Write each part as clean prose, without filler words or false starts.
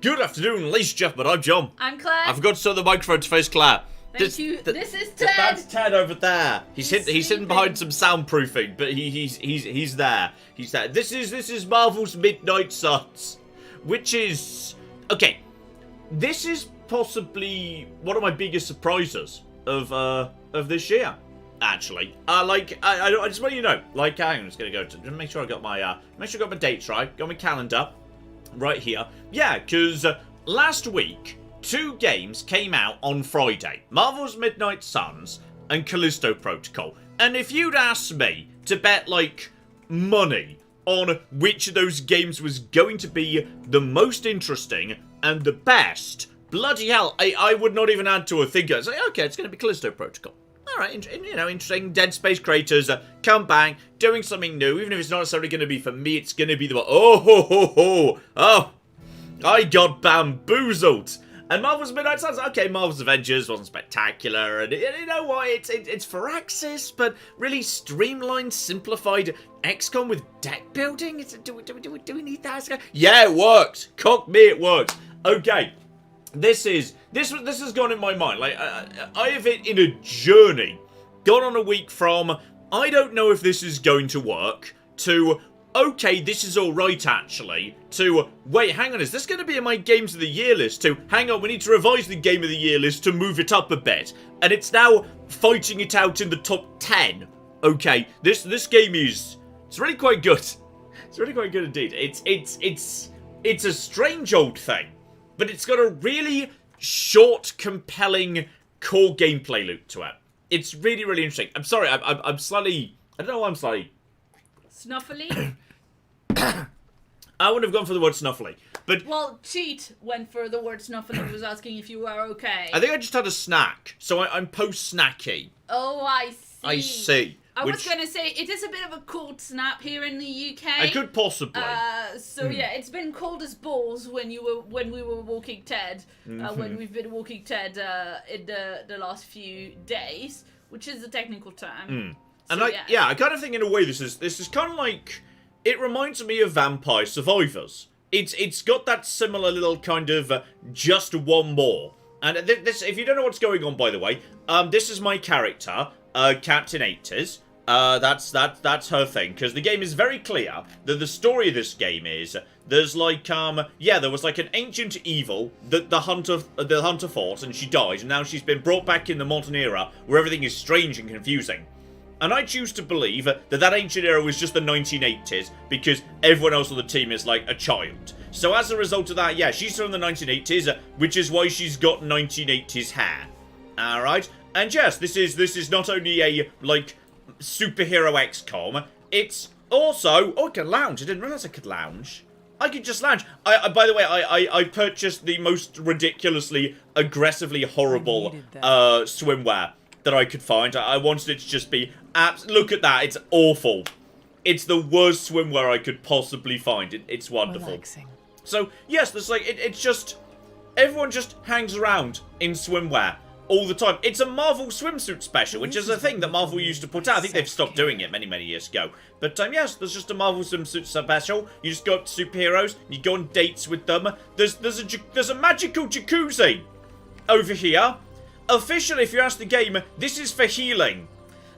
Good afternoon, ladies and gentlemen. I'm John. I'm Claire. I forgot to turn the microphone to face Claire. Thank you. This is Ted. That's Ted over there. He's hidden sleeping. behind some soundproofing, but he's there. He's there. This is Marvel's Midnight Suns, which is okay. This is possibly one of my biggest surprises of this year. Actually, I just want you to know. Like, I'm just gonna go to make sure I got my dates right. Got my calendar right here. Yeah, because last week 2 games came out on Friday: Marvel's Midnight Suns and Callisto Protocol. And if you'd asked me to bet like money on which of those games was going to be the most interesting and the best, bloody hell, I would not even add to a thinker. I'd say, okay, it's going to be Callisto Protocol. Alright, interesting. Dead Space creators come back, doing something new. Even if it's not necessarily going to be for me, it's going to be the... Oh, I got bamboozled. And Marvel's Midnight Suns, okay, Marvel's Avengers wasn't spectacular. And you know what, it's Firaxis, but really streamlined, simplified XCOM with deck building? Do we need that? Yeah, it works. Cock me, it works. Okay. This has gone in my mind. Like, I have it in a journey. Gone on a week from, I don't know if this is going to work, to, okay, this is alright actually, to, wait, hang on, is this going to be in my Games of the Year list? To, hang on, we need to revise the Game of the Year list to move it up a bit. And it's now fighting it out in the top 10. Okay, this game it's really quite good. It's really quite good indeed. It's a strange old thing. But it's got a really short, compelling core gameplay loop to it. It's really, really interesting. I'm sorry, I'm slightly... I don't know why I'm slightly... Snuffly? I wouldn't have gone for the word snuffly, but... Well, Cheat went for the word snuffly, was asking if you were okay. I think I just had a snack, so I'm post-snacky. Oh, I see. I see. I was going to say, it is a bit of a cold snap here in the UK. I could possibly. So yeah, it's been cold as balls when we were walking Ted, when we've been walking Ted in the last few days, which is the technical term. And So, I kind of think in a way this is kind of like, it reminds me of Vampire Survivors. It's got that similar little kind of just one more. And this, if you don't know what's going on, by the way, this is my character. Captain 80s. That's her thing, because the game is very clear that the story of this game is there's like there was like an ancient evil that the hunter fought, and she died, and now she's been brought back in the modern era where everything is strange and confusing. And I choose to believe that ancient era was just the 1980s because everyone else on the team is like a child. So as a result of that, yeah, she's from the 1980s, which is why she's got 1980s hair. All right. And yes, this is not only a, like, superhero XCOM, it's also... Oh, I can lounge. I didn't realize I could lounge. I could just lounge. By the way, I purchased the most ridiculously, aggressively horrible swimwear that I could find. I wanted it to just be... Look at that. It's awful. It's the worst swimwear I could possibly find. It's wonderful. Relaxing. So, yes, there's like... It's just... Everyone just hangs around in swimwear all the time. It's a Marvel Swimsuit Special, which is a thing that Marvel used to put out. I think they've stopped doing it many, many years ago. But, yes, there's just a Marvel Swimsuit Special. You just go up to superheroes, you go on dates with them. There's a magical jacuzzi over here. Officially, if you ask the game, this is for healing.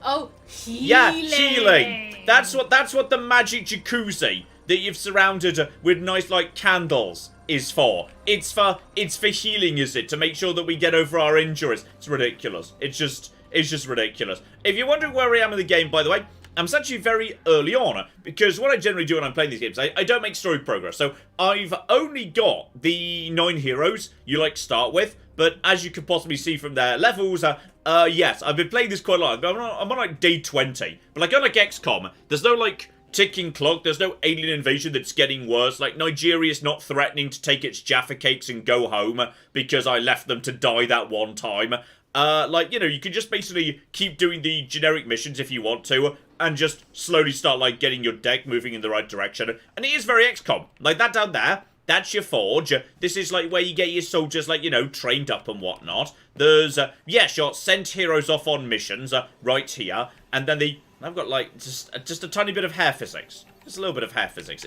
Oh, healing. Yeah, healing. That's what the magic jacuzzi that you've surrounded with nice, like, candles is for. It's for healing, is it? To make sure that we get over our injuries. It's ridiculous. It's just ridiculous. If you're wondering where I am in the game, by the way, I'm actually very early on, because what I generally do when I'm playing these games, I don't make story progress. So I've only got the 9 heroes you like start with, but as you can possibly see from their levels, yes, I've been playing this quite a lot. I'm on like day 20, but like unlike XCOM, there's no like ticking clock, there's no alien invasion that's getting worse. Like, Nigeria's not threatening to take its Jaffa cakes and go home because I left them to die that one time. Like, you know, you can just basically keep doing the generic missions if you want to, and just slowly start, like, getting your deck moving in the right direction. And it is very XCOM. Like, that down there, that's your forge. This is, like, where you get your soldiers, like, you know, trained up and whatnot. There's, yes, you're sent heroes off on missions, right here. And then I've got, like, just a tiny bit of hair physics. Just a little bit of hair physics.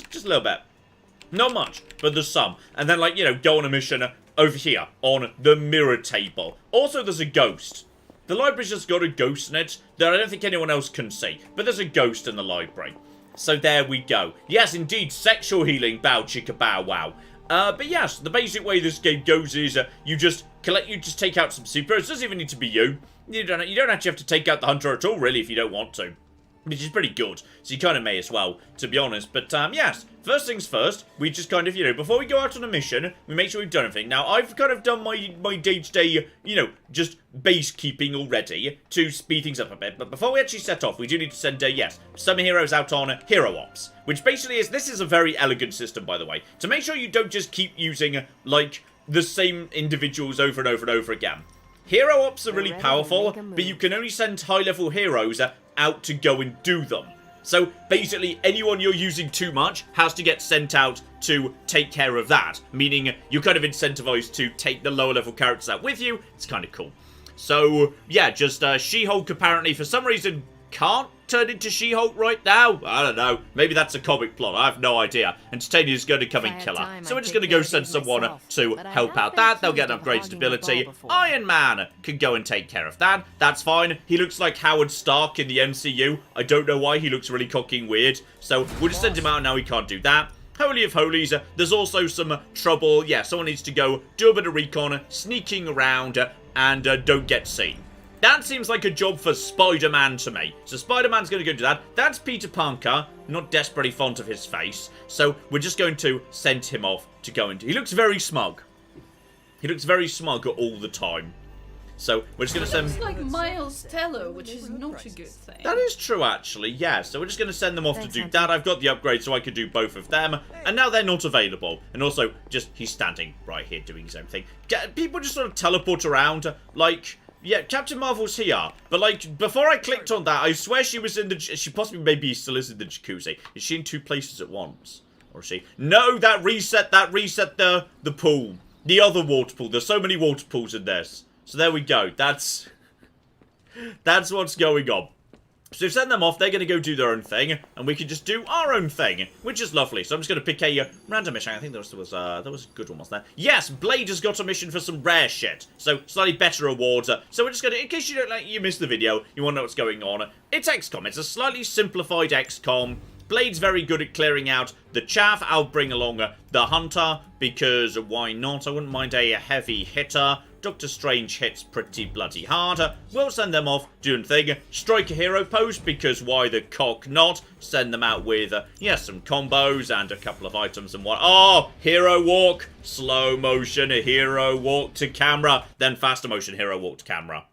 Just a little bit. Not much, but there's some. And then, like, you know, go on a mission over here on the mirror table. Also, there's a ghost. The library's just got a ghost in it that I don't think anyone else can see. But there's a ghost in the library. So there we go. Yes, indeed, sexual healing, bow chicka bow wow. But yes, the basic way this game goes is you just take out some superheroes. It doesn't even need to be you. You don't actually have to take out the hunter at all, really, if you don't want to. Which is pretty good, so you kind of may as well, to be honest. But, yes, first things first, we just kind of, you know, before we go out on a mission, we make sure we've done everything. Now, I've kind of done my day-to-day, you know, just base keeping already to speed things up a bit. But before we actually set off, we do need to send, yes, some heroes out on Hero Ops. Which basically this is a very elegant system, by the way. To make sure you don't just keep using, like, the same individuals over and over and over again. Hero Ops are really powerful, but you can only send high-level heroes out to go and do them. So, basically, anyone you're using too much has to get sent out to take care of that. Meaning, you're kind of incentivized to take the lower-level characters out with you. It's kind of cool. So, yeah, just She-Hulk apparently, for some reason, can't turn into She-Hulk right now. I don't know. Maybe that's a comic plot. I have no idea. And Titania's going to come and kill her. So we're just going to go send someone to help out that. They'll get an upgraded ability. Iron Man can go and take care of that. That's fine. He looks like Howard Stark in the MCU. I don't know why. He looks really cocking weird. So we'll just send him out now. He can't do that. Holy of Holies, there's also some trouble. Yeah, someone needs to go do a bit of recon, sneaking around, and don't get seen. That seems like a job for Spider-Man to me. So Spider-Man's going to go do that. That's Peter Parker, not desperately fond of his face. So we're just going to send him off to go into... He looks very smug. He looks very smug all the time. So we're just going to send... He looks like Miles Teller, which is not a good thing. That is true, actually, yeah. So we're just going to send them off to do that. I've got the upgrade so I could do both of them. And now they're not available. And also, just he's standing right here doing his own thing. People just sort of teleport around, like... Yeah, Captain Marvel's here, but like, before I clicked on that, I swear she was in the, she possibly maybe still is in the jacuzzi. Is she in two places at once? Or is she? No, that reset the pool. The other water pool. There's so many water pools in this. So there we go. That's what's going on. So send them off, they're going to go do their own thing, and we can just do our own thing, which is lovely. So I'm just going to pick a random mission. I think there was a good one, wasn't there? Yes, Blade has got a mission for some rare shit. So slightly better rewards. So we're just going to, in case you don't like, you missed the video, you want to know what's going on. It's XCOM. It's a slightly simplified XCOM. Blade's very good at clearing out the chaff. I'll bring along the Hunter, because why not? I wouldn't mind a heavy hitter. Doctor Strange hits pretty bloody hard. We'll send them off, doing thing. Strike a hero pose, because why the cock not? Send them out with, yes, some combos and a couple of items and what. Oh, hero walk, slow motion, hero walk to camera, then faster motion, hero walk to camera.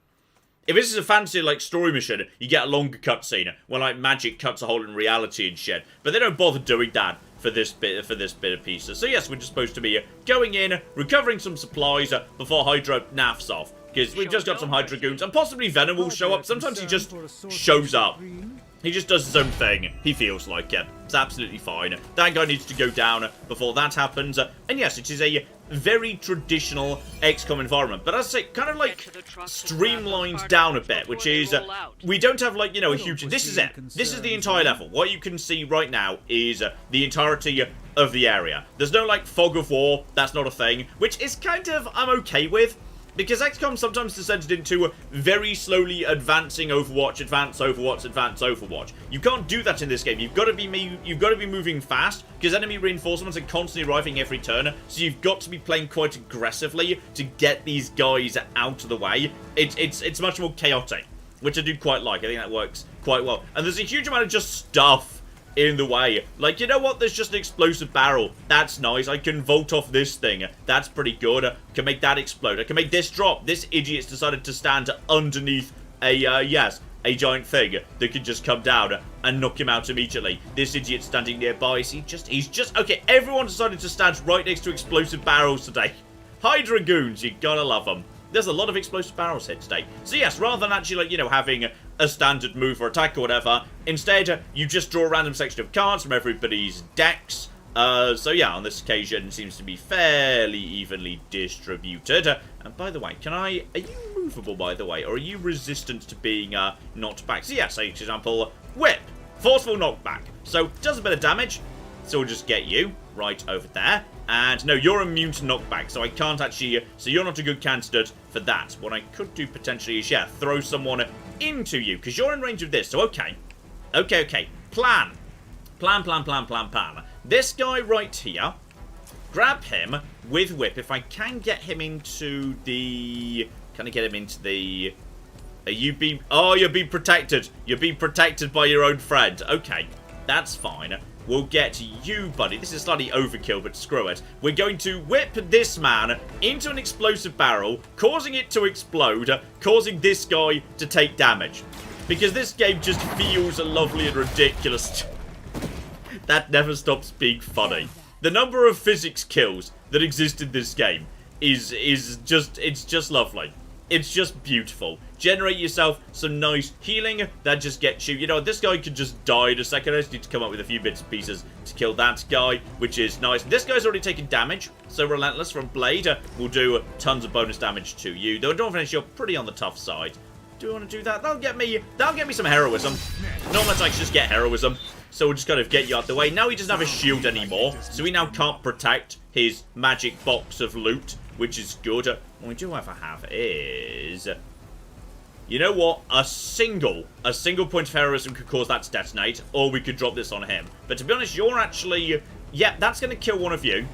If this is a fancy, like, story mission, you get a longer cutscene, where, like, magic cuts a hole in reality and shit. But they don't bother doing that for this bit of pieces. So yes, we're just supposed to be going in, recovering some supplies before Hydra naffs off. Because we've just got some Hydra goons, and possibly Venom will show up. Sometimes he just shows up. He just does his own thing. He feels like it. It's absolutely fine. That guy needs to go down before that happens. And yes, it is a very traditional XCOM environment. But as I say, kind of like streamlined down a bit, which is, we don't have like, you know, a huge... This is it. This is the entire level. What you can see right now is the entirety of the area. There's no like fog of war. That's not a thing. Which is kind of, I'm okay with. Because XCOM sometimes descended into very slowly advancing Overwatch, advance Overwatch, advance Overwatch. You can't do that in this game. You've got to be moving fast, because enemy reinforcements are constantly arriving every turn. So you've got to be playing quite aggressively to get these guys out of the way. It's much more chaotic, which I do quite like. I think that works quite well. And there's a huge amount of just stuff in the way. Like, you know what? There's just an explosive barrel. That's nice. I can vault off this thing. That's pretty good. I can make that explode. I can make this drop. This idiot's decided to stand underneath a giant thing that could just come down and knock him out immediately. This idiot standing nearby. He's just... Okay, everyone decided to stand right next to explosive barrels today. Hydra goons. You gotta love them. There's a lot of explosive barrels here today. So yes, rather than actually, like, you know, having a standard move or attack or whatever, instead, you just draw a random section of cards from everybody's decks. So yeah, on this occasion, it seems to be fairly evenly distributed. And by the way, are you movable, by the way, or are you resistant to being knocked back? So yeah, say, for example, Whip. Forceful knockback. So, does a bit of damage. So we'll just get you. right over there. And no, you're immune to knockback, so I can't actually... So you're not a good candidate for that. What I could do potentially is, yeah, throw someone into you, because you're in range of this. So, okay. Okay. Plan. Plan. This guy right here, grab him with whip. If I can get him into the... Can I get him into the... Are you being... Oh, you're being protected. You're being protected by your own friend. Okay, that's fine. We'll get you, buddy. This is slightly overkill, but screw it. We're going to whip this man into an explosive barrel, causing it to explode, causing this guy to take damage. Because this game just feels lovely and ridiculous. That never stops being funny. The number of physics kills that exist in this game is just... It's just lovely. It's just beautiful. Generate yourself some nice healing. That just gets you... You know, this guy could just die in a second. I just need to come up with a few bits and pieces to kill that guy, which is nice. This guy's already taken damage, so Relentless from Blade will do tons of bonus damage to you. Though, don't finish, you're pretty on the tough side. Do you want to do that? That'll get me some heroism. Not much, I should just get heroism. So we'll just kind of get you out the way. Now he doesn't have a shield anymore, so he now can't protect his magic box of loot, which is good. What we do ever have is... You know what? A single point of heroism could cause that to detonate, or we could drop this on him. But to be honest, you're actually... Yeah, that's going to kill one of you.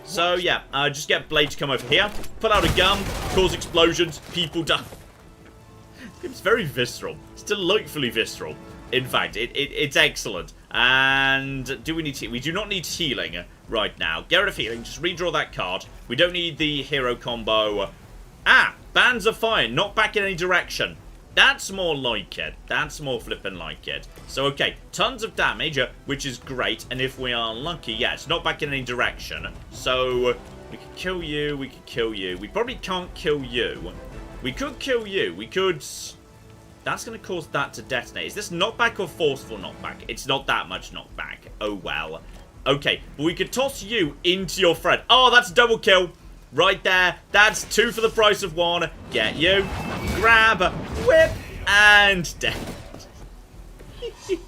So, yeah, just get Blade to come over here, pull out a gun, cause explosions, people die. It's very visceral. It's delightfully visceral. In fact, it's excellent. And do we need... We do not need healing right now. Get rid of healing. Just redraw that card. We don't need the hero combo. Ah! Bands of fire. Not back in any direction. That's more like it. That's more flippin' like it. So, okay. Tons of damage, which is great. And if we are lucky, yeah, it's not back in any direction. So, we could kill you. We could kill you. We probably can't kill you. We could kill you. We could... That's going to cause that to detonate. Is this knockback or forceful knockback? It's not that much knockback. Oh, well. Okay, but we could toss you into your friend. Oh, that's a double kill. Right there. That's 2 for the price of 1. Get you. Grab. Whip. And death.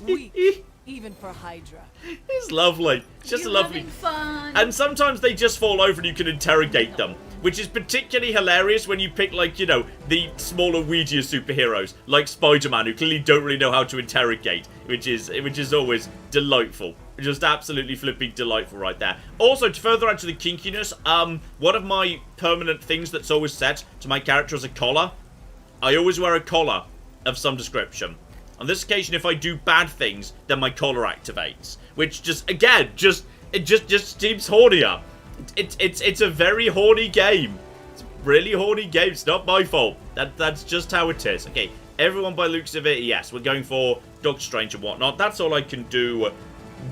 Weak, even for Hydra. It's lovely. It's just a lovely... Fun. And sometimes they just fall over and you can interrogate them. Which is particularly hilarious when you pick, like, you know, the smaller, weedier superheroes, like Spider-Man, who clearly don't really know how to interrogate, which is always delightful. Just absolutely flipping delightful right there. Also, to further add to the kinkiness, one of my permanent things that's always set to my character is a collar. I always wear a collar of some description. On this occasion, if I do bad things, then my collar activates. Which just, again, it just seems hornier. It's a very horny game. It's a really horny game. It's not my fault. That's just how it is. Okay, everyone by looks of it, yes, we're going for Doctor Strange and whatnot. That's all I can do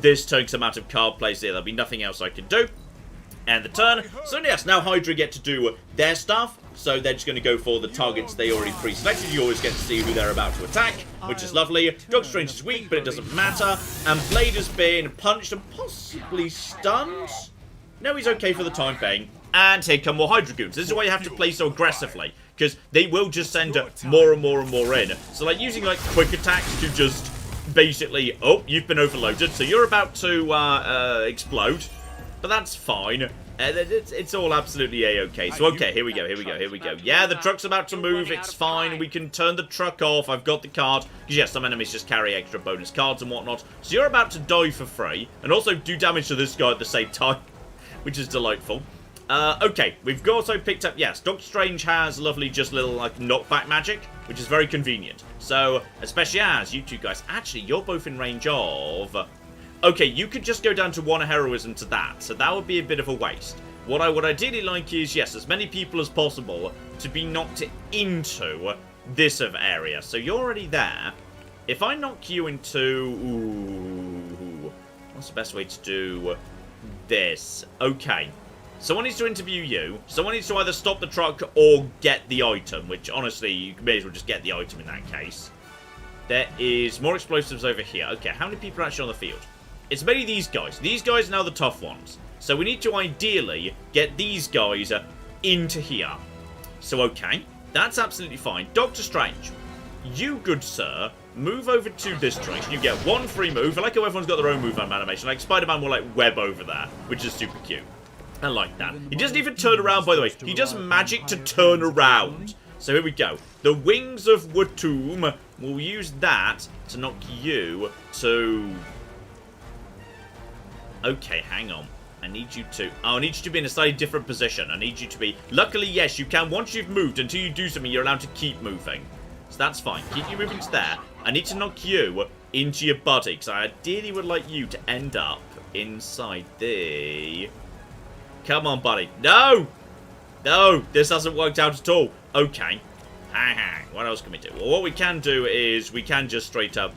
this turn, because I'm out of card plays here. There'll be nothing else I can do. And the turn. So yes, now Hydra get to do their stuff. So they're just going to go for the targets they already pre-selected. You always get to see who they're about to attack, which is lovely. Doctor Strange is weak, but it doesn't matter. And Blade has been punched and possibly stunned. No, he's okay for the time being. And here come more Hydra goons. This is why you have to play so aggressively, because they will just send more and more and more in. So like using like quick attacks to just basically, oh, you've been overloaded, so you're about to explode. But that's fine. It's all absolutely a-okay. So okay, here we go. Yeah, the truck's about to move. It's fine. We can turn the truck off. I've got the card. Because yes, some enemies just carry extra bonus cards and whatnot. So you're about to die for free. And also do damage to this guy at the same time, which is delightful. Okay, we've also picked up, yes, Doctor Strange has lovely just little, like, knockback magic, which is very convenient. So, especially as you two guys, actually, you're both in range of... Okay, you could just go down to 1 heroism to that, so that would be a bit of a waste. What I would ideally like is, yes, as many people as possible to be knocked into this area. So you're already there. If I knock you into... Ooh, what's the best way to do this? Okay. Someone needs to interview you. Someone needs to either stop the truck or get the item, which, honestly, you may as well just get the item in that case. There is more explosives over here. Okay, how many people are actually on the field? It's mainly these guys. These guys are now the tough ones. So we need to ideally get these guys into here. So, okay, that's absolutely fine. Doctor Strange, you, good sir, move over to this direction. You get one free move. I like how everyone's got their own move animation. Like Spider-Man will like web over there, which is super cute. I like that. He doesn't even turn around, by the way. He does magic to turn around. So here we go. The wings of Watum. We'll use that to knock you to... Okay, hang on. I need you to... Oh, I need you to be in a slightly different position. I need you to be... Luckily, yes, you can. Once you've moved, until you do something, you're allowed to keep moving. So that's fine. Keep you moving to there. I need to knock you into your body, because I ideally would like you to end up inside the... Come on, buddy. No! No! This hasn't worked out at all. Okay. What else can we do? Well, what we can do is we can just straight up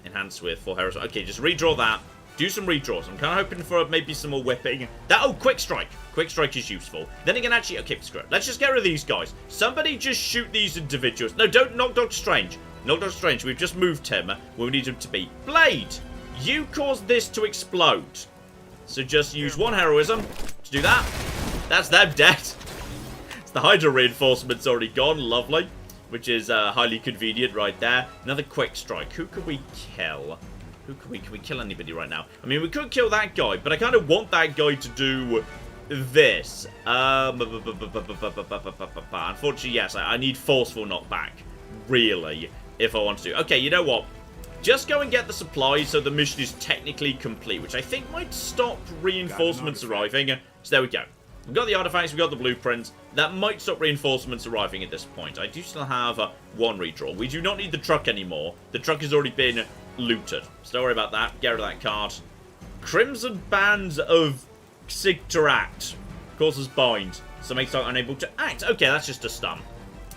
enhance with 4 heroes. Okay, just redraw that. Do some redraws. I'm kind of hoping for maybe some more whipping. That, oh, quick strike. Quick strike is useful. Then again, actually, okay, screw it. Let's just get rid of these guys. Somebody just shoot these individuals. No, don't knock Doctor Strange. Knock Doctor Strange. We've just moved him where we need him to be. Blade, you caused this to explode. So just use 1 heroism to do that. That's them dead. The Hydra reinforcement's already gone, lovely, which is highly convenient right there. Another quick strike. Who could we kill? Who can we kill anybody right now? I mean, we could kill that guy, but I kind of want that guy to do this. Unfortunately, yes, I need forceful knockback, really, if I want to. Okay, you know what? Just go and get the supplies so the mission is technically complete, which I think might stop reinforcements arriving. So there we go. We've got the artifacts, we've got the blueprints. That might stop reinforcements arriving at this point. I do still have 1 redraw. We do not need the truck anymore. The truck has already been looted. So don't worry about that. Get rid of that card. Crimson Bands of Sigteract. Causes bind. So makes target unable to act. Okay, that's just a stun.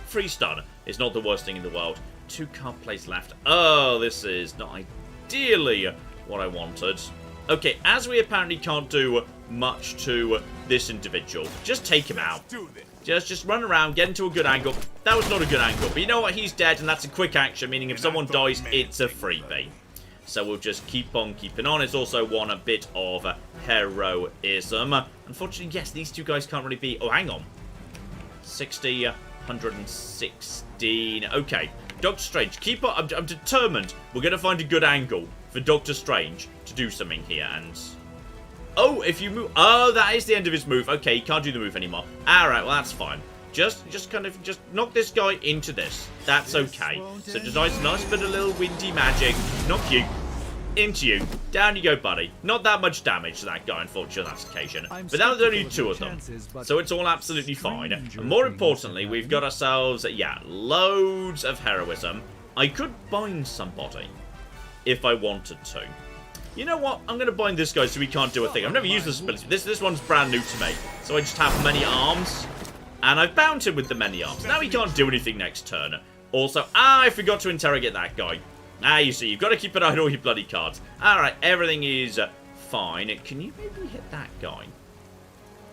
Free stun is not the worst thing in the world. 2 card plays left. Oh, this is not ideally what I wanted. Okay, as we apparently can't do much to this individual, just take him out. Just run around, get into a good angle. That was not a good angle, but you know what? He's dead, and that's a quick action, meaning if someone dies, it's a freebie. So we'll just keep on keeping on. It's also won a bit of heroism. Unfortunately, yes, these 2 guys can't really be... Oh, hang on. 60, 116. Okay. Doctor Strange, keep on. I'm determined we're going to find a good angle for Doctor Strange to do something here. And... Oh, if you move... Oh, that is the end of his move. Okay, he can't do the move anymore. Alright, well, that's fine. Just knock this guy into this. That's okay. So just nice bit of little windy magic. Knock you. Into you. Down you go, buddy. Not that much damage to that guy, unfortunately, on that occasion. But that was only 2 of them. So it's all absolutely fine. And more importantly, we've got ourselves, yeah, loads of heroism. I could bind somebody if I wanted to. You know what? I'm going to bind this guy so he can't do a thing. I've never used this ability. This one's brand new to me. So I just have many arms. And I've bound him with the many arms. Now he can't do anything next turn. Also, I forgot to interrogate that guy. You see, you've got to keep an eye on all your bloody cards. Alright, everything is fine. Can you maybe hit that guy?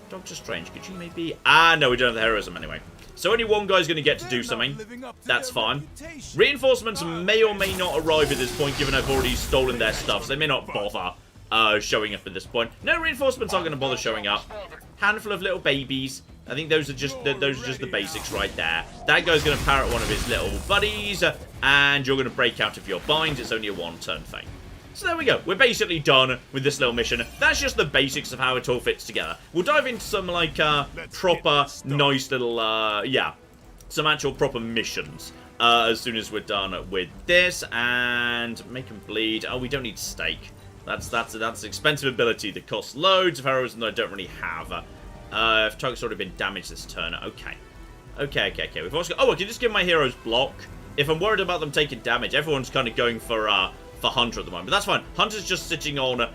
Doctor Strange, could you maybe... No, we don't have the heroism anyway. So only 1 guy's going to get to do something. That's fine. Reinforcements may or may not arrive at this point, given I've already stolen their stuff. So they may not bother showing up at this point. No, reinforcements aren't going to bother showing up. Handful of little babies. I think those are just the basics right there. That guy's going to parrot one of his little buddies, and you're going to break out of your bind. It's only a 1-turn thing. So there we go. We're basically done with this little mission. That's just the basics of how it all fits together. We'll dive into some, like, proper, nice little, yeah, some actual proper missions as soon as we're done with this. And make them bleed. Oh, we don't need stake. That's an expensive ability that costs loads of heroism that I don't really have. If target's already been damaged this turn. Okay. We've also got... Oh, I can just give my heroes block. If I'm worried about them taking damage, everyone's kind of going for Hunter at the moment. But that's fine. Hunter's just sitting on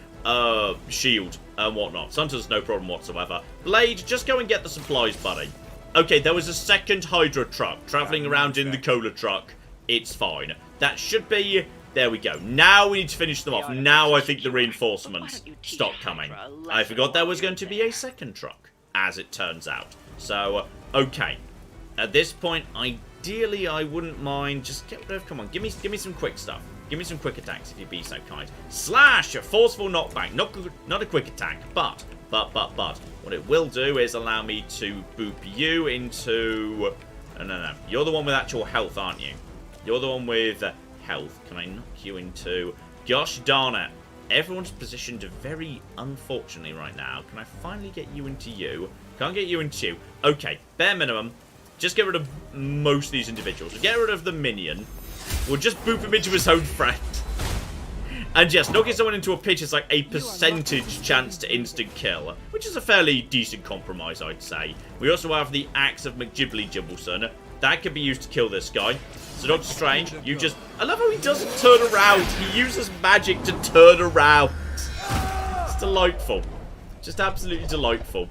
shield and whatnot. So Hunter's no problem whatsoever. Blade, just go and get the supplies, buddy. Okay, there was a second Hydra truck traveling around in the cola truck. It's fine. That should be... There we go. Now we need to finish them off. Now I think the reinforcements stop coming. I forgot there was going to be a second truck, as it turns out. So, okay. At this point, ideally, I wouldn't mind. Just get rid of... Come on, give me some quick stuff. Give me some quick attacks, if you'd be so kind. Slash! A forceful knockback. Not a quick attack, but... What it will do is allow me to boop you into... No. You're the one with actual health, aren't you? You're the one with... health. Can I knock you into... Gosh darn it. Everyone's positioned very unfortunately right now. Can I finally get you into you? Can't get you into you. Okay, bare minimum. Just get rid of most of these individuals. We'll get rid of the minion. We'll just boop him into his own friend. And yes, knocking someone into a pitch is like a percentage chance to instant kill, which is a fairly decent compromise, I'd say. We also have the Axe of McGibbly Gibbleson. That could be used to kill this guy. So Doctor Strange, you just... I love how he doesn't turn around. He uses magic to turn around. It's delightful. Just absolutely delightful.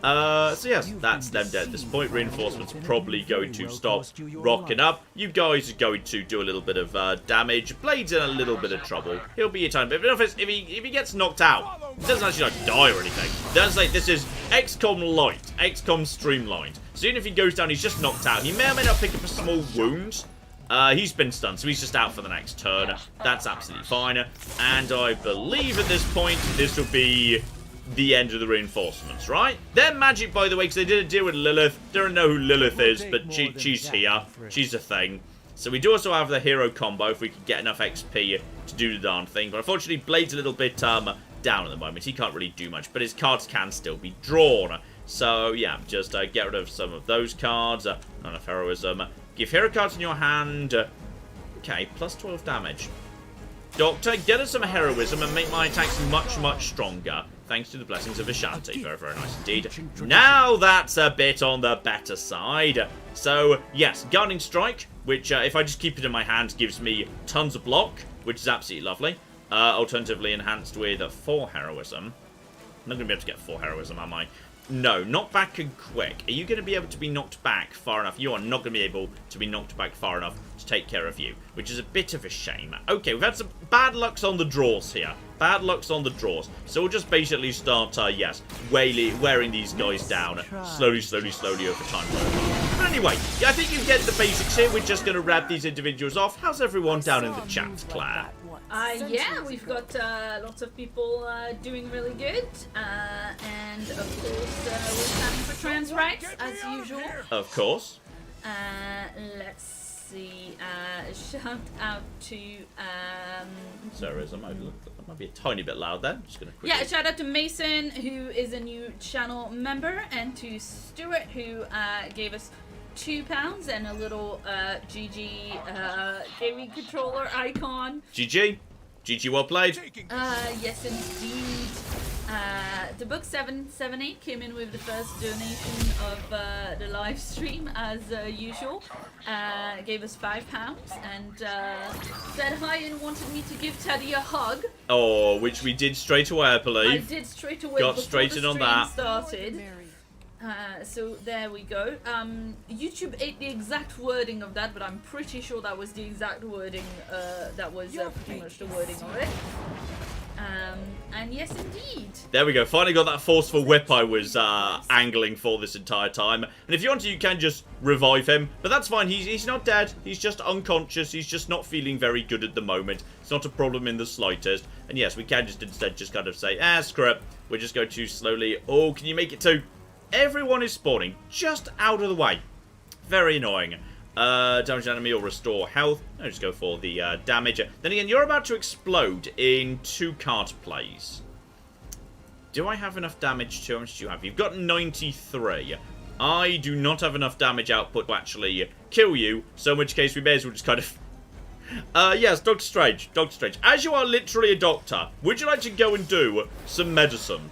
So yes, that's them dead at this point. Reinforcements probably going to stop rocking up. You guys are going to do a little bit of damage. Blade's in a little bit of trouble. He'll be your time. But if he gets knocked out, he doesn't actually like die or anything. That's like, this is XCOM light, XCOM streamlined. So even if he goes down, he's just knocked out. He may or may not pick up a small wound. He's been stunned, so he's just out for the next turn. That's absolutely fine. And I believe at this point, this will be the end of the reinforcements, right? They're magic, by the way, because they did a deal with Lilith. Don't know who Lilith is, but she's here. She's a thing. So we do also have the hero combo, if we could get enough XP to do the darn thing. But unfortunately, Blade's a little bit down at the moment. He can't really do much, but his cards can still be drawn. So, yeah, just get rid of some of those cards. None of heroism. Give hero cards in your hand. Okay, plus 12 damage. Doctor, get us some heroism and make my attacks much, much stronger. Thanks to the blessings of Ashanti. Very, very nice indeed. Now that's a bit on the better side. So, yes, Guarding Strike, which if I just keep it in my hand, gives me tons of block, which is absolutely lovely. Alternatively enhanced with 4 heroism. I'm not going to be able to get 4 heroism, am I? No, knock back and quick. Are you going to be able to be knocked back far enough? You are not going to be able to be knocked back far enough to take care of you, which is a bit of a shame. Okay, we've had some bad lucks on the draws here. Bad lucks on the draws. So we'll just basically start, yes, wearing these guys down slowly over time. But anyway, I think you get the basics here. We're just going to wrap these individuals off. How's everyone down in the chat, Claire? Yeah, we've got lots of people doing really good, and of course we're standing for trans rights as usual. Of course. Let's see. Shout out to Sorry, that might be a tiny bit loud there. Just gonna quickly... Yeah, shout out to Mason, who is a new channel member, and to Stuart, who gave us £2 and a little GG gaming controller icon. GG. GG, well played. Yes, indeed. The book 778 came in with the first donation of the live stream as usual. Gave us £5 and said hi and wanted me to give Teddy a hug. Oh, which we did straight away, I believe. I did straight away. Got straight in on that. Started. So there we go. YouTube ate the exact wording of that, but I'm pretty sure that was the exact wording. That was pretty much the wording of it. And yes, indeed. There we go. Finally got that forceful whip I was angling for this entire time. And if you want to, you can just revive him. But that's fine. He's not dead. He's just unconscious. He's just not feeling very good at the moment. It's not a problem in the slightest. And yes, we can just instead just kind of say, screw it. We're just going to slowly... Oh, can you make it to... Everyone is spawning just out of the way. Very annoying. Damage enemy or restore health. I'll just go for the damage. Then again, you're about to explode in 2 card plays. Do I have enough damage to... How much do you have? You've got 93. I do not have enough damage output to actually kill you. So in which case, we may as well just kind of... yes, Doctor Strange. Doctor Strange. As you are literally a doctor, would you like to go and do some medicine?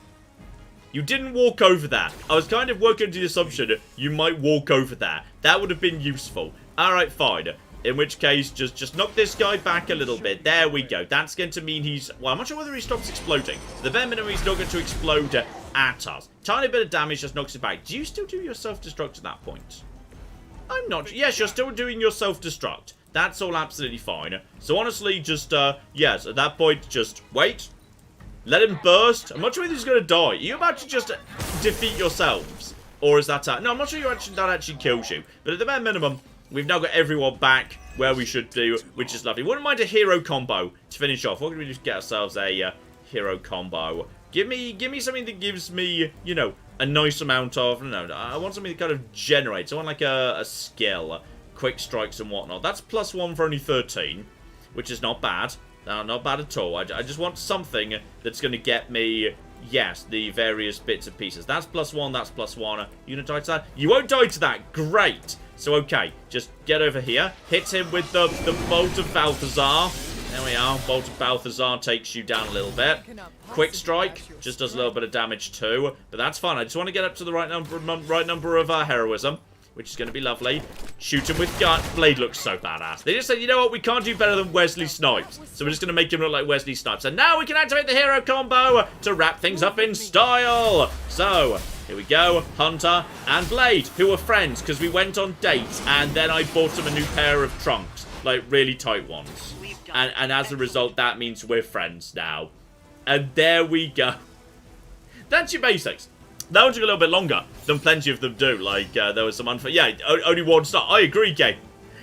You didn't walk over there. I was kind of working to the assumption you might walk over there. That would have been useful. Alright, fine. In which case, just knock this guy back a little bit. There we go. That's going to mean he's... Well, I'm not sure whether he stops exploding. The bare minimum, he's not going to explode at us. Tiny bit of damage just knocks it back. Do you still do your self-destruct at that point? I'm not... Yes, you're still doing your self-destruct. That's all absolutely fine. So honestly, just, yes, at that point, just wait. Let him burst. I'm not sure whether he's going to die. Are you about to just defeat yourselves? Or is that... No, I'm not sure that actually kills you. But at the bare minimum, we've now got everyone back where we should do, which is lovely. Wouldn't mind a hero combo to finish off. What can we just get ourselves a hero combo? Give me something that gives me, you know, a nice amount of... No, I want something that kind of generates. I want like a skill, quick strikes and whatnot. That's +1 for only 13. which is not bad. No, not bad at all. I just want something that's going to get me, yes, the various bits and pieces. That's +1, that's +1. You gonna die to that? You won't die to that. Great. So, okay, just get over here. Hit him with the Bolt of Balthazar. There we are. Bolt of Balthazar takes you down a little bit. Quick Strike just does a little bit of damage too. But that's fine. I just want to get up to the right number of heroism, which is going to be lovely. Shoot him with gun. Blade looks so badass. They just said, you know what? We can't do better than Wesley Snipes. So we're just going to make him look like Wesley Snipes. And now we can activate the hero combo to wrap things up in style. So, here we go. Hunter and Blade, who are friends because we went on dates. And then I bought him a new pair of trunks. Like, really tight ones. And as a result, that means we're friends now. And there we go. That's your basics. That one took a little bit longer than plenty of them do. Like, there was some unfair... Yeah, only one star. I agree, game.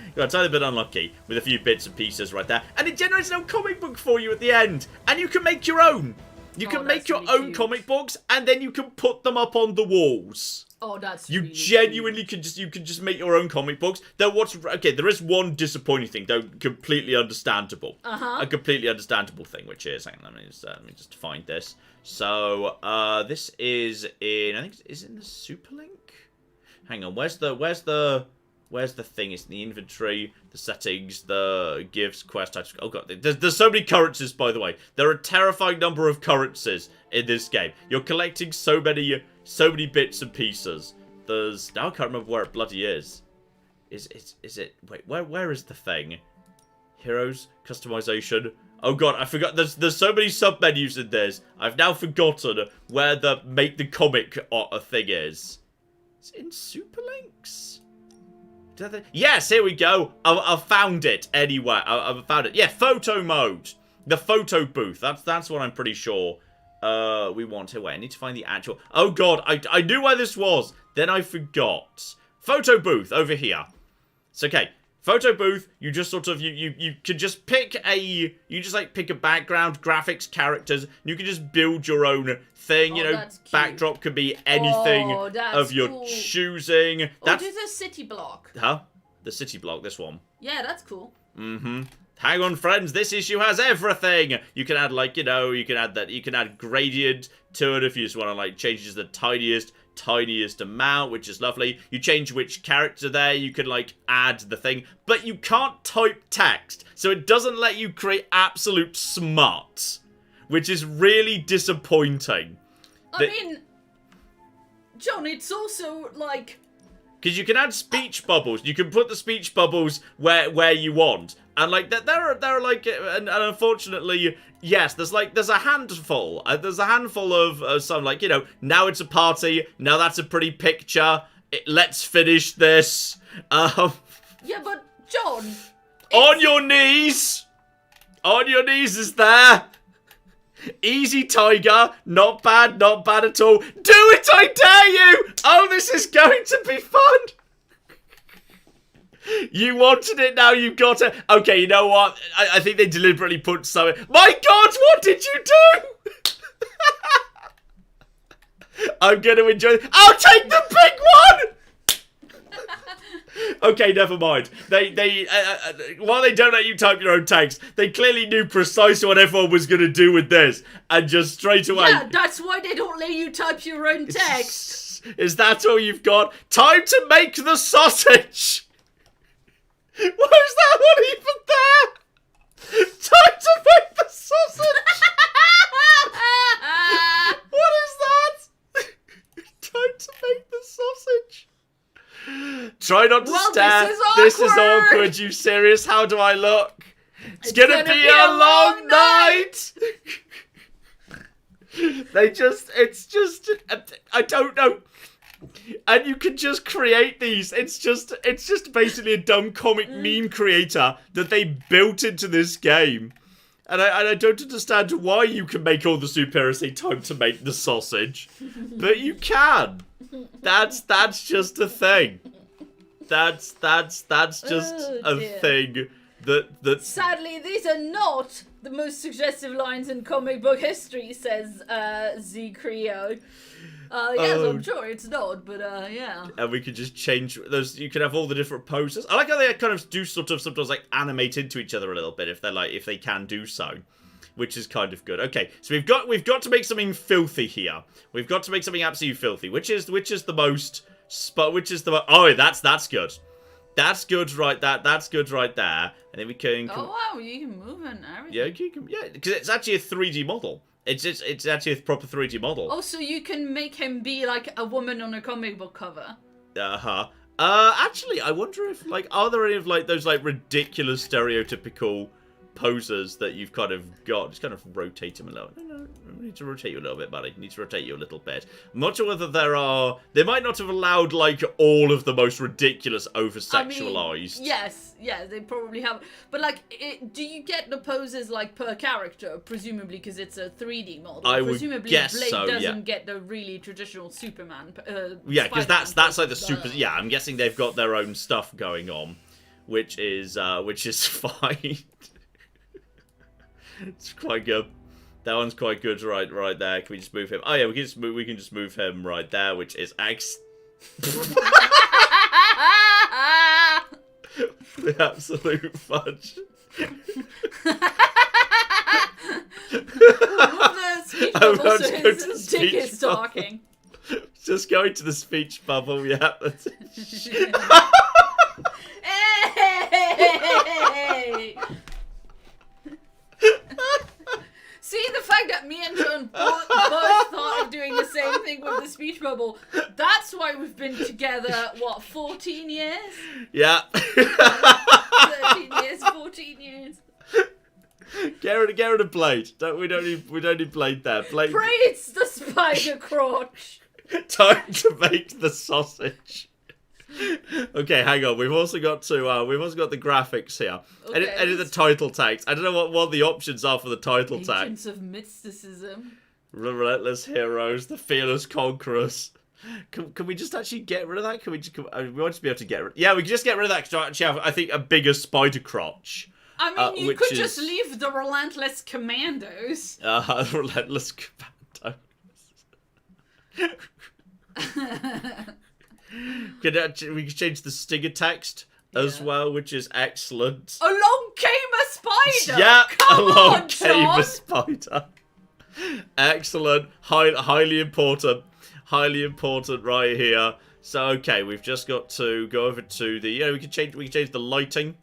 You got a tiny bit unlucky with a few bits and pieces right there. And it generates an old comic book for you at the end. And you can make your own. You can make your own comic books, and then you can put them up on the walls. Oh, that's you really genuinely can just make your own comic books. Okay, there is one disappointing thing, though, completely understandable. A completely understandable thing, which is, hang on, let me just find this. So, this is in, I think, is it in the Superlink? Hang on, where's the thing? It's in the inventory, the settings, the gifts, quest types. Oh god, there's so many currencies, by the way. There are a terrifying number of currencies in this game. You're collecting so many bits and pieces. Now I can't remember where it bloody is. Is it, wait, where is the thing? Heroes, customization. Oh god, I forgot, there's so many sub-menus in this. I've now forgotten where the make the comic thing is. It's in Superlinks? Yes, here we go. I found it anyway. I found it. Yeah, photo mode. The photo booth. That's what I'm pretty sure we want here. Wait, I need to find the actual... Oh god, I knew where this was. Then I forgot. Photo booth over here. It's okay. Photo booth, you just sort of, you can just pick pick a background, graphics, characters, and you can just build your own thing, you know, backdrop could be anything of your choosing. That's the city block. Huh? The city block, this one. Yeah, that's cool. Mm-hmm. Hang on, friends, this issue has everything! You can add, like, you know, you can add gradient to it if you just want to, like, change just the tiniest amount, which is lovely. You change which character there, you can, like, add the thing, but you can't type text, so it doesn't let you create absolute smut, which is really disappointing. I mean, John, it's also, like... Because you can add speech bubbles. You can put the speech bubbles where you want. And, like, there are like, and unfortunately, yes, there's a handful. There's a handful of some, like, you know, now it's a party. Now that's a pretty picture. Let's finish this. Yeah, but, John... On your knees! On your knees is there. Easy, Tiger. Not bad at all. Do it, I dare you! Oh, this is going to be fun! You wanted it, now you've got it. Okay, you know what? I think they deliberately put something... My God, what did you do? I'm going to enjoy it. I'll take the big one! Okay, never mind. While they don't let you type your own text, they clearly knew precisely what everyone was going to do with this. And just straight away... Yeah, that's why they don't let you type your own text. Is that all you've got? Time to make the sausage! Why is that one even there? Time to make the sausage! What is that? Time to make the sausage. Try not to stare. This is awkward, you serious? How do I look? It's gonna be a long night! It's just, I don't know. And you can just create these. It's just basically a dumb comic meme creator that they built into this game. And I don't understand why you can make all the superheroes say time to make the sausage. But you can. That's just a thing. That's just a thing that Sadly, these are not the most suggestive lines in comic book history, says Z Creo. Yes, I'm sure it's not, but yeah. And we could just change those. You could have all the different poses. I like how they kind of do sort of sometimes like animate into each other a little bit if they're like if they can do so, which is kind of good. Okay, so we've got to make something filthy here. We've got to make something absolutely filthy. Which is the most oh, that's good. That's good right that's good right there. And then we can Oh wow, you can move and everything. Yeah, you can because it's actually a 3D model. It's actually a proper 3D model. Oh, so you can make him be like a woman on a comic book cover. Actually, I wonder if like are there any of like those like ridiculous stereotypical posers that you've kind of got? Just kind of rotate him a little. No, we need to rotate you a little bit, buddy. Need to rotate you a little bit. I'm not sure whether they might not have allowed like all of the most ridiculous over-sexualized. I mean, yes, they probably have. But like, do you get the poses like per character? Presumably, because it's a 3D model. I would Presumably, guess Blade so. doesn't get the really traditional Superman. Yeah, because that's like the super. But... Yeah, I'm guessing they've got their own stuff going on, which is fine. It's quite good. That one's quite good right there. Can we just move him? Oh yeah, we can just move him right there, which is the absolute fudge. I'm about to go to the speech bubble. Talking. Just going to the speech bubble, yeah. That's it. Hey! See, the fact that me and John both thought of doing the same thing with the speech bubble, that's why we've been together, what, 14 years? Yeah. 13 years, 14 years. Get rid of Blade. We don't need Blade there. Blade. Praise the spider crotch. Time to make the sausage. Okay, hang on. We've also got the graphics here. Okay. Edit the title tags. I don't know what the options are for the title tag. Agents of mysticism. Relentless heroes, the fearless conquerors. Can we just actually get rid of that? We might just be able to get rid. Yeah, we can just get rid of that because I actually have, I think, a bigger spider crotch. I mean, you could just leave the relentless commandos. The relentless commandos. We can change the stinger text as well, which is excellent. Along came a spider! Yeah, along came a spider. Excellent. Highly important. Highly important right here. So, okay, we've just got to go over to the... we can change the lighting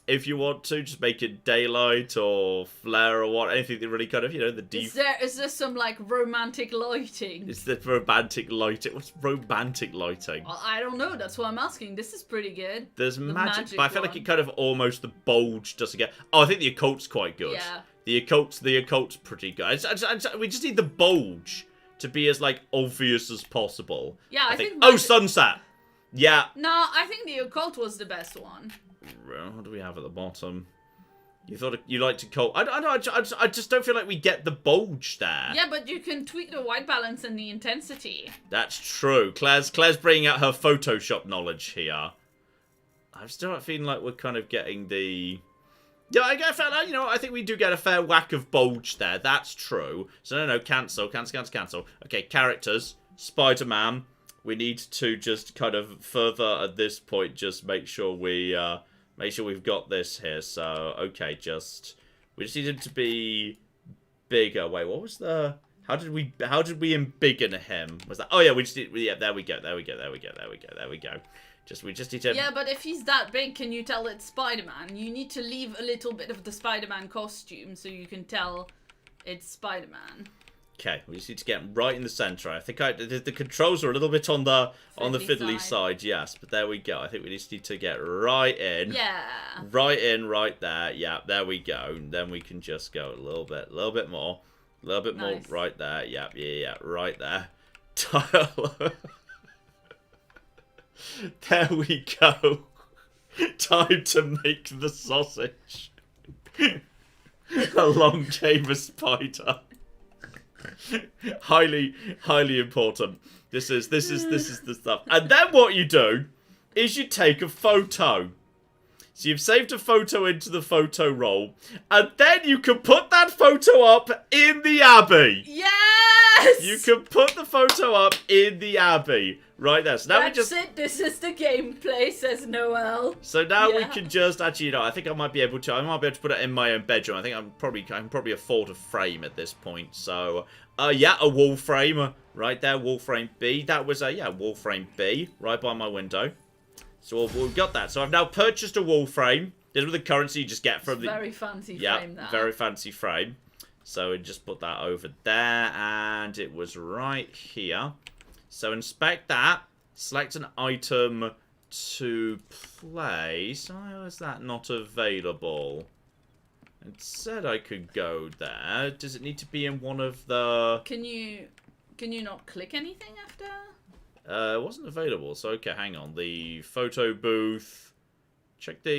if you want to. Just make it daylight or flare or what. Anything that really kind of, the deep... Is there some, like, romantic lighting? Is there romantic lighting? What's romantic lighting? Well, I don't know. That's what I'm asking. This is pretty good. There's magic, but I feel like it kind of almost, the bulge doesn't get... Oh, I think the occult's quite good. Yeah. The occult's pretty good. We just need the bulge to be as, like, obvious as possible. Yeah, I think oh, sunset! Yeah. No, I think the occult was the best one. What do we have at the bottom? You thought you liked occult? I just don't feel like we get the bulge there. Yeah, but you can tweak the white balance and the intensity. That's true. Claire's bringing out her Photoshop knowledge here. I'm still not feeling like we're kind of getting the... Yeah, I think we do get a fair whack of bulge there. That's true. So no, cancel. Okay, characters. Spider-Man. We need to just kind of further at this point just make sure we've got this here. So okay, we just need him to be bigger. Wait, what was the? How did we embiggen him? Was that? Oh yeah, we just need. Yeah, there we go. We just need to... Yeah, but if he's that big, can you tell it's Spider-Man? You need to leave a little bit of the Spider-Man costume so you can tell it's Spider-Man. Okay, we just need to get right in the centre. I think the controls are a little bit on the fiddly side, yes. But there we go. I think we just need to get right in. Yeah. Right in, right there. Yeah, there we go. And then we can just go a little bit more. A little bit more right there. Yeah, right there. There we go. Time to make the sausage. Along came a spider. Highly important. This is the stuff. And then what you do is you take a photo. So you've saved a photo into the photo roll, and then you can put that photo up in the Abbey. Yeah! Yes! You can put the photo up in the Abbey. Right there. So now That's it. This is the gameplay, says Noel. So now we can just actually, I think I might be able to. I might be able to put it in my own bedroom. I think I can probably afford a frame at this point. So, yeah, a wall frame right there, wall frame B. That was a wall frame B right by my window. So we've got that. So I've now purchased a wall frame. This is the currency you just get from the very fancy frame. That very fancy frame. So we just put that over there, and it was right here. So inspect that. Select an item to place. Why is that not available? It said I could go there. Does it need to be in one of the... Can you not click anything after? It wasn't available. So okay, hang on. The photo booth. Check the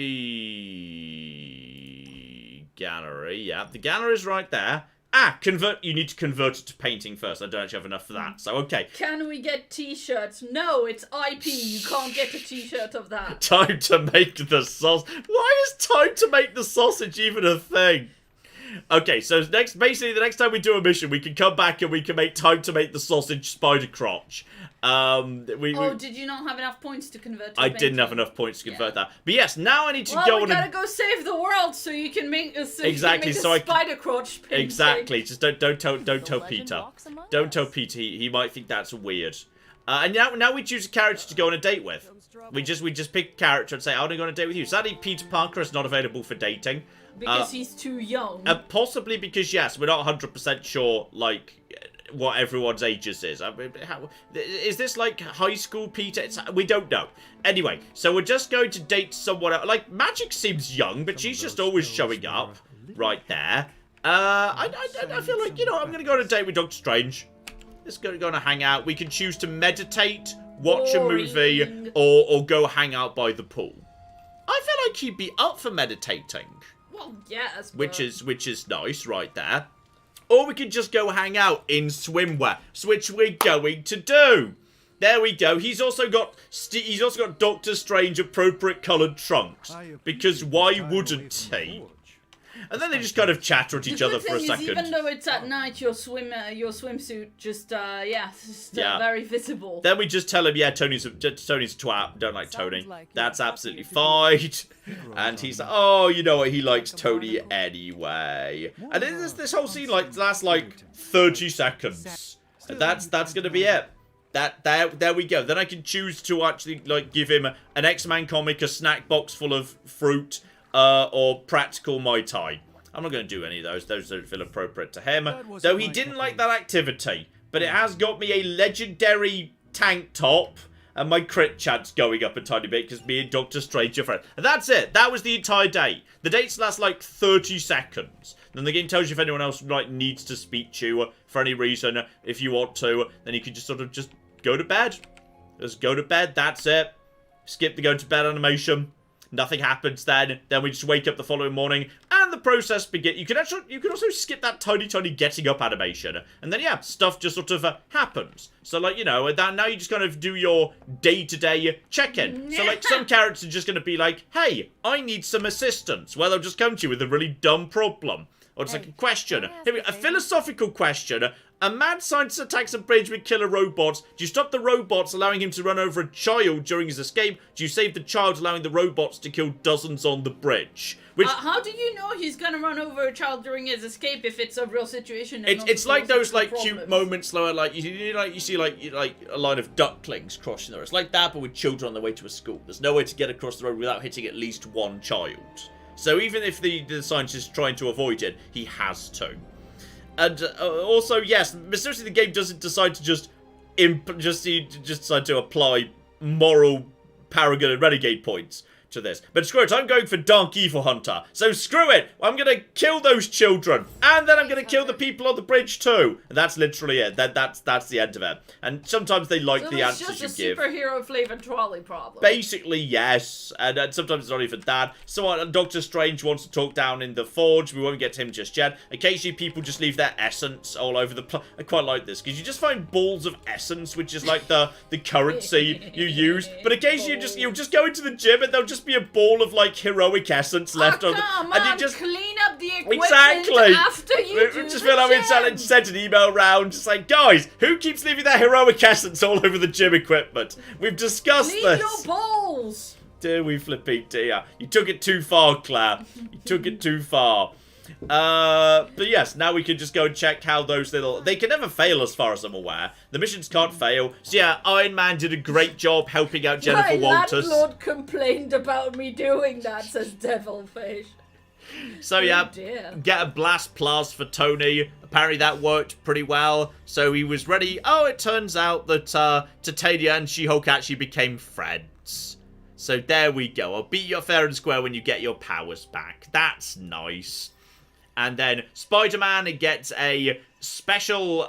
gallery. Yeah, the gallery is right there. Ah, you need to convert it to painting first. I don't actually have enough for that. So, okay. Can we get t-shirts? No, it's IP. You can't get a t-shirt of that. Time to make the sausage. Why is time to make the sausage even a thing? Okay, so basically the next time we do a mission, we can come back and we can make time to make the sausage spider crotch. Did you not have enough points to convert to I didn't have enough points to convert that. But yes, now I need to go on. We gotta go save the world so you can make a spider crotch painting. Exactly. Just don't tell Peter. Don't tell Peter. He might think that's weird. And now we choose a character to go on a date with. We just pick a character and say, I want to go on a date with you. Sadly, Peter Parker is not available for dating. Because he's too young. Possibly because, yes, we're not 100% sure, like, what everyone's ages is. I mean, is this, like, high school Peter? We don't know. Anyway, so we're just going to date someone else. Like, Magic seems young, but she's just always showing up right there. I feel like, you know, I'm going to go on a date with Doctor Strange. Let's go on a hangout. We can choose to meditate, watch a movie, or go hang out by the pool. I feel like he'd be up for meditating. Well, yes, but... Which is nice right there. Or we could just go hang out in swimwear, which we're going to do. There we go. He's also got Doctor Strange appropriate coloured trunks, because why wouldn't he? And then they just kind of chatter at each other for a second. Even though it's at night, your swimsuit just very visible. Then we just tell him, yeah, Tony's a twat. Don't like Tony. That's absolutely fine. And he's like, oh, you know what? He likes Tony anyway. And this whole scene lasts like 30 seconds. That's gonna be it. There we go. Then I can choose to actually give him an X-Men comic, a snack box full of fruit. Or practical Mai Tai. I'm not going to do any of those. Those don't feel appropriate to him. Though he didn't like that activity. But it has got me a legendary tank top. And my crit chance going up a tiny bit because me and Doctor Strange are friends. And that's it. That was the entire day. The dates last like 30 seconds. Then the game tells you if anyone else needs to speak to you for any reason. If you want to, then you can just just go to bed. Just go to bed. That's it. Skip the go to bed animation. Nothing happens then. Then we just wake up the following morning, and the process begins. You can also skip that tiny getting up animation, and then yeah, stuff just sort of happens. So like, you know, now you just kind of do your day-to-day check-in. So like, some characters are just going to be like, hey, I need some assistance. Well, they'll just come to you with a really dumb problem. Or it's like a question. Here we go. A philosophical question. A mad scientist attacks a bridge with killer robots. Do you stop the robots, allowing him to run over a child during his escape? Do you save the child, allowing the robots to kill dozens on the bridge? Which, how do you know he's gonna run over a child during his escape if it's a real situation? And it's like those cute moments, like you see a line of ducklings crossing there. It's like that, but with children on their way to a school. There's no way to get across the road without hitting at least one child. So even if the scientist is trying to avoid it, he has to. And also, yes, mysteriously the game doesn't decide to just decide to apply moral paragon and renegade points to this. But screw it, I'm going for Dark Evil Hunter. So screw it, I'm going to kill those children. And then I'm going to kill the people on the bridge too. And that's literally it. That's the end of it. And sometimes they like the answers you give. It's just a superhero-flavored trolley problem. Basically, yes. And sometimes it's not even that. So Doctor Strange wants to talk down in the forge. We won't get to him just yet. Occasionally, people just leave their essence all over the place. I quite like this, because you just find balls of essence, which is like the currency you use. But occasionally, you'll just go into the gym, and they'll just just be a ball of, like, heroic essence left on come and on, you just clean up the equipment exactly after you do just the feel like we gym. sent an email round, just like, guys, who keeps leaving their heroic essence all over the gym equipment? We've discussed Clean this. your balls. Do we flippy dear? You took it too far, Claire. You took it too far. But yes, now we can just go and check how those little... They can never fail as far as I'm aware. The missions can't fail. So yeah, Iron Man did a great job helping out Jennifer Walters. My landlord complained about me doing that, says Devilfish. So yeah, dear. get a blast plus for Tony. Apparently that worked pretty well. So he was ready. Oh, it turns out that Titania and She-Hulk actually became friends. So there we go. I'll beat you fair and square when you get your powers back. That's nice. And then Spider-Man gets a special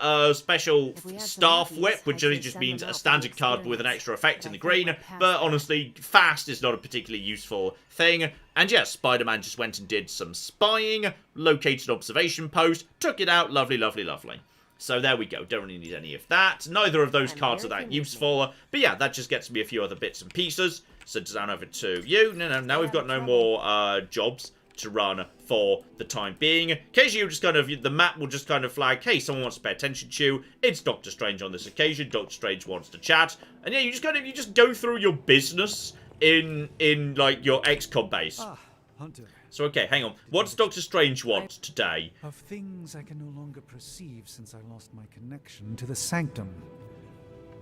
staff whip, which really just means a standard card with an extra effect in the green. But honestly, fast is not a particularly useful thing. And yes, Spider-Man just went and did some spying, located an observation post, took it out. Lovely, lovely, lovely. So there we go. Don't really need any of that. Neither of those cards are that useful. But yeah, that just gets me a few other bits and pieces. So down over to you. No, now we've got no more jobs to run for the time being. Occasionally you'll just kind of, the map will just kind of flag, hey, someone wants to pay attention to you. It's Doctor Strange on this occasion. Doctor Strange wants to chat. And yeah, you just go through your business in like your XCOM base. Ah, Hunter. So okay, hang on. What does Doctor Strange want today? Of things I can no longer perceive since I lost my connection to the sanctum.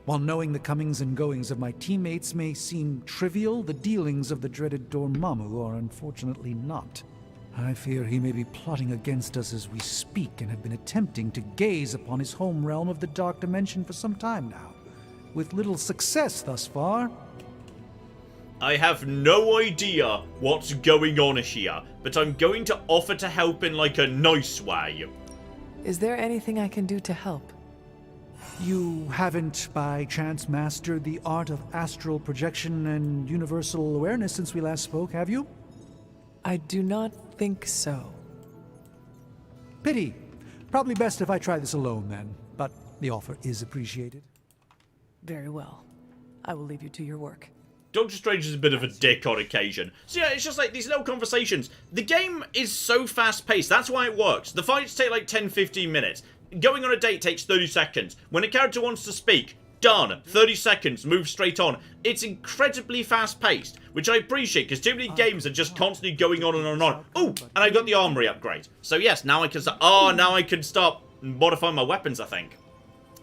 While knowing the comings and goings of my teammates may seem trivial, the dealings of the dreaded Dormammu are unfortunately not. I fear he may be plotting against us as we speak and have been attempting to gaze upon his home realm of the Dark Dimension for some time now, with little success thus far. I have no idea what's going on here, but I'm going to offer to help in like a nice way. Is there anything I can do to help? You haven't, by chance, mastered the art of astral projection and universal awareness since we last spoke, have you? I do not think so. Pity. Probably best if I try this alone, then. But the offer is appreciated. Very well. I will leave you to your work. Doctor Strange is a bit of a dick on occasion. So yeah, it's just like these little conversations. The game is so fast-paced. That's why it works. The fights take like 10-15 minutes. Going on a date takes 30 seconds. When a character wants to speak, done. 30 seconds, move straight on. It's incredibly fast-paced, which I appreciate, because too many games are just constantly going on and on and on. Oh, and I got the armory upgrade. So yes, now I can start... Oh, now I can start modifying my weapons, I think.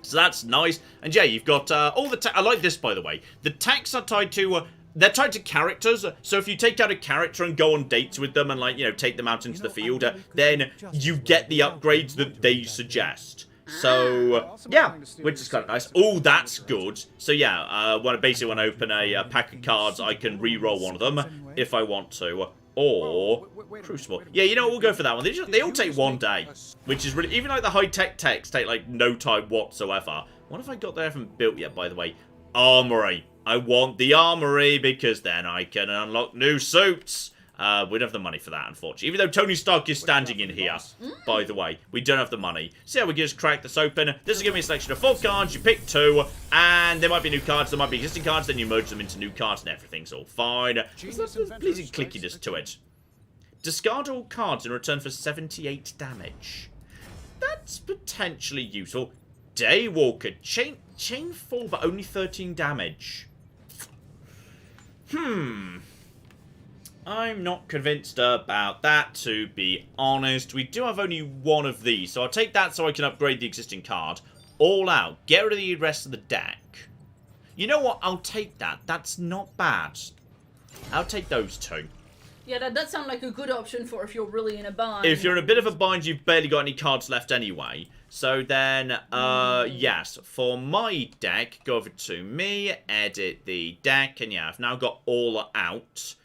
So that's nice. And yeah, you've got all the... I like this, by the way. The tags are tied to... they're tied to characters, so if you take out a character and go on dates with them and, like, you know, take them out into the field, then you get the upgrades that they suggest. So, yeah, which is kind of nice. Oh, that's good. So, yeah, when I open a pack of cards, I can re-roll one of them if I want to. Or Crucible. Yeah, you know what, we'll go for that one. They all take 1 day, which is really... Even, like, the high-tech techs take, like, no time whatsoever. What have I got there I haven't built yet, by the way? Armory. I want the armory because then I can unlock new suits. We don't have the money for that, unfortunately. Even though Tony Stark is standing in here, by the way. We don't have the money. So yeah, we can just crack this open. This will give me a selection of 4 cards. You pick 2, and there might be new cards. There might be existing cards. Then you merge them into new cards, and everything's all fine. There's pleasing clickiness to it. Discard all cards in return for 78 damage. That's potentially useful. Daywalker. Chain 4, but only 13 damage. I'm not convinced about that, to be honest. We do have only 1 of these, so I'll take that so I can upgrade the existing card. All out. Get rid of the rest of the deck. You know what? I'll take that. That's not bad. I'll take those 2. Yeah, that does sound like a good option for if you're really in a bind. If you're in a bit of a bind, you've barely got any cards left anyway. So then, yes, for my deck, go over to me, edit the deck, and yeah, I've now got all out.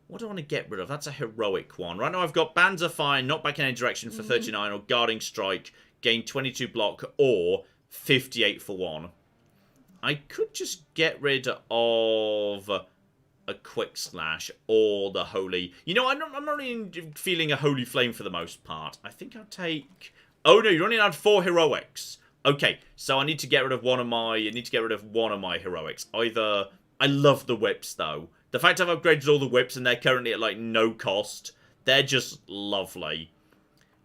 What do I want to get rid of? That's a heroic one. Right now I've got Bands of Fire, Not Back in Any Direction for 39, or Guarding Strike, gain 22 block, or 58 for 1. I could just get rid of a Quick Slash or the Holy... You know, I'm not really feeling a Holy Flame for the most part. I think I'll take... Oh no, you're only allowed 4 heroics. Okay, so I need to get rid of one of my... heroics. Either... I love the whips though. The fact I've upgraded all the whips and they're currently at, like, no cost. They're just lovely.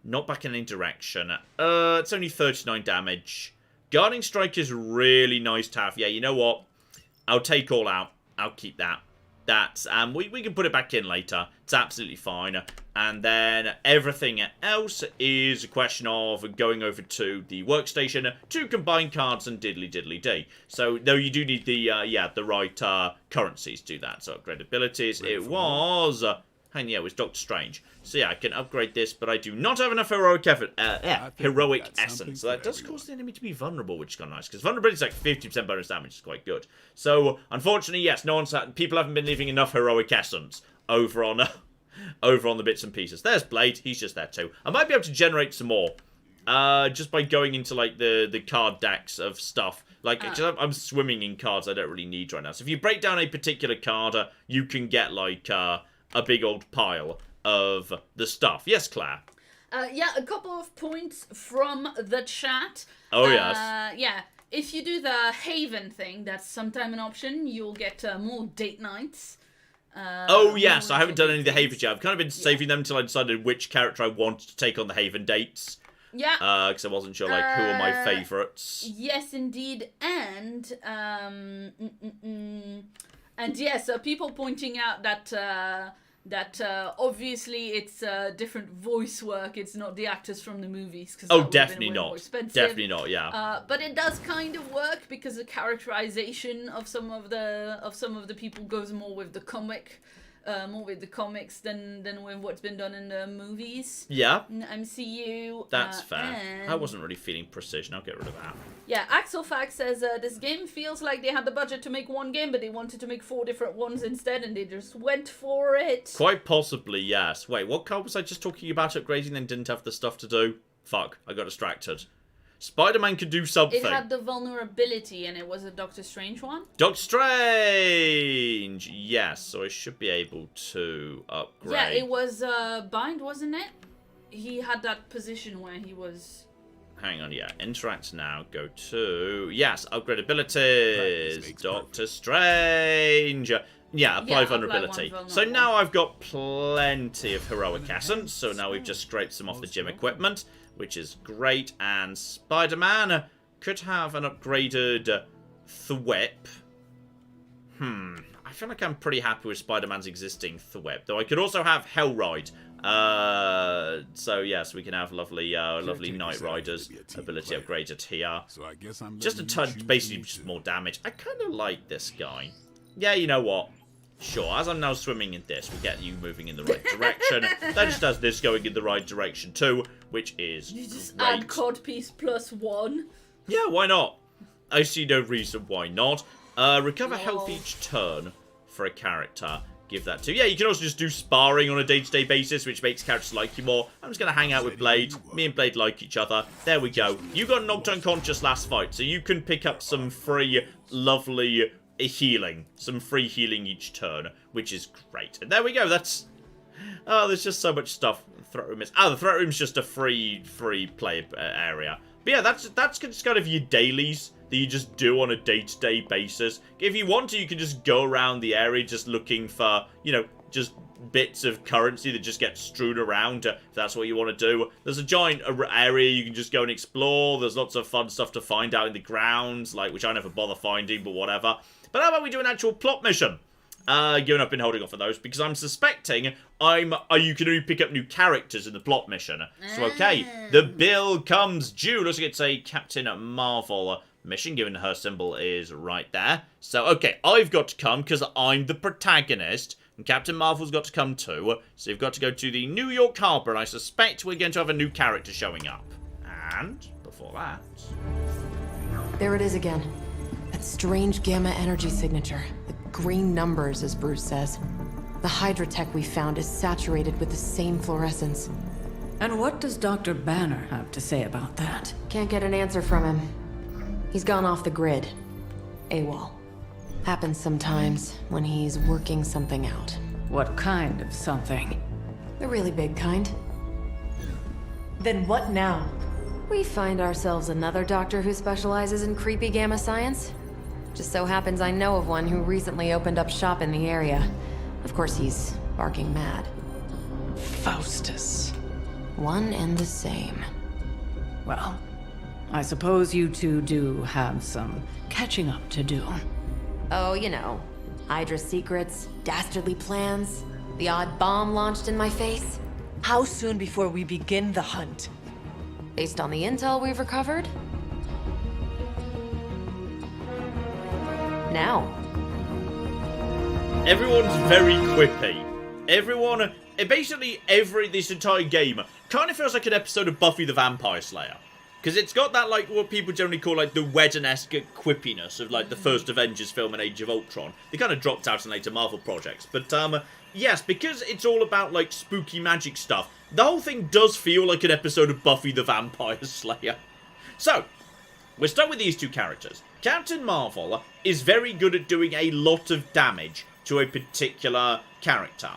Not back in any direction. It's only 39 damage. Guarding Strike is really nice to have. Yeah, you know what? I'll take all out. I'll keep that. That's, we can put it back in later. It's absolutely fine. And then everything else is a question of going over to the workstation to combine cards and diddly-diddly-dee. So, though you do need the, the right currencies to do that. So, upgrade abilities. It was... and yeah, it was Doctor Strange. So yeah, I can upgrade this, but I do not have enough heroic essence. So that does cause the enemy to be vulnerable, which is kind of nice, because vulnerability is like 50% bonus damage, is quite good. So, unfortunately, yes, people haven't been leaving enough heroic essence over on the bits and pieces. There's Blade, he's just there too. I might be able to generate some more, just by going into like the card decks of stuff. Like, I'm swimming in cards I don't really need right now. So if you break down a particular card, you can get like a big old pile of the stuff. Yes, Claire? Yeah, a couple of points from the chat. Oh, yes. Yeah, if you do the Haven thing, that's sometime an option. You'll get more date nights. Oh, yes, I haven't done any of the Haven yet. I've kind of been saving them until I decided which character I wanted to take on the Haven dates. Yeah. Because I wasn't sure, like, who are my favourites. Yes, indeed. And yes, people pointing out that obviously it's different voice work. It's not the actors from the movies. Oh, definitely not. Definitely not. Yeah. But it does kind of work because the characterization of some of the people goes more with the comic. More with the comics than with what's been done in the movies. Yeah. MCU. That's fair. I wasn't really feeling precision. I'll get rid of that. Yeah, Axelfax says, this game feels like they had the budget to make one game, but they wanted to make 4 different ones instead, and they just went for it. Quite possibly, yes. Wait, what card was I just talking about upgrading and didn't have the stuff to do? Fuck, I got distracted. Spider-Man could do something. It had the vulnerability, and it was a Doctor Strange one. Doctor Strange! Yes, so I should be able to upgrade. Yeah, it was Bind, wasn't it? He had that position where he was... Hang on, yeah. Interact now. Go to... Yes, upgrade abilities. Doctor Strange. Yeah, apply vulnerability. So now I've got plenty of heroic essence. So now we've just scraped some off the gym equipment, which is great. And Spider-Man could have an upgraded Thwip. I feel like I'm pretty happy with Spider-Man's existing Thwip. Though I could also have Hellride. So yes, we can have lovely Knight Rider's ability upgraded here. So I guess I'm just a touch, basically just more damage. I kind of like this guy. Yeah, you know what? Sure, as I'm now swimming in this, we get you moving in the right direction. That just does this going in the right direction too, which is You just great. add codpiece +1. Yeah, why not? I see no reason why not. Recover health each turn for a character. Give that to... Yeah, you can also just do sparring on a day-to-day basis, which makes characters like you more. I'm just going to hang out with Blade. Me and Blade like each other. There we go. You got knocked unconscious last fight, so you can pick up some free, lovely healing. Some free healing each turn, which is great. And there we go. That's... Oh, there's just so much stuff. Threat room is... Oh, the threat room's just a free play area. But yeah, that's just kind of your dailies that you just do on a day-to-day basis. If you want to, you can just go around the area just looking for, you know, just bits of currency that just get strewn around, if that's what you want to do. There's a giant area you can just go and explore. There's lots of fun stuff to find out in the grounds, like, which I never bother finding, but whatever. But how about we do an actual plot mission? Given I've been holding off for those, because I'm suspecting you can only pick up new characters in the plot mission. So, okay, the bill comes due. Looks like it's a Captain Marvel mission, given her symbol is right there. So, okay, I've got to come, because I'm the protagonist, and Captain Marvel's got to come too. So you've got to go to the New York Harbor, and I suspect we're going to have a new character showing up. And, before that... There it is again. That strange gamma energy signature. The green numbers, as Bruce says. The Hydra-tech we found is saturated with the same fluorescence. And what does Dr. Banner have to say about that? Can't get an answer from him. He's gone off the grid. AWOL. Happens sometimes when he's working something out. What kind of something? The really big kind. Then what now? We find ourselves another doctor who specializes in creepy gamma science. Just so happens I know of one who recently opened up shop in the area. Of course, he's barking mad. Faustus. One and the same. Well, I suppose you two do have some catching up to do. Oh, you know, Hydra secrets, dastardly plans, the odd bomb launched in my face. How soon before we begin the hunt? Based on the intel we've recovered? Now. Everyone's very quippy. Everyone, basically this entire game kind of feels like an episode of Buffy the Vampire Slayer. Because it's got that, like, what people generally call, like, the Whedon-esque quippiness of, like, the first Avengers film and Age of Ultron. They kind of dropped out in later Marvel projects. But, yes, because it's all about, like, spooky magic stuff, the whole thing does feel like an episode of Buffy the Vampire Slayer. So, we're stuck with these two characters. Captain Marvel is very good at doing a lot of damage to a particular character.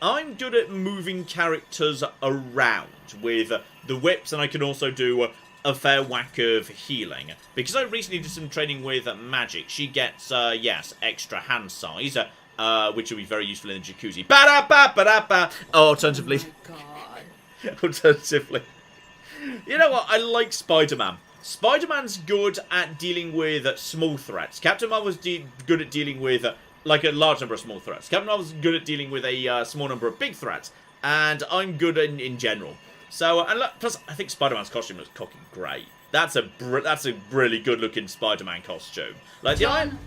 I'm good at moving characters around with the whips, and I can also do a fair whack of healing. Because I recently did some training with magic, she gets, yes, extra hand size, which will be very useful in the jacuzzi. Ba-da-ba-ba-da-ba! Oh, alternatively... Oh my god. Alternatively... You know what? I like Spider-Man. Spider-Man's good at dealing with small threats. Captain Marvel's good at dealing with... like a large number of small threats. Captain Marvel's good at dealing with a small number of big threats, and I'm good in general. So, and look, plus I think Spider-Man's costume looks fucking great. That's a really good looking Spider-Man costume. Like John,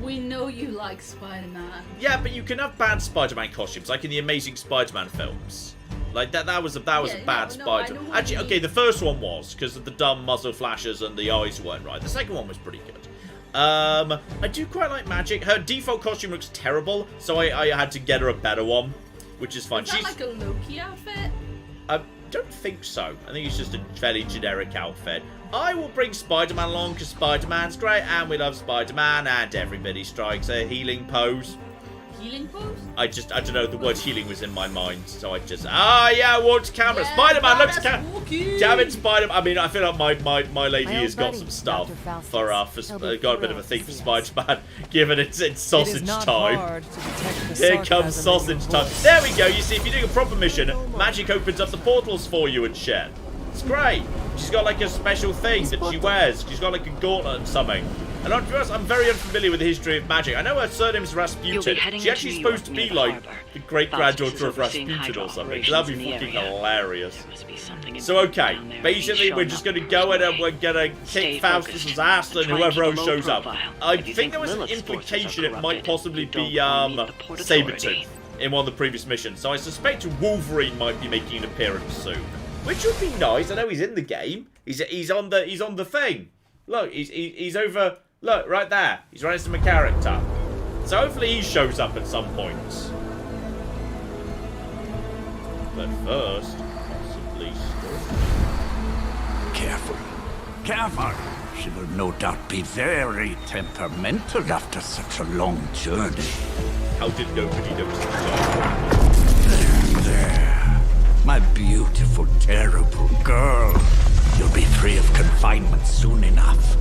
we know you like Spider-Man. Yeah, but you can have bad Spider-Man costumes, like in the Amazing Spider-Man films. Like that was a bad Spider-Man. Actually, okay, the first one was because of the dumb muzzle flashes and the eyes weren't right. The second one was pretty good. I do quite like Magic. Her default costume looks terrible, so I had to get her a better one, which is fine. Is that like a Loki outfit? I don't think so. I think it's just a fairly generic outfit. I will bring Spider-Man along because Spider-Man's great, and we love Spider-Man, and everybody strikes a healing pose. Healing pose? I don't know, the word healing was in my mind, so I just... yeah, watch camera. Yeah, Spider-Man, look to camera. Damn it, Spider-Man. I mean, I feel like my lady has got some stuff for got a bit of a thing for Spider-Man, given it's sausage time. Here comes sausage time. There we go. You see, if you're doing a proper mission, magic opens up the portals for you and shit. It's great. She's got like a special thing that she wears. She's got like a gauntlet and something. And to be honest, I'm very unfamiliar with the history of magic. I know her surname's Rasputin. She's actually supposed to be like the great-granddaughter of Rasputin or something. So that'd be fucking hilarious. So okay, basically we're just going to go in and we're going to kick Faustus's ass and whoever else shows up. I think there was an implication it might possibly be Sabretooth in one of the previous missions. So I suspect Wolverine might be making an appearance soon. Which would be nice. I know he's in the game. He's on the thing. Look, he's over. Look, right there. He's right next to my character. So hopefully he shows up at some point. But first, possibly... Careful. Careful. She will no doubt be very temperamental after such a long journey. How did nobody notice the There. My beautiful, terrible girl. You'll be free of confinement soon enough.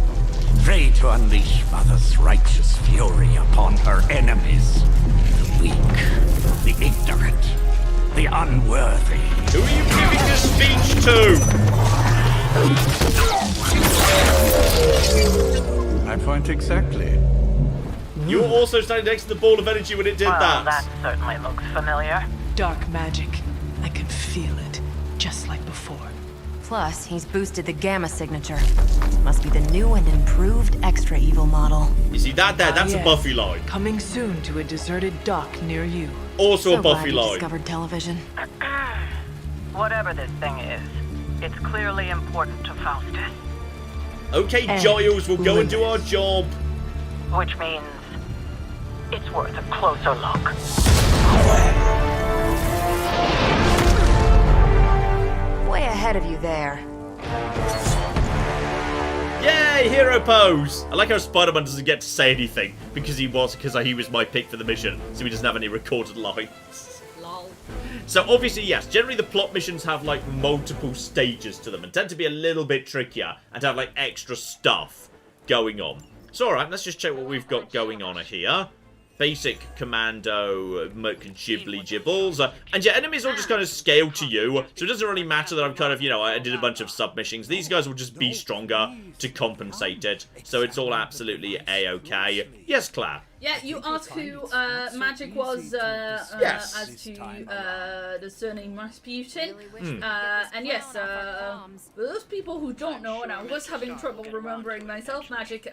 Free to unleash Mother's righteous fury upon her enemies. The weak, the ignorant, the unworthy. Who are you giving this speech to? My point exactly. You were also standing next to the ball of energy when it did that. That certainly looks familiar. Dark magic. I can feel it, just like before. Plus, he's boosted the gamma signature. Must be the new and improved extra evil model. You see that there? That's a Buffy line. Coming soon to a deserted dock near you. Also So a Buffy glad you line. discovered television. Whatever this thing is, it's clearly important to Faustus. Okay, And Giles, we'll go and do our job. Which means it's worth a closer look. Way ahead of you there. Yay, hero pose! I like how Spider-Man doesn't get to say anything because he was my pick for the mission, so he doesn't have any recorded lines. Lol. So obviously, yes, generally the plot missions have like multiple stages to them and tend to be a little bit trickier and have like extra stuff going on. So, alright, let's just check what we've got going on here. Basic commando, jibbly gibbles. And yeah, enemies all just kind of scale to you. So it doesn't really matter that I'm kind of, you know, I did a bunch of submissions. These guys will just be stronger to compensate it. So it's all absolutely a-okay. Yes, Claire? Yeah, you asked who Magic was Yes. as to the surname Rasputin. And yes, for those people who don't know, and I was having trouble remembering myself, Magic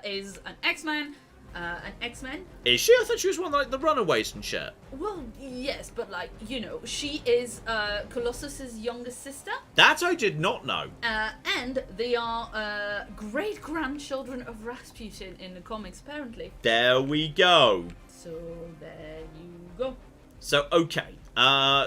is an X-Man. An X-Men. Is she? I thought she was one of like the Runaways and shit. Well, yes, but like, you know, she is Colossus's youngest sister. That I did not know. And they are great-grandchildren of Rasputin in the comics, apparently. There we go. So, there you go. So, okay.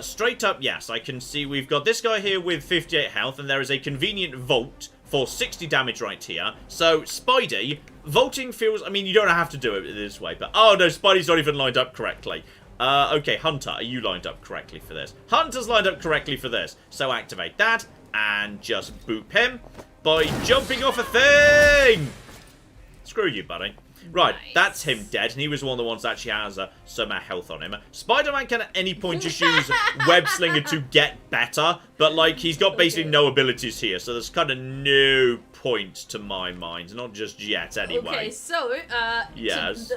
Straight up, yes, I can see we've got this guy here with 58 health, and there is a convenient vault for 60 damage right here. So, Spidey, vaulting feels... I mean, you don't have to do it this way, but... Oh, no, Spidey's not even lined up correctly. Okay, Hunter, are you lined up correctly for this? Hunter's lined up correctly for this. So, activate that, and just boop him by jumping off a thing! Screw you, buddy. Right, Nice. that's him dead, and he was one of the ones that actually has some health on him. Spider-Man can at any point just use Web Slinger to get better, but, like, he's got basically no abilities here, so there's kind of no point to my mind. Not just yet, anyway. Okay, so, Yes.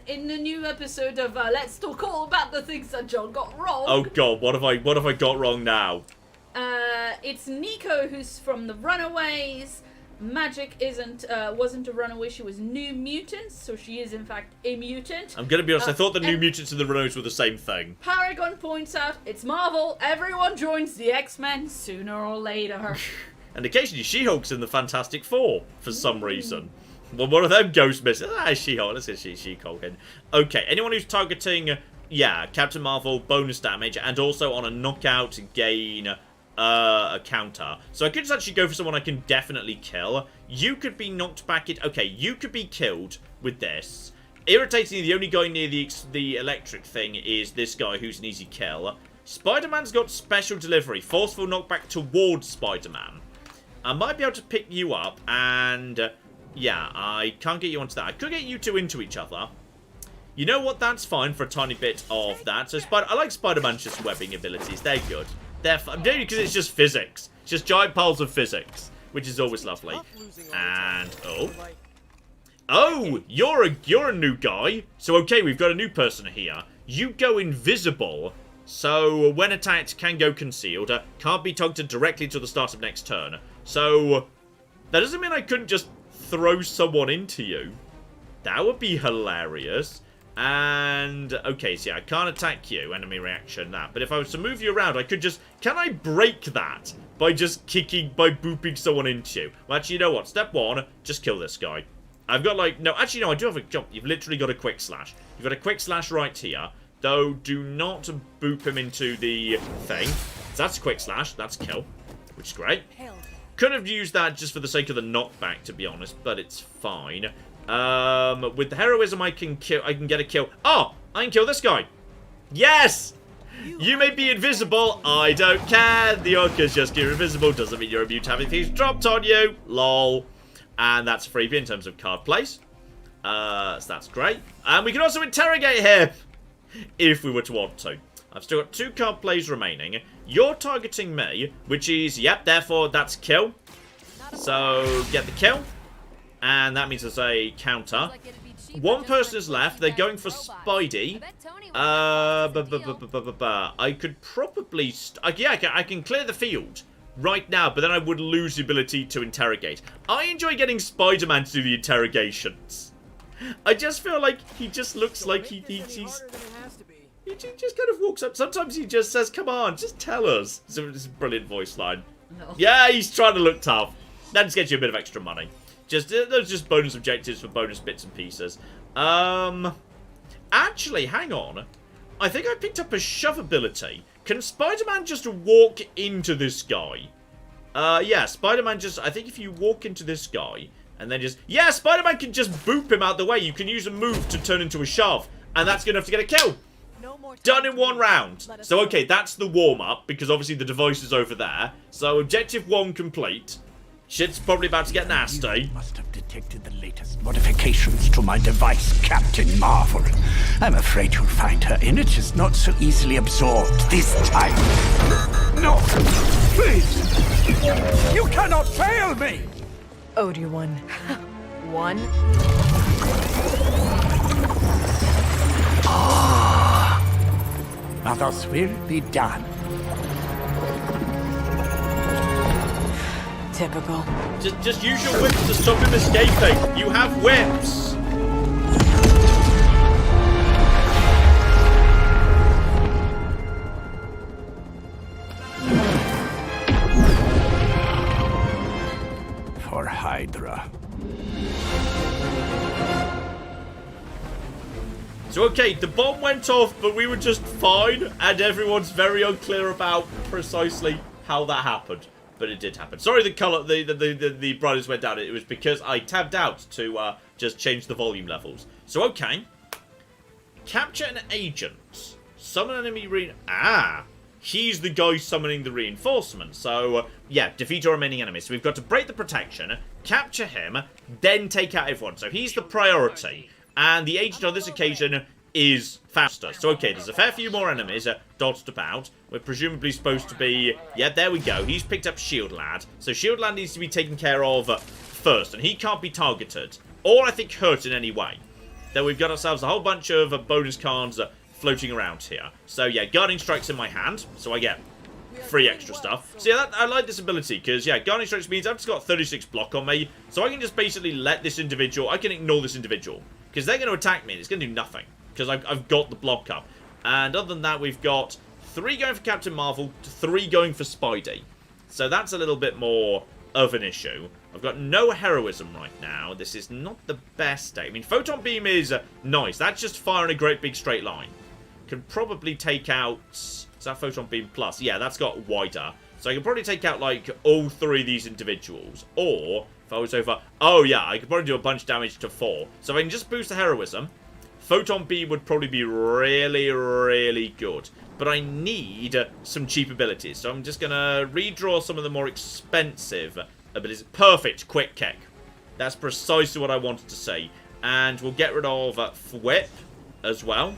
in the new episode of Let's Talk All About the Things That John Got Wrong... Oh, God, what have I got wrong now? It's Nico who's from the Runaways. Magic wasn't a runaway, she was New Mutants, so she is in fact a mutant. I'm gonna be honest, I thought the New Mutants and the Runaways were the same thing. Paragon points out, it's Marvel, everyone joins the X-Men sooner or later. And occasionally She-Hulk's in the Fantastic Four, for some reason. Well, one of them goes missing. She-Hulk, let's get She-Hulk in. Okay, anyone who's targeting, yeah, Captain Marvel, bonus damage, and also on a knockout gain... a counter. So I could just actually go for someone I can definitely kill. You could be knocked back in... Okay, you could be killed with this. Irritatingly, the only guy near the electric thing is this guy who's an easy kill. Spider-Man's got special delivery. Forceful knockback towards Spider-Man. I might be able to pick you up and... yeah, I can't get you onto that. I could get you two into each other. You know what? That's fine for a tiny bit of that. So I like Spider-Man's just webbing abilities. They're good. They're fun. Because it's just physics. It's just giant piles of physics, which is always lovely. And oh, you're a new guy. So okay, we've got a new person here. You go invisible, so when attacked, can go concealed. Can't be targeted directly until the start of next turn. So that doesn't mean I couldn't just throw someone into you. That would be hilarious. And, okay, so yeah, I can't attack you, enemy reaction, that. But if I was to move you around, I could just... Can I break that by just by booping someone into you? Well, actually, you know what? Step one, just kill this guy. I've got, like... No, actually, no, I do have a jump. You've literally got a quick slash. You've got a quick slash right here. Though, do not boop him into the thing. So that's a quick slash. That's a kill, which is great. Could have used that just for the sake of the knockback, to be honest, but it's fine. With the heroism, I can get a kill. Oh, I can kill this guy. Yes! You may be invisible. I don't care. The orcas just get invisible. Doesn't mean you're immune to having things dropped on you. Lol. And that's a freebie in terms of card plays. So that's great. And we can also interrogate him if we were to want to. I've still got 2 card plays remaining. You're targeting me, which is, yep, therefore that's kill. So get the kill. And that means there's a counter. 1 person is left. They're going for Spidey. I could probably... yeah, I can clear the field right now, but then I would lose the ability to interrogate. I enjoy getting Spider-Man to do the interrogations. I just feel like he just looks like he just kind of walks up. Sometimes he just says, come on, just tell us. So this is a brilliant voice line. No. Yeah, he's trying to look tough. That just gets you a bit of extra money. Those are just bonus objectives for bonus bits and pieces. Actually, hang on. I think I picked up a shove ability. Can Spider-Man just walk into this guy? Yeah, Spider-Man just... I think if you walk into this guy and then just... Yeah, Spider-Man can just boop him out the way. You can use a move to turn into a shove. And that's good enough to get a kill. Done in 1 round. So, okay, that's the warm-up, because obviously the device is over there. So, objective 1 complete. Shit's probably about to get nasty. You must have detected the latest modifications to my device, Captain Marvel. I'm afraid you'll find her energies not so easily absorbed this time. No! Please! You cannot fail me! Owed you one. One? Now thus will be done. Typical. Just use your whips to stop him escaping. You have whips. For Hydra. So okay, the bomb went off, but we were just fine, and everyone's very unclear about precisely how that happened. But it did happen. Sorry, the brightness went down. It was because I tabbed out to just change the volume levels. So okay, capture an agent, summon enemy he's the guy summoning the reinforcement. So yeah, defeat your remaining enemies. So we've got to break the protection, capture him, then take out everyone. So he's the priority. And the agent on this occasion is faster. So, okay, there's a fair few more enemies dotted about. We're presumably supposed to be... Yeah, there we go. He's picked up Shield Lad. So Shield Lad needs to be taken care of first. And he can't be targeted. Or, I think, hurt in any way. Then we've got ourselves a whole bunch of bonus cards floating around here. So, yeah, Guarding Strike's in my hand. So I get free extra stuff. So, yeah, I like this ability. Because, yeah, Guarding Strikes means I've just got 36 block on me. So I can just basically let this individual... I can ignore this individual. Because they're going to attack me and it's going to do nothing. Because I've got the block up. And other than that, we've got 3 going for Captain Marvel, 3 going for Spidey. So that's a little bit more of an issue. I've got no heroism right now. This is not the best day. I mean, Photon Beam is nice. That's just firing a great big straight line. Can probably take out... Is that Photon Beam Plus? Yeah, that's got wider. So I can probably take out, like, all 3 of these individuals. Or... If I was over... Oh, yeah, I could probably do a bunch of damage to 4. So if I can just boost the heroism, Photon Beam would probably be really, really good. But I need some cheap abilities. So I'm just going to redraw some of the more expensive abilities. Perfect. Quick Kick. That's precisely what I wanted to see. And we'll get rid of Whip as well.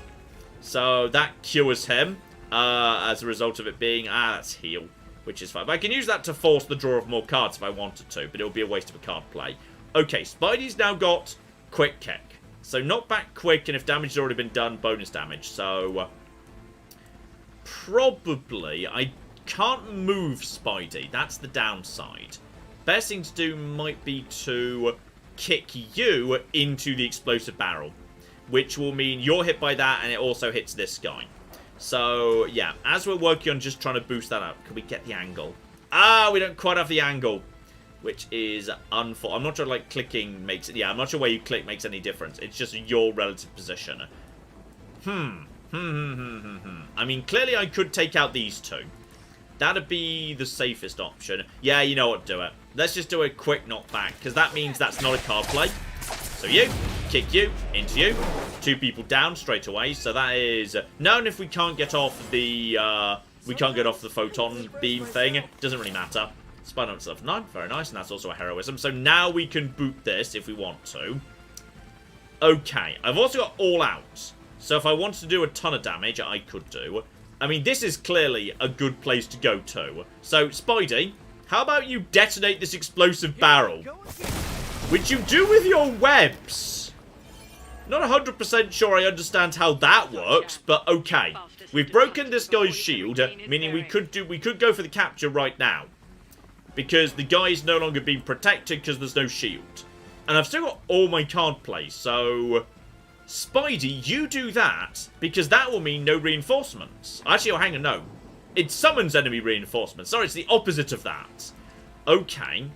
So that cures him as a result of it being... that's heal. Which is fine. But I can use that to force the draw of more cards if I wanted to. But it would be a waste of a card play. Okay, Spidey's now got Quick Kick. So knock back quick, and if damage has already been done, bonus damage. So probably I can't move Spidey. That's the downside. Best thing to do might be to kick you into the explosive barrel. Which will mean you're hit by that, and it also hits this guy. So, yeah, as we're working on just trying to boost that up, can we get the angle? We don't quite have the angle, which is unfortunate. I'm not sure, like, clicking makes it... Yeah, I'm not sure where you click makes any difference. It's just your relative position. I mean, clearly I could take out these 2. That'd be the safest option. Yeah, you know what, do it. Let's just do a quick knockback, because that means that's not a card play. So you, kick you, into you. 2 people down straight away. So that is... No, and if we can't get off the... we can't get off the photon beam thing. Doesn't really matter. Spider itself 9. Very nice. And that's also a heroism. So now we can boot this if we want to. Okay. I've also got all out. So if I wanted to do a ton of damage, I could do. I mean, this is clearly a good place to go to. So, Spidey, how about you detonate this explosive barrel? Which you do with your webs. Not 100% sure I understand how that works, but okay. We've broken this guy's shield, meaning we could go for the capture right now. Because the guy is no longer being protected because there's no shield. And I've still got all my card plays, so... Spidey, you do that, because that will mean no reinforcements. Actually, oh, hang on, no. It summons enemy reinforcements. Sorry, it's the opposite of that. Okay.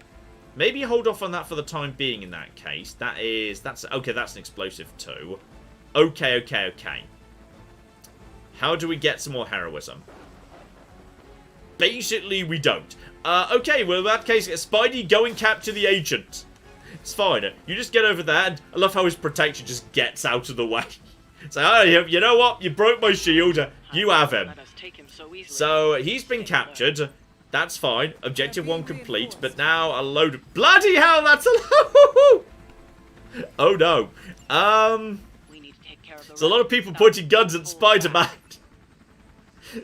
Maybe hold off on that for the time being in that case. Okay, that's an explosive too. Okay. How do we get some more heroism? Basically, we don't. Okay, well, in that case, Spidey, go and capture the agent. It's fine. You just get over there, and I love how his protection just gets out of the way. So, oh, you know what? You broke my shield. You have him. So, he's been captured. That's fine. Objective 1 complete. But now a load of... Bloody hell, that's a load! Oh, no. There's a lot of people pointing guns at Spider-Man.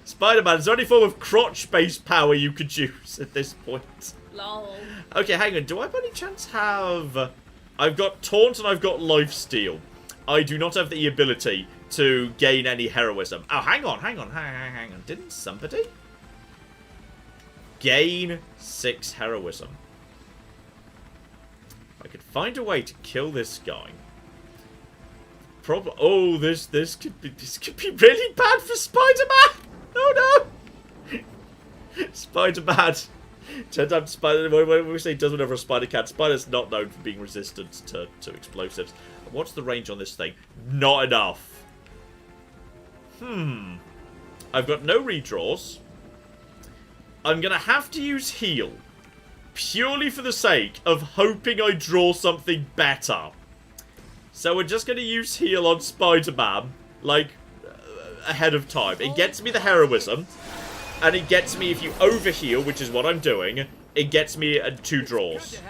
Spider-Man, is there any form of crotch-based power you could use at this point? Lol. Okay, hang on. Do I by any chance have... I've got Taunt and I've got Lifesteal. I do not have the ability to gain any heroism. Oh, hang on. Didn't somebody? Gain 6 heroism. I could find a way to kill this guy. Oh, this could be really bad for Spider-Man. Oh no! Spider-Man. Turns out when we say does whatever a spider can, Spider's not known for being resistant to explosives. What's the range on this thing? Not enough. I've got no redraws. I'm going to have to use heal. Purely for the sake of hoping I draw something better. So we're just going to use heal on Spider-Man. Like, ahead of time. It gets me the heroism. And it gets me, if you overheal, which is what I'm doing, it gets me 2 draws.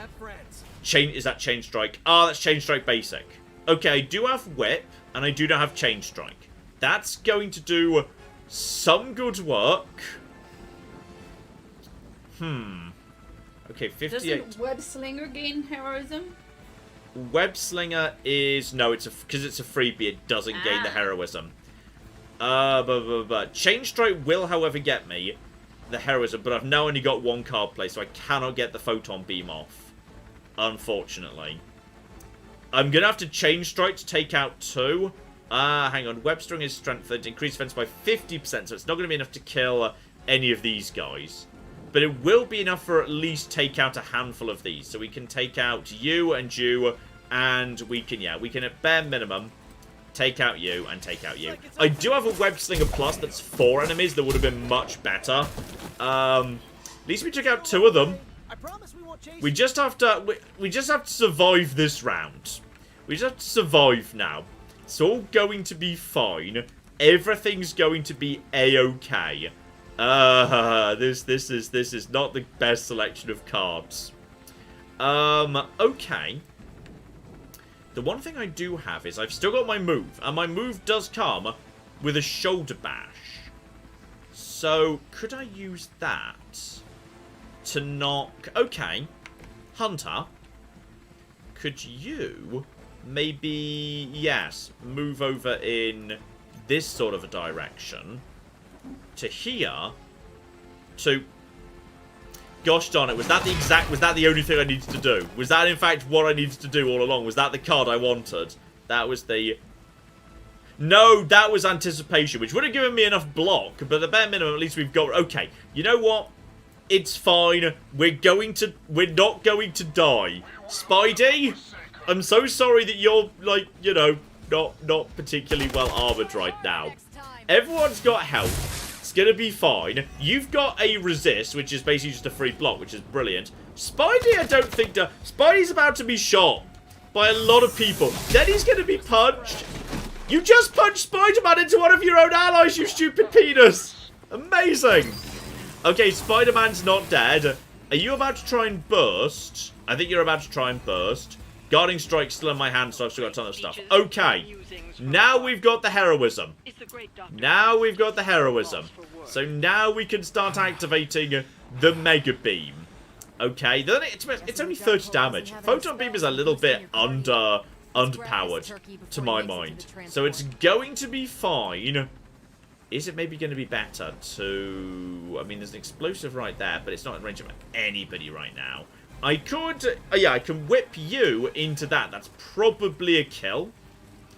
Is that Chain Strike? Ah, that's Chain Strike Basic. Okay, I do have Whip, and I do not have Chain Strike. That's going to do some good work. Okay, 58. Doesn't Web Slinger gain heroism? Web Slinger is... No, because it's a freebie, it doesn't gain the heroism. But Chain Strike will, however, get me the heroism, but I've now only got 1 card play, so I cannot get the Photon Beam off. Unfortunately. I'm going to have to Chain Strike to take out 2. Hang on. Web String is strengthened. Increased defense by 50%, so it's not going to be enough to kill any of these guys. But it will be enough for at least take out a handful of these. So we can take out you, and we can, we can at bare minimum take out you and take out you. I do have a Web Slinger Plus that's 4 enemies that would have been much better. At least we took out 2 of them. We just have to we just have to survive this round. We just have to survive now. It's all going to be fine. Everything's going to be a-okay. This is not the best selection of cards. Okay. The one thing I do have is I've still got my move, and my move does come with a shoulder bash. So, could I use that to knock... Okay, Hunter, could you maybe, yes, move over in this sort of a direction to here to... Gosh darn it, was that the only thing I needed to do? Was that in fact what I needed to do all along? Was that the card I wanted? That was the... No, that was Anticipation, which would have given me enough block, but at the bare minimum, at least we've got... Okay, you know what? It's fine. We're not going to die. Spidey, I'm so sorry that you're, like, you know, not particularly well armored right now. Everyone's got health. Gonna be fine. You've got a resist, which is basically just a free block, which is brilliant. Spidey, I don't think Spidey's about to be shot by a lot of people. Then he's gonna be punched. You just punched Spider-Man into one of your own allies, you stupid penis. Amazing. Okay, Spider-Man's not dead. Are you about to try and burst? I think you're about to try and burst. Guarding Strike's still in my hand, so I've still got a ton of stuff. Okay. Now we've got the heroism. Now we've got the heroism. So now we can start activating the Mega Beam. Okay, then it's only 30 damage. Photon Beam is a little bit underpowered, to my mind. So it's going to be fine. Is it maybe going to be better to... I mean, there's an explosive right there, but it's not in range of anybody right now. I could... yeah, I can whip you into that. That's probably a kill.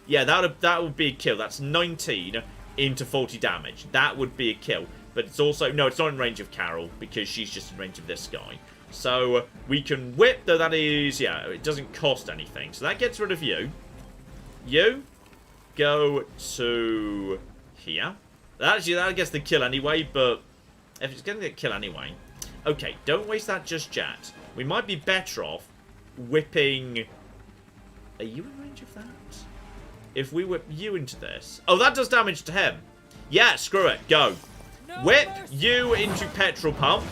Yeah, that would be a kill. That's 19 into 40 damage. That would be a kill. But it's also... No, it's not in range of Carol, because she's just in range of this guy. So, we can whip, though that is... Yeah, it doesn't cost anything. So that gets rid of you. You go to here. Actually, that gets the kill anyway, but... If it's going to get kill anyway... Okay, don't waste that just yet. We might be better off whipping... Are you in range of that? If we whip you into this... Oh, that does damage to him. Yeah, screw it. Go. Whip you into Petrol Pump.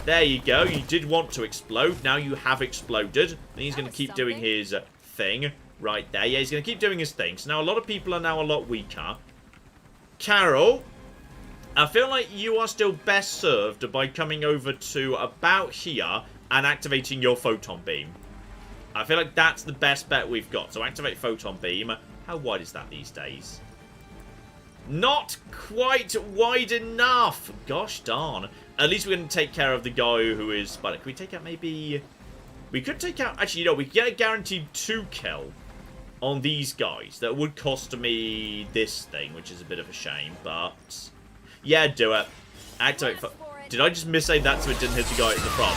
There you go. You did want to explode. Now you have exploded. And he's going to keep doing his thing right there. Yeah, he's going to keep doing his thing. So now a lot of people are now a lot weaker. Carol, I feel like you are still best served by coming over to about here and activating your photon beam. I feel like that's the best bet we've got. So activate photon beam. How wide is that these days? Not quite wide enough. Gosh darn. At least we're going to take care of the guy who is spider. Can we take out maybe... We could take out... Actually, you know, we can get a guaranteed 2 kill on these guys. That would cost me this thing, which is a bit of a shame, but... Yeah, do it. Activate... Did I just miss-say that so it didn't hit the guy at the front?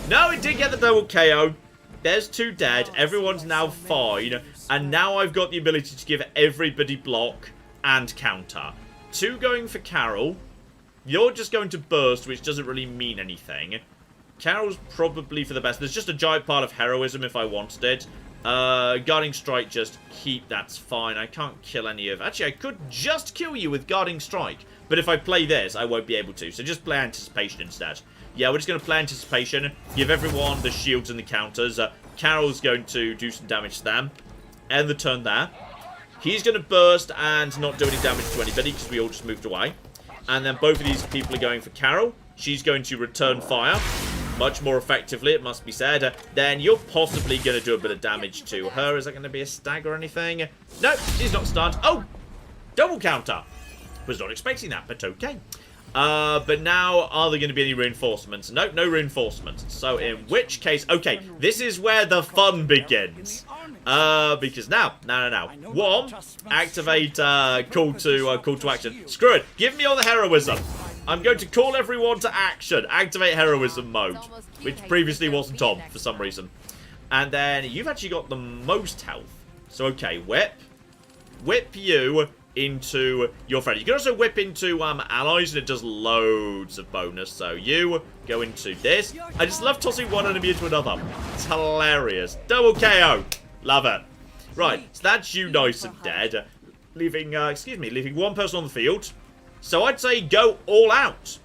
No, it did get the double KO. There's 2 dead. Everyone's now fine. And now I've got the ability to give everybody block and counter. 2 going for Carol. You're just going to burst, which doesn't really mean anything. Carol's probably for the best. There's just a giant part of heroism if I wanted it. Guarding Strike, just keep. That's fine. I can't kill any of... Actually, I could just kill you with Guarding Strike. But if I play this, I won't be able to. So just play Anticipation instead. Yeah, we're just going to play Anticipation. Give everyone the shields and the counters. Carol's going to do some damage to them. End the turn there. He's going to burst and not do any damage to anybody because we all just moved away. And then both of these people are going for Carol. She's going to return fire. Much more effectively, it must be said. Then you're possibly going to do a bit of damage to her. Is that going to be a stag or anything? No, she's not stunned. Oh! Double counter. Was not expecting that, but okay. But now, are there going to be any reinforcements? No, no reinforcements. So in which case... Okay, this is where the fun begins. Because now, one, activate call to action. Screw it. Give me all the heroism. I'm going to call everyone to action. Activate heroism mode, which previously wasn't on for some reason. And then you've actually got the most health. So okay, whip you into your friend. You can also whip into allies, and it does loads of bonus. So you go into this. I just love tossing one enemy into another. It's hilarious. Double KO. Love it. Right, so that's you nice and dead. Leaving, leaving one person on the field. So I'd say go all out.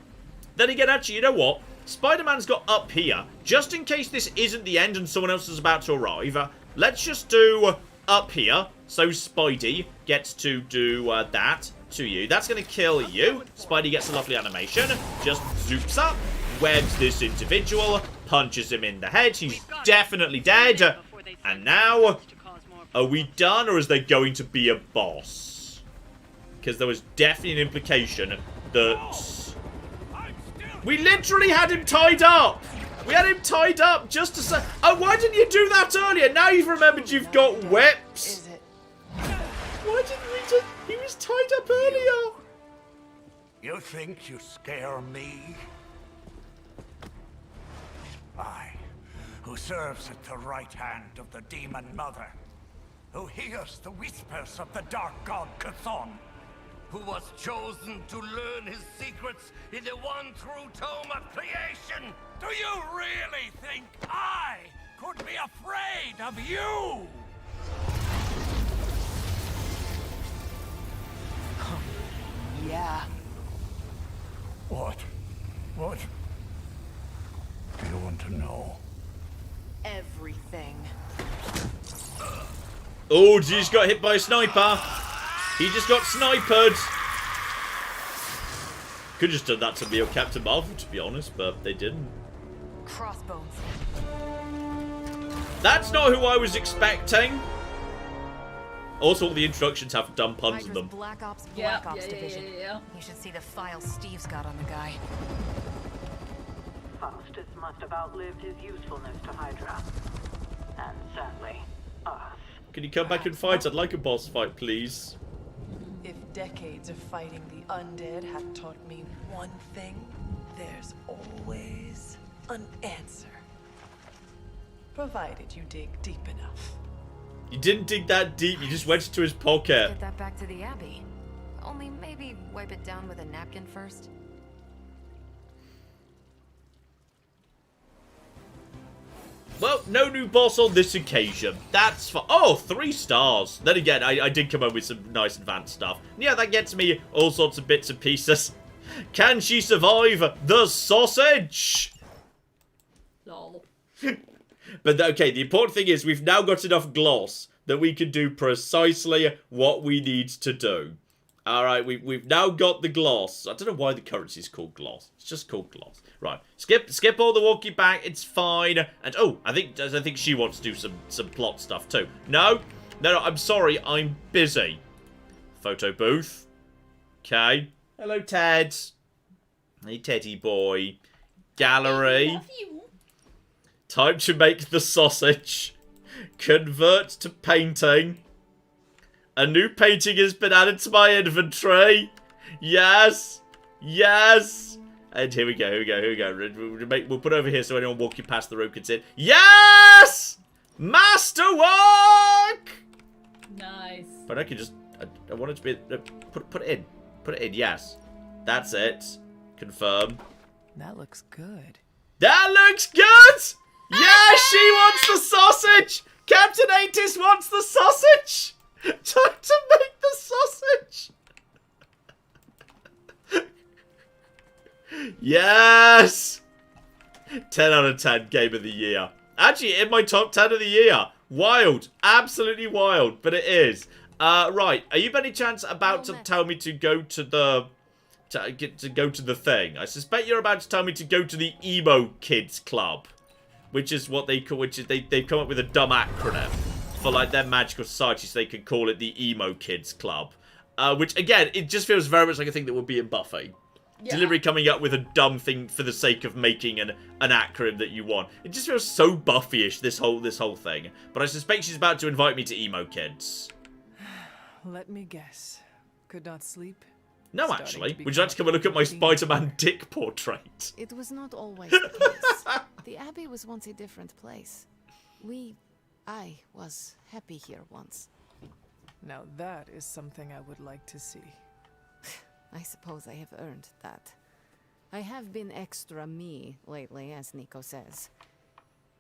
Then again, actually, you know what? Spider-Man's got up here. Just in case this isn't the end and someone else is about to arrive, let's just do up here. So Spidey gets to do that to you. That's going to kill you. Spidey gets a lovely animation. Just zoops up. Webs this individual. Punches him in the head. He's definitely dead. And now, are we done, or is there going to be a boss? Because there was definitely an implication that... We literally had him tied up! We had him tied up just to say... Oh, why didn't you do that earlier? Now you've remembered you've got whips. Why didn't we just... He was tied up earlier. You think you scare me? I, who serves at the right hand of the Demon Mother, who hears the whispers of the Dark God Chthon, who was chosen to learn his secrets in the one true tome of creation. Do you really think I could be afraid of you? Yeah. What? What do you want to know? Everything. Oh, he just got hit by a sniper. He just got sniped. Could have just done that to me or Captain Marvel, to be honest, but they didn't. Crossbones. That's not who I was expecting. Also, all the introductions have dumb puns in them. Black Ops Division. Yeah. You should see the file Steve's got on the guy. Faustus must have outlived his usefulness to Hydra. And sadly, us. Can you come back and fight? I'd like a boss fight, please. If decades of fighting the undead have taught me one thing, there's always an answer. Provided you dig deep enough. You didn't dig that deep, you just went into his pocket. Get that back to the Abbey. Only maybe wipe it down with a napkin first. Well, no new boss on this occasion. That's for... Oh, 3 stars. Then again, I did come up with some nice advanced stuff. Yeah, that gets me all sorts of bits and pieces. Can she survive the sausage? Lol. But okay, the important thing is we've now got enough gloss that we can do precisely what we need to do. Alright, we've now got the gloss. I don't know why the currency is called gloss. It's just called gloss. Right, skip all the walkie back. It's fine. And oh, I think she wants to do some plot stuff too. No, I'm sorry. I'm busy. Photo booth. Okay. Hello, Ted. Hey, Teddy boy. Gallery. Love you. Time to make the sausage. Convert to painting. A new painting has been added to my inventory. Yes. Yes. And here we go. We'll put it over here so anyone walking past the room can see it. Yes! Masterwork! Nice. But I can just... I want it to be... Put it in. Put it in, yes. That's it. Confirm. That looks good. That looks good! Yeah, she wants the sausage! Captain Atis wants the sausage! Time to make the sausage! Yes! 10 out of 10 game of the year. Actually, in my top 10 of the year. Wild. Absolutely wild. But it is. Right. Are you by any chance about to tell me to go to the... To go to the thing? I suspect you're about to tell me to go to the Emo Kids Club. Which is what they call... Which is they've come up with a dumb acronym. For like their magical society, so they can call it the Emo Kids Club. Which, again, it just feels very much like a thing that would be in Buffy. Yeah. Deliberately coming up with a dumb thing for the sake of making an acronym that you want. It just feels so Buffy-ish, this whole thing. But I suspect she's about to invite me to Emo Kids. Let me guess. Could not sleep? No, actually. Would you like to come and look at my Spider-Man dick portrait? It was not always the case. The Abbey was once a different place. I was happy here once. Now that is something I would like to see. I suppose I have earned that. I have been extra me lately, as Nico says.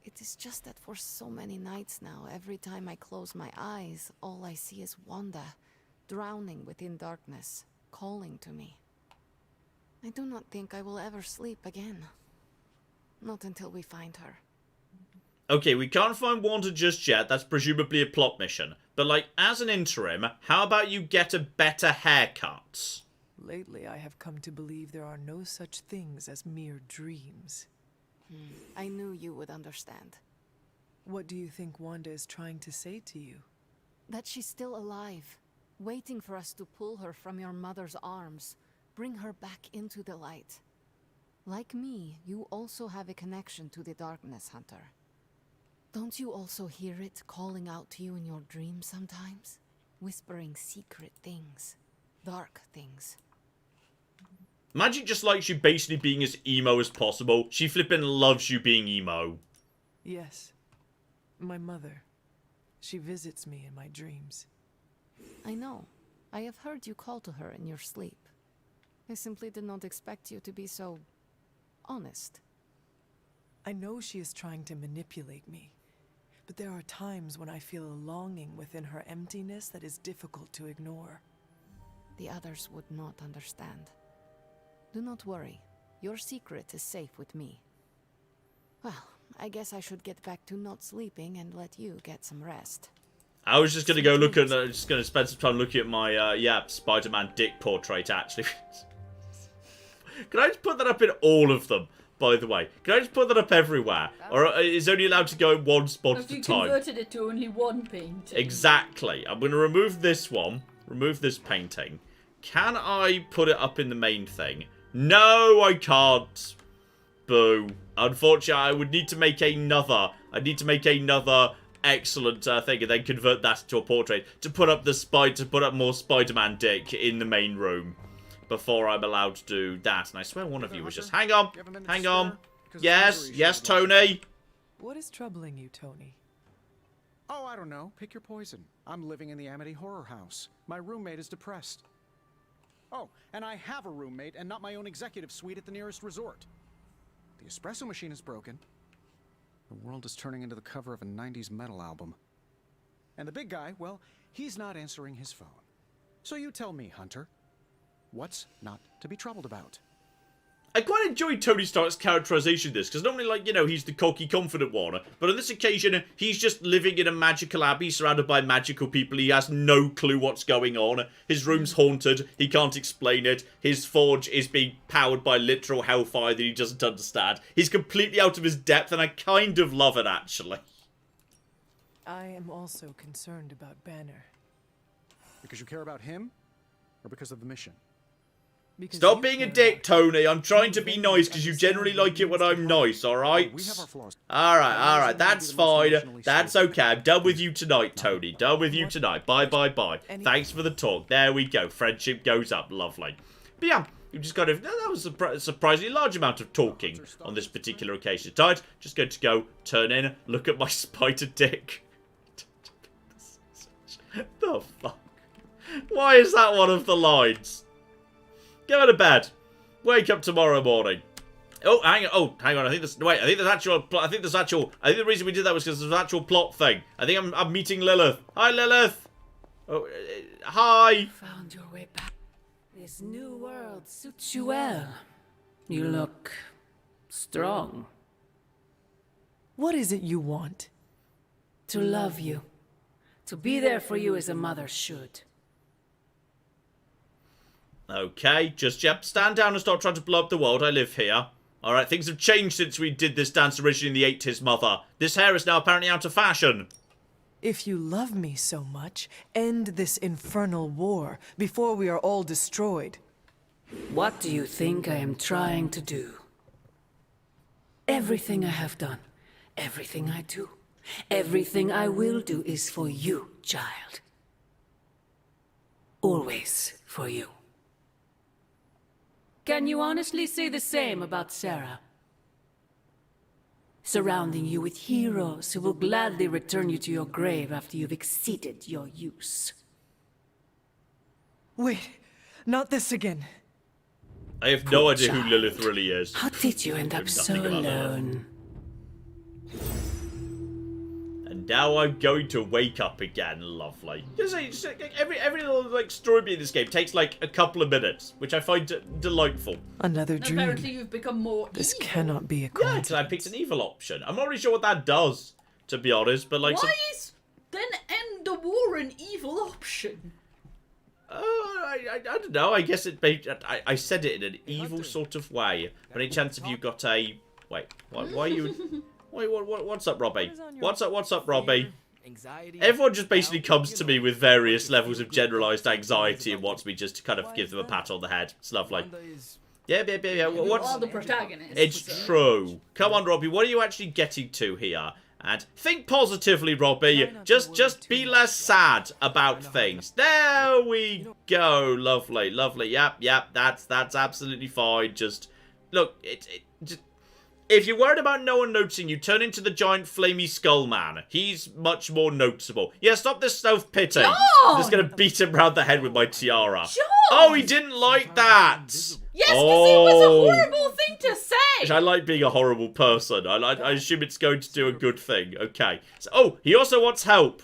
It is just that for so many nights now, every time I close my eyes, all I see is Wanda, drowning within darkness, calling to me. I do not think I will ever sleep again. Not until we find her. Okay, we can't find Wanda just yet. That's presumably a plot mission. But, like, as an interim, how about you get a better haircut? Lately, I have come to believe there are no such things as mere dreams. I knew you would understand. What do you think Wanda is trying to say to you? That she's still alive, waiting for us to pull her from your mother's arms, bring her back into the light. Like me, you also have a connection to the darkness, Hunter. Don't you also hear it calling out to you in your dreams sometimes? Whispering secret things, dark things. Magic just likes you basically being as emo as possible. She flippin' loves you being emo. Yes. My mother. She visits me in my dreams. I know. I have heard you call to her in your sleep. I simply did not expect you to be so... honest. I know she is trying to manipulate me. But there are times when I feel a longing within her emptiness that is difficult to ignore. The others would not understand. Do not worry. Your secret is safe with me. Well, I guess I should get back to not sleeping and let you get some rest. I was just gonna go look at... just gonna spend some time looking at my, Spider-Man dick portrait, actually. Can I just put that up in all of them, by the way? Can I just put that up everywhere? Or is it only allowed to go in one spot at a time? You converted it to only one painting. Exactly. I'm gonna remove this one. Remove this painting. Can I put it up in the main thing? No, I can't. Boo. Unfortunately, I would need to make another. I need to make another excellent thing and then convert that to a portrait to put up more Spider-Man dick in the main room before I'm allowed to do that. And I swear one of you was just hang on. Yes, Tony. What is troubling you, Tony? Oh, I don't know. Pick your poison. I'm living in the Amity Horror House. My roommate is depressed. Oh, and I have a roommate and not my own executive suite at the nearest resort. The espresso machine is broken. The world is turning into the cover of a 90s metal album. And the big guy, well, he's not answering his phone. So you tell me, Hunter, what's not to be troubled about? I quite enjoyed Tony Stark's characterization of this, because normally, like, you know, he's the cocky, confident one. But on this occasion, he's just living in a magical abbey surrounded by magical people. He has no clue what's going on. His room's haunted. He can't explain it. His forge is being powered by literal hellfire that he doesn't understand. He's completely out of his depth, and I kind of love it, actually. I am also concerned about Banner. Because you care about him? Or because of the mission? Because Stop you being a care dick, about Tony. I'm trying to be nice because you generally like it when I'm nice, alright? We have our flaws. Alright, that's fine. That's okay. I'm done with you tonight, Tony. Done with you tonight. Bye. Thanks for the talk. There we go. Friendship goes up. Lovely. But yeah, you just got to... That was a surprisingly large amount of talking on this particular occasion. Tonight, just going to go, turn in, look at my spider dick. The fuck? Why is that one of the lines? Go to bed. Wake up tomorrow morning. Oh, hang on. I think the reason we did that was because there's an actual plot thing. I think I'm meeting Lilith. Hi, Lilith. Oh, hi. Found your way back. This new world suits you well. You look strong. What is it you want? To love you. To be there for you as a mother should. Okay, just, yep, stand down and stop trying to blow up the world. I live here. Alright, things have changed since we did this dance originally in the 80s, mother. This hair is now apparently out of fashion. If you love me so much, end this infernal war before we are all destroyed. What do you think I am trying to do? Everything I have done, everything I do, everything I will do is for you, child. Always for you. Can you honestly say the same about Sarah? Surrounding you with heroes who will gladly return you to your grave after you've exceeded your use. Wait, not this again. I have no idea who Lilith really is. How did you end up so alone? And now I'm going to wake up again. Lovely. Just every little like story beat in this game takes like a couple of minutes, which I find delightful. Another dream. Apparently you've become more This evil. cannot be a Yeah, coincidence. because I picked an evil option. I'm not really sure what that does, to be honest, but like... Why is then end the war an evil option? I don't know. I guess it made... I said it in an evil sort of way. But any chance if you got a... Wait, why are you... Wait, what's up, Robbie? What's up, Robbie? Everyone just basically comes to me with various levels of generalised anxiety and wants me just to kind of give them a pat on the head. It's lovely. Yeah. You are the protagonist. It's so. true. Come on, Robbie. What are you actually getting to here? And think positively, Robbie. Just be less sad about things. There we go. Lovely. Yep. That's absolutely fine. Just look. Just, if you're worried about no one noticing you, turn into the giant flamey skull man. He's much more noticeable. Yeah, stop this self-pity. I'm just gonna beat him round the head with my tiara. John! Oh, he didn't like that. Yes, because it was a horrible thing to say. I like being a horrible person. I assume it's going to do a good thing. Okay. So, he also wants help.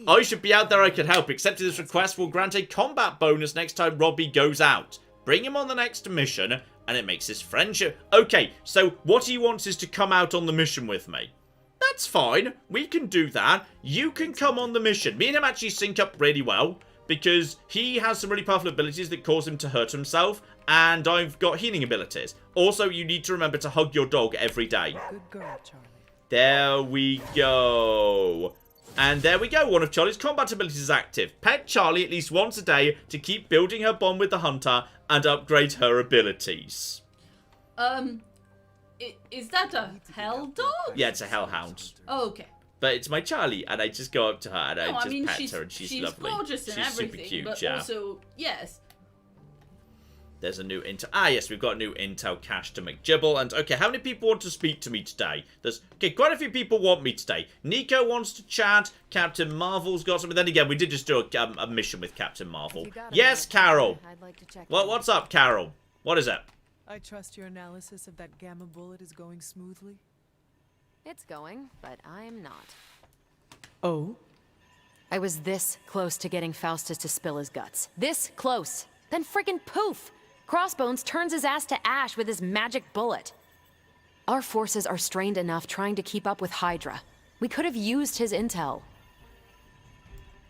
I should be out there, I can help. Accepting this request will grant a combat bonus next time Robbie goes out. Bring him on the next mission, and it makes his friendship... Okay, so what he wants is to come out on the mission with me. That's fine. We can do that. You can come on the mission. Me and him actually sync up really well, because he has some really powerful abilities that cause him to hurt himself, and I've got healing abilities. Also, you need to remember to hug your dog every day. Good girl, Charlie. There we go. And there we go. One of Charlie's combat abilities is active. Pet Charlie at least once a day to keep building her bond with the hunter and upgrade her abilities. Is that a hell dog? Yeah, it's a hellhound. Oh, okay. But it's my Charlie, and I just go up to her and I just pet she's, her, and she's she's lovely. Gorgeous and she's everything, super cute, but yeah. also, yes. There's a new intel. Ah, yes, we've got a new intel cache to McGibble. And, okay, how many people want to speak to me today? Okay, quite a few people want me today. Nico wants to chat. Captain Marvel's got something. Then again, we did just do a mission with Captain Marvel. Yes, Carol. I'd like to check What's up, Carol? What is it? I trust your analysis of that gamma bullet is going smoothly. It's going, but I'm not. Oh? I was this close to getting Faustus to spill his guts. This close. Then friggin' poof! Crossbones turns his ass to ash with his magic bullet. Our forces are strained enough trying to keep up with Hydra. We could have used his intel.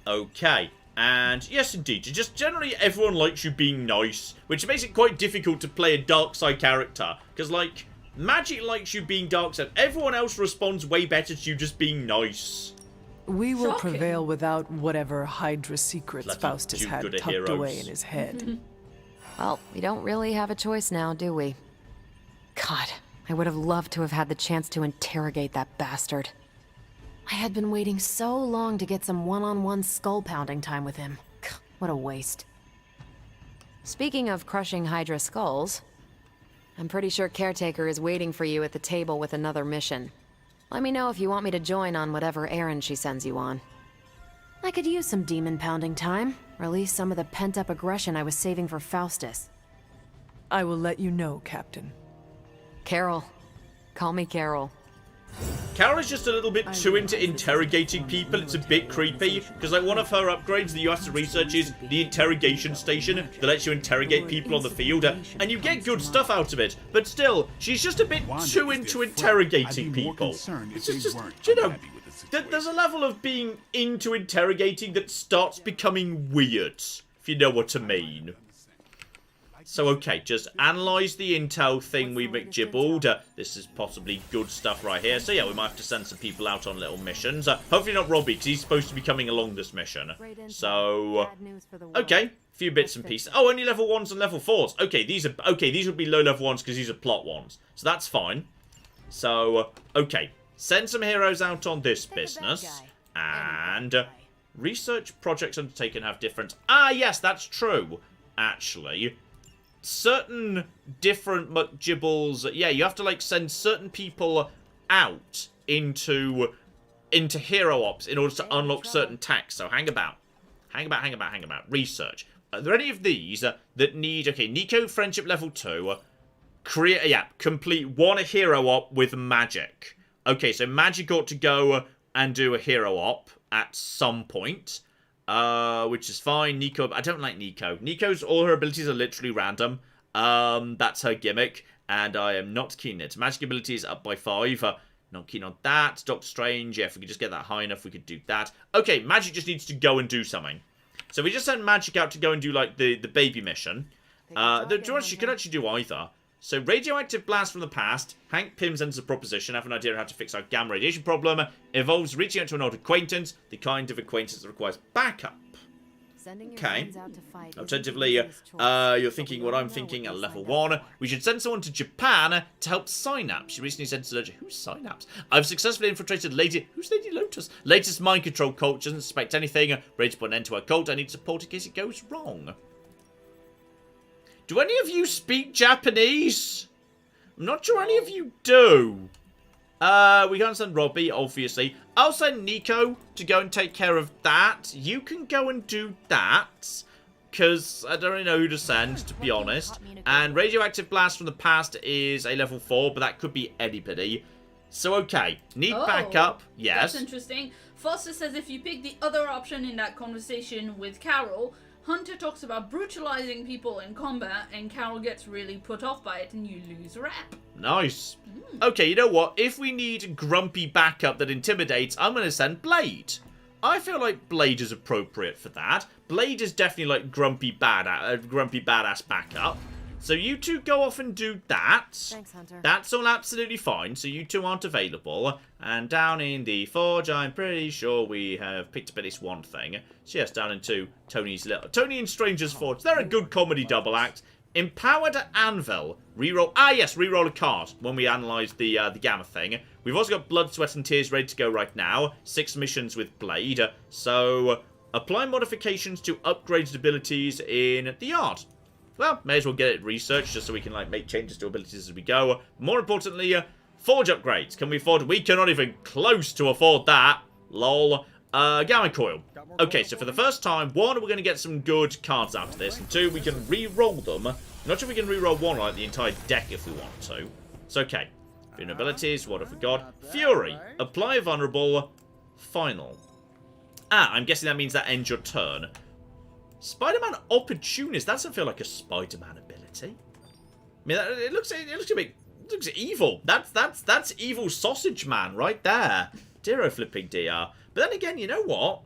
Okay. And yes, indeed, just generally everyone likes you being nice, which makes it quite difficult to play a dark side character. Because, like, Magic likes you being dark side. Everyone else responds way better to you just being nice. We will Shocking. prevail without whatever Hydra secrets Bloody Faustus had do-gooder tucked heroes. away in his head. Well, we don't really have a choice now, do we? God, I would have loved to have had the chance to interrogate that bastard. I had been waiting so long to get some one-on-one skull-pounding time with him. What a waste. Speaking of crushing Hydra skulls, I'm pretty sure Caretaker is waiting for you at the table with another mission. Let me know if you want me to join on whatever errand she sends you on. I could use some demon-pounding time. Release some of the pent-up aggression I was saving for Faustus. I will let you know, Captain. Carol. Call me Carol. Carol is just a little bit too into interrogating people. It's a bit creepy, because like one of her upgrades that you have to research is the interrogation station that lets you interrogate people on the field, and you get good stuff out of it, but still, she's just a bit too into interrogating people. It's just you know, there's a level of being into interrogating that starts becoming weird, if you know what I mean. So, okay, just analyse the intel thing we McGibbled. This is possibly good stuff right here. So, yeah, we might have to send some people out on little missions. Hopefully not Robbie, because he's supposed to be coming along this mission. So, okay, a few bits and pieces. Oh, only level 1s and level 4s. Okay, these would be low level ones because these are plot ones. So that's fine. So, okay, send some heroes out on this business. And research projects undertaken have different... Ah, yes, that's true, actually. Certain different McGibbles, yeah, you have to like send certain people out into hero ops in order to unlock certain tasks. So hang about. Research. Are there any of these that need, okay, Nico friendship level 2, complete one hero op with magic. Okay, so magic ought to go and do a hero op at some point. Which is fine. Nico, I don't like Nico. Nico's, all her abilities are literally random. That's her gimmick, and I am not keen on it. Magic abilities up by 5. Not keen on that. Doctor Strange, yeah, if we could just get that high enough, we could do that. Okay, Magic just needs to go and do something. So we just send Magic out to go and do, like, the baby mission. She could actually do either. So, radioactive blast from the past. Hank Pym sends a proposition. Have an idea of how to fix our gamma radiation problem. Involves reaching out to an old acquaintance. The kind of acquaintance that requires backup. Okay. Alternatively, you're thinking what I'm thinking at level 1. We should send someone to Japan to help Synapse. She recently sent a who's Synapse? I've successfully infiltrated who's Lady Lotus? Latest mind control cult. Doesn't suspect anything. Ready to put an end to her cult. I need support in case it goes wrong. Do any of you speak Japanese? I'm not sure any of you do. We can't send Robbie, obviously. I'll send Nico to go and take care of that. You can go and do that. Because I don't really know who to send, to be honest. And radioactive blast from the past is a level 4, but that could be anybody. So, okay. Need backup. Yes. That's interesting. Foster says if you pick the other option in that conversation with Carol... Hunter talks about brutalizing people in combat, and Carol gets really put off by it, and you lose rep. Nice. Okay, you know what? If we need grumpy backup that intimidates, I'm going to send Blade. I feel like Blade is appropriate for that. Blade is definitely like grumpy badass backup. So you two go off and do that. Thanks, Hunter. That's all absolutely fine. So you two aren't available. And down in the forge, I'm pretty sure we have picked up at least one thing. So yes, down into Tony and Stranger's Forge. They're a good comedy double act. Empowered Anvil. Reroll. Ah, yes, reroll a card when we analyse the gamma thing. We've also got Blood, Sweat, and Tears ready to go right now. 6 missions with Blade. So apply modifications to upgraded abilities in the yard. Well, may as well get it researched just so we can like make changes to abilities as we go. More importantly, forge upgrades. Can we afford? We cannot even close to afford that. Lol. Gamma coil. Okay, so for the first time, 1, we're going to get some good cards out of this, and 2, we can re-roll them. I'm not sure we can re-roll 1 like the entire deck if we want to. It's okay. Vulnerabilities, what have we got? Fury. Apply vulnerable. Final. Ah, I'm guessing that means that ends your turn. Spider-Man Opportunist. That doesn't feel like a Spider-Man ability. pretty. I mean, it looks evil. That's evil sausage man right there. Dear flipping dear. But then again, you know what?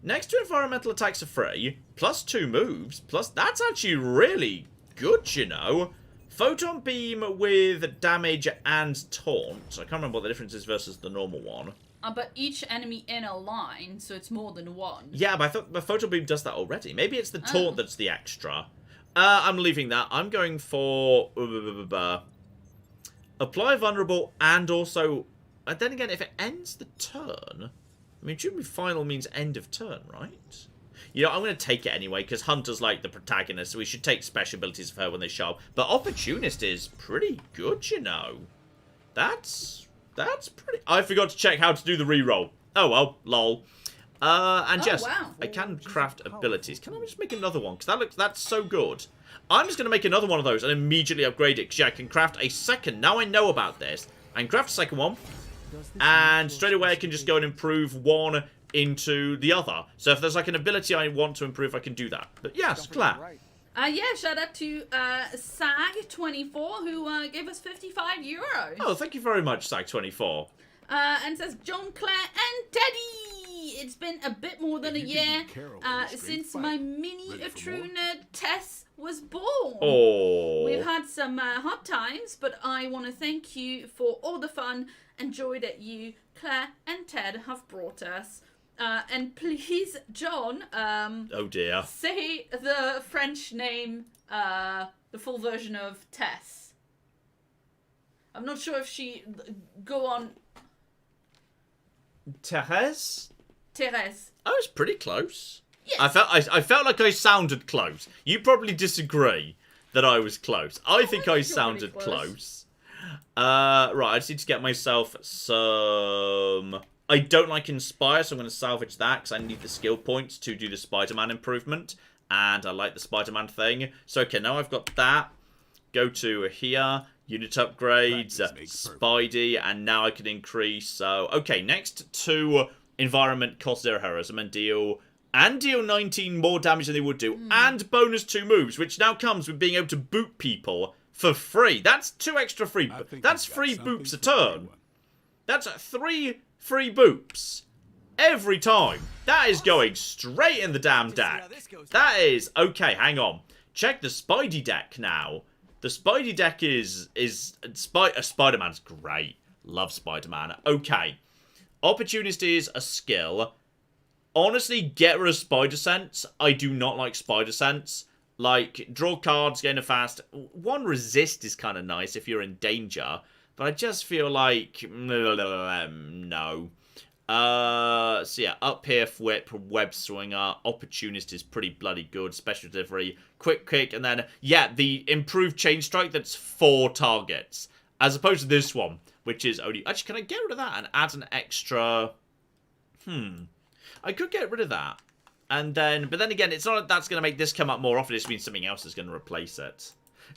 Next to environmental attacks are free, plus 2 moves, plus that's actually really good, you know. Photon beam with damage and taunt. I can't remember what the difference is versus the normal one. But each enemy in a line, so it's more than one. Yeah, but I thought the photon beam does that already. Maybe it's the taunt that's the extra. I'm leaving that. I'm going for apply vulnerable and also. And then again, if it ends the turn, I mean, shouldn't be final means end of turn, right? You know, I'm going to take it anyway, because Hunter's like the protagonist, so we should take special abilities of her when they show up. But Opportunist is pretty good, you know. That's pretty... I forgot to check how to do the reroll. Oh, well, lol. And yes, wow. I can craft abilities. Can I just make another one? Because that's so good. I'm just going to make another one of those and immediately upgrade it, because yeah, I can craft a second. Now I know about this. I can craft a second one. And straight away I can just go and improve one into the other. So if there's like an ability I want to improve, I can do that. But yes, Claire. Yeah, shout out to Sag24 who gave us €55. Oh, thank you very much, Sag24. And says, John, Claire, and Teddy! It's been a bit more than a year since my mini true nerd Tess was born. Oh. We've had some hard times, but I want to thank you for all the fun and joy that you, Claire, and Ted have brought us. And please, John, oh dear, say the French name, the full version of Tess. I'm not sure if she go on. Therese? Therese. I was pretty close. Yes. I felt like I sounded close. You probably disagree that I was close. I think I sounded close. Right, I just need to get myself some... I don't like Inspire, so I'm going to salvage that because I need the skill points to do the Spider-Man improvement. And I like the Spider-Man thing. So, okay, now I've got that. Go to here. Unit upgrades. Spidey. And now I can increase. So, okay, next to environment cost 0 heroism and deal 19 more damage than they would do. And bonus 2 moves, which now comes with being able to boot people for free. That's 2 extra free. That's 3 boops a turn. That's 3 free boops every time. That is going straight in the damn deck. That is okay. Hang on. Check the Spidey deck now. The Spidey deck is Spider-Man's great. Love Spider-Man. Okay. Opportunist is a skill. Honestly, get rid of Spider Sense. I do not like Spider Sense. Like, draw cards, gain a fast. 1 resist is kind of nice if you're in danger. But I just feel like... no. So yeah, up here, whip, web swinger. Opportunist is pretty bloody good. Special delivery, quick kick. And then, yeah, the improved chain strike that's 4 targets. As opposed to this one, which is only... Actually, can I get rid of that and add an extra... I could get rid of that. And then... But then again, it's not that that's going to make this come up more often. It just means something else is going to replace it.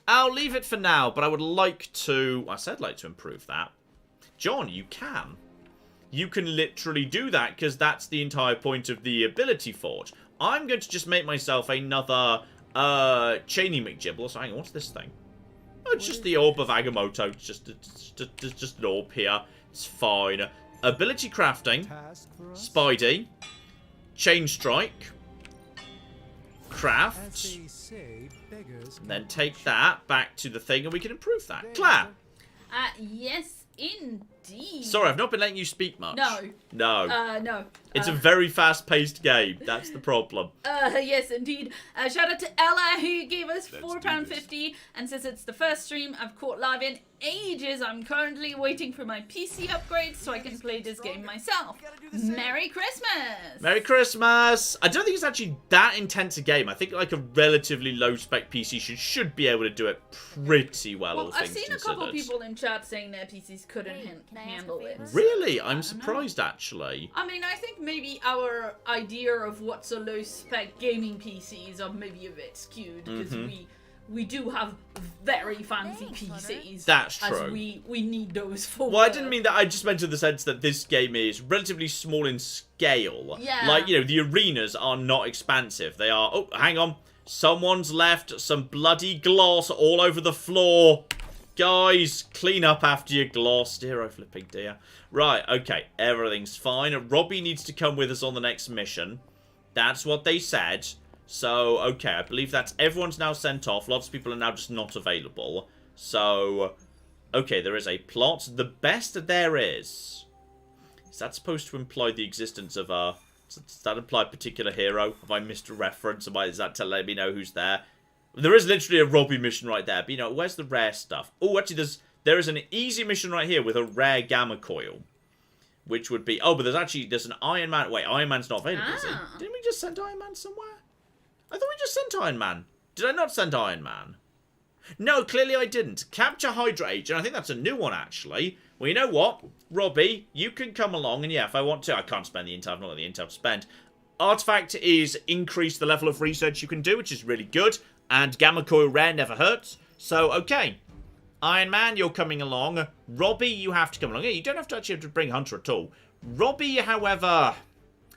I'll leave it for now, but I would like to... I said like to improve that. John, you can. You can literally do that, because that's the entire point of the ability forge. I'm going to just make myself another Cheney McGibble. So hang on, what's this thing? Oh, it's just the Orb of Agamotto. It's just an orb here. It's fine. Ability crafting. Spidey. Chain strike. Craft. And then take that back to the thing and we can improve that. Claire! Yes, indeed. Sorry, I've not been letting you speak much. No. No. No. It's a very fast-paced game. That's the problem. Yes, indeed. Shout out to Ella, who gave us £4.50 and says it's the first stream I've caught live in ages. I'm currently waiting for my PC upgrade so I can play this game myself. Merry Christmas! Merry Christmas! I don't think it's actually that intense a game. I think like a relatively low-spec PC should be able to do it pretty well, all I've things seen considered. a couple people in chat saying their PCs couldn't handle it. Really? I'm surprised, actually. I mean, I think maybe our idea of what's a low-spec gaming PCs are maybe a bit skewed, because we do have very fancy PCs. That's true. As we need those for Well, I didn't mean that. I just meant in the sense that this game is relatively small in scale. Yeah. Like, you know, the arenas are not expansive. They are... Oh, hang on. Someone's left some bloody gloss all over the floor. Guys, clean up after your gloss. Dear, oh flipping dear. Right, okay. Everything's fine. Robbie needs to come with us on the next mission. That's what they said. So, okay, I believe that's everyone's now sent off. Lots of people are now just not available. So, okay, there is a plot. The best there is that supposed to imply the existence of a... Does that imply a particular hero? Have I missed a reference? Is that to let me know who's there? There is literally a Robbie mission right there. But, you know, where's the rare stuff? Oh, actually, there is an easy mission right here with a rare gamma coil. Which would be... Oh, but there's an Iron Man... Wait, Iron Man's not available, is it? Didn't we just send Iron Man somewhere? I thought we just sent Iron Man. Did I not send Iron Man? No, clearly I didn't. Capture Hydra Agent. I think that's a new one, actually. Well, you know what? Robbie, you can come along. And yeah, if I want to. I can't spend the intel. I've not got the intel to spend. Artifact is increase the level of research you can do, which is really good. And Gamma Coil Rare never hurts. So, okay. Iron Man, you're coming along. Robbie, you have to come along. Yeah, you don't have to bring Hunter at all. Robbie, however...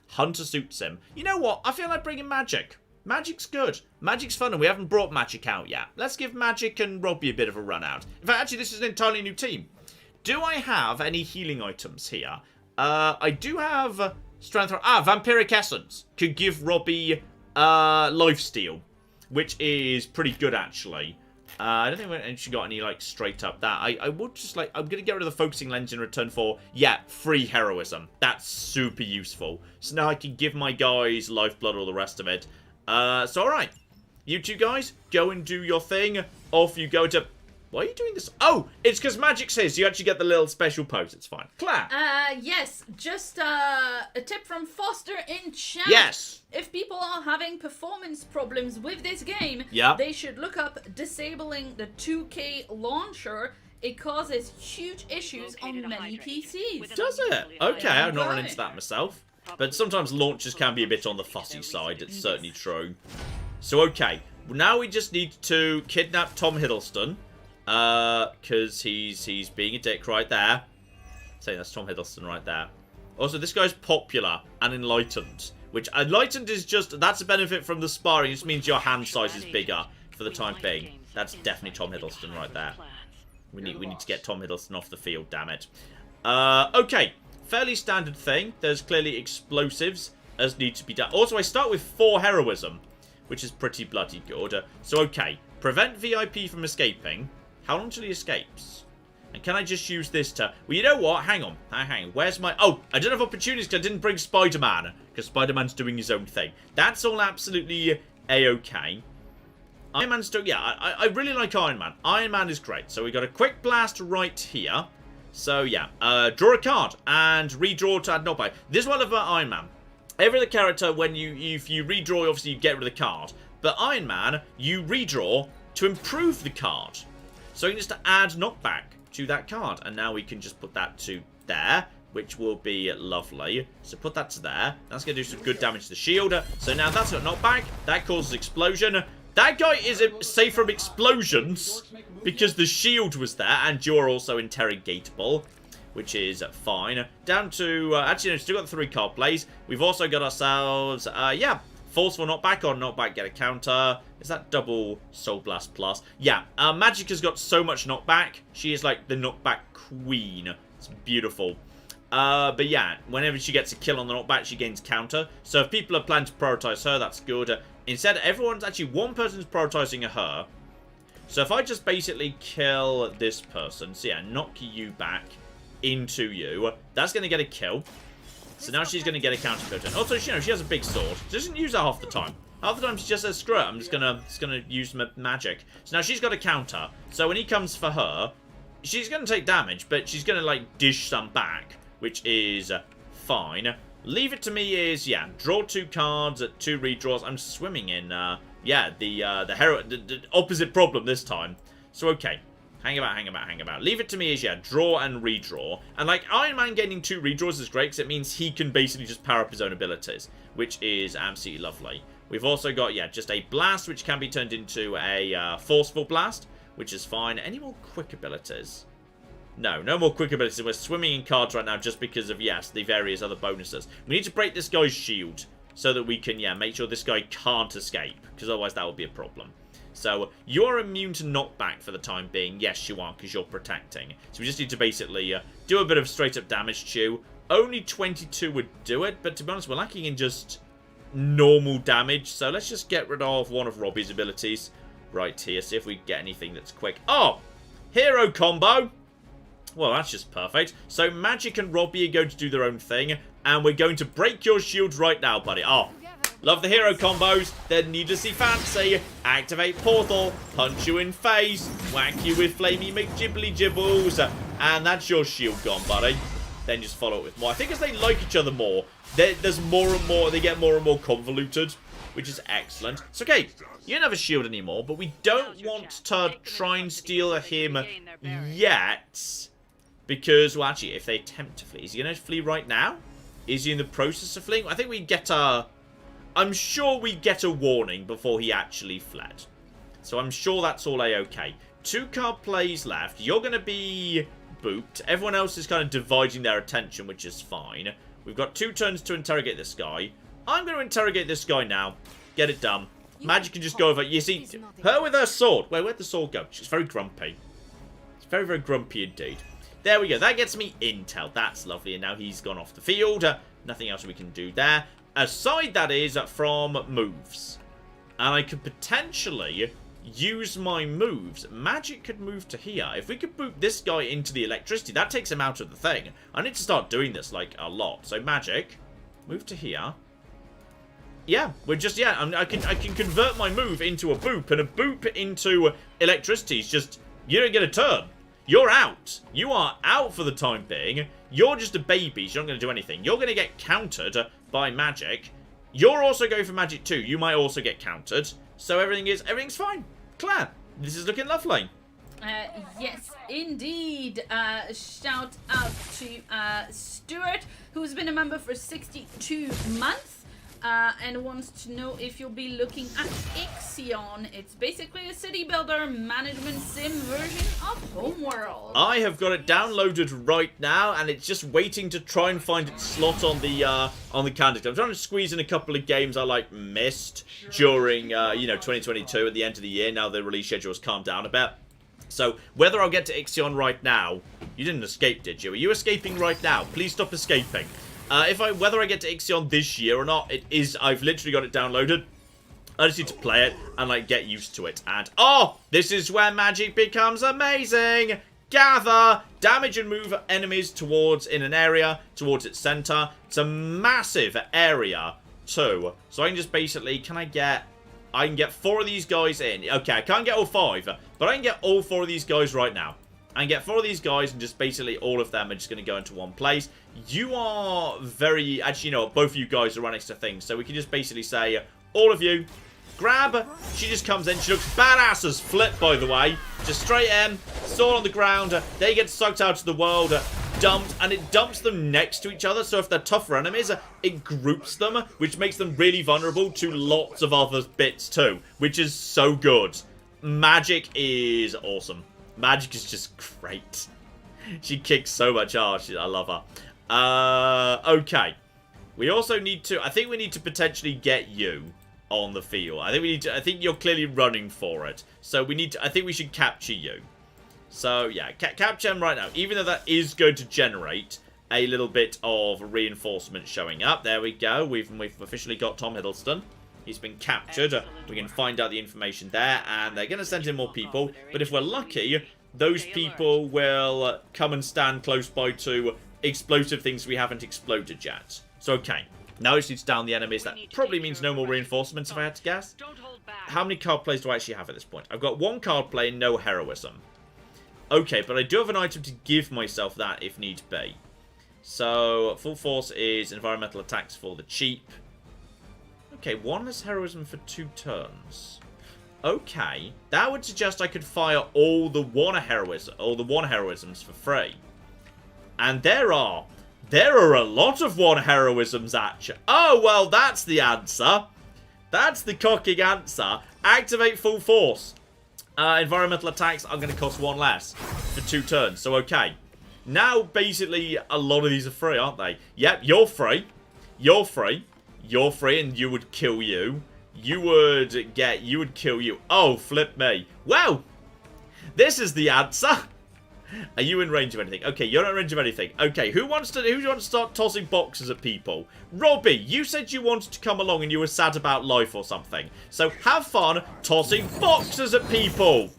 Hunter suits him. You know what? I feel like bringing Magic. Magic's good. Magic's fun, and we haven't brought Magic out yet. Let's give Magic and Robbie a bit of a run out. In fact, actually, this is an entirely new team. Do I have any healing items here? I do have Strength... Vampiric Essence. Could give Robbie Lifesteal, which is pretty good, actually. I don't think we actually got any, like, straight up that. I would just, like... I'm going to get rid of the focusing lens in return for, yeah, free heroism. That's super useful. So now I can give my guys lifeblood, all the rest of it. So, alright. You two guys, go and do your thing. Off you go to... Why are you doing this? Oh, it's because Magic says you actually get the little special pose. It's fine. Claire. Yes. Just a tip from Foster in chat. Yes. If people are having performance problems with this game, they should look up disabling the 2K launcher. It causes huge issues on many PCs. Does it? Okay, I've not run into that myself. But sometimes launchers can be a bit on the fussy side. It's certainly true. So, okay. Now we just need to kidnap Tom Hiddleston. Because he's being a dick right there. Saying that's Tom Hiddleston right there. Also, this guy's popular and enlightened. Which, enlightened is just... That's a benefit from the sparring. It just means your hand size is bigger for the time being. That's definitely Tom Hiddleston right there. We need to get Tom Hiddleston off the field, damn it. Okay. Fairly standard thing. There's clearly explosives as need to be done. Also, I start with 4 heroism, which is pretty bloody good. So, okay. Prevent VIP from escaping. How long till he escapes? And can I just use this to... Well, you know what? Hang on. Hang on. Where's my... Oh, I don't have opportunities because I didn't bring Spider-Man. Because Spider-Man's doing his own thing. That's all absolutely A-okay. Iron Man's still... Yeah, I really like Iron Man. Iron Man is great. So we got a quick blast right here. So, yeah. Draw a card and redraw to add knockback. This is what I love about Iron Man. Every other character, if you redraw, obviously you get rid of the card. But Iron Man, you redraw to improve the card. So you can just add knockback to that card. And now we can just put that to there, which will be lovely. So put that to there. That's going to do some good damage to the shield. So now that's got knockback. That causes explosion. That guy is safe from explosions because the shield was there. And you're also interrogatable, which is fine. Down to... actually, no, still got the 3 card plays. We've also got ourselves... yeah. Forceful knockback or knockback get a counter. Is that double Soul Blast plus? Yeah, Magic has got so much knockback. She is like the knockback queen. It's beautiful. But yeah, whenever she gets a kill on the knockback, she gains counter. So if people are planning to prioritize her, that's good. Instead, everyone's actually... One person's prioritizing her. So if I just basically kill this person. So yeah, knock you back into you. That's going to get a kill. So now she's going to get a counter filter. Also, you know, she has a big sword. She doesn't use that half the time. Half the time she just says, screw it, I'm just gonna use magic. So now she's got a counter. So when he comes for her, she's going to take damage, but she's going to, like, dish some back, which is fine. Leave it to me is, yeah, draw 2 cards at 2 redraws. I'm swimming in, yeah, the opposite problem this time. So, okay. Hang about. Leave it to me is, yeah, draw and redraw. And, like, Iron Man getting 2 redraws is great because it means he can basically just power up his own abilities, which is absolutely lovely. We've also got, yeah, just a blast, which can be turned into a forceful blast, which is fine. Any more quick abilities? No more quick abilities. We're swimming in cards right now just because of, yes, the various other bonuses. We need to break this guy's shield. so that we can, yeah, make sure this guy can't escape, because otherwise that would be a problem. So, you're immune to knockback for the time being. Yes, you are, because you're protecting. So we just need to basically do a bit of straight-up damage to you. Only 22 would do it, but to be honest, we're lacking in just normal damage. So let's just get rid of one of Robbie's abilities right here. See if we get anything that's quick. Oh! Hero combo! Well, that's just perfect. So Magic and Robbie are going to do their own thing, and we're going to break your shield right now, buddy. Oh, love the hero combos. They're needlessly fancy. Activate portal, punch you in face, whack you with flamey McGibbly Gibbles, and that's your shield gone, buddy. Then just follow it with more. I think as they like each other more, there's more and more, they get more and more convoluted, which is excellent. It's okay, you don't have a shield anymore, but we don't want to try and steal him yet, because, well, actually, if they attempt to flee, is he going to flee right now? Is he in the process of fleeing? I think we get a, I'm sure we get a warning before he actually fled. So I'm sure that's all a-okay. 2 card plays left. You're going to be booped. Everyone else is kind of dividing their attention, which is fine. We've got 2 turns to interrogate this guy. I'm going to interrogate this guy now. Get it done. Magic can just go over. You see, her with her sword. Wait, where'd the sword go? She's very grumpy. It's very, very grumpy indeed. There we go. That gets me intel. That's lovely. And now he's gone off the field. Nothing else we can do there. Aside, that is, from moves. And I could potentially use my moves. Magic could move to here. If we could boot this guy into the electricity, that takes him out of the thing. I need to start doing this, like, a lot. So, Magic, move to here. Yeah, we're just, yeah, I can convert my move into a boop, and a boop into electricity is just, you don't get a turn. You're out. You are out for the time being. You're just a baby, so you're not going to do anything. You're going to get countered by Magic. You're also going for Magic too. You might also get countered. So everything's fine. Claire, this is looking lovely. Yes, indeed. Shout out to Stuart, who's been a member for 62 months. And wants to know if you'll be looking at XCOM. It's basically a city builder management sim version of Homeworld. I have got it downloaded right now, and it's just waiting to try and find its slot on the candidate. I'm trying to squeeze in a couple of games I missed during 2022 at the end of the year. Now the release schedule has calmed down a bit. So whether I'll get to XCOM right now, you didn't escape, did you? Are you escaping right now? Please stop escaping. Whether I get to XCOM this year or not, I've literally got it downloaded. I just need to play it and, get used to it. And, oh, this is where Magic becomes amazing! Gather! Damage and move enemies towards its center. It's a massive area, too. So I can just basically, I can get 4 of these guys in. Okay, I can't get all 5, but I can get all 4 of these guys right now. I can get 4 of these guys, and just basically all of them are just going to go into one place. You are very... Actually, you know what? Both of you guys are right next to things. So we can just basically say, all of you, grab. She just comes in. She looks badass as flip, by the way. Just straight in. Sword on the ground. They get sucked out of the world. Dumped. And it dumps them next to each other. So if they're tougher enemies, it groups them. Which makes them really vulnerable to lots of other bits, too. Which is so good. Magic is awesome. Magic is just great. She kicks so much ass. I love her. Okay. We also need to... I think we need to potentially get you on the field. I think you're clearly running for it. So we need to... I think we should capture you. So, yeah. Capture him right now. Even though that is going to generate a little bit of reinforcement showing up. There we go. We've officially got Tom Hiddleston. He's been captured. We can find out the information there, and they're going to send in more people. But if we're lucky, those people will come and stand close by to explosive things we haven't exploded yet. So, okay. Now it's down the enemies. That probably means no more reinforcements, if I had to guess. How many card plays do I actually have at this point? I've got 1 card play and no heroism. Okay, but I do have an item to give myself that if need be. So, full force is environmental attacks for the cheap. Okay, 1 less heroism for 2 turns. Okay, that would suggest I could fire all the 1 heroisms for free. And there are a lot of 1 heroisms actually. Oh, well, that's the answer. That's the cocking answer. Activate full force. Environmental attacks are going to cost 1 less for 2 turns. So, okay. Now, basically, a lot of these are free, aren't they? Yep, you're free. You're free. You're free and you would kill you. You would kill you. Oh, flip me. Well, this is the answer. Are you in range of anything? Okay, you're not in range of anything. Okay, who wants to start tossing boxes at people? Robbie, you said you wanted to come along and you were sad about life or something. So have fun tossing boxes at people.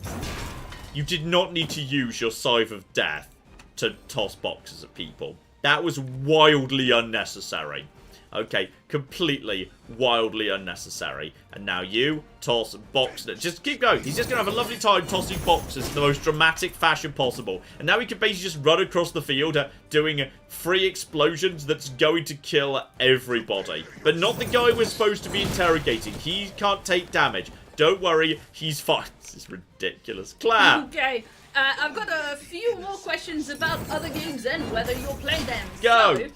You did not need to use your Scythe of Death to toss boxes at people. That was wildly unnecessary. Okay, completely, wildly unnecessary. And now you toss boxes. Just keep going. He's just going to have a lovely time tossing boxes in the most dramatic fashion possible. And now he can basically just run across the field doing free explosions that's going to kill everybody. But not the guy we're supposed to be interrogating. He can't take damage. Don't worry, he's fine. This is ridiculous. Claire! Okay, I've got a few more questions about other games and whether you'll play them. Go!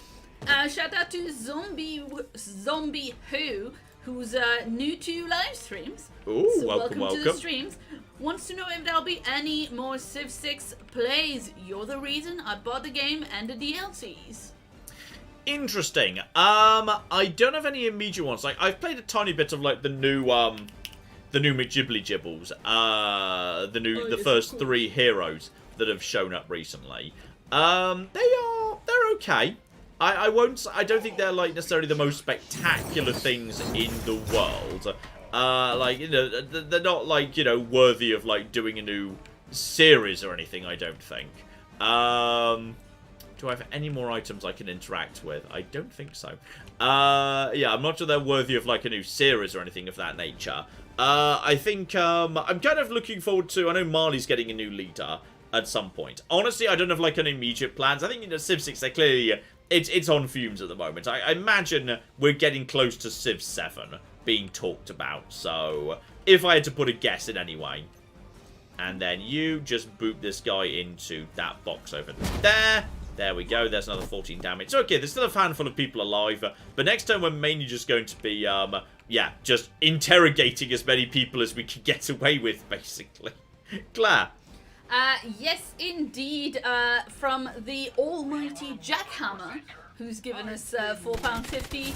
So, shout out to Zombie Who, who's new to live streams. Ooh, so welcome. to the streams. Wants to know if there'll be any more Civ 6 plays. You're the reason I bought the game and the DLCs. Interesting. I don't have any immediate ones. Like, I've played a tiny bit of like the new McGibbly Gibbles. The first 3 heroes that have shown up recently. They're okay. I don't think they're like necessarily the most spectacular things in the world. Like, you know, they're not like, you know, worthy of like doing a new series or anything, I don't think. Do I have any more items I can interact with? I don't think so. Yeah, I'm not sure they're worthy of like a new series or anything of that nature. I think I'm kind of looking forward to, I know Marley's getting a new leader at some point. Honestly, I don't have like any immediate plans. I think, you know, Civ 6, they're clearly, it's on fumes at the moment. I imagine we're getting close to Civ 7 being talked about. So, if I had to put a guess in any way. And then you just boot this guy into that box over there. There we go. There's another 14 damage. Okay, there's still a handful of people alive. But next time we're mainly just going to be, yeah, just interrogating as many people as we can get away with, basically. Claire. Yes, indeed. From the almighty Jackhammer, who's given us £4.50.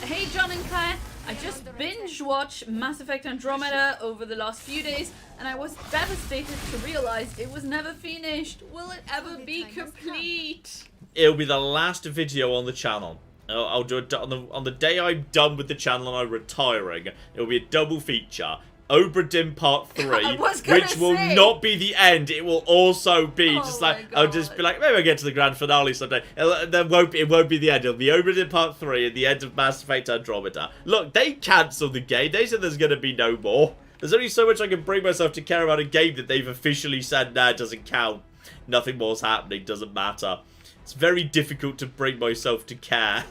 Hey, John and Claire. I just binge-watched Mass Effect Andromeda over the last few days, and I was devastated to realize it was never finished. Will it ever be complete? It'll be the last video on the channel. I'll do it on the day I'm done with the channel and I'm retiring. It'll be a double feature. Obra Dinn Part 3, which will not be the end. It will also be just like, I'll just be like, maybe I'll get to the grand finale someday. It won't be the end. It'll be Obra Dinn Part 3 and the end of Mass Effect Andromeda. Look, they cancelled the game. They said there's going to be no more. There's only so much I can bring myself to care about a game that they've officially said, nah, it doesn't count. Nothing more's happening, doesn't matter. It's very difficult to bring myself to care.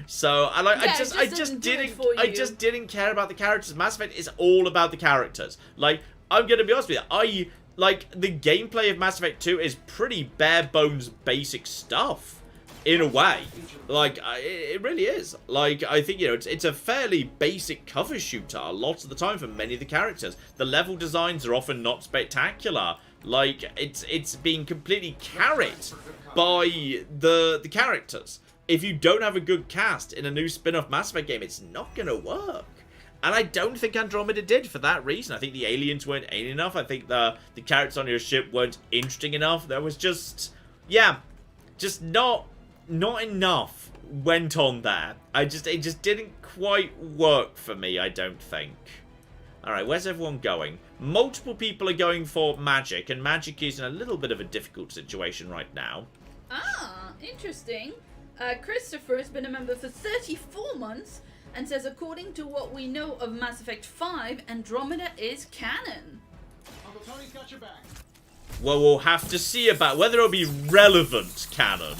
So I just didn't care about the characters. Mass Effect is all about the characters. Like, I'm gonna be honest with you, the gameplay of Mass Effect 2 is pretty bare bones basic stuff in a way. Like, it really is. Like, I think, you know, it's a fairly basic cover shooter a lot of the time for many of the characters. The level designs are often not spectacular. Like, it's being completely carried by the characters. If you don't have a good cast in a new spin-off Mass Effect game, it's not going to work. And I don't think Andromeda did for that reason. I think the aliens weren't alien enough. I think the characters on your ship weren't interesting enough. There was just, yeah, just not enough went on there. It just didn't quite work for me, I don't think. Alright, where's everyone going? Multiple people are going for magic, and magic is in a little bit of a difficult situation right now. Ah, interesting. Christopher has been a member for 34 months and says, according to what we know of Mass Effect 5, Andromeda is canon. Uncle Tony's got your back. Well, we'll have to see about whether it'll be relevant canon.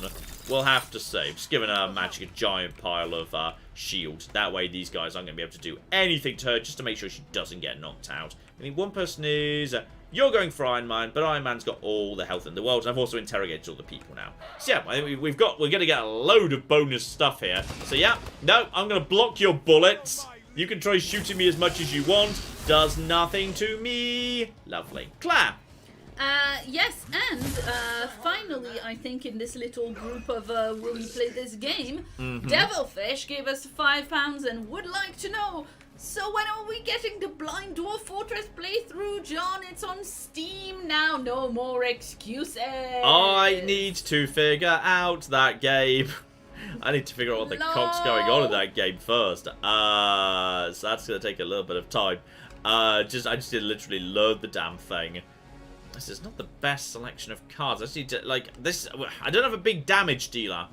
We'll have to see. Just giving her magic a giant pile of shield. That way these guys aren't going to be able to do anything to her just to make sure she doesn't get knocked out. I think one person is... you're going for Iron Man, but Iron Man's got all the health in the world, and I've also interrogated all the people now. So yeah, I think we're going to get a load of bonus stuff here. So yeah, no, I'm going to block your bullets. You can try shooting me as much as you want. Does nothing to me. Lovely. Claire. Yes, and finally, finally, I think in this little group of will we play this game, Devilfish gave us £5 and would like to know, so when are we getting the Blind Dwarf Fortress playthrough, John? It's on Steam now, no more excuses. I need to figure out that game. I need to figure out what the cock's going on in that game first. So that's going to take a little bit of time. I just need to literally load the damn thing. This is not the best selection of cards. I just need to, like, this. I don't have a big damage dealer,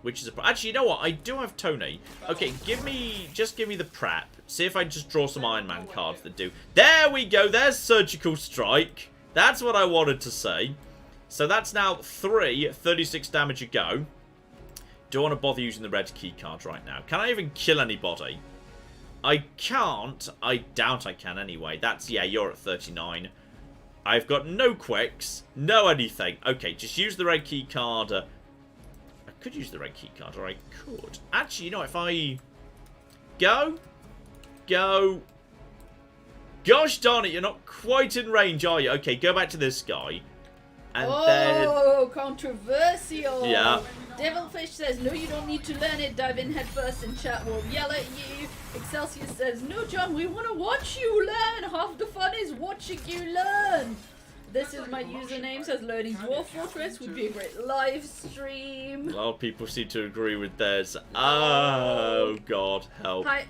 which is a. Actually, you know what? I do have Tony. Okay, just give me the prep. See if I just draw some Iron Man cards that do. There we go. There's Surgical Strike. That's what I wanted to say. So that's now 36 damage a go. Don't want to bother using the red key card right now. Can I even kill anybody? I can't. I doubt I can anyway. That's, yeah, you're at 39. I've got no quicks, no anything. Okay, just use the red key card. I could use the red key card, or I could. Actually, you know, if I go. Gosh darn it, you're not quite in range, are you? Okay, go back to this guy. And then... controversial. Yeah. Devilfish says, no, you don't need to learn it. Dive in head first and chat will yell at you. Excelsior says, no, John, we want to watch you learn. Half the fun is watching you learn. This is my username, says Learning Dwarf Fortress would be a great live stream. A lot of people seem to agree with theirs. Oh, God, help. Hi.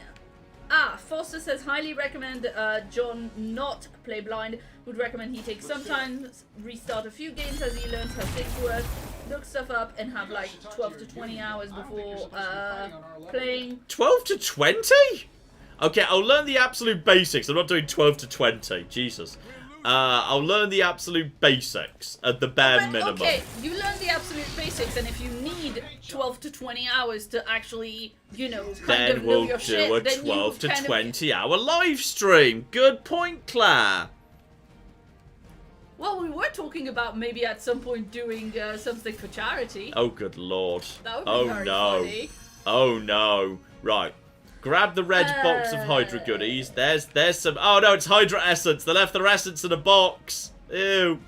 Foster says, highly recommend John not play blind. Would recommend he take some time, restart a few games as he learns how things work, look stuff up, and have like 12 to 20 hours before playing. 12 to 20? Okay, I'll learn the absolute basics. I'm not doing 12 to 20. Jesus. I'll learn the absolute basics at the bare minimum. Okay, you learn the absolute basics, and if you need 12 to 20 hours to actually, you know, kind of know your shit, then we'll do a 12 to 20 hour live stream. Good point, Claire. Well, we were talking about maybe at some point doing something for charity. Oh, good lord. That would be very funny. Oh, no. Right. Grab the red box of Hydra goodies. There's some... Oh, no, it's Hydra Essence. They left their essence in a box. Ew.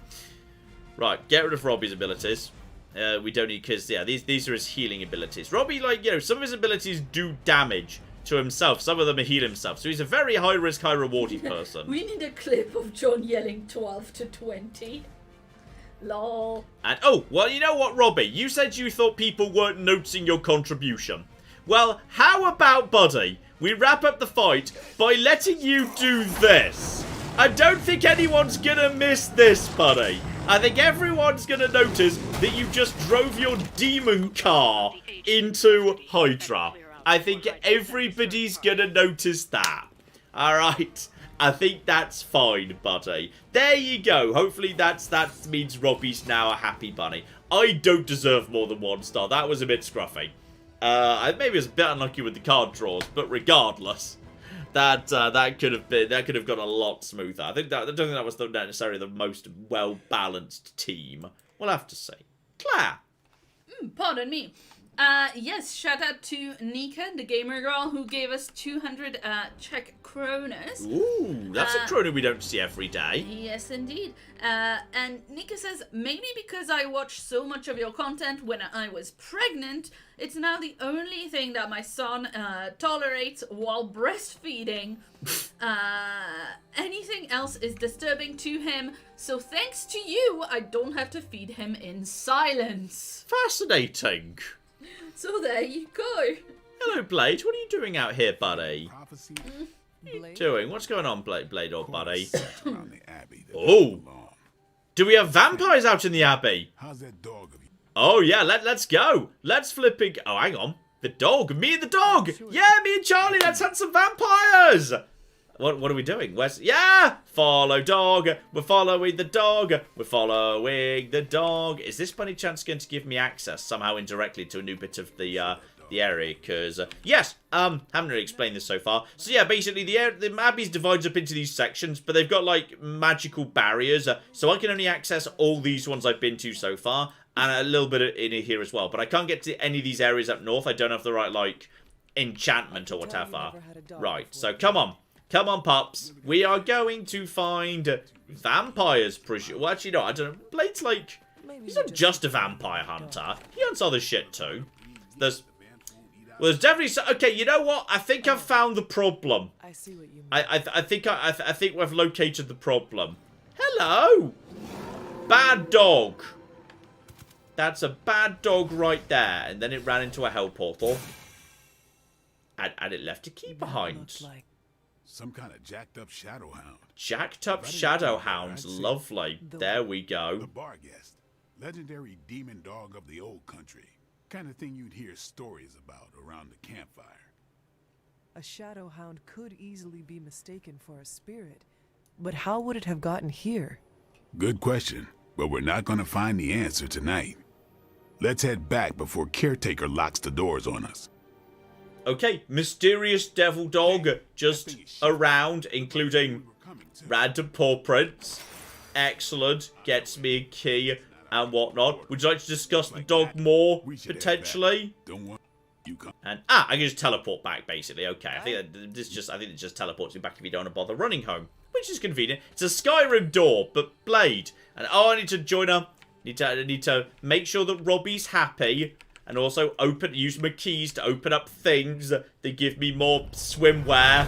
Right, get rid of Robbie's abilities. We don't need... Because, yeah, these are his healing abilities. Robbie, like, you know, some of his abilities do damage to himself. Some of them heal himself. So he's a very high-risk, high-rewarding person. We need a clip of John yelling 12 to 20. Lol. And, oh, well, you know what, Robbie? You said you thought people weren't noticing your contribution. Well, how about, buddy, we wrap up the fight by letting you do this? I don't think anyone's gonna miss this, buddy. I think everyone's gonna notice that you just drove your demon car into Hydra. I think everybody's gonna notice that. Alright? I think that's fine, buddy. There you go. Hopefully that means Robbie's now a happy bunny. I don't deserve more than 1 star. That was a bit scruffy. Maybe I was a bit unlucky with the card draws, but regardless, that could have gone a lot smoother. I don't think that was necessarily the most well balanced team. We'll have to see. Claire. Pardon me. Yes, shout out to Nika, the gamer girl, who gave us 200 Czech kronas. Ooh, that's a krona we don't see every day. Yes, indeed. And Nika says, maybe because I watched so much of your content when I was pregnant, it's now the only thing that my son tolerates while breastfeeding. Anything else is disturbing to him, so thanks to you, I don't have to feed him in silence. Fascinating. So there you go. Hello, Blade. What are you doing out here, buddy? What are you doing? What's going on, Blade or buddy? Oh. Do we have vampires out in the Abbey? How's that dog of you? Oh, yeah. Let's go. Let's flipping... Oh, hang on. The dog. Me and the dog. Yeah, me and Charlie. Let's hunt some vampires. What are we doing? Yeah! Follow dog. We're following the dog. We're following the dog. Is this by any chance going to give me access somehow indirectly to a new bit of the area? Because, yes, haven't really explained this so far. So, yeah, basically, the Abbey's divides up into these sections, but they've got, like, magical barriers. So I can only access all these ones I've been to so far, and a little bit in here as well. But I can't get to any of these areas up north. I don't have the right, like, enchantment or whatever. Right, so come on. Come on, pups. We are going to find vampires. Well, actually, no, I don't know. Blade's like... He's not just a vampire hunter. He hunts other shit too. Well, there's definitely okay. You know what? I think I've found the problem. I see what you mean. I think we've located the problem. Hello, bad dog. That's a bad dog right there, and then it ran into a hell portal, and it left a key behind. Like some kind of jacked up shadow hound. Jacked up shadow hounds, lovely. There we The go. bar guest, legendary demon dog of the old country. Kind of thing you'd hear stories about around the campfire. a shadow hound could easily be mistaken for a spirit. But how would it have gotten here? Good question, but we're not going to find the answer tonight. Let's head back before Caretaker locks the doors on us. Okay, mysterious devil dog just around, including random paw prints. Excellent. Gets me a key and whatnot. Would you like to discuss the dog more, potentially? And I can just teleport back, basically. Okay, I think it just teleports me back if you don't want to bother running home, which is convenient. It's a Skyrim door, but Blade. And I need to join her. I need to make sure that Robbie's happy, and also use my keys to open up things that give me more swimwear.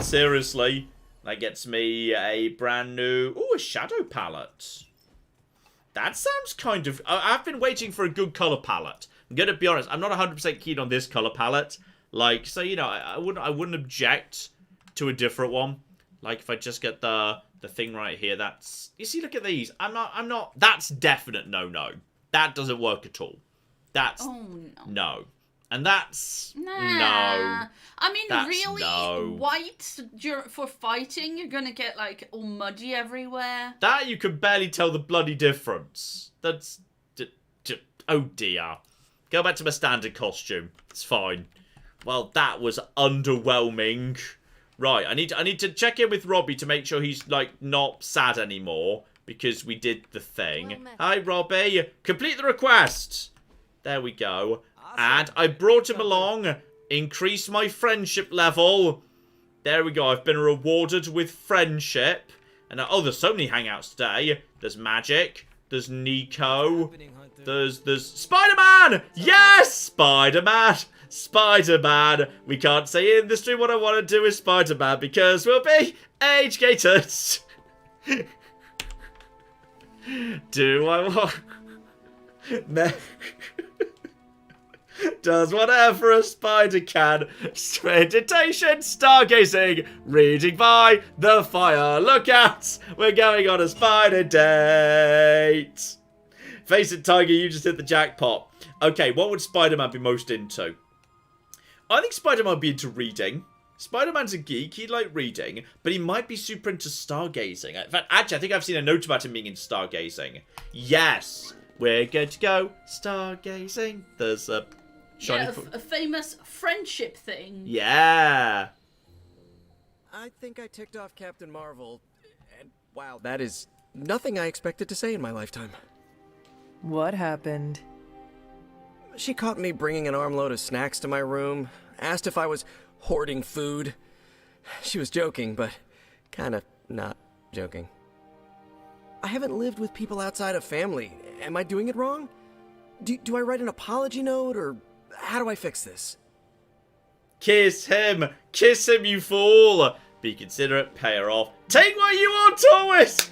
Seriously, that gets me a brand new a shadow palette. That sounds kind of. I've been waiting for a good color palette. I'm gonna be honest. I'm not 100% keen on this color palette. Like, so you know, I wouldn't object to a different one. Like if I just get the thing right here. That's, you see, look at these. I'm not. That's definite no. That doesn't work at all. That's no. And that's no. I mean, That's really, no. white for fighting, you're gonna get like all muddy everywhere. That you can barely tell the bloody difference. That's oh dear. Go back to my standard costume. It's fine. Well, that was underwhelming. Right, I need to check in with Robbie to make sure he's like not sad anymore because we did the thing. Hi, Robbie. Complete the request. There we go. Awesome. And I brought him along. Increase my friendship level. There we go. I've been rewarded with friendship. And there's so many hangouts today. There's Magic. There's Nico. There's Spider-Man. Yes, Spider-Man. Spider-Man. We can't say in the stream what I want to do with Spider-Man because we'll be age-gated. Do I want... Does whatever a spider can. Meditation, stargazing, reading by the fire. Look out! We're going on a spider date. Face it, Tiger, you just hit the jackpot. Okay, what would Spider-Man be most into? I think Spider-Man would be into reading. Spider-Man's a geek, he'd like reading, but he might be super into stargazing. In fact, actually, I think I've seen a note about him being into stargazing. Yes, we're good to go stargazing. There's a shiny a famous friendship thing. Yeah. I think I ticked off Captain Marvel, and wow, that is nothing I expected to say in my lifetime. What happened? She caught me bringing an armload of snacks to my room, asked if I was hoarding food. She was joking, but kind of not joking. I haven't lived with people outside of family. Am I doing it wrong? Do I write an apology note, or how do I fix this? Kiss him, you fool. Be considerate, pay her off. Take what you want, always.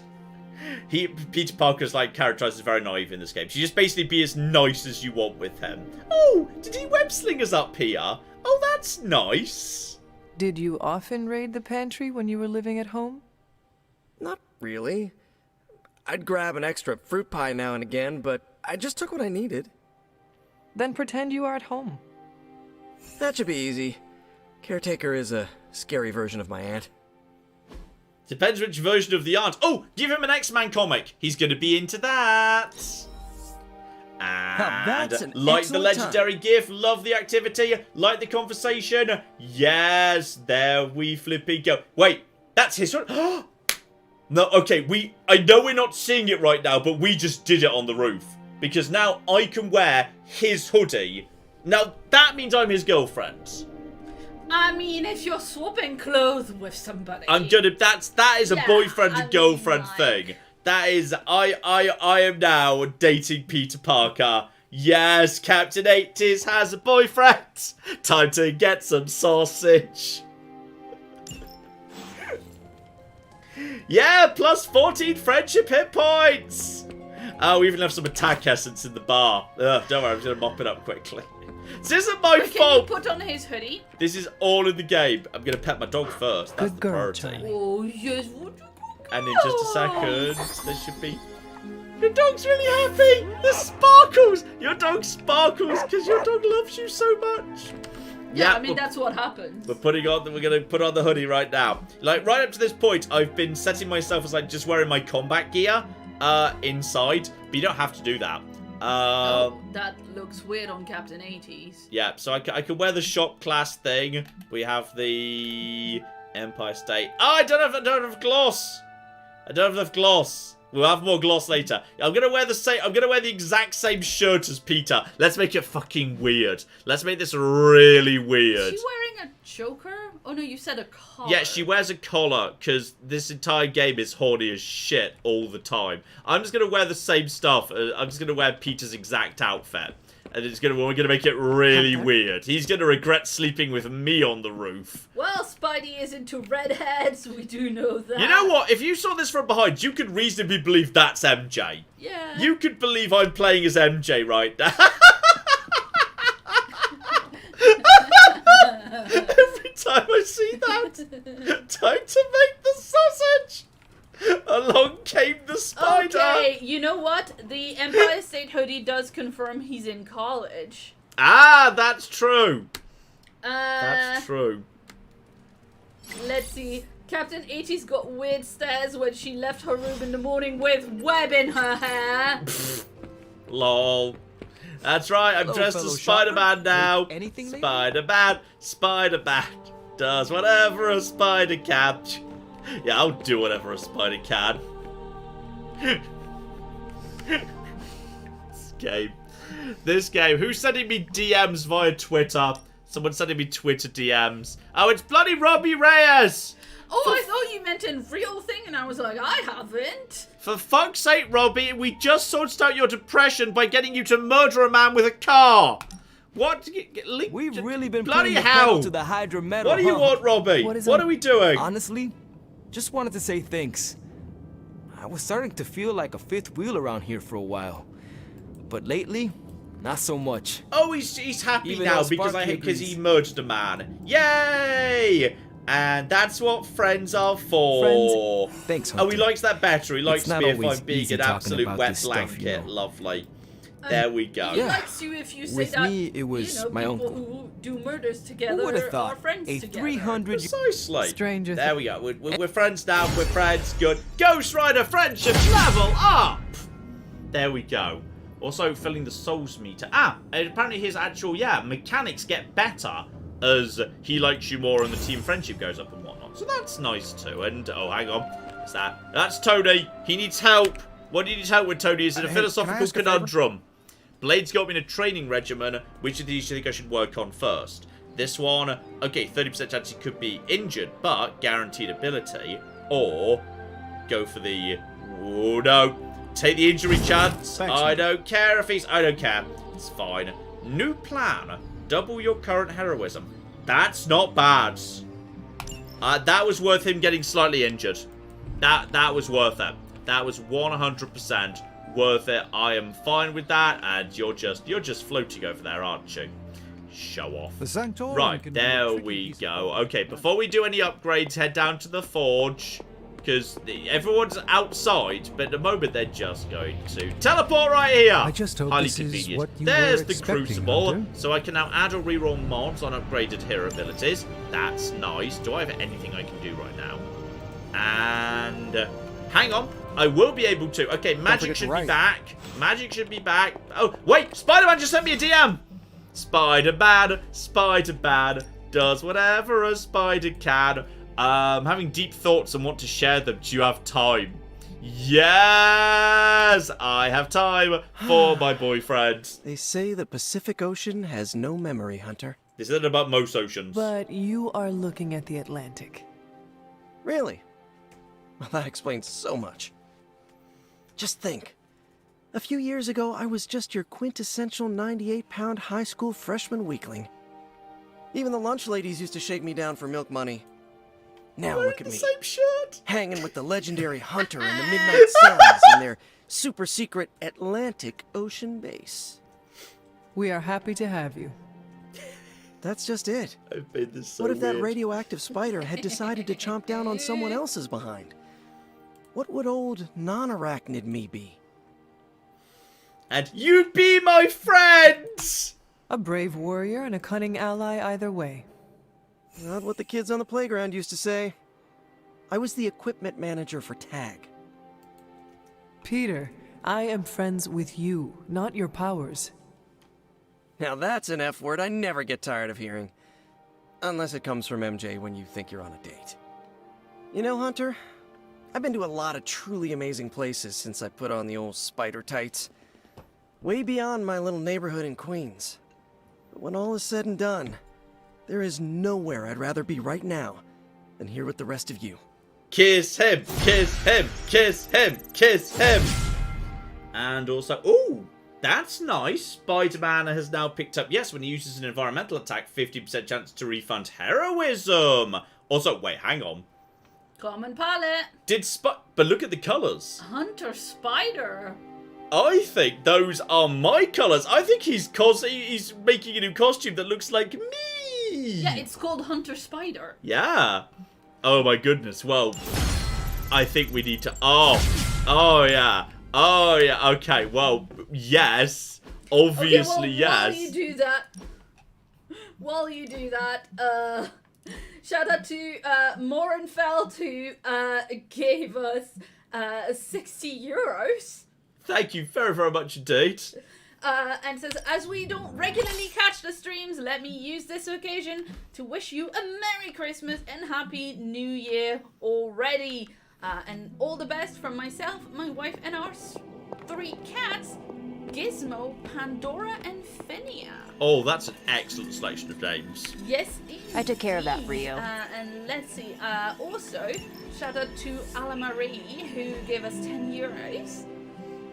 Peter Parker's like characterized as very naive in this game. So you just basically be as nice as you want with him. Oh, did he web sling us up here? Oh, that's nice. Did you often raid the pantry when you were living at home? Not really. I'd grab an extra fruit pie now and again, but I just took what I needed. Then pretend you are at home. That should be easy. Caretaker is a scary version of my aunt. Depends which version of the aunt. Oh, give him an X-Man comic. He's going to be into that. And that's an like the legendary time. GIF, love the activity, like the conversation. Yes, there we flipping go. Wait, that's his one. No, okay, I know we're not seeing it right now, but we just did it on the roof. Because now I can wear his hoodie. Now, that means I'm his girlfriend. I mean, if you're swapping clothes with somebody, I'm gonna. That is a boyfriend and girlfriend thing. That is, I am now dating Peter Parker. Yes, Captain 80s has a boyfriend. Time to get some sausage. Yeah, plus 14 friendship hit points. Oh, we even have some attack essence in the bar. Ugh, don't worry, I'm just going to mop it up quickly. This isn't my fault. Can you put on his hoodie? This is all in the game. I'm going to pet my dog first. That's the priority. Oh, yes. And in just a second, there should be... Your dog's really happy. The sparkles. Your dog sparkles because your dog loves you so much. Yeah, I mean, that's what happens. We're going to put on the hoodie right now. Like, right up to this point, I've been setting myself as, like, just wearing my combat gear inside. But you don't have to do that. That looks weird on Captain 80s. Yeah, so I can wear the shop class thing. We have the Empire State. Oh, I don't have gloss. I don't have enough gloss. We'll have more gloss later. I'm gonna wear the exact same shirt as Peter. Let's make it fucking weird. Let's make this really weird. Is she wearing a choker? Oh no, you said a collar. Yeah, she wears a collar because this entire game is horny as shit all the time. I'm just gonna wear the same stuff. I'm just gonna wear Peter's exact outfit. And we're gonna make it really weird. He's gonna regret sleeping with me on the roof. Well, Spidey is into redheads. We do know that. You know what? If you saw this from behind, you could reasonably believe that's MJ. Yeah. You could believe I'm playing as MJ right now. Every time I see that, time to make the sausage. Along came the spider. Okay, you know what? The Empire State hoodie does confirm he's in college. Ah, that's true. That's true. Let's see. Captain 80's got weird stares when she left her room in the morning with web in her hair. Lol. That's right, I'm dressed as Spider-Man now. Spider-Man, Spider-Man does whatever a spider can. Yeah, I'll do whatever a spider can. This game. Who's sending me DMs via Twitter? Someone's sending me Twitter DMs. Oh, it's bloody Robbie Reyes! Oh, I thought you meant in real thing, and I was like, I haven't. For fuck's sake, Robbie, we just sorted out your depression by getting you to murder a man with a car. What? We've really been bloody putting the hell pedal to the Hydra metal. What do you want, Robbie? What are we doing? Honestly, just wanted to say thanks. I was starting to feel like a fifth wheel around here for a while, but lately, not so much. Oh, he's happy Even now though because he murdered a man. Yay! And that's what friends are for. Friends? Thanks, Hunter. Oh, he likes that better. He likes not me if always I'm being easy an talking absolute about wet this stuff, blanket. you know. Lovely. There we go. He likes you if you say With that, me, it was you know, my people uncle. who do murders together Who would have are thought friends a together. 300 Precisely. stranger? There we go. We're friends now. We're friends. Good. Ghost Rider friendship level up. There we go. Also filling the souls meter. And apparently his actual mechanics get better as he likes you more and the team friendship goes up and whatnot. So that's nice too. And oh, hang on, what's that? That's Tony. He needs help. What do you need help with, Tony? Is it a philosophical conundrum? Blade's got me in a training regimen. Which of these do you think I should work on first? This one, okay, 30% chance he could be injured, but guaranteed ability. Or go for the, oh no, take the injury chance. Thanks, I don't care if he's, I don't care. It's fine. New plan, double your current heroism. That's not bad. That was worth him getting slightly injured. That was worth it. That was 100% worth it. I am fine with that, and you're just floating over there, aren't you? Show off. The Sanctorum Right, can be there a tricky we piece of go. work. Okay, before we do any upgrades, head down to the forge. Because everyone's outside, but at the moment they're just going to teleport right here. I just hope Highly this is convenient. what you There's were the expecting, Crucible, Hunter. so I can now add or reroll mods on upgraded hero abilities. That's nice. Do I have anything I can do right now? And hang on, I will be able to. Okay, magic should be back. Magic should be back. Oh wait, Spider-Man just sent me a DM. Spider-Man does whatever a spider can. Having deep thoughts and want to share them. Do you have time? Yes, I have time for my boyfriend. They say the Pacific Ocean has no memory, Hunter. This isn't about most oceans. But you are looking at the Atlantic. Really? Well, that explains so much. Just think. A few years ago, I was just your quintessential 98-pound high school freshman weakling. Even the lunch ladies used to shake me down for milk money. Now look at me, Same shirt. hanging with the legendary Hunter and the Midnight Suns in their super-secret Atlantic Ocean base. We are happy to have you. That's just it. I've made this so What if that weird. radioactive spider had decided to chomp down on someone else's behind? What would old non-arachnid me be? And you'd be my friends! A brave warrior and a cunning ally either way. Not what the kids on the playground used to say. I was the equipment manager for TAG. Peter, I am friends with you, not your powers. Now that's an F word I never get tired of hearing. Unless it comes from MJ when you think you're on a date. You know, Hunter, I've been to a lot of truly amazing places since I put on the old spider tights. Way beyond my little neighborhood in Queens. But when all is said and done, there is nowhere I'd rather be right now than here with the rest of you. Kiss him, kiss him, kiss him, kiss him. And also, ooh, that's nice. Spider-Man has now picked up, yes, when he uses an environmental attack, 50% chance to refund heroism. Also, wait, hang on. Common palette. But look at the colours. Hunter Spider. I think those are my colours. I think he's making a new costume that looks like me. Yeah, it's called Hunter Spider. Yeah. Oh my goodness. Well, I think we need to... Oh yeah. Oh yeah. Okay, well, yes. Obviously, okay, well, yes. While you do that, shout out to Morenfeld who gave us 60 euros. Thank you very, very much indeed. And says, as we don't regularly catch the streams, let me use this occasion to wish you a Merry Christmas and Happy New Year already. And all the best from myself, my wife, and our 3 cats, Gizmo, Pandora, and Phinia. Oh, that's an excellent selection of names. Yes, I took care of that for you. And let's see, also, shout out to Ala Marie, who gave us 10 euros.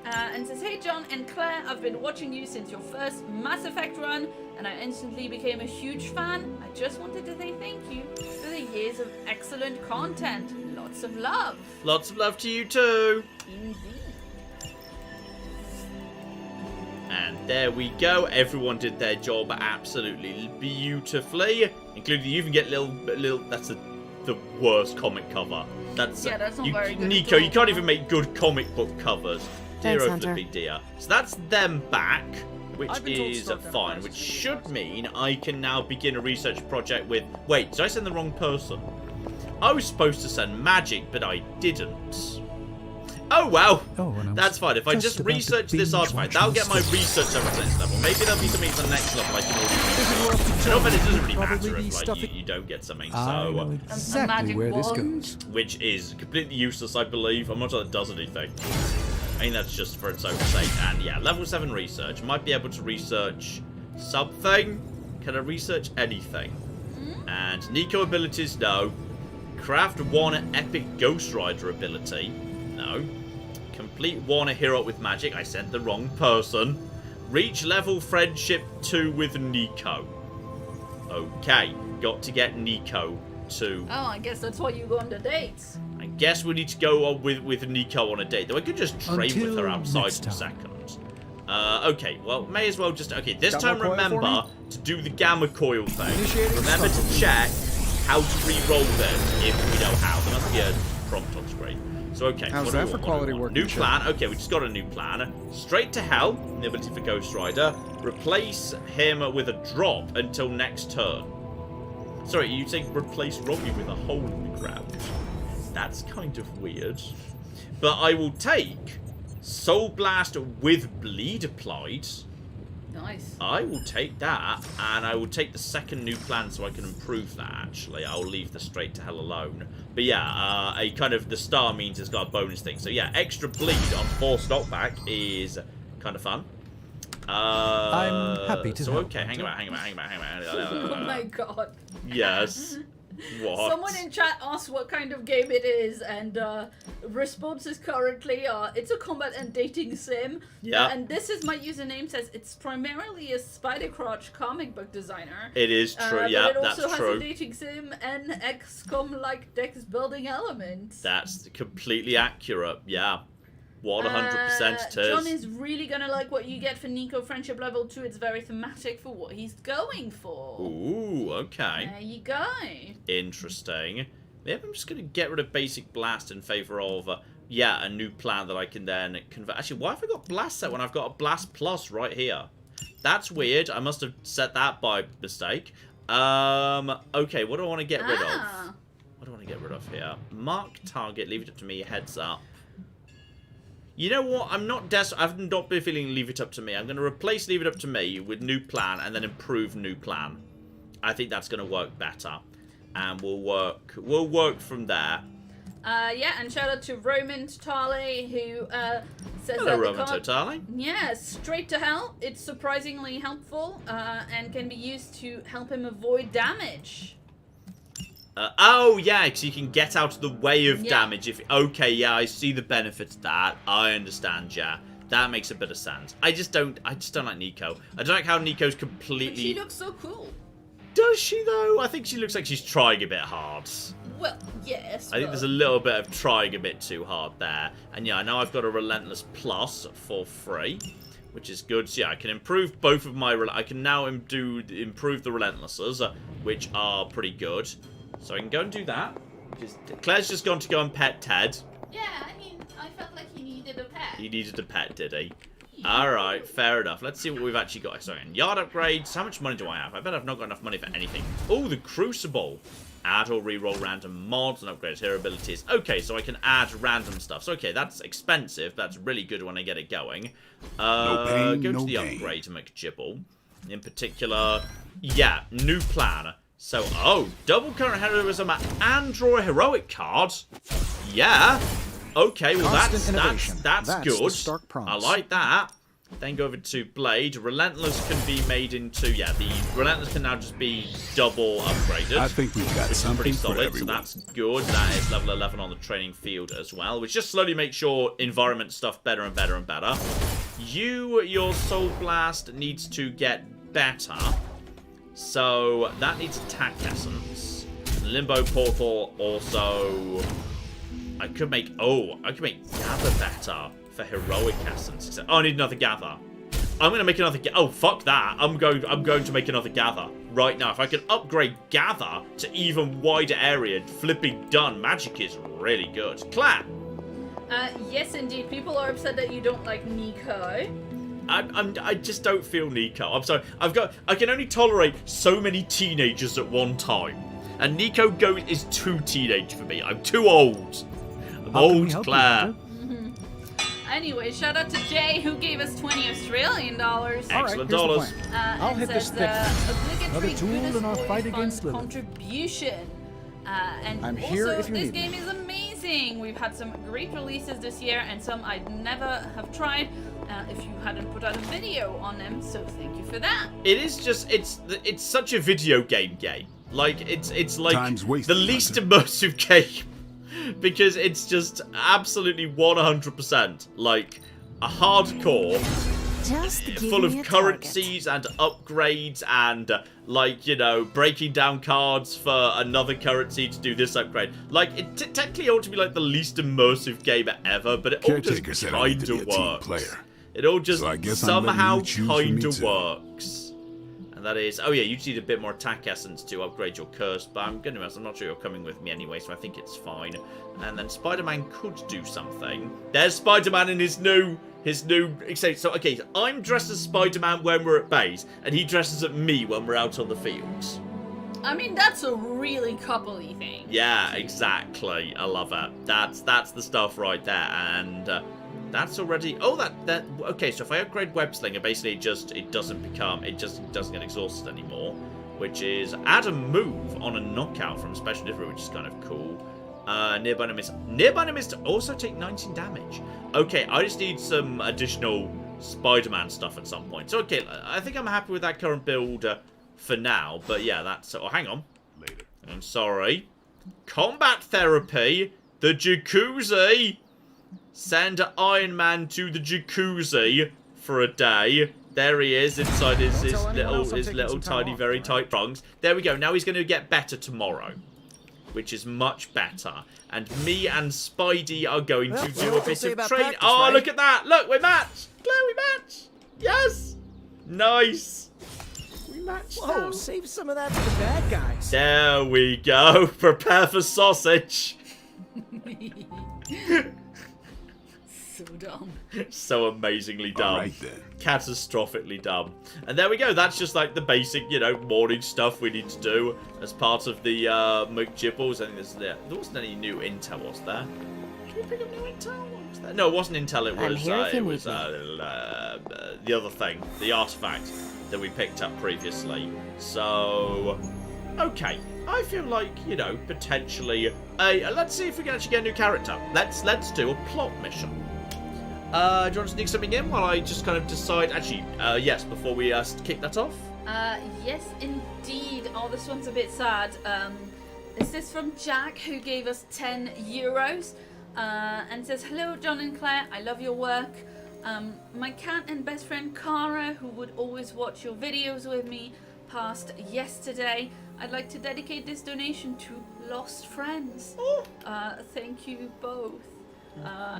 And says, hey John and Claire, I've been watching you since your first Mass Effect run, and I instantly became a huge fan. I just wanted to say thank you for the years of excellent content. Lots of love. Lots of love to you too. Indeed. And there we go. Everyone did their job absolutely beautifully, including you even get little. That's the worst comic cover. That's not very good. Nico, you can't even make good comic book covers. Thanks, Dear Hunter. flippy dear. So that's them back, which is fine, which should mean I can now begin a research project with... Wait, did I send the wrong person? I was supposed to send Magic, but I didn't. Oh, wow. That's fine. If I just research this artifact, that'll get my research over to the next level. Maybe there'll be something at the next level I can already... No, but it doesn't really matter if like, you don't get something, I know so... exactly where this goes. Which is completely useless, I believe. I'm not sure that does anything. I think that's just for its own sake. And yeah, level 7 research. Might be able to research something. Can I research anything? And Nico abilities, no. Craft 1 epic Ghost Rider ability, no. Complete 1 hero with magic. I sent the wrong person. Reach level friendship 2 with Nico. Okay, got to get Nico to... Oh, I guess that's why you go on the dates. I guess we need to go on with Nico on a date. Though I could just train with her outside for a second. Okay, well, may as well just... Okay, this time remember to do the gamma coil thing. Remember to check how to re-roll them if we know how. There must be a prompt on screen. So, okay. How's that for quality work? New plan. Okay, we just got a new plan. Straight to hell. The ability for Ghost Rider. Replace him with a drop until next turn. Sorry, you saying replace Robbie with a hole in the ground? That's kind of weird. But I will take Soul Blast with Bleed applied. Nice. I will take that, and I will take the second new plan so I can improve that, actually. I'll leave the straight to hell alone. But yeah, a kind of the star means it's got a bonus thing. So yeah, extra bleed on 4 knockback is kind of fun. I'm happy to So help, okay, hang on. Oh my god. Yes. What? Someone in chat asked what kind of game it is, and responses currently are, it's a combat and dating sim. Yeah. And this is my username says it's primarily a Spider-Crotch comic book designer. It is true, yeah, but it that's also has true. a dating sim and XCOM-like dex building elements. That's completely accurate, yeah. 100% it is. John is really gonna like what you get for Nico Friendship Level 2. It's very thematic for what he's going for. Ooh, okay. There you go. Interesting. Maybe I'm just going to get rid of Basic Blast in favor of, yeah, a new plan that I can then convert. Actually, why have I got Blast set when I've got a Blast Plus right here? That's weird. I must have set that by mistake. Okay, what do I want to get rid of? What do I want to get rid of here? Mark target, leave it up to me, heads up. You know what? I'm not desperate. I've not been feeling leave it up to me. I'm going to replace leave it up to me with new plan and then improve new plan. I think that's going to work better. And we'll work from there. Yeah, and shout out to Roman Totale, who says Hello, that Roman Totale. Yeah, straight to hell. It's surprisingly helpful and can be used to help him avoid damage. Oh, yeah, because you can get out of the way of damage. Okay, yeah, I see the benefits of that. I understand, yeah. That makes a bit of sense. I just don't like Nico. I don't like how Nico's completely... But she looks so cool. Does she, though? I think she looks like she's trying a bit hard. Well, yes. I think there's a little bit of trying a bit too hard there. And yeah, I know I've got a Relentless Plus for free, which is good. So yeah, I can improve both of my... I can now improve the Relentlesses, which are pretty good. So I can go and do that. Claire's just gone to go and pet Ted. Yeah, I mean, I felt like he needed a pet. He needed a pet, did he? Alright, fair enough. Let's see what we've actually got. Sorry, yard upgrades. How much money do I have? I bet I've not got enough money for anything. Oh, the Crucible. Add or reroll random mods and upgrade hero abilities. Okay, so I can add random stuff. So, okay, that's expensive. That's really good when I get it going. No pain, go to no the gain. upgrade to McGibble. In particular, yeah, new plan. So, oh, double current heroism and draw a heroic card. Yeah. Okay, well that's good. The stark promise. I like that. Then go over to Blade. Relentless can be made into, yeah, the Relentless can now just be double upgraded. I think we've got which is pretty something for solid, so everyone. that's good. That is level 11 on the training field as well, which just slowly makes your environment stuff better and better and better. Your Soul Blast needs to get better. So, that needs Attack Essence. Limbo Portal also... I could make Gather better for Heroic Essence. Oh, I need another Gather. I'm going to make another... Oh, fuck that. I'm going to make another Gather right now. If I can upgrade Gather to even wider area, flipping done. Magic is really good. Claire! Yes, indeed. People are upset that you don't like Nico. I just don't feel Nico. I'm sorry. I can only tolerate so many teenagers at one time. And Nico is too teenage for me. I'm too old. I'm old, Claire. Anyway, shout out to Jay, who gave us $20 Australian. Excellent dollars. I'll hit this thick. Another tool in our fight against Lilith. Contribution. And I'm also, here if you this need game me. is amazing. We've had some great releases this year, and some I'd never have tried if you hadn't put out a video on them. So thank you for that. It is just it's such a video game. Like it's like the least immersive game because it's just absolutely 100% like a hardcore. Just Full of currencies and upgrades and, like, you know, breaking down cards for another currency to do this upgrade. Like, it technically ought to be, like, the least immersive game ever, but it all just kind of works. It all just somehow kind of works. And that is... Oh, yeah, you just need a bit more attack essence to upgrade your curse, but I'm not sure you're coming with me anyway, so I think it's fine. And then Spider-Man could do something. There's Spider-Man in his new... So, okay, I'm dressed as Spider-Man when we're at base, and he dresses as me when we're out on the fields. I mean, that's a really couple-y thing. Yeah, exactly. I love it. That's the stuff right there, and that's already... Oh, that... Okay, so if I upgrade Web Slinger, basically it doesn't get exhausted anymore, which is add a move on a knockout from Special Delivery, which is kind of cool. Nearby enemies to also take 19 damage. Okay, I just need some additional Spider-Man stuff at some point. So, okay, I think I'm happy with that current build for now. But yeah, that's... Oh, hang on. I'm sorry. Combat therapy. The jacuzzi. Send Iron Man to the jacuzzi for a day. There he is inside his little tiny, very tight trunks. There we go. Now he's going to get better tomorrow, which is much better. And me and Spidey are going to do a bit of training. Oh, right? Look at that. Look, we're matched. Claire, we match. Yes. Nice. We matched. Whoa, save some of that for the bad guys. There we go. Prepare for sausage. So dumb. So amazingly dumb. All right, then. Catastrophically dumb. And there we go. That's just like the basic, you know, morning stuff we need to do as part of the McGibbles. I think there wasn't any new intel, was there? Did we pick up new intel? What was that? No, it wasn't intel. It was the other thing, the artifact that we picked up previously. So, okay. I feel like, you know, potentially, let's see if we can actually get a new character. Let's do a plot mission. Do you want to sneak something in while I just kind of decide? Actually, yes, before we kick that off. Yes, indeed. Oh, this one's a bit sad. This is from Jack, who gave us €10, and says, "Hello, John and Claire. I love your work. My cat and best friend Cara, who would always watch your videos with me, passed yesterday. I'd like to dedicate this donation to lost friends. Thank you both."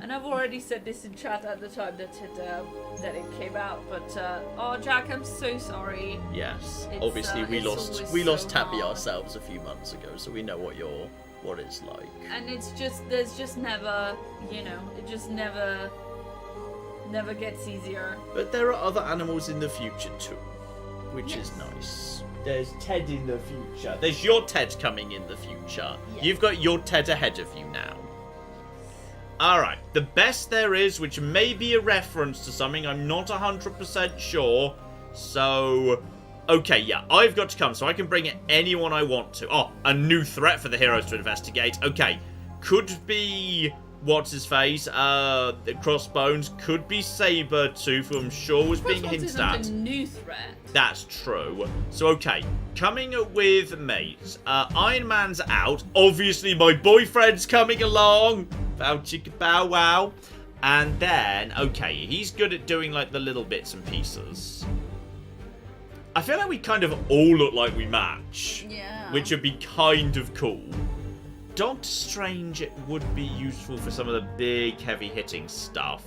And I've already said this in chat at the time that it came out, but oh, Jack, I'm so sorry. Yes, obviously we lost Tabby ourselves a few months ago, so we know what it's like. And it's just there's just never, you know, it just never gets easier. But there are other animals in the future too, which is nice. There's Ted in the future. There's your Ted coming in the future. Yes. You've got your Ted ahead of you now. Alright, the best there is, which may be a reference to something, I'm not 100% sure. So, okay, yeah, I've got to come, so I can bring in anyone I want to. Oh, a new threat for the heroes to investigate. Okay, could be, what's his face, Crossbones, could be Sabretooth, who I'm sure was being hinted at. A new threat. That's true. So, okay, coming with mates. Iron Man's out. Obviously, my boyfriend's coming along. Bow chicka bow wow. And then, okay, he's good at doing, like, the little bits and pieces. I feel like we kind of all look like we match. Yeah. Which would be kind of cool. Doctor Strange would be useful for some of the big, heavy-hitting stuff.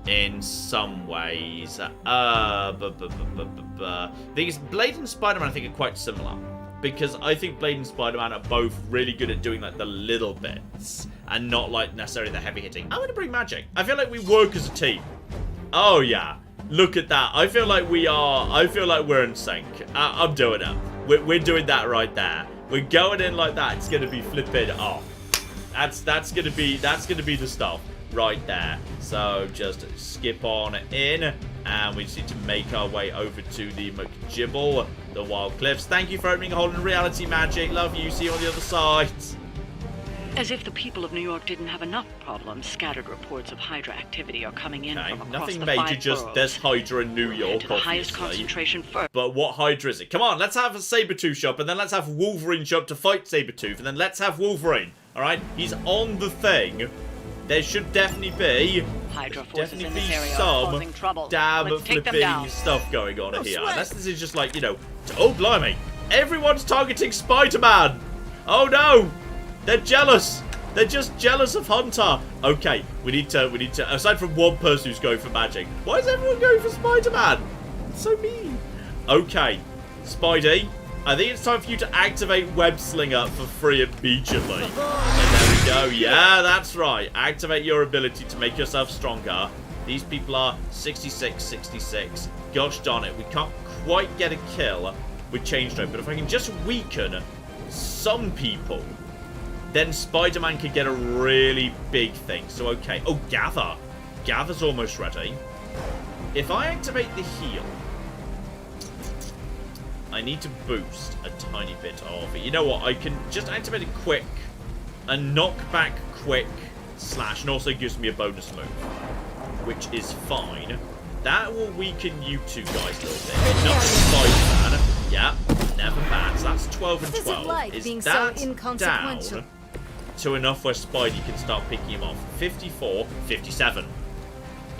In some ways. The thing is, Blade and Spider-Man, I think, are quite similar. Because I think Blade and Spider-Man are both really good at doing, like, the little bits. And not, like, necessarily the heavy hitting. I'm going to bring magic. I feel like we work as a team. Oh, yeah. Look at that. I feel like we're in sync. I'm doing it. We're doing that right there. We're going in like that. It's going to be flipping off. That's going to be the stuff right there. So just skip on in, and we just need to make our way over to the McGibble, the Wild Cliffs. Thank you for opening a hole in reality, Magic. Love you. See you on the other side. As if the people of New York didn't have enough problems, scattered reports of Hydra activity are coming in from across nothing the major, 5 just boroughs. there's Hydra in New York, to the highest concentration first. But what Hydra is it? Come on, let's have a Sabretooth shop, and then let's have Wolverine shop to fight Sabretooth, and then let's have Wolverine. Alright? He's on the thing. There should definitely be Hydra forces in this be area are some causing trouble. damn Let's take them flipping down. stuff going on here. sweat. This is just like, you know, oh blimey. Everyone's targeting Spider-Man. Oh no. They're jealous. They're just jealous of Hunter. Okay, we need to, aside from one person who's going for magic, why is everyone going for Spider-Man? It's so mean. Okay, Spidey, I think it's time for you to activate Web Slinger for free immediately. And there we go. Yeah, that's right. Activate your ability to make yourself stronger. These people are 66, 66. Gosh darn it, we can't quite get a kill with Change Note, but if I can just weaken some people, then Spider-Man could get a really big thing. So, okay. Oh, Gather. Gather's almost ready. If I activate the heal, I need to boost a tiny bit of it. You know what? I can just activate it quick. A knockback quick slash. And also gives me a bonus move, which is fine. That will weaken you two guys a little bit. Enough Spider-Man. Yeah, never bad. So that's 12 and What is it 12. like Is being so that inconsequential? down to enough where Spidey can start picking him off? 54, 57.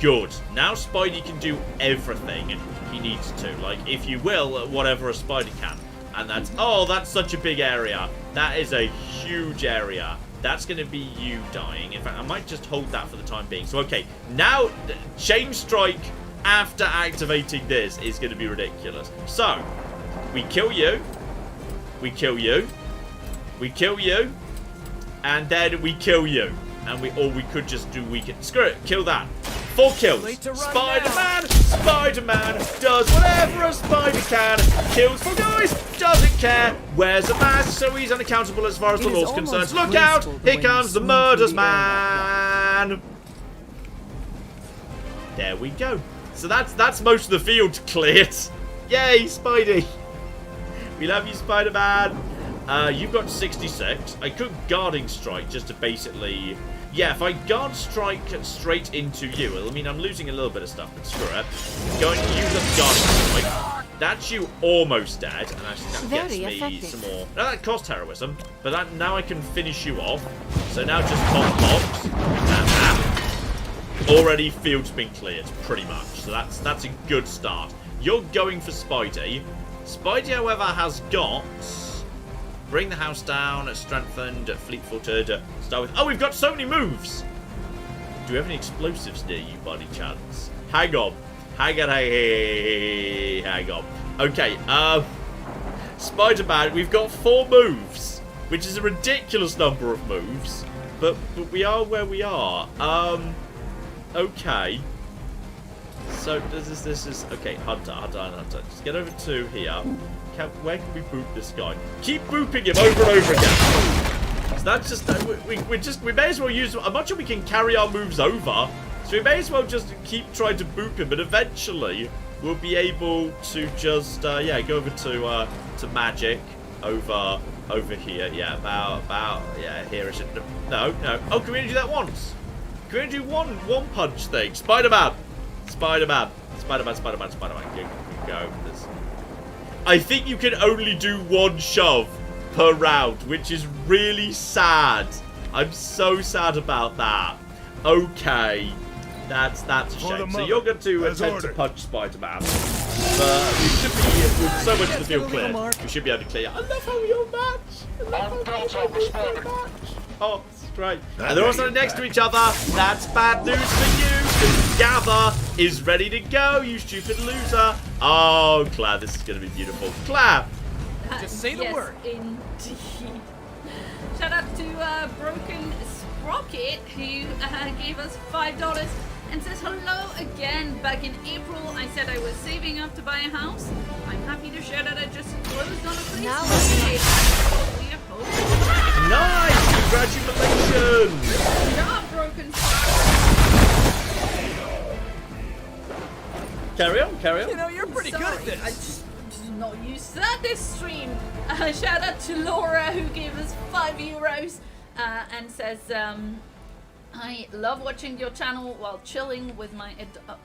Good. Now Spidey can do everything he needs to. Like, if you will, whatever a Spidey can. And that's... Oh, that's such a big area. That is a huge area. That's going to be you dying. In fact, I might just hold that for the time being. So, okay. Now, Chain Strike after activating this is going to be ridiculous. So, we kill you. We kill you. We kill you. And then we kill you. And we could just do weaken. Screw it. Kill that. 4 kills. Spider-Man! Spider-Man does whatever a spider can. Kills 4 guys. Doesn't care. Wears a mask, so he's unaccountable as far as the law's concerned. Look out! Here comes the murders man. There we go. So that's most of the field cleared. Yay, Spidey. We love you, Spider-Man. You've got 66. I could guarding strike just to basically... Yeah, if I guard strike straight into you, I mean, I'm losing a little bit of stuff, but screw it. Going to use up guarding strike. That's you almost dead, and actually that gets me some more. Now, that cost heroism, but now I can finish you off. So now just pop box. Already field's been cleared, pretty much. So that's a good start. You're going for Spidey. Spidey, however, has got... Bring the house down, strengthened, fleet-footed, start with... Oh, we've got so many moves! Do we have any explosives near you, by any chance? Hang on. Hang on. Okay, Spider-Man, we've got 4 moves, which is a ridiculous number of moves, but we are where we are. Okay. So, this is... Okay, Hunter. Just get over to here. Where can we boop this guy? Keep booping him over and over again. So that's just... We may as well use... I'm not sure we can carry our moves over. So we may as well just keep trying to boop him. But eventually, we'll be able to just... yeah, go over to magic. Over here. Yeah, about... Yeah, here is it. No. Oh, can we only do that once? Can we only do one punch thing? Spider-Man. Spider-Man. Go. I think you can only do 1 shove per round, which is really sad. I'm so sad about that. Okay. That's a shame. So you're going to attempt to punch Spider-Man. But we should be, with so much of the field clear, we should be able to clear. I love how you're match. Oh, it's great. And they're all standing next to each other. That's bad news for you. Gather is ready to go, you stupid loser. Oh, Claire, this is going to be beautiful. Claire! Just say the word. Indeed. Shout out to Broken Sprocket, who gave us $5 and says hello again. Back in April, I said I was saving up to buy a house. I'm happy to share that I just closed on a place. Now nice! Congratulations! Good job, Broken Sprocket. Carry on. You know, you're pretty good at this. I just not used to that this stream. Shout out to Laura, who gave us €5 and says, I love watching your channel while chilling with my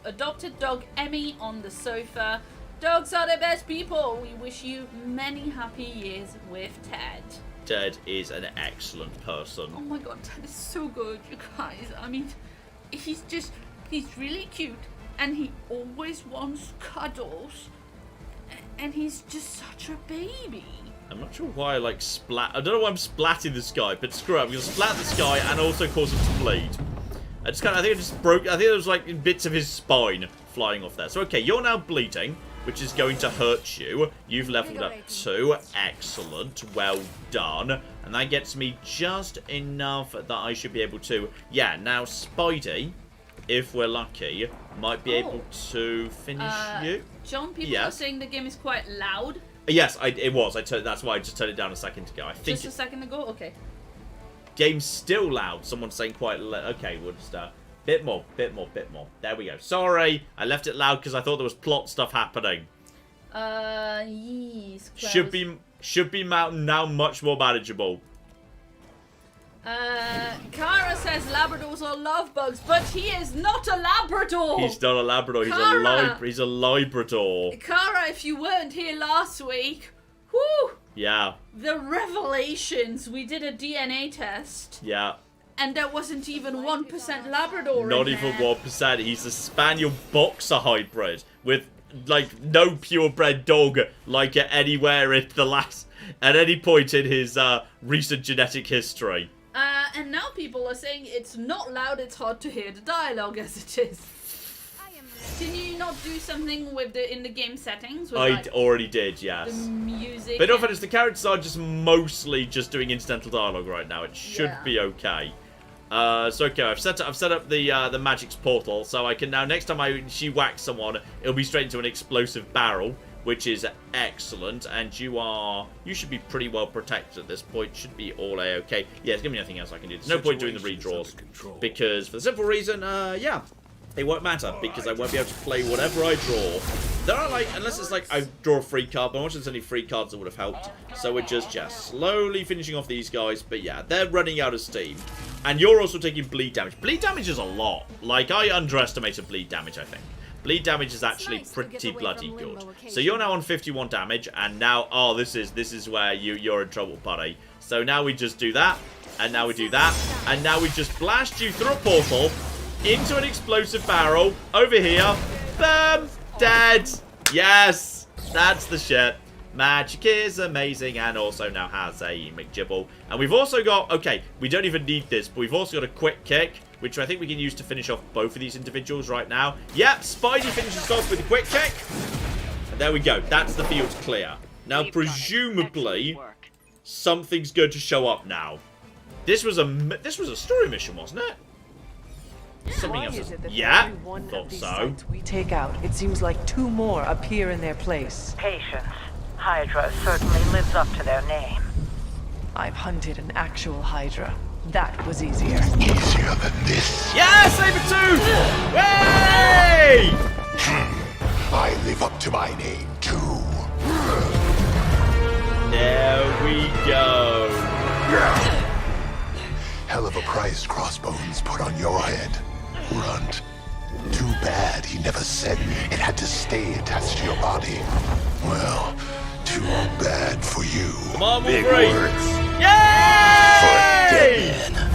adopted dog Emmy on the sofa. Dogs are the best people. We wish you many happy years with Ted. Ted is an excellent person. Oh my god, Ted is so good, you guys. I mean, he's really cute. And he always wants cuddles. And he's just such a baby. I'm not sure why I like splat. I don't know why I'm splatting this guy, but screw it. I'm going to splat this guy and also cause him to bleed. I think I just broke. I think there was like bits of his spine flying off there. So, okay, you're now bleeding, which is going to hurt you. You've leveled up 2. Excellent. Well done. And that gets me just enough that I should be able to... Yeah, now Spidey, if we're lucky, might be able to finish you. John, people are saying the game is quite loud. Yes, it was. That's why I just turned it down a second ago. I think just a second ago? Okay. Game's still loud. Someone's saying quite loud. Okay, we'll just... Bit more. There we go. Sorry, I left it loud because I thought there was plot stuff happening. Yes. Should be now much more manageable. Kara says Labradors are love bugs, but he is not a Labrador. He's not a Labrador. He's a Labrador. Kara, if you weren't here last week, whoo! Yeah. The revelations. We did a DNA test. Yeah. And there wasn't even 1% Labrador Not in even there. 1%. He's a Spaniel Boxer hybrid with, like, no purebred dog, like, anywhere in the last... At any point in his recent genetic history. And now people are saying it's not loud, it's hard to hear the dialogue as it is. Can you not do something with the in-the-game settings? With, I already did, yes. The music. But in all fairness, the characters are just mostly just doing incidental dialogue right now. It should be okay. So okay, I've set up the Magic's portal, so I can now, next time she whacks someone, it'll be straight into an explosive barrel, which is excellent. And you should be pretty well protected at this point. Should be all a-okay. Yeah, there's gonna be nothing else I can do. There's no point doing the redraws because, for the simple reason, yeah. It won't matter, because I won't be able to play whatever I draw. There are, like, unless it's like I draw a free card, but I'm not sure there's any free cards that would have helped. So we're just slowly finishing off these guys. But yeah, they're running out of steam. And you're also taking bleed damage. Bleed damage is a lot. Like, I underestimated bleed damage, I think. Bleed damage is actually pretty bloody good. So you're now on 51 damage, and now, oh, this is where you're in trouble, buddy. So now we just do that, and now we do that, and now we just blast you through a portal into an explosive barrel over here. Boom! Dead! Yes! That's the shit. Magic is amazing and also now has a McGibble. And we've also got, okay, we don't even need this, but we've also got a quick kick, which I think we can use to finish off both of these individuals right now. Yep, Spidey finishes off with a quick kick. And there we go. That's the field clear. Now, presumably, something's going to show up now. This was a story mission, wasn't it? Something Why else. is it that Yeah, every one thought of these so. sites we take out, it seems like 2 more appear in their place? Patience. Hydra certainly lives up to their name. I've hunted an actual Hydra. That was easier. Easier than this. Yeah, Sabertooth! Hey! I live up to my name, too. There we go. Hell of a price, Crossbones, put on your head, Runt. Too bad he never said it had to stay attached to your body. Well, too bad for you. Come on, Big Wolverine. words. Yay! For a dead man.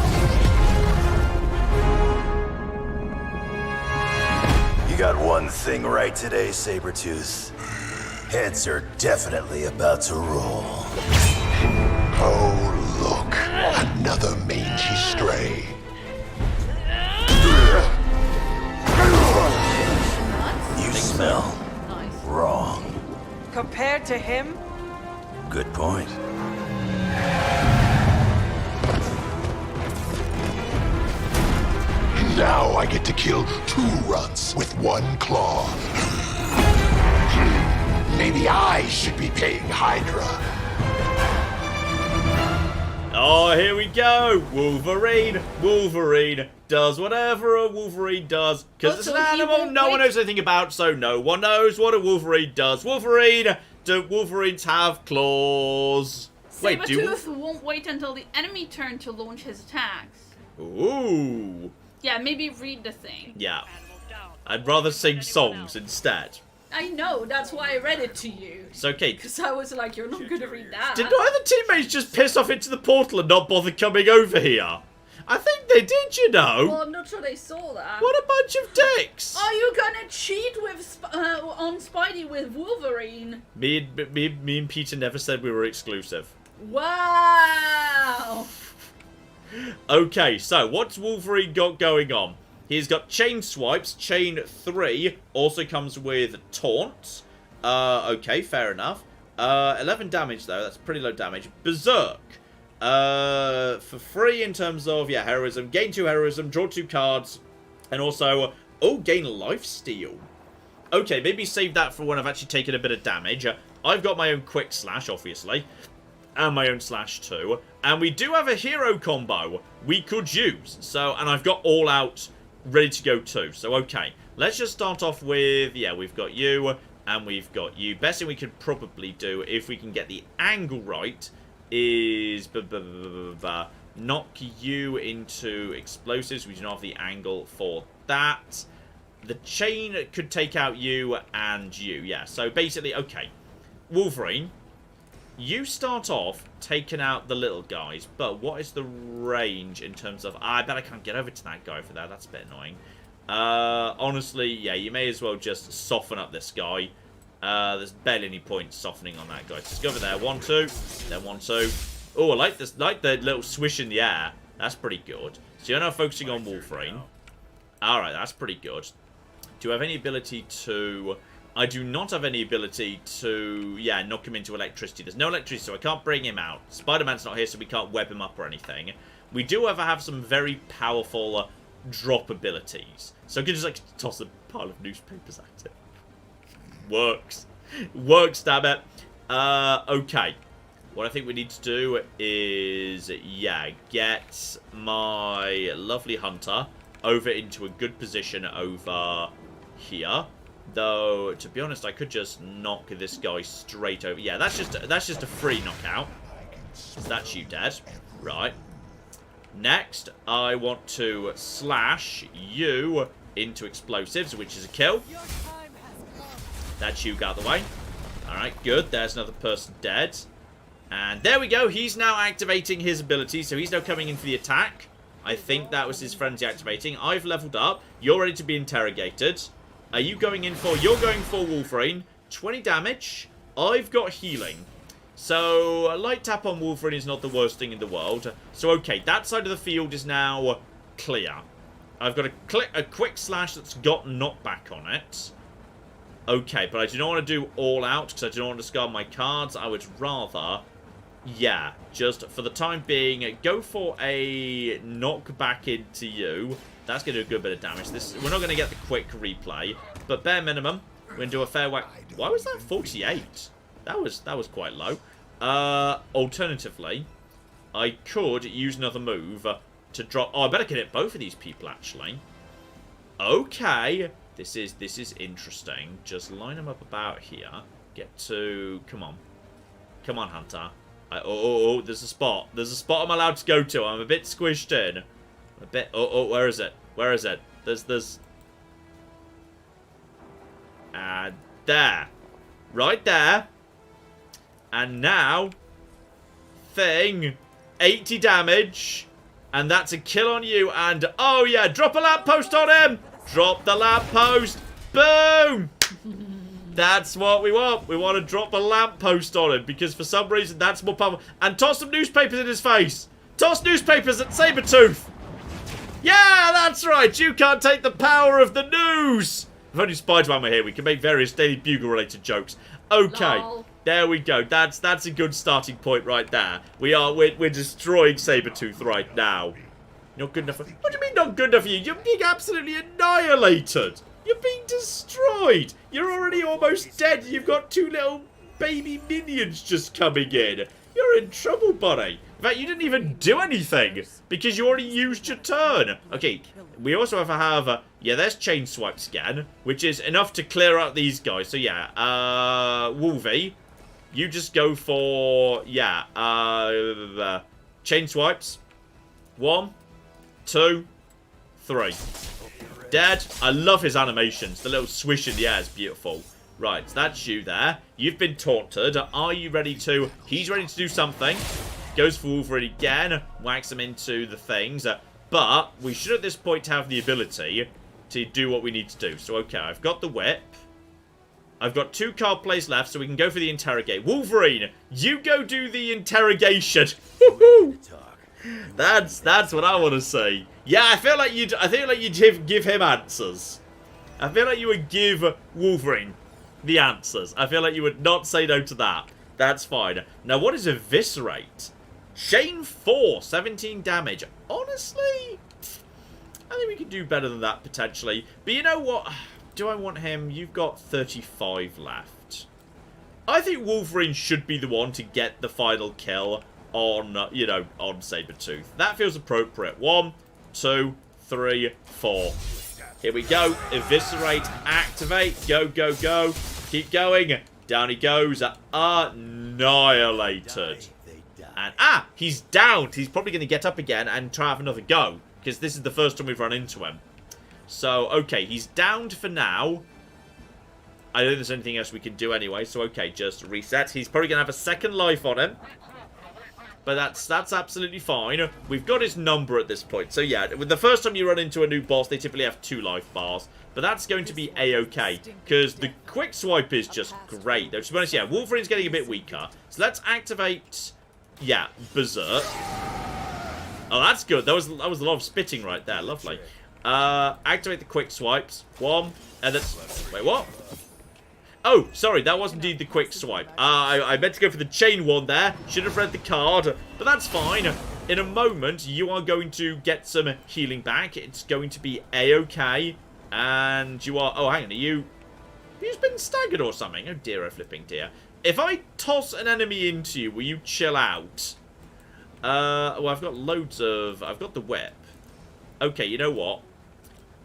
You got one thing right today, Sabretooth. Heads are definitely about to roll. Oh, look. Another mangy stray. You smell wrong. Compared to him, Good point. Now I get to kill 2 runts with 1 claw. Maybe I should be paying Hydra. Oh, here we go. Wolverine. Wolverine does whatever a Wolverine does. Because it's an animal no one knows anything about, so no one knows what a Wolverine does. Do Wolverines have claws? Wait, Sabretooth won't wait until the enemy turn to launch his attacks. Ooh. Yeah, maybe read the thing. Yeah. I'd rather sing songs instead. I know, that's why I read it to you. It's okay. Because I was like, you're not going to read that. Did my other teammates just piss off into the portal and not bother coming over here? I think they did, you know. Well, I'm not sure they saw that. What a bunch of dicks. Are you gonna cheat with on Spidey with Wolverine? Me and Peter never said we were exclusive. Wow. Okay, so what's Wolverine got going on? He's got chain swipes. Chain 3 also comes with taunt. Okay, fair enough. 11 damage though. That's pretty low damage. Berserk. For free in terms of, yeah, heroism. Gain 2 heroism, draw 2 cards, and also, gain lifesteal. Okay, maybe save that for when I've actually taken a bit of damage. I've got my own quick slash, obviously, and my own slash too. And we do have a hero combo we could use. So, and I've got all out ready to go too. So, okay, let's just start off with, yeah, we've got you, and we've got you. Best thing we could probably do, if we can get the angle right, is knock you into explosives. We do not have the angle for that. The chain could take out you and you. Yeah, so basically, okay. Wolverine, you start off taking out the little guys, but what is the range in terms of... I bet I can't get over to that guy for that. That's a bit annoying. Honestly, yeah, you may as well just soften up this guy. There's barely any point softening on that guy. Just go over there. 1, 2. Then 1, 2. Oh, I like this. Like the little swish in the air. That's pretty good. So you're now focusing on Wolverine. Alright, that's pretty good. Do I have any ability to... I do not have any ability to, yeah, knock him into electricity. There's no electricity, so I can't bring him out. Spider-Man's not here, so we can't web him up or anything. We do, however, have some very powerful drop abilities. So I can just, like, toss a pile of newspapers at it. Works. Works, damn it. Okay. What I think we need to do is, yeah, get my lovely hunter over into a good position over here. Though, to be honest, I could just knock this guy straight over. Yeah, that's just a free knockout. So that's you dead. Right. Next, I want to slash you into explosives, which is a kill. That's you got out the way. Alright, good. There's another person dead. And there we go. He's now activating his ability, so he's now coming in for the attack. I think that was his frenzy activating. I've leveled up. You're ready to be interrogated. Are you going in for... You're going for Wolverine. 20 damage. I've got healing. So, a light tap on Wolverine is not the worst thing in the world. So, okay, that side of the field is now clear. I've got a quick slash that's got knockback on it. Okay, but I do not want to do all out because I do not want to discard my cards. I would rather... Yeah, just for the time being, go for a knockback into you. That's going to do a good bit of damage. We're not going to get the quick replay, but bare minimum, we're going to do a fair whack. Why was that 48? That was quite low. Alternatively, I could use another move to drop... Oh, I better get hit both of these people, actually. Okay. This is interesting. Just line them up about here. Get to... Come on. Come on, Hunter. Oh, there's a spot. There's a spot I'm allowed to go to. I'm a bit squished in. A bit... Oh, where is it? Where is it? There's... there. Right there. And now... Thing. 80 damage. And that's a kill on you. And, oh yeah, drop a lamppost on him. Drop the lamppost. Boom. That's what we want. We want to drop a lamppost on him because for some reason that's more powerful. And toss some newspapers in his face. Toss newspapers at Sabretooth. Yeah, that's right. You can't take the power of the news. If only Spider-Man were here, we can make various Daily Bugle-related jokes. Okay, Lol. There we go. That's a good starting point right there. We're destroying Sabretooth right now. Not good enough for... What do you mean not good enough for you? You're being absolutely annihilated. You're being destroyed. You're already almost dead. You've got 2 little baby minions just coming in. You're in trouble, buddy. In fact, you didn't even do anything because you already used your turn. Okay, we also have yeah, there's chain swipes again, which is enough to clear out these guys. So yeah, Wolvie, you just go for, yeah, chain swipes. 1, 2, 3. Dead. I love his animations. The little swish in the air is beautiful. Right, that's you there. You've been taunted. Are you ready to... He's ready to do something. Goes for Wolverine again. Whacks him into the things. But we should at this point have the ability to do what we need to do. So, okay, I've got the whip. I've got 2 card plays left, so we can go for the interrogate. Wolverine, you go do the interrogation. Woohoo! That's what I want to see. Yeah, I feel like you'd give him answers. I feel like you would give Wolverine the answers. I feel like you would not say no to that. That's fine. Now, what is Eviscerate? Chain 4, 17 damage. Honestly, I think we can do better than that, potentially. But you know what? Do I want him? You've got 35 left. I think Wolverine should be the one to get the final kill on, you know, on Sabretooth. That feels appropriate. 1, 2, 3, 4. Here we go. Eviscerate. Activate. Go, go, go. Keep going. Down he goes. Annihilated. And, he's downed. He's probably going to get up again and try have another go. Because this is the first time we've run into him. So, okay, he's downed for now. I don't think there's anything else we can do anyway. So, okay, just reset. He's probably going to have a second life on him. But that's absolutely fine. We've got his number at this point. So, yeah, the first time you run into a new boss, they typically have 2 life bars. But that's going to be A-okay. Because the quick swipe is just great. Though, to be honest, yeah, Wolverine's getting a bit weaker. So, let's activate, yeah, Berserk. Oh, that's good. That was a lot of spitting right there. Lovely. Activate the quick swipes. 1, and then... Wait, what? Oh, sorry, that was indeed the quick swipe. I meant to go for the chain one there. Should have read the card, but that's fine. In a moment, you are going to get some healing back. It's going to be A-okay. And you are... Oh, hang on, you've been staggered or something. Oh, dear, oh, flipping dear. If I toss an enemy into you, will you chill out? Well, I've got loads of... I've got the whip. Okay, you know what?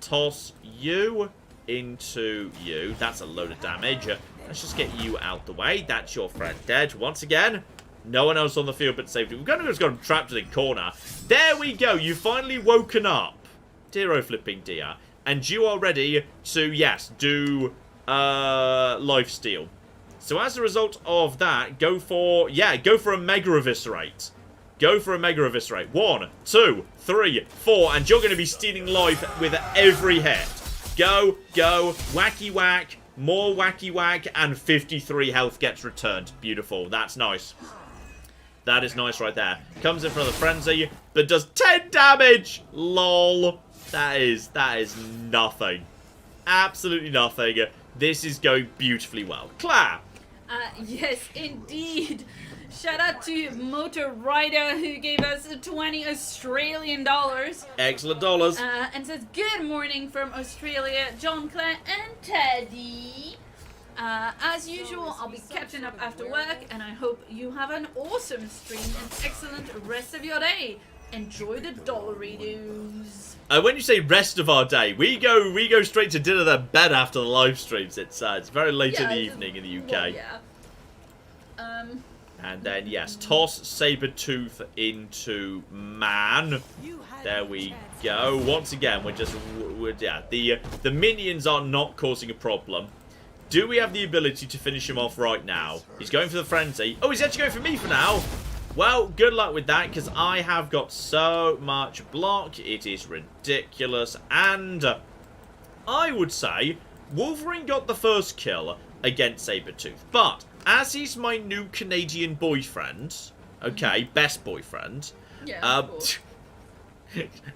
Toss you into you. That's a load of damage. Let's just get you out the way. That's your friend dead. Once again, no one else on the field but safety. We've got him trapped in the corner. There we go. You've finally woken up. Dear oh flipping dear. And you are ready to, yes, do lifesteal. So as a result of that, go for a Mega Eviscerate. Go for a Mega Eviscerate. 1, 2, 3, 4, and you're going to be stealing life with every hit. Go, go, wacky whack, more wacky whack, and 53 health gets returned. Beautiful. That's nice. That is nice right there. Comes in for the frenzy, but does 10 damage. Lol. That is nothing. Absolutely nothing. This is going beautifully well. Claire. Yes, indeed. Shout out to Motor Rider who gave us 20 Australian dollars. Excellent dollars. And says, good morning from Australia, John, Claire, and Teddy. As usual, I'll be catching up after work, and I hope you have an awesome stream and excellent rest of your day. Enjoy the dollaritos. When you say rest of our day, we go straight to dinner then bed after the live streams. It's very late in the evening in the UK. Well, yeah. And then yes, toss Sabretooth into man. There we go. Once again, the minions are not causing a problem. Do we have the ability to finish him off right now? He's going for the frenzy. Oh, he's actually going for me for now. Well, good luck with that, because I have got so much block. It is ridiculous. And I would say Wolverine got the first kill against Sabretooth. But as he's my new Canadian boyfriend, okay, best boyfriend. Yeah, I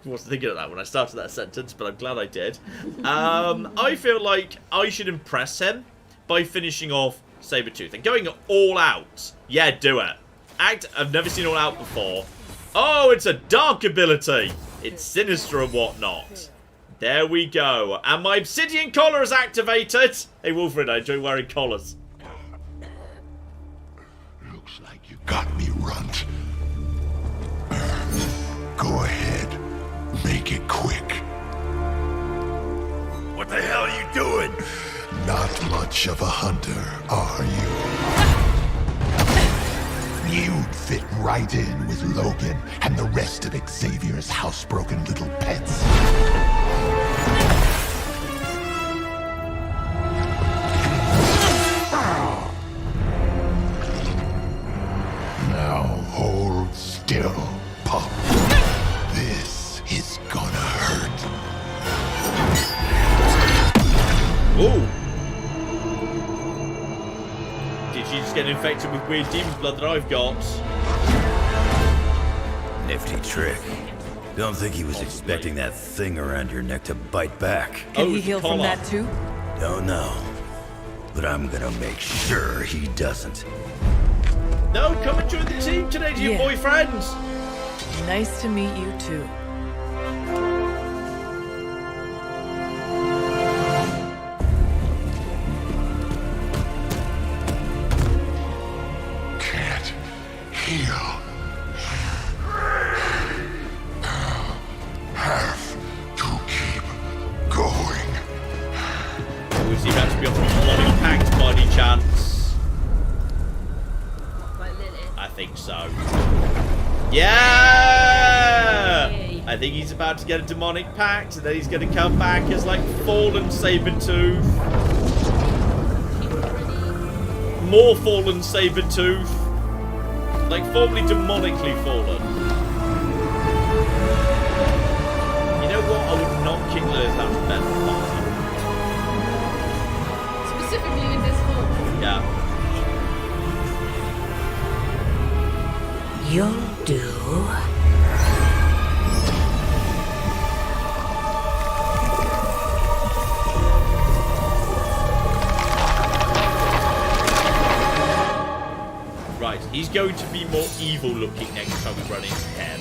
wasn't thinking of that when I started that sentence, but I'm glad I did. I feel like I should impress him by finishing off Sabretooth and going all out. Yeah, do it. I've never seen all out before. Oh, it's a dark ability. It's sinister and whatnot. There we go. And my obsidian collar is activated. Hey, Wolverine, I enjoy wearing collars. Looks like you got me, Runt. Go ahead. Make it quick. What the hell are you doing? Not much of a hunter, are you? You'd fit right in with Logan and the rest of Xavier's housebroken little pets. Now hold still, pup. This is gonna hurt. Ooh. Did she just get infected with weird demon blood that I've got? Nifty trick. Don't think he was expecting that thing around your neck to bite back. Can he heal from that too? Don't know. But I'm gonna make sure he doesn't. No, come and join the team today, dear boyfriend. Nice to meet you too. Can't heal. Have to keep going. We seem to be off a bloody packed by any chance. I think so. Yeah! I think he's about to get a demonic pact, and then he's going to come back as, like, fallen Sabretooth. More fallen Sabretooth. Like, formerly demonically fallen. You know what? I would not kick Lilith out of bed for party. Specifically in this form. Yeah. You'll do. Right, he's going to be more evil looking next time we run into him.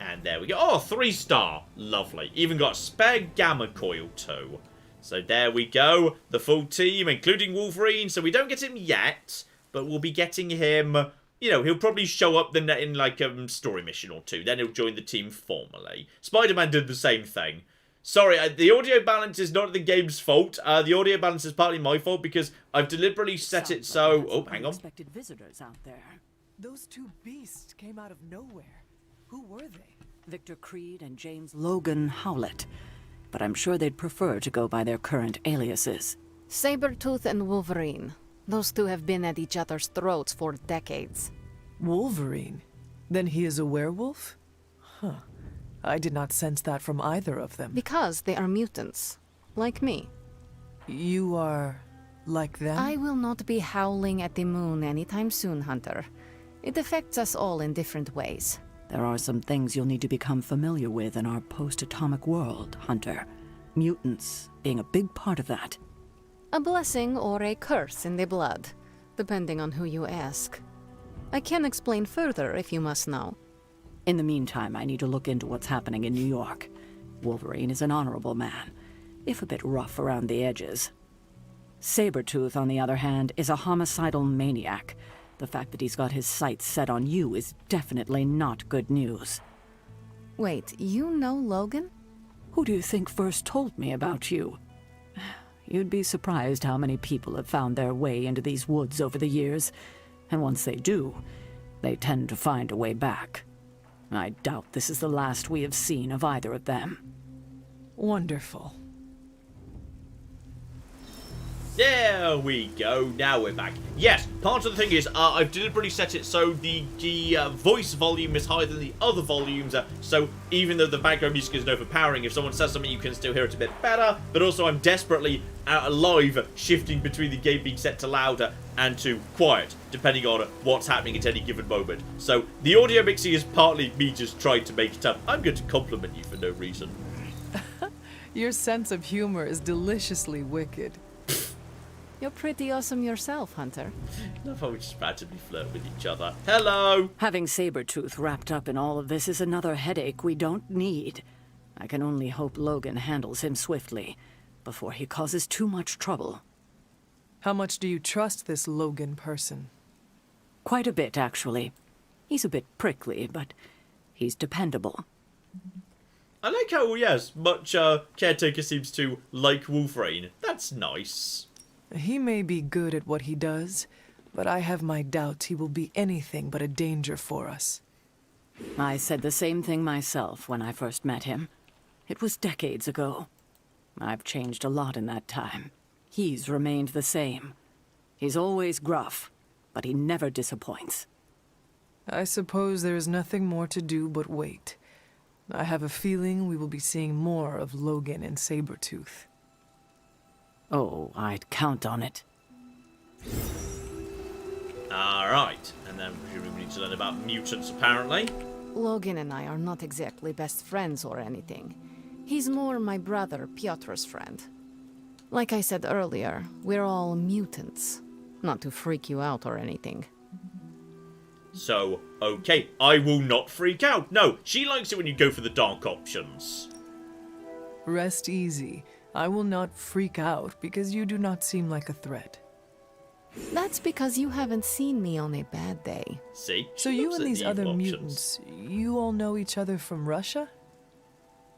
And there we go. Oh, 3-star. Lovely. Even got a spare gamma coil too. So there we go. The full team, including Wolverine. So we don't get him yet, but we'll be getting him. You know, he'll probably show up in like a story mission or two. Then he'll join the team formally. Spider-Man did the same thing. Sorry, the audio balance is not the game's fault. The audio balance is partly my fault because I've deliberately set it so... Oh, hang on. Unexpected visitors out there. Those two beasts came out of nowhere. Who were they? Victor Creed and James Logan Howlett. But I'm sure they'd prefer to go by their current aliases. Sabretooth and Wolverine. Those two have been at each other's throats for decades. Wolverine? Then he is a werewolf? Huh. I did not sense that from either of them. Because they are mutants. Like me. You are... like them? I will not be howling at the moon anytime soon, Hunter. It affects us all in different ways. There are some things you'll need to become familiar with in our post-atomic world, Hunter. Mutants being a big part of that. A blessing or a curse in the blood, depending on who you ask. I can explain further if you must know. In the meantime, I need to look into what's happening in New York. Wolverine is an honorable man, if a bit rough around the edges. Sabretooth, on the other hand, is a homicidal maniac. The fact that he's got his sights set on you is definitely not good news. Wait, you know Logan? Who do you think first told me about you? You'd be surprised how many people have found their way into these woods over the years, and once they do, they tend to find a way back. I doubt this is the last we have seen of either of them. Wonderful. There we go. Now we're back. Yes, part of the thing is I've deliberately set it so the voice volume is higher than the other volumes. So even though the background music is overpowering, if someone says something, you can still hear it a bit better. But also I'm desperately live shifting between the game being set to louder and to quiet, depending on what's happening at any given moment. So the audio mixing is partly me just trying to make it up. I'm going to compliment you for no reason. Your sense of humor is deliciously wicked. You're pretty awesome yourself, Hunter. Love how we just randomly flirt with each other. Hello! Having Sabretooth wrapped up in all of this is another headache we don't need. I can only hope Logan handles him swiftly, before he causes too much trouble. How much do you trust this Logan person? Quite a bit, actually. He's a bit prickly, but he's dependable. I like how, yes, much Caretaker seems to like Wolverine. That's nice. He may be good at what he does, but I have my doubts he will be anything but a danger for us. I said the same thing myself when I first met him. It was decades ago. I've changed a lot in that time. He's remained the same. He's always gruff, but he never disappoints. I suppose there is nothing more to do but wait. I have a feeling we will be seeing more of Logan and Sabretooth. Oh, I'd count on it. Alright, and then we need to learn about mutants, apparently. Logan and I are not exactly best friends or anything. He's more my brother, Piotr's friend. Like I said earlier, we're all mutants. Not to freak you out or anything. So, okay, I will not freak out. No, she likes it when you go for the dark options. Rest easy. I will not freak out because you do not seem like a threat. That's because you haven't seen me on a bad day. See? So you and these other mutants, you all know each other from Russia?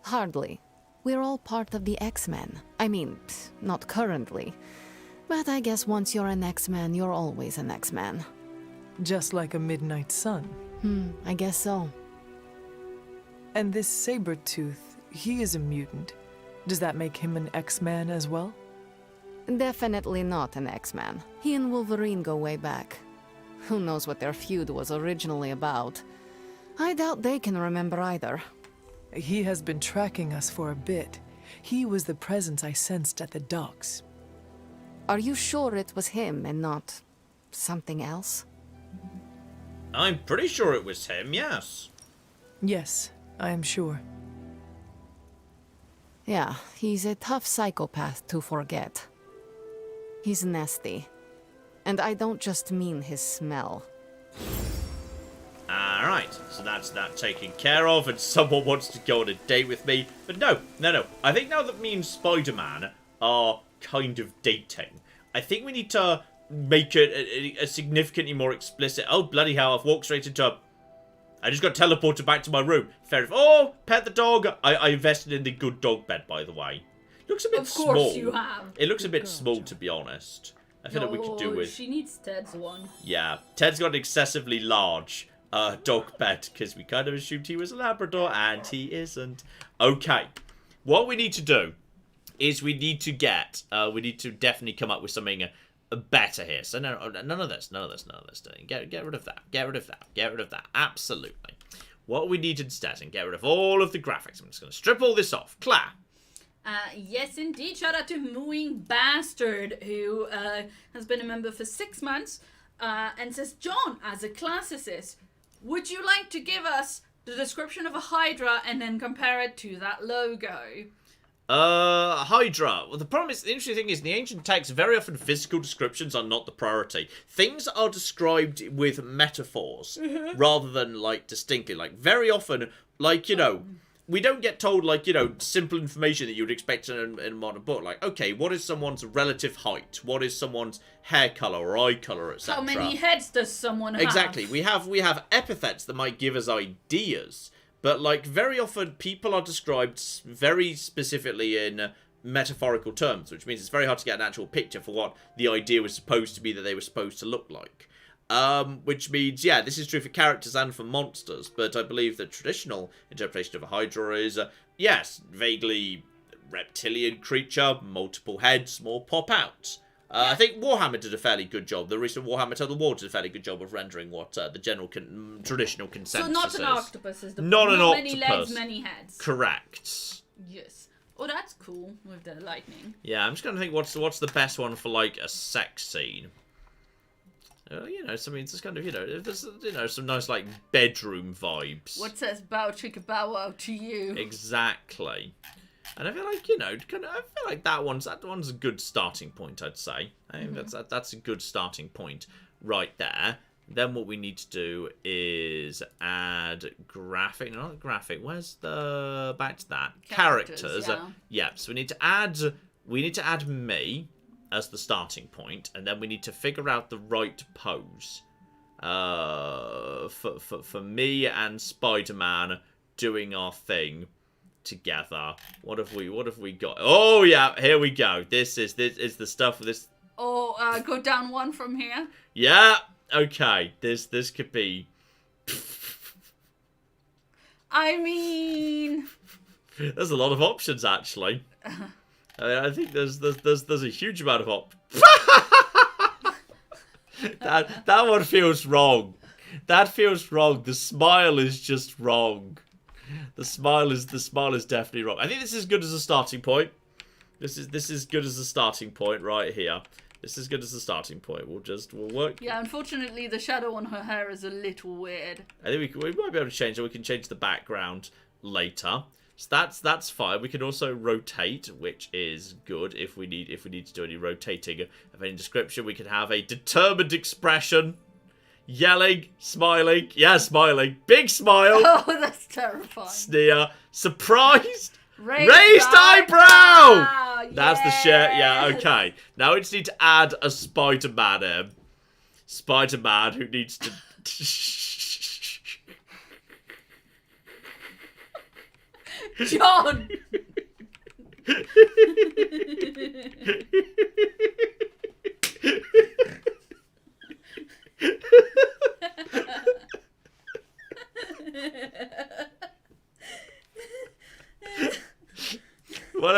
Hardly. We're all part of the X-Men. I mean, not currently. But I guess once you're an X-Man, you're always an X-Man. Just like a midnight sun. I guess so. And this Sabretooth, he is a mutant. Does that make him an X-Man as well? Definitely not an X-Man. He and Wolverine go way back. Who knows what their feud was originally about? I doubt they can remember either. He has been tracking us for a bit. He was the presence I sensed at the docks. Are you sure it was him and not something else? I'm pretty sure it was him, yes. Yes, I am sure. Yeah, he's a tough psychopath to forget. He's nasty. And I don't just mean his smell. Alright, so that's that taken care of, and someone wants to go on a date with me. But no. I think now that me and Spider-Man are kind of dating, I think we need to make it a significantly more explicit... Oh, bloody hell, I've walked straight into... I just got teleported back to my room. Fair enough. Oh, pet the dog. I invested in the good dog bed, by the way. Looks a bit small. Of course you have. It looks a bit small, to be honest. I feel like we could do with... She needs Ted's one. Yeah, Ted's got an excessively large dog bed, because we kind of assumed he was a Labrador, and he isn't. Okay, what we need to do is we need to definitely come up with something better here. So none of this. Get rid of that. Absolutely. What we need instead, and get rid of all of the graphics. I'm just going to strip all this off. Claire. Yes, indeed. Shout out to Mooing Bastard, who has been a member for 6 months, and says, John, as a classicist, would you like to give us the description of a Hydra and then compare it to that logo? Hydra. Well, the problem is, the interesting thing is, in the ancient texts, very often physical descriptions are not the priority. Things are described with metaphors, rather than, like, distinctly. Like, very often, like, you know, we don't get told, like, you know, simple information that you would expect in a modern book. Like, okay, what is someone's relative height? What is someone's hair color or eye color, etc.? How many heads does someone have? Exactly. We have epithets that might give us ideas. But, like, very often people are described very specifically in metaphorical terms, which means it's very hard to get an actual picture for what the idea was supposed to be that they were supposed to look like. Which means, yeah, this is true for characters and for monsters, but I believe the traditional interpretation of a Hydra is, yes, vaguely reptilian creature, multiple heads, more pop out. I think Warhammer did a fairly good job. The recent Warhammer Total War did a fairly good job of rendering what the general traditional consensus So not is. an octopus is the Not an octopus. Many legs, many heads. Correct. Yes. Oh, that's cool with the lightning. Yeah, I'm just going to think what's the best one for, like, a sex scene. You know, something just kind of, you know, there's, you know, some nice, like, bedroom vibes. What says bow chicka bow wow to you? Exactly. And I feel like, you know, I feel like that one's a good starting point, I'd say. I think that's a good starting point right there. Then what we need to do is add graphic. No, not graphic. Where's the back to that? Characters. Yeah. So we need to add me as the starting point, and then we need to figure out the right pose for me and Spider-Man doing our thing together. What have we got? Oh yeah, here we go. This is the stuff. This. Oh, go down one from here. Yeah. Okay. This could be. I mean. There's a lot of options actually. I think there's a huge amount of that one feels wrong. That feels wrong. The smile is just wrong. The smile is definitely wrong. I think this is good as a starting point. This is good as a starting point right here. This is good as a starting point. We'll work. Yeah, unfortunately the shadow on her hair is a little weird. I think we might be able to change it. We can change the background later. So that's fine. We can also rotate, which is good if we need to do any rotating of any description. We can have a determined expression. Yelling, smiling, yeah, smiling, big smile. Oh, that's terrifying. Sneer, surprised, raised eyebrow. That's the shit. Yeah, okay. Now we just need to add a Spider-Man in. Spider-Man who needs to. John.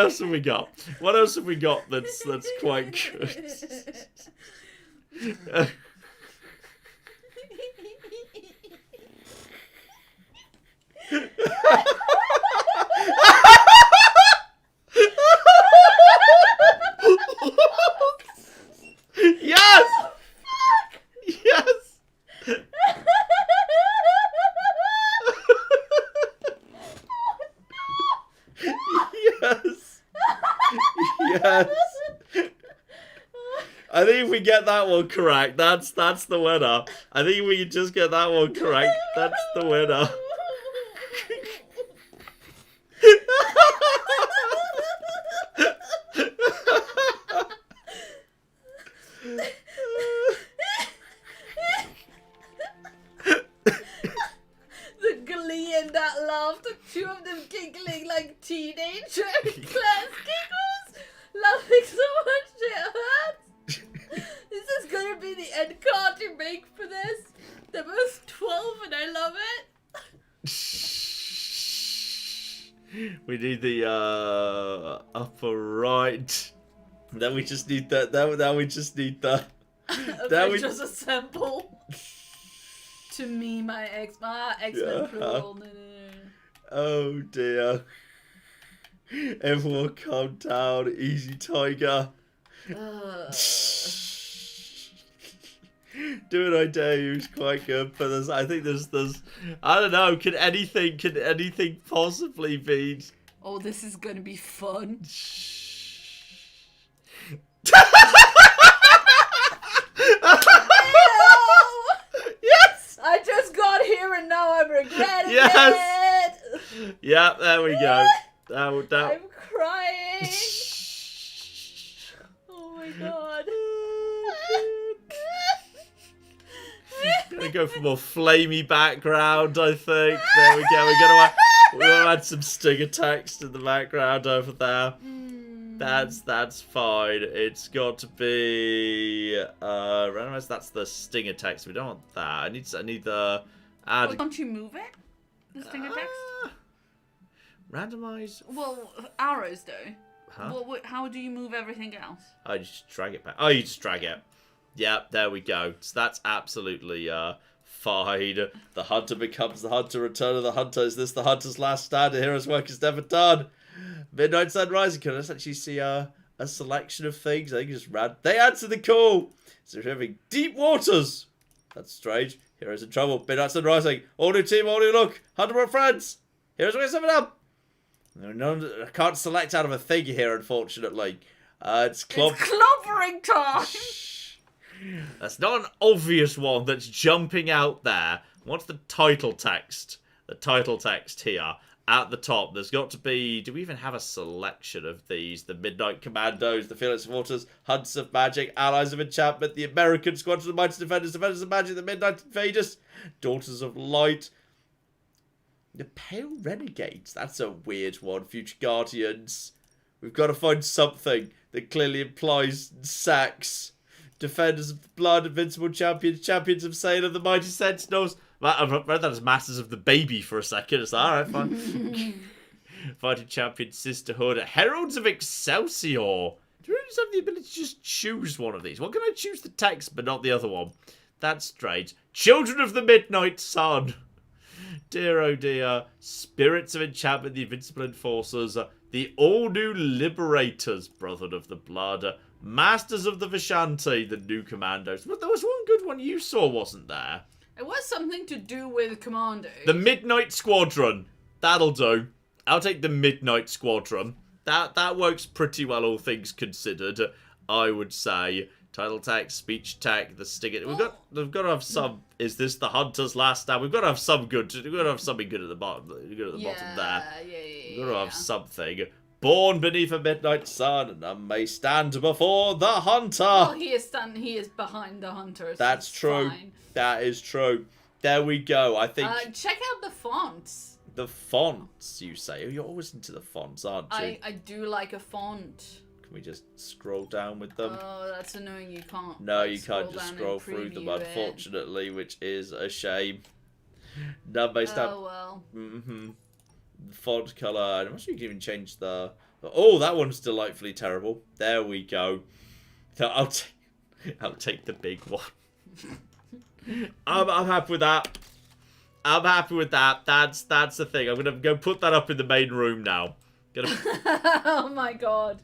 else have we got? What else have we got that's quite good? Yes! Yes! Yes! Yes! I think if we get that one correct, that's the winner. I think if we can just get that one correct, that's the winner. The glee in that laugh, the two of them giggling like teenagers. Class giggles, laughing so much it hurts. This is gonna be the end card you make for this. They're both 12 and I love it. We need the upper right. Then we just need that. Now we just need that. Avengers Assemble. To me, my X-Men plural. No. Oh dear. Everyone calm down. Easy, Tiger. Do It I Dare You is quite good, but I think there's I don't know, can anything possibly be? Oh, this is gonna be fun. Yes! I just got here and now I'm regretting Yes! it. Yeah, there we go. I'm crying. Oh my god. Gonna go for more flamey background, I think. There we go. We're gonna add some stinger text in the background over there. That's fine. It's got to be randomized. That's the stinger text. We don't want that. I need the add. Well, don't you move it? The stinger text. Randomize. Well, arrows do. Huh? Well, how do you move everything else? I just drag it back. Oh, you just drag it. Yeah, there we go. So that's absolutely fine. The hunter becomes the hunter. Return of the hunter. Is this the hunter's last stand? A hero's work is never done. Midnight Sun Rising. Can I just actually see a selection of things? I think just they answer the call. So we're having deep waters. That's strange. Heroes in trouble. Midnight Sun Rising. All new team, all new look. Hunter and friends. Heroes work 7 up. No, I can't select out of a thing here, unfortunately. It's clobbering time. That's not an obvious one that's jumping out there. What's the title text? The title text here at the top. There's got to be... Do we even have a selection of these? The Midnight Commandos, the Fearless Waters, Hunts of Magic, Allies of Enchantment, the American Squadron of Mighty Defenders, Defenders of Magic, the Midnight Invaders, Daughters of Light, the Pale Renegades. That's a weird one. Future Guardians. We've got to find something that clearly implies sex. Defenders of the Blood, Invincible Champions, Champions of Sailor, the Mighty Sentinels. I've read that as Masters of the Baby for a second. It's alright, fine. Fighting Champion Sisterhood, Heralds of Excelsior. Do you really have the ability to just choose one of these? Why can I choose the text but not the other one? That's strange. Children of the Midnight Sun. Dear oh dear. Spirits of Enchantment, the Invincible Enforcers, the all-new Liberators, Brotherhood of the Blood, Masters of the Vishanti, the new Commandos. But there was one good one you saw, wasn't there? It was something to do with Commandos. The Midnight Squadron. That'll do. I'll take the Midnight Squadron. That works pretty well, all things considered, I would say. Title text, speech tag, the stinger. We've got to have some. Is this the hunter's last stand? We've got to have some good. We've got to have something good at the bottom. Good at the bottom there. We've got to have something. Born beneath a midnight sun, and none may stand before the hunter. Well, he is behind the hunter. So that's true. Fine. That is true. There we go. I think. Check out the fonts. The fonts, you say? You're always into the fonts, aren't you? I do like a font. Can we just scroll down with them? Oh, that's annoying. You can't. No, you can't just scroll through them, unfortunately, which is a shame. None may stand. Oh well. Font color. I'm not sure you can even change the Oh, that one's delightfully terrible. There we go. I'll take the big one. I'm happy with that. I'm happy with that. That's the thing. I'm gonna go put that up in the main room now. Oh my god.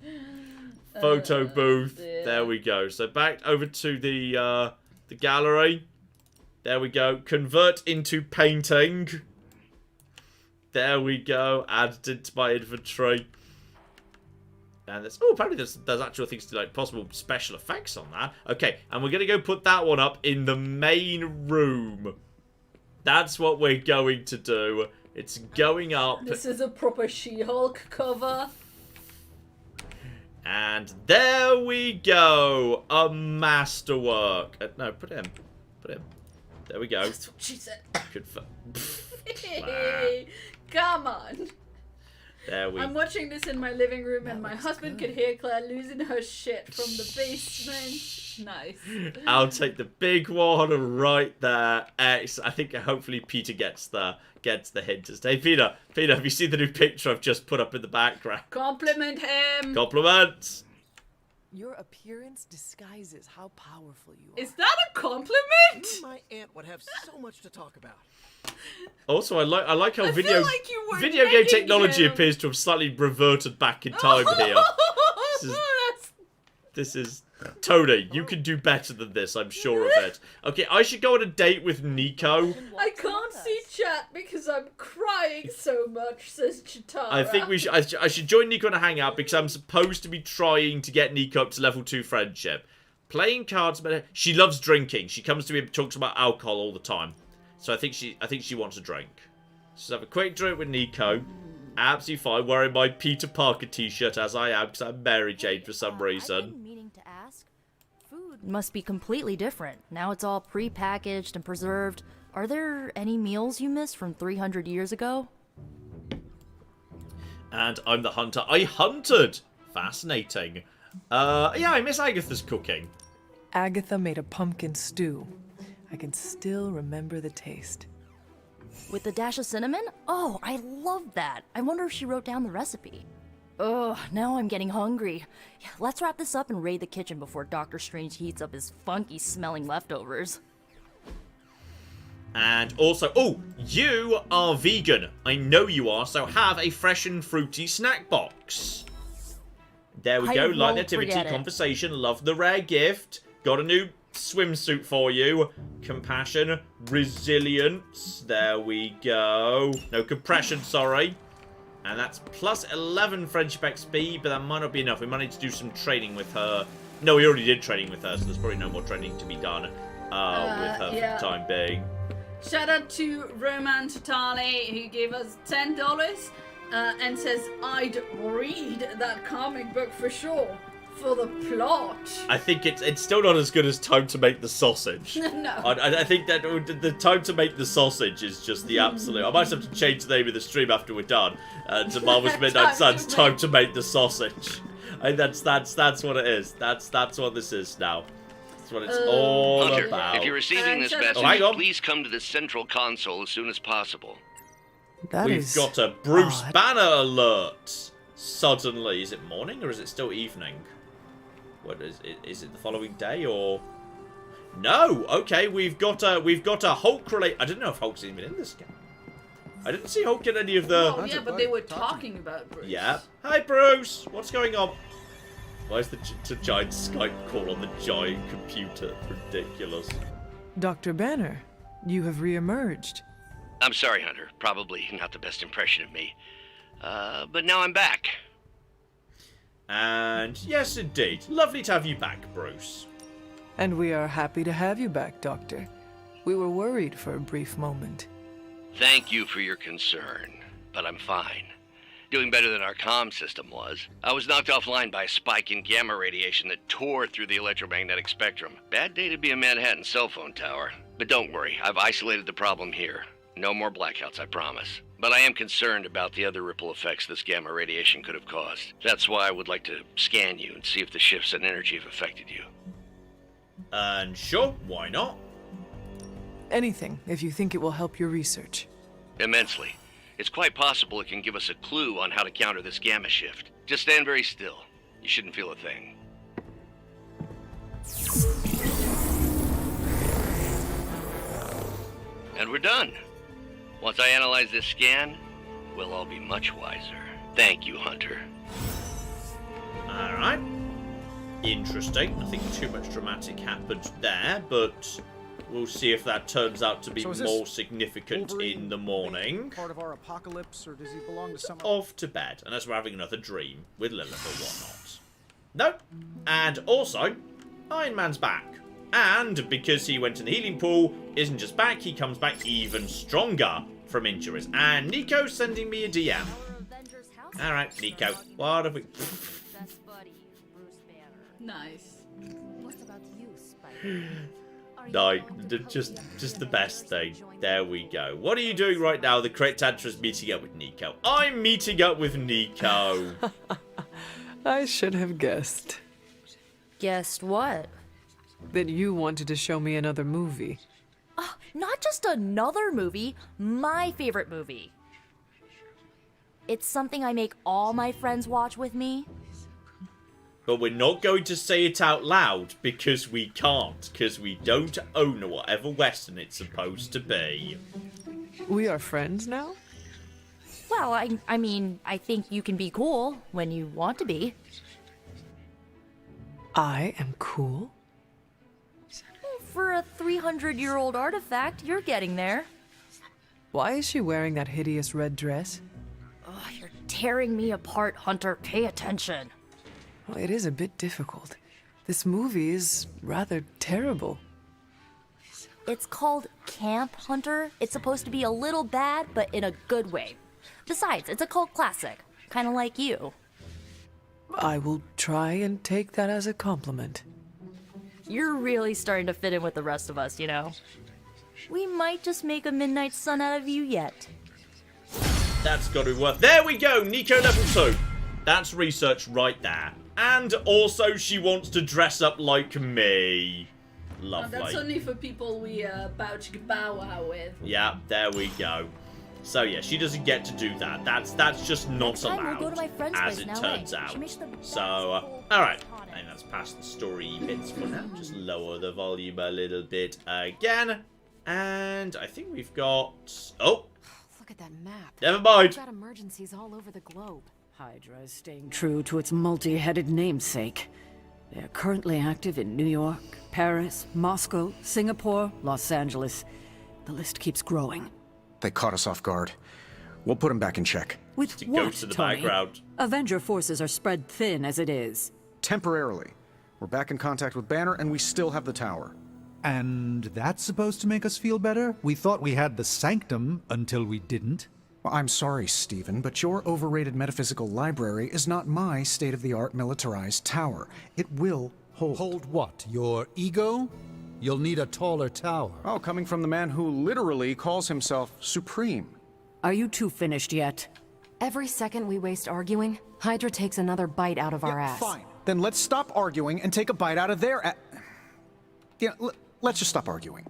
Photo booth. Dear. There we go. So back over to the gallery. There we go. Convert into painting. There we go. Add into my inventory. And there's apparently there's actual things to like possible special effects on that. Okay, and we're gonna go put that one up in the main room. That's what we're going to do. It's going up. This is a proper She-Hulk cover. And there we go. A masterwork. No, put him. Put him. There we go. That's what she said. Come on. There we I'm watching this in my living room and my husband could hear Claire losing her shit from the basement. Nice. I'll take the big one right there. X. I think hopefully Peter gets the hint. Hey Peter, have you seen the new picture I've just put up in the background? Compliment him. Compliments. Your appearance disguises how powerful you are. Is that a compliment? My aunt would have so much to talk about. Also, I like how I video feel like you were game negging technology him. appears to have slightly reverted back in time here. This is Tony. You can do better than this. I'm sure of it. Okay, I should go on a date with Nico. I can't see chat because I'm crying so much, says Chitara. I think I should join Nico on a hangout because I'm supposed to be trying to get Nico up to level 2 friendship. Playing cards, she loves drinking. She comes to me and talks about alcohol all the time. So I think she wants a drink. So have a quick drink with Nico. Absolutely fine. Wearing my Peter Parker t-shirt as I am because I'm Mary Jane for some reason. I've been meaning to ask. Food must be completely different. Now it's all pre-packaged and preserved. Are there any meals you missed from 300 years ago? And I'm the hunter. I hunted. Fascinating. Yeah, I miss Agatha's cooking. Agatha made a pumpkin stew. I can still remember the taste. With the dash of cinnamon? Oh, I love that. I wonder if she wrote down the recipe. Ugh, now I'm getting hungry. Yeah, let's wrap this up and raid the kitchen before Doctor Strange heats up his funky-smelling leftovers. And also, oh, you are vegan. I know you are, so have a fresh and fruity snack box. There we go. Light activity, conversation. Love the rare gift. Got a new swimsuit for you. Compassion, resilience. There we go. No compression, sorry. And that's plus 11 friendship XP, but that might not be enough. We might need to do some training with her. No, we already did training with her, so there's probably no more training to be done with her for the time being. Shout out to Roman Totale, who gave us $10 and says, I'd read that comic book for sure. For the plot. I think it's still not as good as Time to Make the Sausage. No. I think that the Time to Make the Sausage is just the absolute. I might have to change the name of the stream after we're done. To Marvel's Midnight Suns, Time to Make the Sausage. I think that's what it is. That's what this is now. That's what it's all Hunter, about. if you're receiving this message, please come to the central console as soon as possible. We've got a Bruce Banner alert. Suddenly, is it morning or is it still evening? What is it the following day or no? Okay, we've got a Hulk relate. I didn't know if Hulk's even in this game. I didn't see Hulk in any of the. Oh yeah, but they were talking about Bruce. Yeah. Hi Bruce, what's going on? Why is the giant Skype call on the giant computer? Ridiculous. Dr. Banner, you have reemerged. I'm sorry, Hunter. Probably not the best impression of me. But now I'm back. And yes, indeed. Lovely to have you back, Bruce. And we are happy to have you back, Doctor. We were worried for a brief moment. Thank you for your concern, but I'm fine. Doing better than our comm system was. I was knocked offline by a spike in gamma radiation that tore through the electromagnetic spectrum. Bad day to be a Manhattan cell phone tower. But don't worry, I've isolated the problem here. No more blackouts, I promise. But I am concerned about the other ripple effects this gamma radiation could have caused. That's why I would like to scan you and see if the shifts in energy have affected you. And sure, why not? Anything, if you think it will help your research. Immensely. It's quite possible it can give us a clue on how to counter this gamma shift. Just stand very still. You shouldn't feel a thing. And we're done. Once I analyze this scan, we'll all be much wiser. Thank you, Hunter. Alright. Interesting. Nothing too much dramatic happened there, but we'll see if that turns out to be more significant in the morning. Part of our apocalypse, or does he belong to some... Off to bed, unless we're having another dream with Lilith or whatnot. Nope. And also, Iron Man's back. And because he went in the healing pool, isn't just back, he comes back even stronger from injuries. And Nico's sending me a DM. Alright, Nico, what have we... Nice. What about you, Spider? No, just the best thing. There we go. What are you doing right now? The correct answer is meeting up with Nico. I'm meeting up with Nico. I should have guessed. Guessed what? That you wanted to show me another movie. Not just another movie, my favorite movie. It's something I make all my friends watch with me. But we're not going to say it out loud because we can't, because we don't own whatever Western it's supposed to be. We are friends now? Well, I mean, I think you can be cool when you want to be. I am cool? For a 300-year-old artifact, you're getting there. Why is she wearing that hideous red dress? Oh, you're tearing me apart, Hunter. Pay attention. Well, it is a bit difficult. This movie is rather terrible. It's called Camp Hunter. It's supposed to be a little bad, but in a good way. Besides, it's a cult classic. Kind of like you. I will try and take that as a compliment. You're really starting to fit in with the rest of us, you know? We might just make a Midnight Sun out of you yet. That's got to be worth... There we go! Nico level 2. That's research right there. And also she wants to dress up like me. Lovely. That's only for people we bow wow with. Yeah, there we go. So yeah, she doesn't get to do that. That's just not allowed, we'll go to my friend's as place it now, turns eh? out. She makes the So, alright. I think that's past the story bits for now. Just lower the volume a little bit again. And I think we've got... Oh! Look at that map. Never mind. We've got emergencies all over the globe. Hydra is staying true to its multi-headed namesake. They are currently active in New York, Paris, Moscow, Singapore, Los Angeles. The list keeps growing. They caught us off guard. We'll put them back in check. With to what, go to the Tony? background. Avenger forces are spread thin as it is. Temporarily. We're back in contact with Banner, and we still have the tower. And that's supposed to make us feel better? We thought we had the sanctum until we didn't. Well, I'm sorry, Stephen, but your overrated metaphysical library is not my state-of-the-art militarized tower. It will hold. Hold what? Your ego? You'll need a taller tower. Oh, coming from the man who literally calls himself Supreme. Are you two finished yet? Every second we waste arguing, Hydra takes another bite out of our ass. Fine. Then let's stop arguing and take a bite out of their ass. Yeah, let's just stop arguing.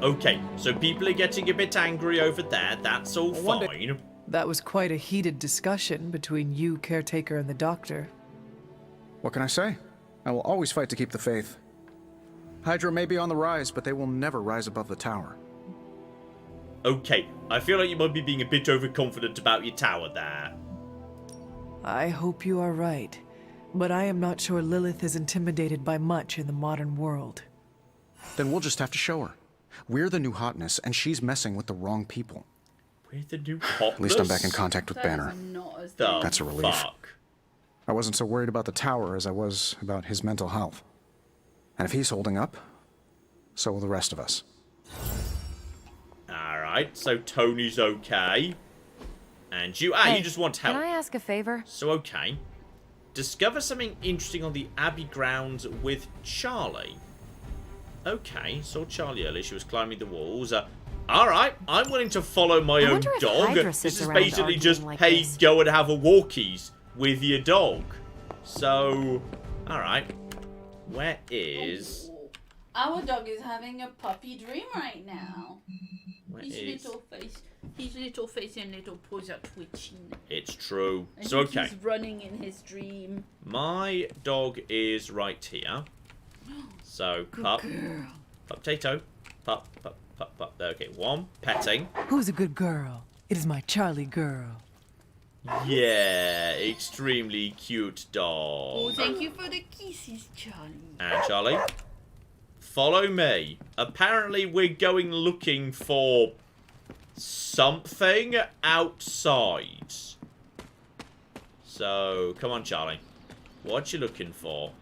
Okay, so people are getting a bit angry over there. That's all fine. That was quite a heated discussion between you, Caretaker, and the Doctor. What can I say? I will always fight to keep the faith. Hydra may be on the rise, but they will never rise above the tower. Okay, I feel like you might be being a bit overconfident about your tower there. I hope you are right, but I am not sure Lilith is intimidated by much in the modern world. Then we'll just have to show her. We're the new hotness, and she's messing with the wrong people. We're the new hotness? At least I'm back in contact with Banner. That's a relief. Fuck. I wasn't so worried about the tower as I was about his mental health. And if he's holding up, so will the rest of us. Alright, so Tony's okay. And you... Hey, you just want help. Can I ask a favor? So, okay. Discover something interesting on the Abbey grounds with Charlie. Okay, saw Charlie earlier. She was climbing the walls. Alright, I'm willing to follow my own dog. This is basically just, like hey, this. go and have a walkies with your dog. So, alright. Where is... Our dog is having a puppy dream right now. Where His is... little face. His little face and little paws are twitching. It's true. I So, think okay. he's running in his dream. My dog is right here. So, pup. girl. Pup, potato. Pup, pup, pup, pup. Okay, one. Petting. Who's a good girl? It is my Charlie girl. Yeah, extremely cute dog. Oh, thank you for the kisses, Charlie. And Charlie, follow me. Apparently, we're going looking for something outside. So, come on, Charlie. What you looking for?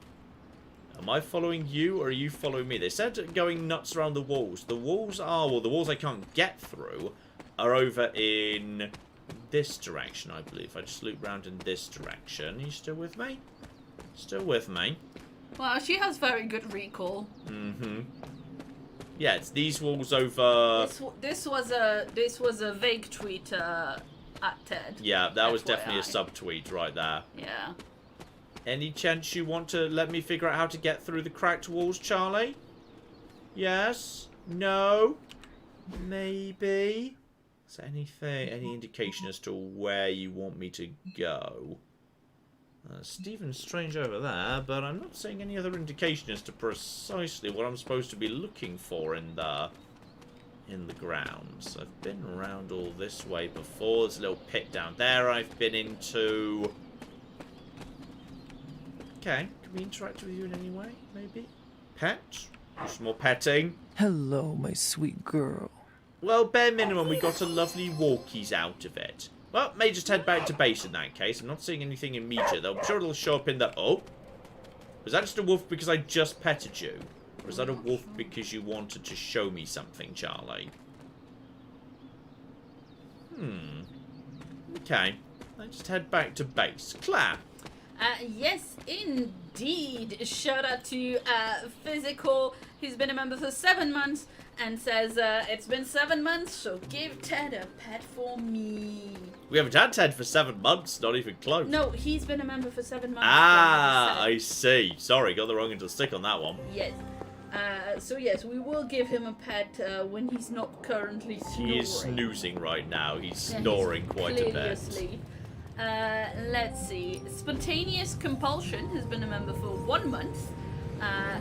Am I following you, or are you following me? They said going nuts around the walls. The walls are, well, the walls I can't get through are over in this direction, I believe. I just loop round in this direction. Are you still with me? Still with me? Well, she has very good recall. Mm-hmm. Yeah, it's these walls over... This was a vague tweet at Ted. Yeah, that was FYI. definitely a subtweet right there. Yeah. Any chance you want to let me figure out how to get through the cracked walls, Charlie? Yes? No? Maybe? Is there anything, any indication as to where you want me to go? Stephen's strange over there, but I'm not seeing any other indication as to precisely what I'm supposed to be looking for in the grounds. I've been around all this way before. There's a little pit down there I've been into. Okay, can we interact with you in any way, maybe? Pet? Some more petting. Hello, my sweet girl. Well, bare minimum, we got a lovely walkies out of it. Well, may just head back to base in that case. I'm not seeing anything immediate, though. I'm sure it'll show up in the... Oh! Was that just a wolf because I just petted you? Or was that a wolf because you wanted to show me something, Charlie? Okay. Let's just head back to base. Claire! Yes, indeed. Shout out to Physical. He's been a member for 7 months and says, it's been 7 months, so give Ted a pet for me. We haven't had Ted for 7 months, not even close. No, he's been a member for 7 months. I see. Sorry, got the wrong end of the stick on that one. Yes. So yes, we will give him a pet when he's not currently snoring. He is snoozing right now. He's snoring quite a bit. Asleep. Let's see. Spontaneous Compulsion has been a member for 1 month.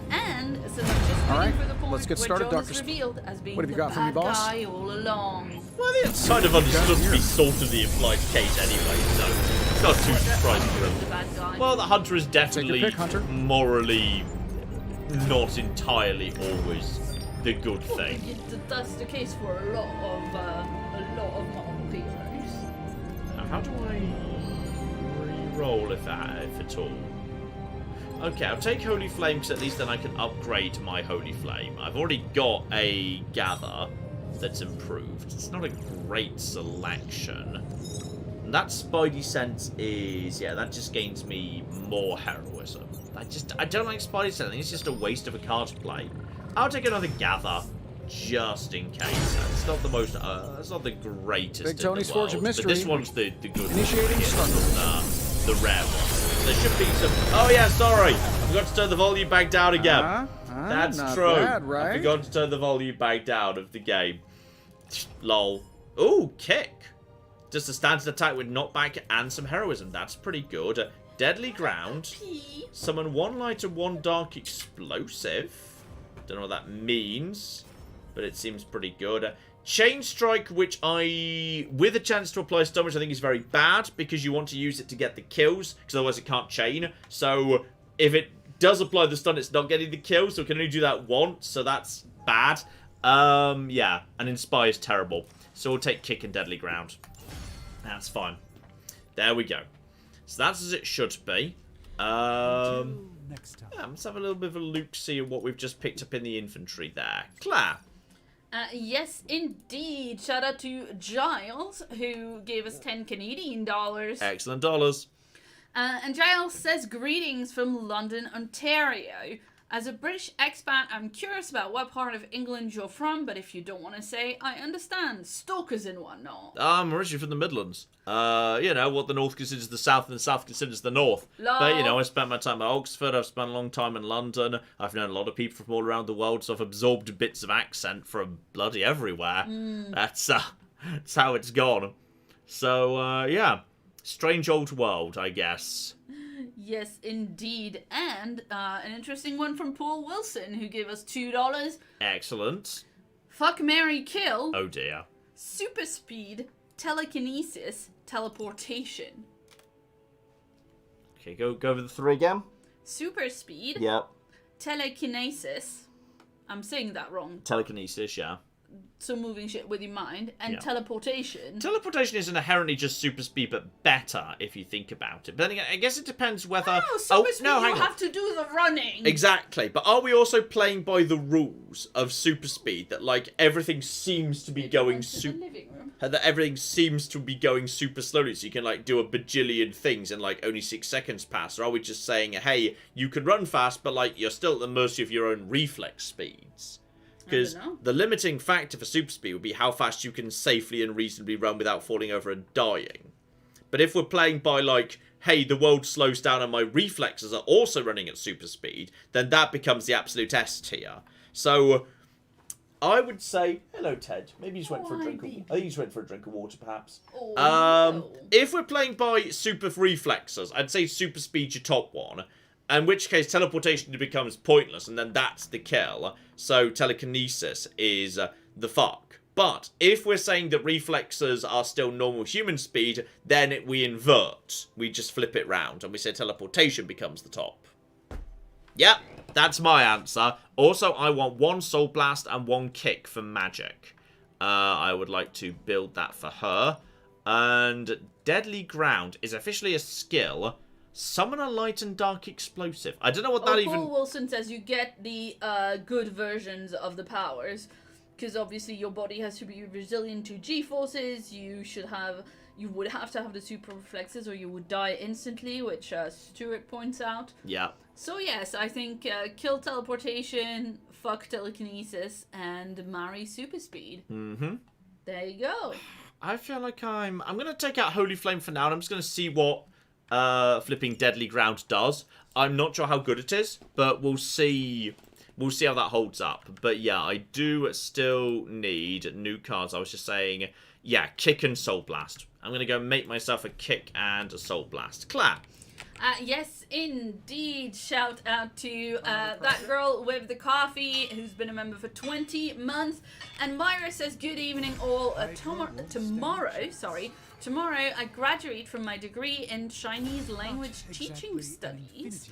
And so I'm just waiting for the point let's get where started, John Dr. is revealed as being What have you the got for me, bad boss? guy all along. Well, I think it's kind of understood to be sort of the implied case anyway, so it's not too surprising for him. The bad guy. Well, the Hunter is definitely pick, Hunter. morally not entirely always the good thing. That's the case for a lot of Marvel heroes. How do I re-roll if at all? Okay, I'll take Holy Flame because at least then I can upgrade my Holy Flame. I've already got a Gather that's improved. It's not a great selection. And that Spidey Sense is... yeah, that just gains me more heroism. I don't like Spidey Sense. I think it's just a waste of a card to play. I'll take another Gather just in case. It's not the most... it's not the greatest Big Tony's in the world, Forge of Mystery. but this one's the good Initiating one. The rare one. There should be some... oh yeah, sorry! I forgot to turn the volume back down again. That's not true. bad, right? I forgot to turn the volume back down of the game. Lol. Ooh, kick. Just a standard attack with knockback and some heroism. That's pretty good. Deadly Ground. Summon 1 light and 1 dark explosive. Don't know what that means, but it seems pretty good. Chain Strike, which with a chance to apply stun, which I think is very bad, because you want to use it to get the kills, because otherwise it can't chain. So, if it does apply the stun, it's not getting the kill, so it can only do that once, so that's bad. Yeah, and Inspire is terrible. So we'll take Kick and Deadly Ground. That's fine. There we go. So that's as it should be. Next time. Yeah, let's have a little bit of a look, see what we've just picked up in the infantry there. Claire. Yes, indeed. Shout out to Giles, who gave us 10 Canadian dollars. Excellent dollars. And Giles says, greetings from London, Ontario. As a British expat, I'm curious about what part of England you're from, but if you don't want to say, I understand. Stalkers and whatnot. I'm originally from the Midlands. You know, what the North considers the South and the South considers the North. Lol. But, you know, I spent my time at Oxford, I've spent a long time in London, I've known a lot of people from all around the world, so I've absorbed bits of accent from bloody everywhere. That's how it's gone. So, yeah. Strange old world, I guess. Yes, indeed. And an interesting one from Paul Wilson, who gave us $2. Excellent. Fuck, marry, kill. Oh, dear. Super speed, telekinesis, teleportation. Okay, go over the 3 again. Super speed. Yep. Telekinesis. I'm saying that wrong. Telekinesis, yeah. So moving shit with your mind. And Yeah. teleportation. Teleportation isn't inherently just super speed, but better if you think about it. But then again, I guess it depends whether... No, super speed, hang you on. have to do the running. Exactly, but are we also playing by the rules of super speed that like everything seems to be going that everything seems to be going super slowly, so you can like do a bajillion things in like only 6 seconds pass? Or are we just saying, hey, you can run fast, but like you're still at the mercy of your own reflex speeds? Because the limiting factor for super speed would be how fast you can safely and reasonably run without falling over and dying. But if we're playing by like, hey, the world slows down and my reflexes are also running at super speed, then that becomes the absolute S tier. So I would say, hello Ted. Maybe you just went for a drink of water. I think you just went for a drink of water, perhaps. If we're playing by super reflexes, I'd say super speed's your top one. In which case, teleportation becomes pointless, and then that's the kill. So telekinesis is the fuck. But if we're saying that reflexes are still normal human speed, then we invert. We just flip it round, and we say teleportation becomes the top. Yep, that's my answer. Also, I want 1 Soul Blast and 1 Kick for magic. I would like to build that for her. And Deadly Ground is officially a skill. Summon a light and dark explosive. I don't know what that even... Paul Wilson says you get the good versions of the powers. Because obviously your body has to be resilient to G-forces. You would have to have the super reflexes or you would die instantly, which Stuart points out. Yeah. So yes, I think kill teleportation, fuck telekinesis, and marry super speed. Mm-hmm. There you go. I feel like I'm going to take out Holy Flame for now, and I'm just going to see what flipping Deadly Ground does. I'm not sure how good it is, but we'll see. We'll see how that holds up. But yeah, I do still need new cards. I was just saying, yeah, Kick and Soul Blast. I'm going to go make myself a Kick and a Soul Blast. Claire. Yes, indeed. Shout out to that girl with the coffee who's been a member for 20 months. And Myra says, good evening all. Tomorrow I graduate from my degree in Chinese language teaching studies.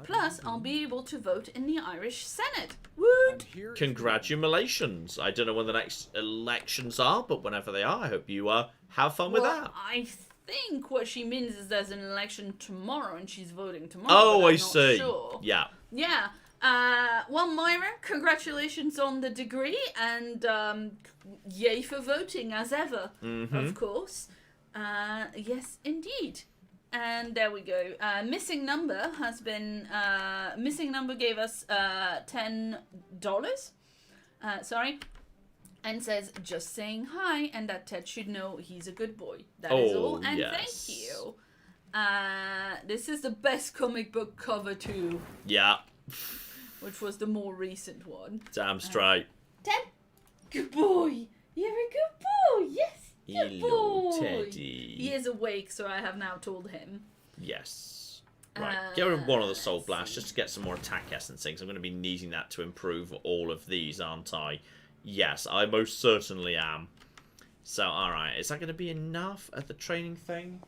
Plus, I'll be able to vote in the Irish Senate. Woot! Congratulations. I don't know when the next elections are, but whenever they are, I hope you have fun with that. I think what she means is there's an election tomorrow and she's voting tomorrow. Oh, I not see. Sure. Yeah. Yeah. Well, Myra, congratulations on the degree, and yay for voting as ever, of course. Yes, indeed. And there we go. Missing Number has been... Missing Number gave us $10. Sorry. And says, just saying hi, and that Ted should know he's a good boy. That is all, and yes. thank you. This is the best comic book cover too. Yeah. Which was the more recent one. Damn straight. Ted, good boy. You're a good boy. Yes, good Hello, boy. Teddy. He is awake, so I have now told him. Yes. Right. Get rid of one of the Soul Blast just to get some more attack essence things. I'm going to be needing that to improve all of these, aren't I? Yes, I most certainly am. So, alright. Is that going to be enough at the training thing?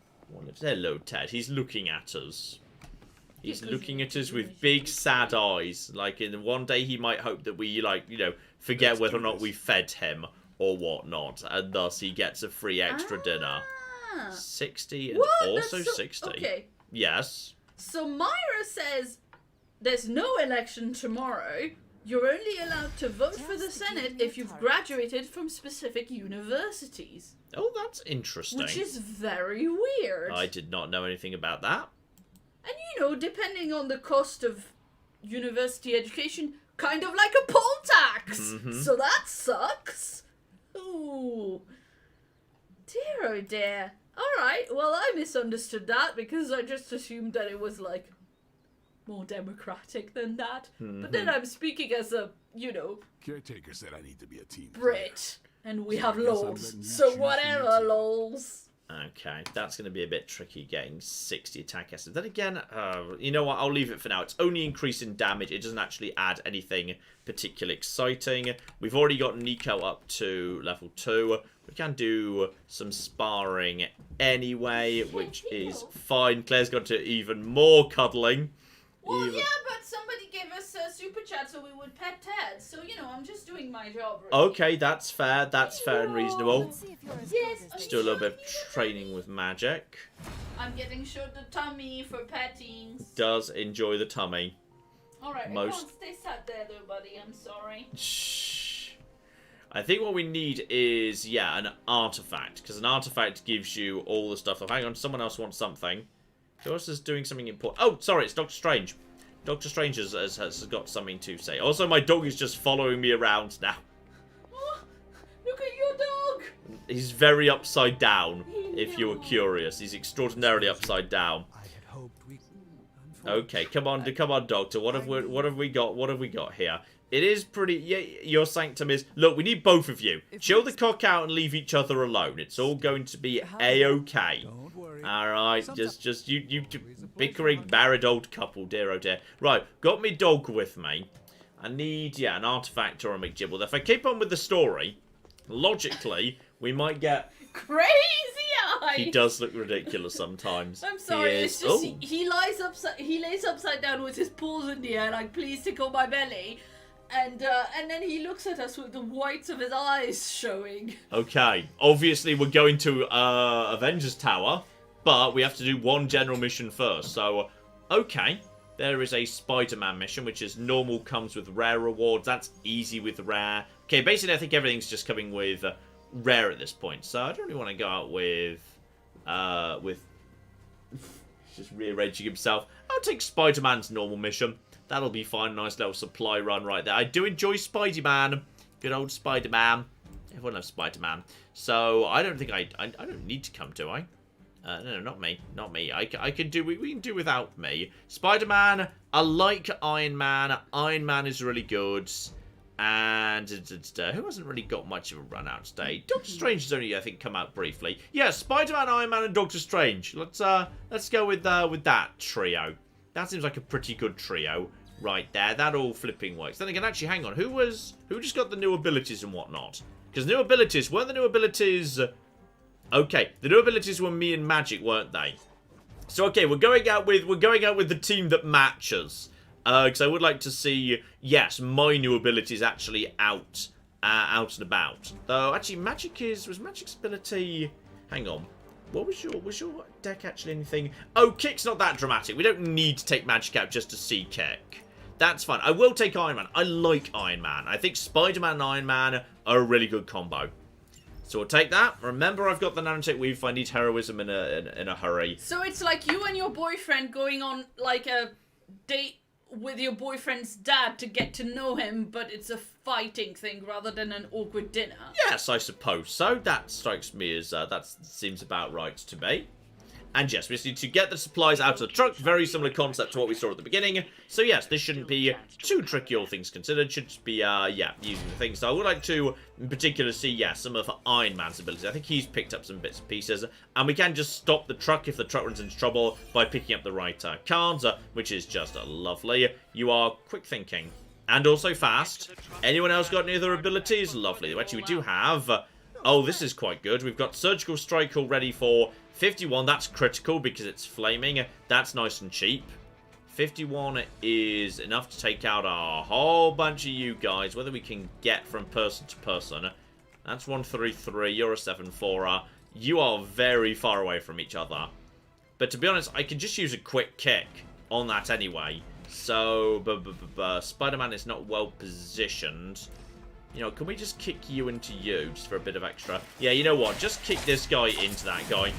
Hello, Ted. He's looking at us. He's looking at us with big, sad eyes. Like, in one day he might hope that we, like, you know, forget whether or not we fed him or whatnot. And thus he gets a free extra dinner. 60 and What? also That's so- 60. okay. Yes. So Myra says there's no election tomorrow. You're only allowed to vote for the Senate if you've graduated from specific universities. Oh, that's interesting. Which is very weird. I did not know anything about that. And you know, depending on the cost of university education, kind of like a poll tax. Mhm. So that sucks. Ooh. Dear oh dear. Alright, well I misunderstood that because I just assumed that it was like more democratic than that. But then I'm speaking as a, you know, Caretaker said I need to be a team. Brit. And we have lols. So whatever, lols. Okay, that's going to be a bit tricky getting 60 attack essence. Then again, you know what, I'll leave it for now. It's only increasing damage. It doesn't actually add anything particularly exciting. We've already got Nico up to level 2. We can do some sparring anyway, which is fine. Claire's got to even more cuddling. Well, yeah, but somebody gave us a super chat so we would pet Ted. So, you know, I'm just doing my job. Really. Okay, that's fair. That's fair and reasonable. Yes, Let's do a little bit of training with magic. I'm getting short the tummy for petting. Does enjoy the tummy. Alright, I can't stay sat there though, buddy. I'm sorry. Shh. I think what we need is, yeah, an artifact. Because an artifact gives you all the stuff. Hang on, someone else wants something. Who else is doing something important? Oh, sorry, it's Doctor Strange. Doctor Strange has got something to say. Also, my dog is just following me around now. Oh, look at your dog! He's very upside down, if you were curious. He's extraordinarily upside down. Okay, come on, Doctor. What have we got? What have we got here? It is pretty... Yeah, your sanctum is... Look, we need both of you. Chill the cock out and leave each other alone. It's all going to be A-okay. Alright, just you bickering married old couple, dear oh dear. Right, got me dog with me. I need, yeah, an artifact or a McGibble. If I keep on with the story, logically, we might get... Crazy eyes! He does look ridiculous sometimes. I'm sorry, it's just he lays upside down with his paws in the air, like, please tickle my belly. And then he looks at us with the whites of his eyes showing. Okay, obviously we're going to Avengers Tower, but we have to do one general mission first. So, okay, there is a Spider-Man mission, which is normal, comes with rare rewards. That's easy with rare. Okay, basically I think everything's just coming with rare at this point. So I don't really want to go out with just rearranging himself. I'll take Spider-Man's normal mission. That'll be fine. Nice little supply run right there. I do enjoy Spidey-Man. Good old Spider-Man. Everyone loves Spider-Man. So, I don't think I don't need to come, do I? No, not me. Not me. I can do... We can do without me. Spider-Man. I like Iron Man. Iron Man is really good. And... who hasn't really got much of a run out today? Doctor Strange has only, I think, come out briefly. Yeah, Spider-Man, Iron Man, and Doctor Strange. Let's go with that trio. That seems like a pretty good trio. Right there, that all flipping works. Then again, actually, hang on. Who just got the new abilities and whatnot? Because new abilities, weren't the new abilities... Okay, the new abilities were me and Magic, weren't they? So, okay, we're going out with the team that matches. Because I would like to see, yes, my new abilities actually out and about. Though, actually, was Magic's ability... Hang on. What was your deck actually anything? Oh, Kick's not that dramatic. We don't need to take Magic out just to see Kick. That's fine. I will take Iron Man. I like Iron Man. I think Spider-Man and Iron Man are a really good combo. So we'll take that. Remember, I've got the nanotech weave if I need heroism in a hurry. So it's like you and your boyfriend going on like a date with your boyfriend's dad to get to know him, but it's a fighting thing rather than an awkward dinner. Yes, I suppose so. That strikes me as, that seems about right to me. And yes, we just need to get the supplies out of the truck. Very similar concept to what we saw at the beginning. So yes, this shouldn't be too tricky, all things considered. Should just be, yeah, using the things. So I would like to, in particular, see, yeah, some of Iron Man's abilities. I think he's picked up some bits and pieces. And we can just stop the truck if the truck runs into trouble by picking up the right cards, which is just lovely. You are quick thinking. And also fast. Anyone else got any other abilities? Lovely. Actually, we do have... oh, this is quite good. We've got Surgical Strike already for 51. That's critical because it's flaming. That's nice and cheap. 51 is enough to take out a whole bunch of you guys. Whether we can get from person to person. That's 133. You're a 7-4. You are very far away from each other. But to be honest, I can just use a quick kick on that anyway. So, Spider-Man is not well positioned. You know, can we just kick you into you just for a bit of extra? Yeah, you know what? Just kick this guy into that guy.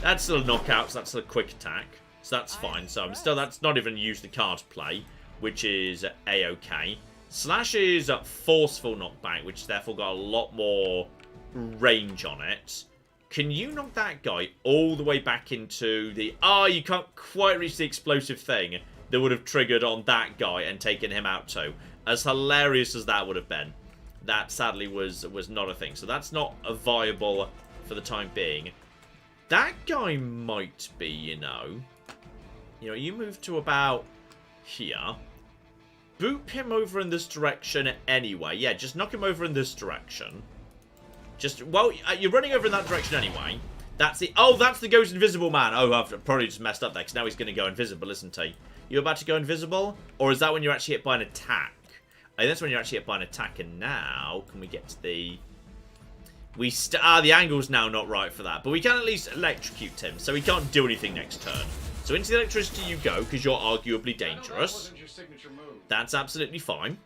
That's still a knockout, so that's a quick attack. So that's fine. So I'm still, that's not even used the card play, which is A-okay. Slash is a forceful knockback, which therefore got a lot more range on it. Can you knock that guy all the way back into the... Ah, you can't quite reach the explosive thing that would have triggered on that guy and taken him out too. As hilarious as that would have been. that sadly was not a thing. So that's not a viable for the time being. That guy might be, you know, you move to about here. Boop him over in this direction anyway. Yeah, just knock him over in this direction. Just, well, you're running over in that direction anyway. That's the, oh, that's the Ghost Invisible Man. Oh, I've probably just messed up there, because now he's going to go invisible, isn't he? You're about to go invisible? Or is that when you're actually hit by an attack? I think that's when you're actually hit by an attack, and now, can we get to the... the angle's now not right for that, but we can at least electrocute him, so he can't do anything next turn. So into the electricity you go, because you're arguably dangerous. That's absolutely fine.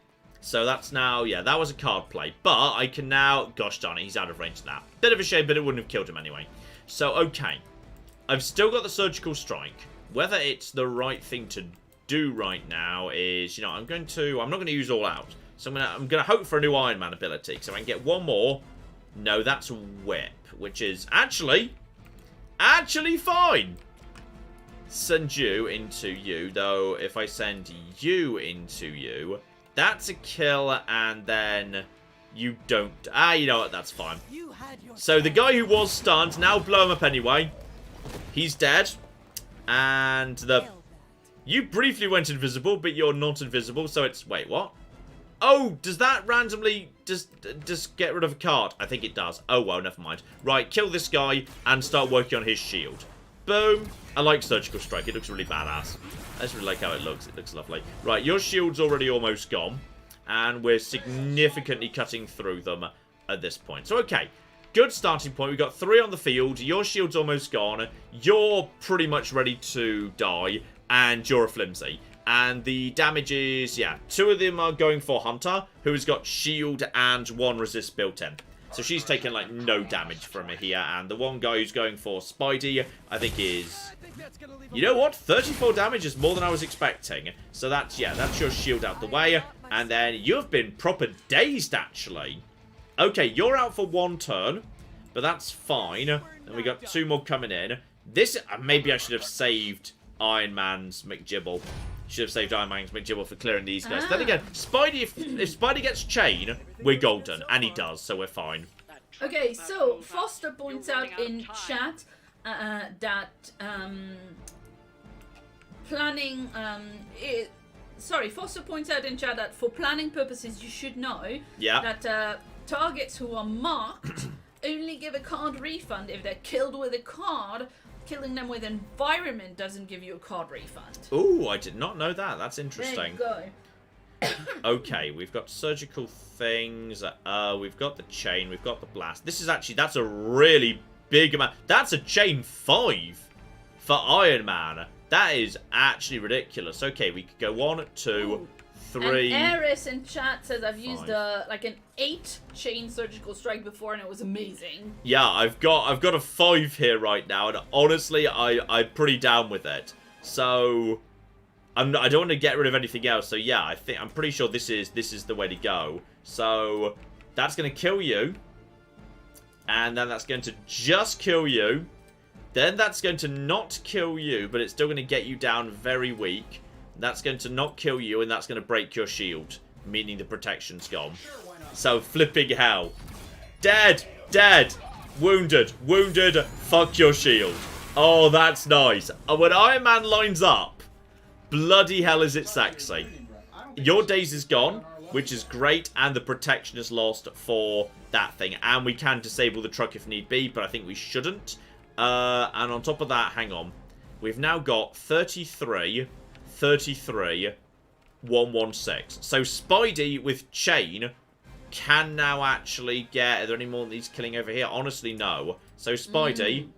So that's now, yeah, that was a card play. But I can now, gosh darn it, he's out of range now. Bit of a shame, but it wouldn't have killed him anyway. So, okay. I've still got the Surgical Strike. Whether it's the right thing to do right now is, I'm not going to use all out. So I'm gonna hope for a new Iron Man ability. So I can get one more. No, that's Whip, which is actually fine. Send you into you, though if I send you into you, that's a kill, and then you don't... you know what, that's fine. So the guy who was stunned, now blow him up anyway. He's dead. And you briefly went invisible, but you're not invisible, so it's... Wait, what? Oh, does that randomly just get rid of a card? I think it does. Oh, well, never mind. Right, kill this guy and start working on his shield. Boom. I like Surgical Strike. It looks really badass. I just really like how it looks. It looks lovely. Right, your shield's already almost gone. And we're significantly cutting through them at this point. So, okay. Good starting point. We've got 3 on the field. Your shield's almost gone. You're pretty much ready to die. And you're a flimsy. And the damage is, yeah, 2 of them are going for Hunter, who has got shield and 1 resist built in. So she's taken, like, no damage from it here. And the one guy who's going for Spidey, I think is... You know what? 34 damage is more than I was expecting. So that's, yeah, that's your shield out the way. And then you've been proper dazed, actually. Okay, you're out for 1 turn. But that's fine. And we got 2 more coming in. This, maybe I should have saved Iron Man's McGibble. Should have saved Iron Man's McGibble for clearing these guys. Then again, Spidey, if Spidey gets chain, we're golden. And he does, so we're fine. Okay, so Foster points out in chat that planning... Foster points out in chat that for planning purposes, you should know that targets who are marked only give a card refund if they're killed with a card. Killing them with environment doesn't give you a card refund. Ooh, I did not know that. That's interesting. There you go. Okay, we've got surgical things. We've got the chain. We've got the blast. This is actually, that's a really big amount. That's a chain 5 for Iron Man. That is actually ridiculous. Okay, we could go 1, 2, 3. And Eris in chat says I've used like an 8 chain surgical strike before and it was amazing. Yeah, I've got a 5 here right now, and honestly, I'm pretty down with it. So I don't want to get rid of anything else. So yeah, I'm pretty sure this is the way to go. So that's going to kill you, and then that's going to just kill you. Then that's going to not kill you, but it's still going to get you down very weak. That's going to not kill you, and that's going to break your shield, meaning the protection's gone. So, flipping hell. Dead, dead, wounded, fuck your shield. Oh, that's nice. And when Iron Man lines up, bloody hell is it sexy. Your daze is gone, which is great, and the protection is lost for that thing. And we can disable the truck if need be, but I think we shouldn't. And on top of that, hang on. We've now got 33... 33, 116. So Spidey with chain can now actually get... Are there any more that he's killing over here? Honestly, no. So Spidey,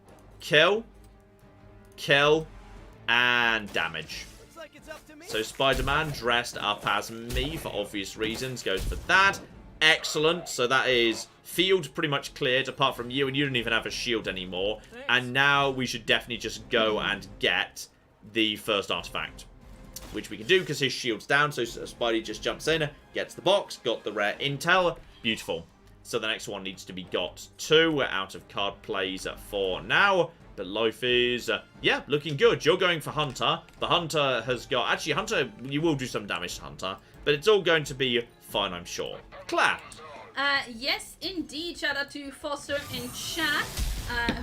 kill, and damage. So Spider-Man dressed up as me for obvious reasons goes for that. Excellent. So that is field pretty much cleared apart from you, and you don't even have a shield anymore. And now we should definitely just go and get the first artifact, which we can do because his shield's down. So Spidey just jumps in, gets the box, got the rare intel. Beautiful. So the next one needs to be got 2. We're out of card plays for now, but life is, yeah, looking good. You're going for Hunter. The Hunter has got... Actually, Hunter, you will do some damage to Hunter, but it's all going to be fine, I'm sure. Claire. Yes, indeed. Shout out to Foster in chat,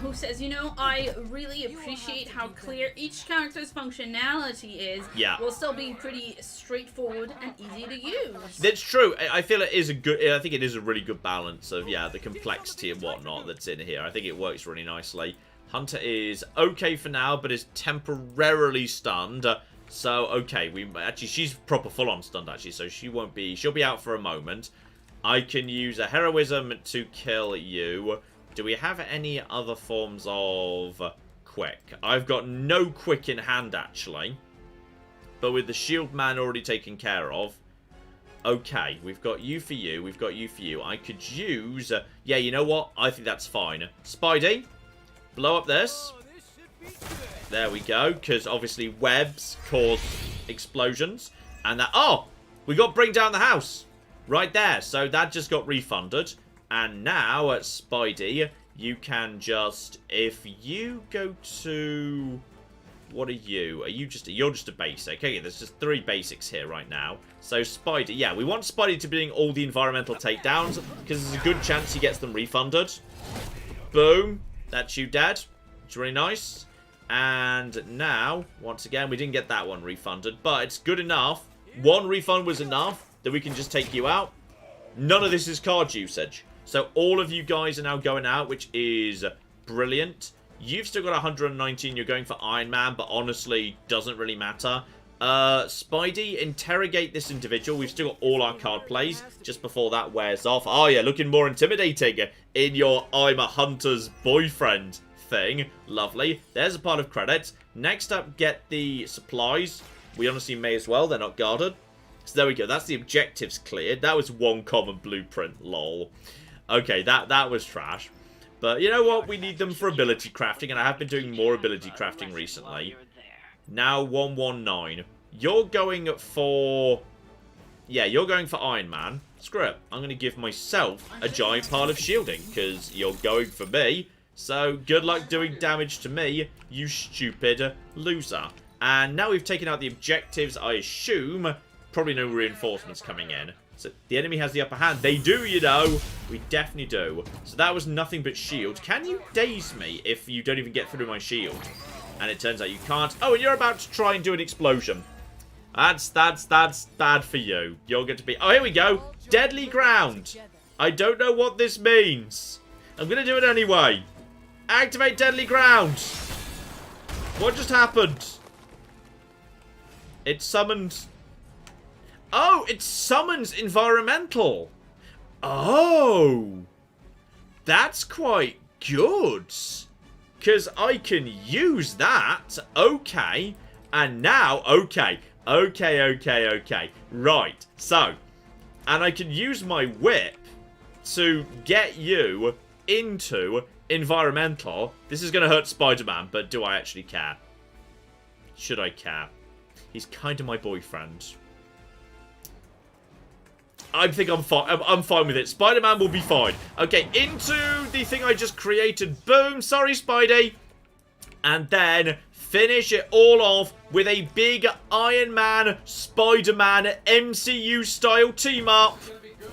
who says, you know, I really appreciate how clear each character's functionality is. Yeah. Will still be pretty straightforward and easy to use. That's true. I feel it is a good. I think it is a really good balance of the complexity and whatnot that's in here. I think it works really nicely. Hunter is okay for now, but is temporarily stunned. So okay, she's proper full-on stunned actually, so she'll be out for a moment. I can use a heroism to kill you. Do we have any other forms of quick? I've got no quick in hand actually, but with the shield man already taken care of. Okay, we've got you for you. We've got you for you. I could use yeah, you know what? I think that's fine. Spidey, blow up this. There we go, because obviously webs cause explosions. And that... Oh! We got bring down the house. Right there. So that just got refunded. And now, at Spidey, you can just... If you go to... What are you? You're just a basic. Okay, there's just 3 basics here right now. So Spidey... Yeah, we want Spidey to be doing all the environmental takedowns, because there's a good chance he gets them refunded. Boom. That's you dead. It's really nice. And now, once again, we didn't get that one refunded, but it's good enough. 1 refund was enough that we can just take you out. None of this is card usage. So all of you guys are now going out, which is brilliant. You've still got 119. You're going for Iron Man, but honestly, doesn't really matter. Spidey, interrogate this individual. We've still got all our card plays just before that wears off. Oh, yeah, looking more intimidating in your I'm a hunter's boyfriend thing. Lovely. There's a pile of credits. Next up, get the supplies. We honestly may as well. They're not guarded. So there we go. That's the objectives cleared. That was 1 common blueprint. Lol. Okay, that was trash. But you know what? We need them for ability crafting, and I have been doing more ability crafting recently. Now 119. You're going for... Yeah, you're going for Iron Man. Screw it. I'm going to give myself a giant pile of shielding, because you're going for me. So, good luck doing damage to me, you stupid loser. And now we've taken out the objectives, I assume. Probably no reinforcements coming in. So, the enemy has the upper hand. They do, you know. We definitely do. So, that was nothing but shield. Can you daze me if you don't even get through my shield? And it turns out you can't. Oh, and you're about to try and do an explosion. That's bad for you. You're going to be... Oh, here we go. Deadly ground. I don't know what this means. I'm going to do it anyway. Activate deadly ground. What just happened? It summoned... Oh, it summons environmental. Oh. That's quite good. Because I can use that. Okay. And now, okay. Okay. Right. So, and I can use my whip to get you into environmental. This is going to hurt Spider-Man, but do I actually care? Should I care? He's kind of my boyfriend. I think I'm fine. I'm fine with it. Spider-Man will be fine. Okay, into the thing I just created. Boom. Sorry, Spidey. And then finish it all off with a big Iron Man, Spider-Man, MCU-style team-up.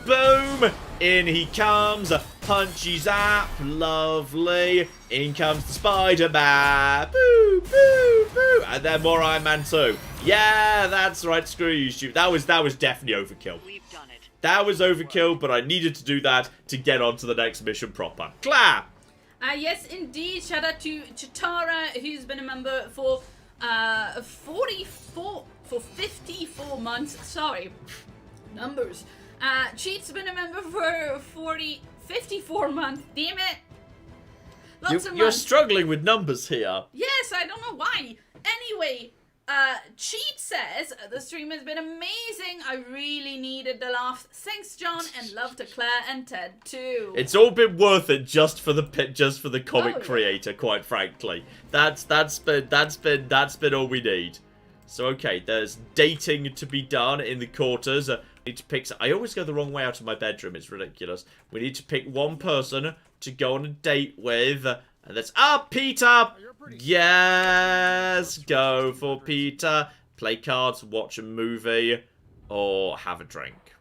Boom. In he comes. Punchy zap. Lovely. In comes the Spider-Man. Boo, boo, boo. And then more Iron Man 2. Yeah, that's right. Screw you, Stu. That was definitely overkill. That was overkill, but I needed to do that to get on to the next mission proper. Clap! Yes, indeed. Shout out to Chitara, who's been a member for 54 months. Sorry, numbers. Cheat's been a member for 54 months. Damn it! Lots of You're months. struggling with numbers here. Yes, I don't know why. Anyway, Cheat says, the stream has been amazing. I really needed the laugh. Thanks, John, and love to Claire and Ted too. It's all been worth it just for the comic creator, quite frankly. That's been all we need. So okay, there's dating to be done in the quarters. Need to pick. I always go the wrong way out of my bedroom. It's ridiculous. We need to pick one person to go on a date with, and that's Peter. Yes, go for Peter. Play cards, watch a movie, or have a drink.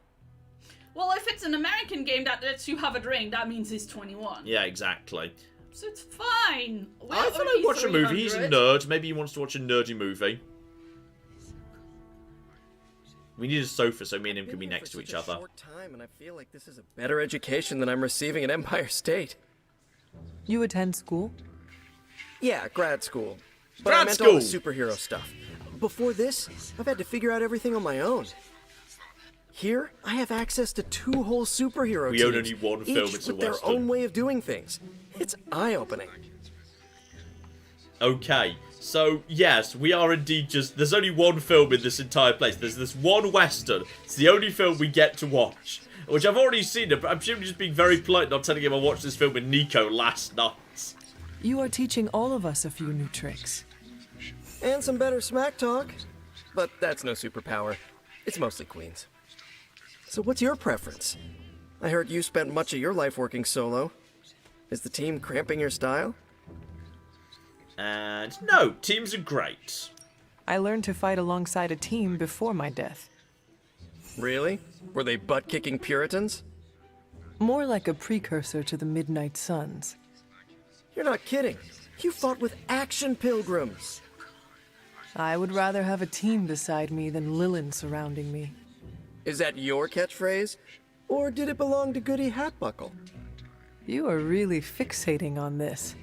Well, if it's an American game that lets you have a drink, that means he's 21. Yeah, exactly. So it's fine. I thought I'd watch a movie. He's a nerd. Maybe he wants to watch a nerdy movie. We need a sofa so me and him can be next to each other. Short time, and I feel like this is a better education than I'm receiving at Empire State. You attend school? Yeah, grad school. But Grad I meant school. all the superhero stuff. Before this, I've had to figure out everything on my own. Here, I have access to 2 whole superhero We own teams, only one film, each it's a with their Western. own way of doing things. It's eye-opening. Okay, so yes, we are indeed just... There's only one film in this entire place. There's this one Western. It's the only film we get to watch. Which I've already seen it, but I'm just being very polite, not telling him I watched this film with Nico last night. You are teaching all of us a few new tricks. And some better smack talk. But that's no superpower. It's mostly queens. So what's your preference? I heard you spent much of your life working solo. Is the team cramping your style? And no, teams are great. I learned to fight alongside a team before my death. Really? Were they butt-kicking Puritans? More like a precursor to the Midnight Suns. You're not kidding. You fought with action pilgrims. I would rather have a team beside me than Lilin surrounding me. Is that your catchphrase? Or did it belong to Goody Hatbuckle? You are really fixating on this.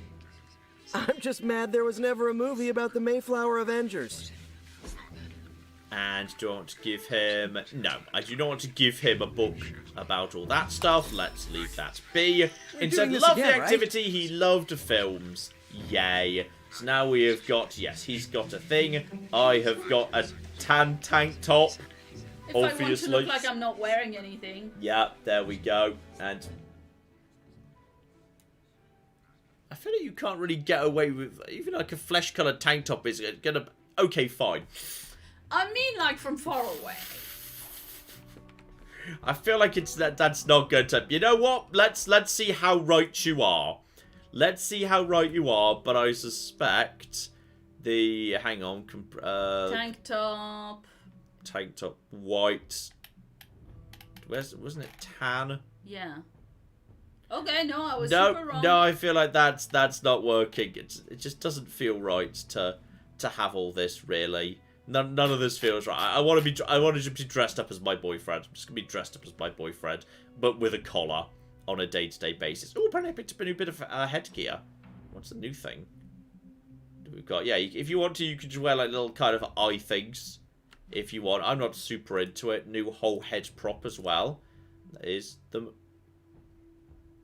I'm just mad there was never a movie about the Mayflower Avengers. And do I want to give him... No, I do not want to give him a book about all that stuff. Let's leave that be. Instead, doing love this the again, activity. Right? He loved films. Yay. So now we have got... Yes, he's got a thing. I have got a tan tank top. If I want to look like I'm not wearing anything. Yeah, there we go. And... I feel like you can't really get away with... Even like a flesh-coloured tank top is gonna... Okay, fine. I mean, like, from far away. I feel like it's that's not good to... You know what? Let's see how right you are. Let's see how right you are, but I suspect the... Hang on. Tank top. Tank top. White. Wasn't it tan? Yeah. Okay, no, I was No, super wrong. no, I feel like that's not working. It just doesn't feel right to have all this, really. None of this feels right. I want to be dressed up as my boyfriend. I'm just gonna be dressed up as my boyfriend, but with a collar on a day-to-day basis. Oh, apparently I picked up a new bit of headgear. What's the new thing? We've got, yeah. If you want to, you can just wear like little kind of eye things. If you want, I'm not super into it. New whole head prop as well.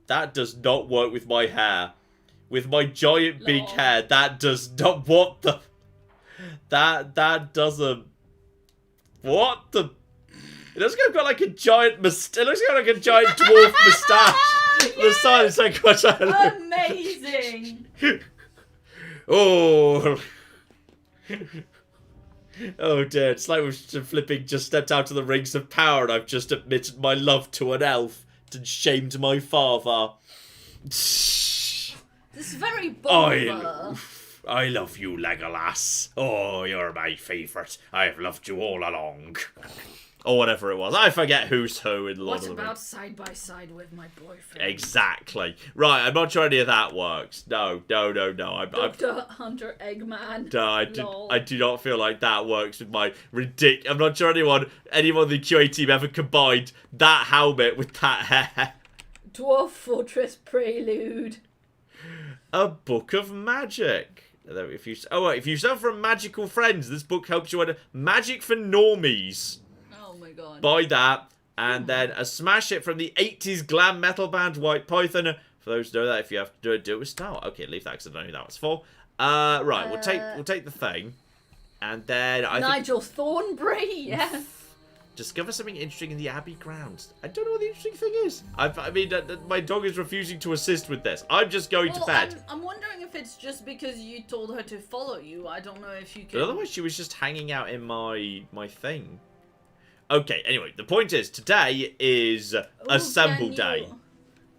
That does not work with my hair. With my giant big hair, that does not. What the? That doesn't. What the? It looks like I've got like a giant moustache. It looks like a giant dwarf moustache. The side is like what Amazing. Oh. Oh dear, it's like we've flipping just stepped out of the rings of power and I've just admitted my love to an elf and shamed my father. This is very bold. I love you, Legolas. Oh, you're my favourite. I've loved you all along. Or whatever it was. I forget who's who in Lord of the Rings. What about side by side with my boyfriend? Exactly. Right, I'm not sure any of that works. No. Dr. Hunter Eggman. No, I do not feel like that works with my ridiculous... I'm not sure anyone in the QA team ever combined that helmet with that hair. Dwarf Fortress Prelude. A book of magic. If you suffer from magical friends, this book helps you under Magic for Normies. Oh my god. Buy that. And then a smash hit from the 80s glam metal band White Python. For those who know that, if you have to do it with style. Okay, leave that because I don't know who that was for. Right, we'll take the thing. And then Nigel Thornbury, yes. Discover something interesting in the Abbey grounds. I don't know what the interesting thing is. I mean, my dog is refusing to assist with this. I'm just going to bed. I'm wondering if it's just because you told her to follow you. I don't know if you can... But otherwise, she was just hanging out in my thing. Okay, anyway, the point is, today is Assemble Day.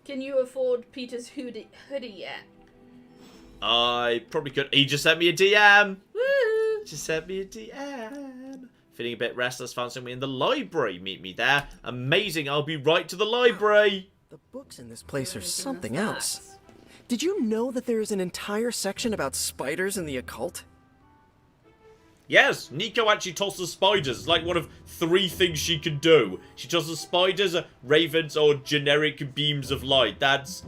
Can you afford Peter's hoodie yet? I probably could. He just sent me a DM. Woo! Just sent me a DM. Feeling a bit restless, found something in the library. Meet me there. Amazing, I'll be right to the library. The books in this place are something else. Did you know that there is an entire section about spiders and the occult? Yes, Nico actually tosses spiders. It's like one of 3 things she can do. She tosses spiders, ravens, or generic beams of light. That's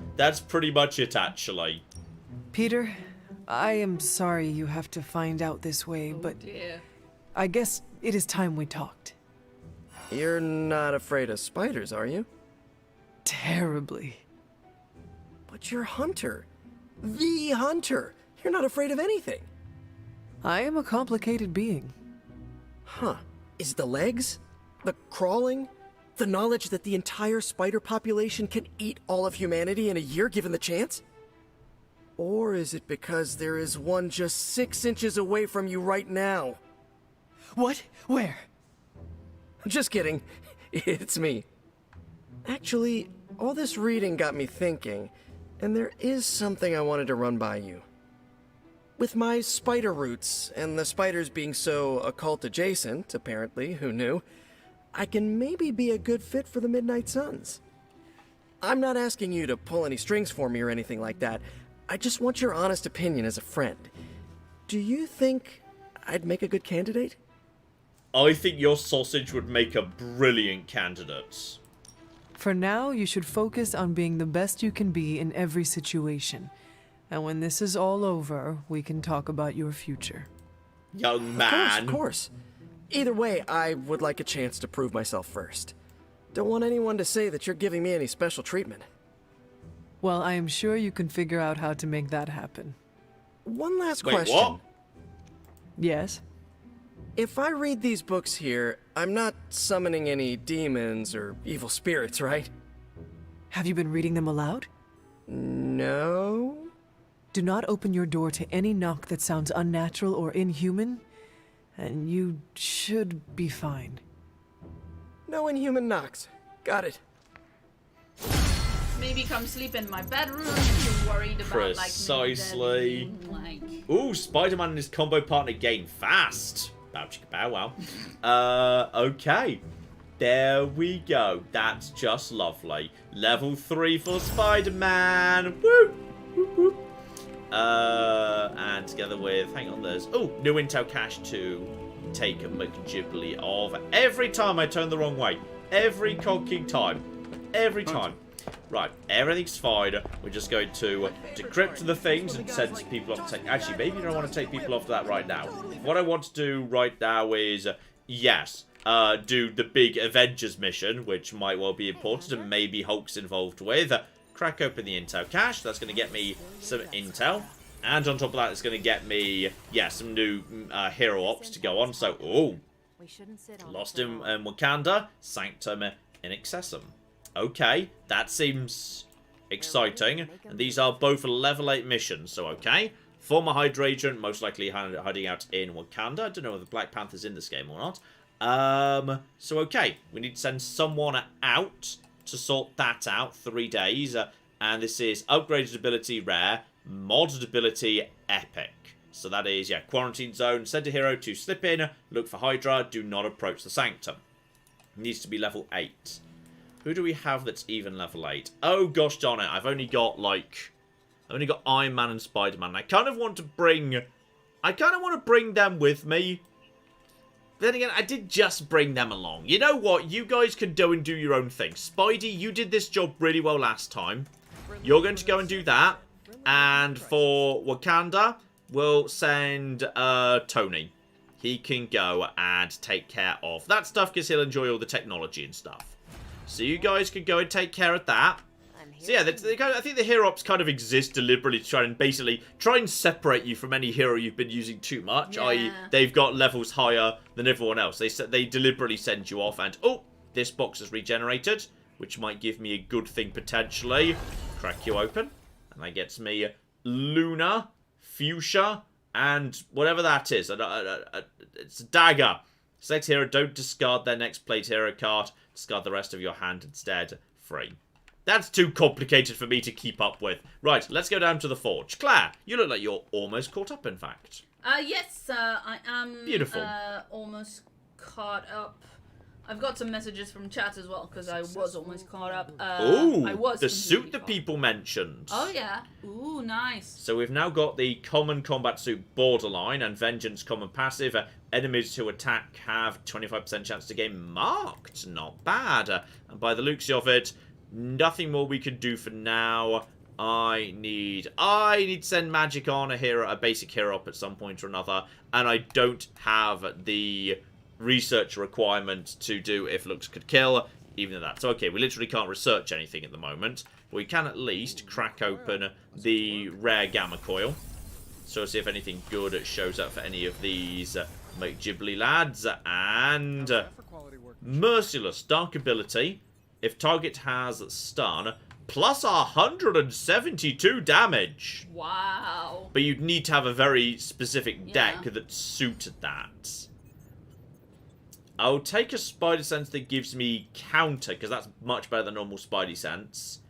pretty much it, actually. Peter, I am sorry you have to find out this way, but dear. I guess it is time we talked. You're not afraid of spiders, are you? Terribly. But you're Hunter. The Hunter. You're not afraid of anything. I am a complicated being. Huh. Is it the legs? The crawling? The knowledge that the entire spider population can eat all of humanity in a year given the chance? Or is it because there is one just 6 inches away from you right now? What? Where? Just kidding. It's me. Actually, all this reading got me thinking, and there is something I wanted to run by you. With my spider roots, and the spiders being so occult adjacent, apparently, who knew, I can maybe be a good fit for the Midnight Suns. I'm not asking you to pull any strings for me or anything like that. I just want your honest opinion as a friend. Do you think I'd make a good candidate? I think your sausage would make a brilliant candidate. For now, you should focus on being the best you can be in every situation. And when this is all over, we can talk about your future. Young man. Of course. Either way, I would like a chance to prove myself first. Don't want anyone to say that you're giving me any special treatment. Well, I am sure you can figure out how to make that happen. One last Wait, question. what? Yes? If I read these books here, I'm not summoning any demons or evil spirits, right? Have you been reading them aloud? No. Do not open your door to any knock that sounds unnatural or inhuman, and you should be fine. No inhuman knocks. Got it. Maybe come sleep in my bedroom if you're worried about Precisely. like Ooh, Spider-Man and his combo partner gain fast. Bow chicka bow wow. Okay. There we go. That's just lovely. Level 3 for Spider-Man. Woo! Woo, woo. And together with, hang on, there's, new intel cache to take a McGibbly of. Every time I turn the wrong way. Every cocking time. Every time. Right, everything's fine. We're just going to decrypt the things and send people off to take... Actually, maybe you don't want to take people off to that right now. What I want to do right now is, yes, do the big Avengers mission, which might well be important and maybe Hulk's involved with. Crack open the intel cache. That's going to get me some intel. And on top of that, it's going to get me, some new hero ops to go on. So, Lost in Wakanda, Sanctum in Excessum. Okay, that seems exciting. And these are both level 8 missions, so okay. Former Hydra agent, most likely hiding out in Wakanda. I don't know whether Black Panther's in this game or not. So okay, we need to send someone out to sort that out. 3 days. And this is upgraded ability rare, modded ability epic. So that is, quarantine zone. Send a hero to slip in, look for Hydra, do not approach the Sanctum. Needs to be level 8. Who do we have that's even level 8? Oh, gosh darn it. I've only got Iron Man and Spider-Man. I kind of want to bring them with me. Then again, I did just bring them along. You know what? You guys can go and do your own thing. Spidey, you did this job really well last time. You're going to go and do that. And for Wakanda, we'll send Tony. He can go and take care of that stuff because he'll enjoy all the technology and stuff. So you guys can go and take care of that. So yeah, I think the hero ops kind of exist deliberately to try and separate you from any hero you've been using too much. I.e., they've got levels higher than everyone else. They deliberately send you off and, this box is regenerated, which might give me a good thing potentially. Crack you open. And that gets me Luna, Fuchsia, and whatever that is. It's a dagger. Select hero, don't discard their next played hero card. Discard the rest of your hand instead. Free. That's too complicated for me to keep up with. Right, let's go down to the forge. Claire, you look like you're almost caught up, in fact. Yes, I am. Beautiful. Almost caught up. I've got some messages from chat as well, because I was almost caught up. Ooh, I was the suit completely that people mentioned. Oh, yeah. Ooh, nice. So we've now got the common combat suit borderline and vengeance common passive. Enemies who attack have 25% chance to gain marked. Not bad. And by the looks of it, nothing more we can do for now. I need to send magic on a basic hero up at some point or another. And I don't have the research requirement to do if looks could kill, even though that's okay. We literally can't research anything at the moment. But we can at least crack open the rare gamma coil. So see if anything good shows up for any of these McGibbly lads. And Merciless, dark ability. If target has stun, plus 172 damage. Wow. But you'd need to have a very specific deck that suited that. I'll take a Spider Sense that gives me counter, because that's much better than normal Spidey Sense.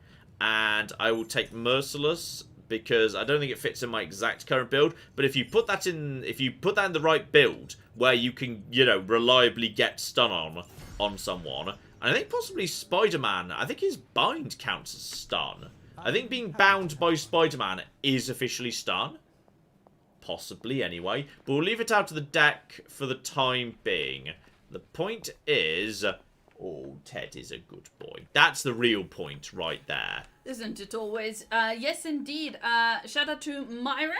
And I will take Merciless, because I don't think it fits in my exact current build. But if you put that in the right build, where you can, reliably get stun on someone, and I think possibly Spider-Man, I think his bind counts as stun. I think being bound by Spider-Man is officially stun. Possibly, anyway. But we'll leave it out of the deck for the time being. The point is... Oh, Ted is a good boy. That's the real point right there. Isn't it always? Yes, indeed. Shout out to Myra,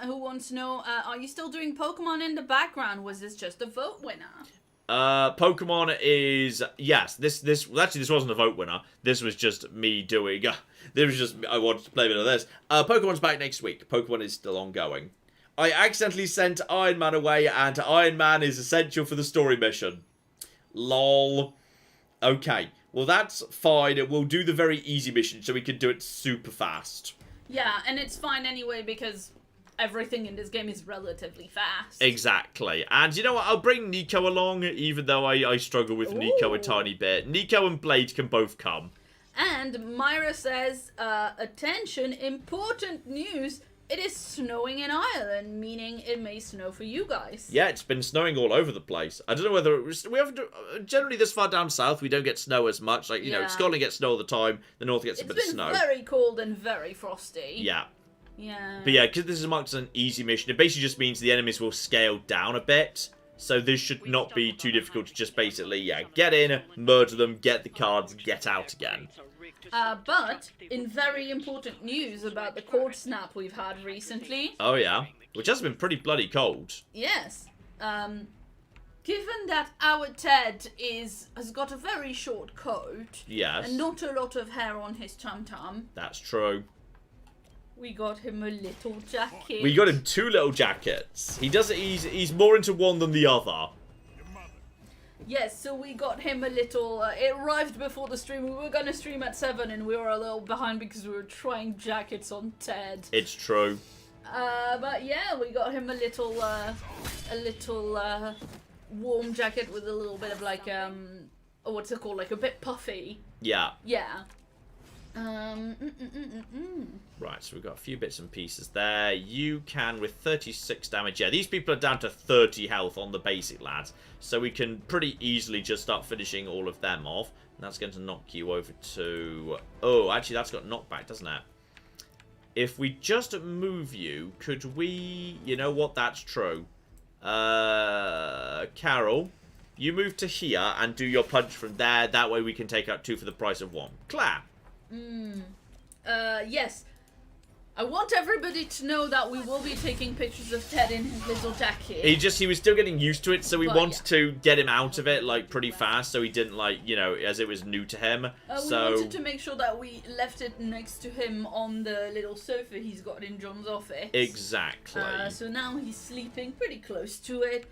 who wants to know, are you still doing Pokemon in the background? Was this just a vote winner? Pokemon is... Yes, this wasn't a vote winner. This was just me doing... I wanted to play a bit of this. Pokemon's back next week. Pokemon is still ongoing. I accidentally sent Iron Man away, and Iron Man is essential for the story mission. Lol. Okay. Well, that's fine. We'll do the very easy mission, so we can do it super fast. Yeah, and it's fine anyway, because everything in this game is relatively fast. Exactly. And you know what? I'll bring Nico along, even though I struggle with Nico a tiny bit. Nico and Blade can both come. And Myra says, attention, important news. It is snowing in Ireland, meaning it may snow for you guys. Yeah, it's been snowing all over the place. I don't know whether we haven't. Generally, this far down south, we don't get snow as much. Like, Scotland gets snow all the time. The north gets a bit of snow. It's been very cold and very frosty. Yeah. Yeah. But yeah, because this is marked as an easy mission, it basically just means the enemies will scale down a bit. So this should not be too difficult to just basically, get in, murder them, get the cards, get out again. But, in very important news about the cold snap we've had recently... Oh yeah, which has been pretty bloody cold. Yes. Given that our Ted has got a very short coat... Yes. And not a lot of hair on his tum-tum... That's true. We got him a little jacket. We got him 2 little jackets. He's more into one than the other. Yes, so we got him a little... it arrived before the stream. We were going to stream at 7 and we were a little behind because we were trying jackets on Ted. It's true. But yeah, we got him a little warm jacket with a little bit of like, what's it called? Like a bit puffy. Yeah. Yeah. Right, so we've got a few bits and pieces there. You can, with 36 damage, yeah, these people are down to 30 health on the basic lads, so we can pretty easily just start finishing all of them off. And that's going to knock you over to... Oh, actually, that's got knockback, doesn't it? If we just move you, could we... You know what, that's true. Carol, you move to here and do your punch from there. That way we can take out 2 for the price of 1. Claire. Yes. I want everybody to know that we will be taking pictures of Ted in his little jacket. He was still getting used to it, so we wanted to get him out of it, like, pretty fast, so he didn't, like, as it was new to him. We wanted to make sure that we left it next to him on the little sofa he's got in John's office. Exactly. So now he's sleeping pretty close to it.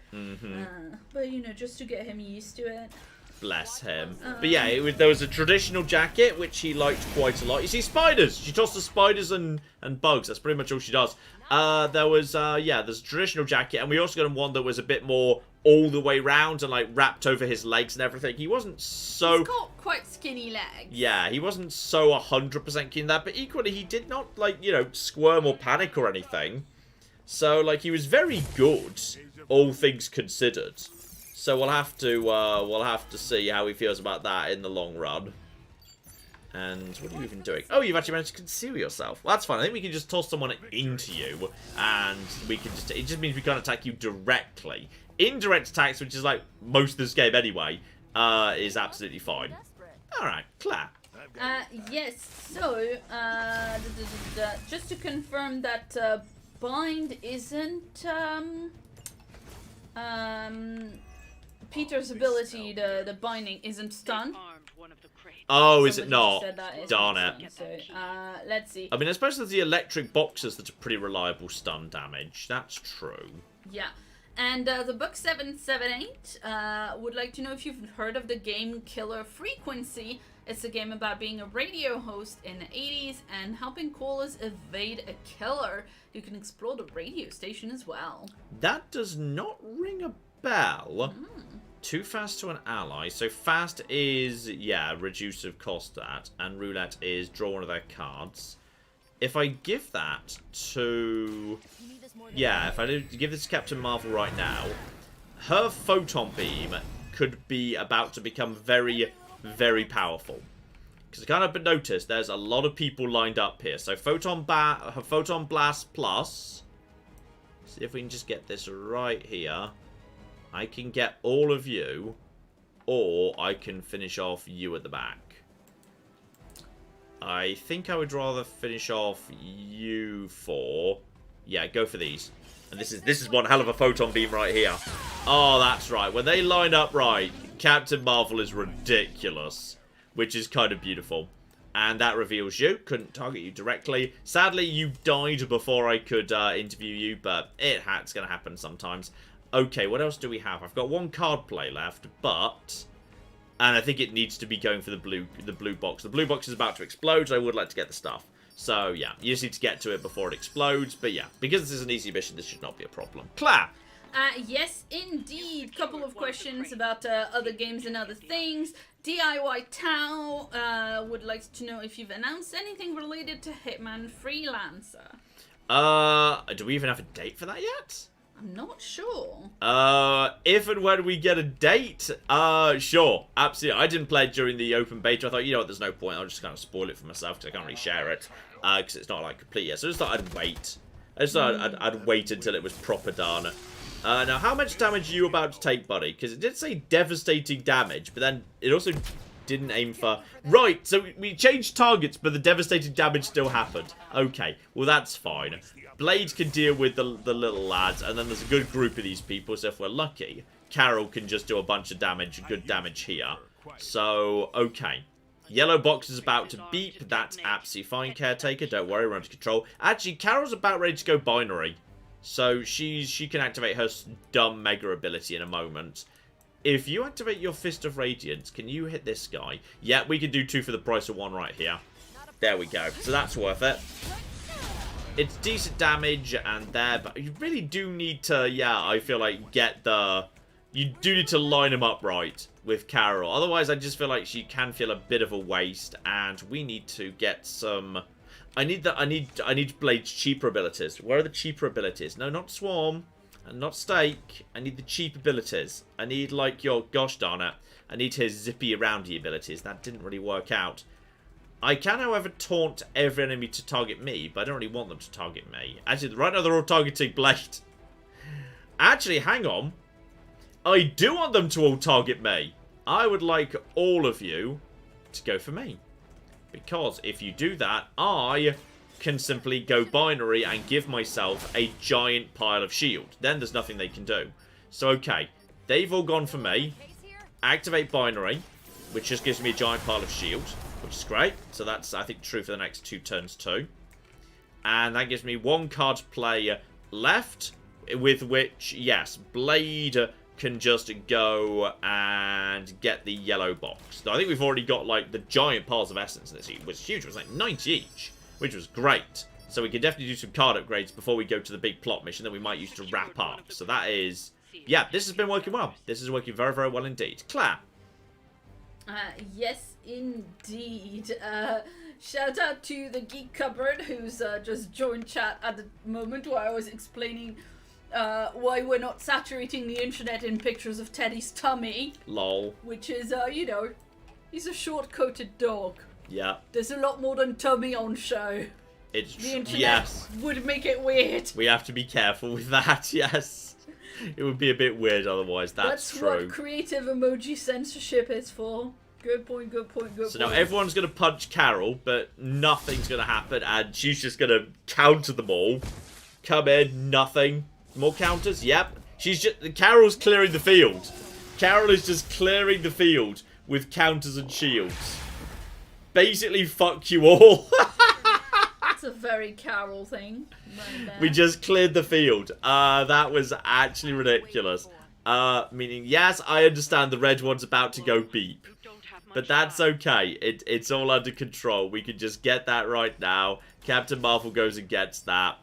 But, just to get him used to it. Bless him. But yeah, there was a traditional jacket, which he liked quite a lot. You see spiders! She tosses spiders and bugs. That's pretty much all she does. There's a traditional jacket, and we also got him one that was a bit more all the way round and, like, wrapped over his legs and everything. He wasn't so... He's got quite skinny legs. Yeah, he wasn't so 100% keen on that, but equally, he did not, like, squirm or panic or anything. So, like, he was very good, all things considered. So we'll have to see how he feels about that in the long run. And what are you even doing? Oh, you've actually managed to conceal yourself. Well, that's fine. I think we can just toss someone into you, and we can just... It just means we can't attack you directly. Indirect attacks, which is like most of this game anyway, is absolutely fine. Alright, Claire. Yes, so, just to confirm that bind isn't, Peter's ability, the binding isn't stun. Oh, is it Somebody not? said that isn't Darn it. stun, so, let's see. I mean, I suppose there's the electric boxes that are pretty reliable stun damage. That's true. Yeah. And the Book 778 would like to know if you've heard of the game Killer Frequency. It's a game about being a radio host in the 80s and helping callers evade a killer. You can explore the radio station as well. That does not ring a bell. Too fast to an ally. So fast is, yeah, reduce of cost that. And roulette is draw one of their cards. If I give that to... Yeah, if I give this to Captain Marvel right now, her photon beam could be about to become very, very powerful. Because I can't help but notice there's a lot of people lined up here. So Photon Blast Plus. See if we can just get this right here. I can get all of you, or I can finish off you at the back. I think I would rather finish off you for... Yeah, go for these. And this is one hell of a photon beam right here. Oh, that's right. When they line up right, Captain Marvel is ridiculous, which is kind of beautiful. And that reveals you. Couldn't target you directly. Sadly, you died before I could interview you, but it's going to happen sometimes. Okay, what else do we have? I've got one card play left, but... And I think it needs to be going for the blue box. The blue box is about to explode, so I would like to get the stuff. So, yeah, you just need to get to it before it explodes. But, yeah, because this is an easy mission, this should not be a problem. Claire! Yes, indeed. Couple of questions about other games and other things. DIY Tao would like to know if you've announced anything related to Hitman Freelancer. Do we even have a date for that yet? I'm not sure. If and when we get a date, sure, absolutely. I didn't play it during the open beta. I thought, you know what, there's no point. I'll just kind of spoil it for myself because I can't really share it, because it's not, like, complete yet. So I just thought I'd wait. I just thought I'd wait until it was proper done. Now, how much damage are you about to take, buddy? Because it did say devastating damage, but then it also didn't aim for... Right, so we changed targets, but the devastating damage still happened. Okay, well, that's fine. Blade can deal with the little lads, and then there's a good group of these people, so if we're lucky, Carol can just do a bunch of damage, good damage here. So, okay. Yellow box is about to beep. That's absolutely fine, Caretaker. Don't worry, we're under control. Actually, Carol's about ready to go binary. So, she can activate her dumb mega ability in a moment. If you activate your Fist of Radiance, can you hit this guy? Yeah, we can do 2 for the price of 1 right here. There we go. So that's worth it. It's decent damage and there, but you really do need to, yeah, I feel like get the... You do need to line them up right with Carol. Otherwise, I just feel like she can feel a bit of a waste, and we need to get some... I need Blade's cheaper abilities. Where are the cheaper abilities? No, not Swarm. And not Stake. I need the cheap abilities. I need, like, your... Gosh darn it. I need his zippy aroundy abilities. That didn't really work out. I can, however, taunt every enemy to target me, but I don't really want them to target me. Actually, right now they're all targeting Blade. Actually, hang on. I do want them to all target me. I would like all of you to go for me. Because if you do that, I can simply go binary and give myself a giant pile of shield. Then there's nothing they can do. So, okay. They've all gone for me. Activate binary, which just gives me a giant pile of shield, which is great. So that's, I think, true for the next 2 turns too. And that gives me 1 card to play left, with which, yes, Blade can just go and get the yellow box. Now, I think we've already got, like, the giant piles of essence in this. It was huge. It was like 90 each, which was great. So we can definitely do some card upgrades before we go to the big plot mission that we might use to wrap up. So that is... Yeah, this has been working well. This is working very, very well indeed. Claire? Yes, indeed. Shout out to the Geek Cupboard, who's just joined chat at the moment while I was explaining why we're not saturating the internet in pictures of Teddy's tummy. Lol. Which is, you know, he's a short-coated dog. Yeah. There's a lot more than tummy on show. It's The internet yes. would make it weird. We have to be careful with that. Yes. It would be a bit weird otherwise. That's true. What creative emoji censorship is for. Good point, good point, good point. So now everyone's going to punch Carol, but nothing's going to happen, and she's just going to counter them all. Come in, nothing. More counters? Yep. Carol's clearing the field. Carol is just clearing the field with counters and shields. Basically, fuck you all. That's a very Carol thing. Right there. We just cleared the field. That was actually ridiculous. Meaning, yes, I understand the red one's about to go beep. But that's okay. It's all under control. We can just get that right now. Captain Marvel goes and gets that.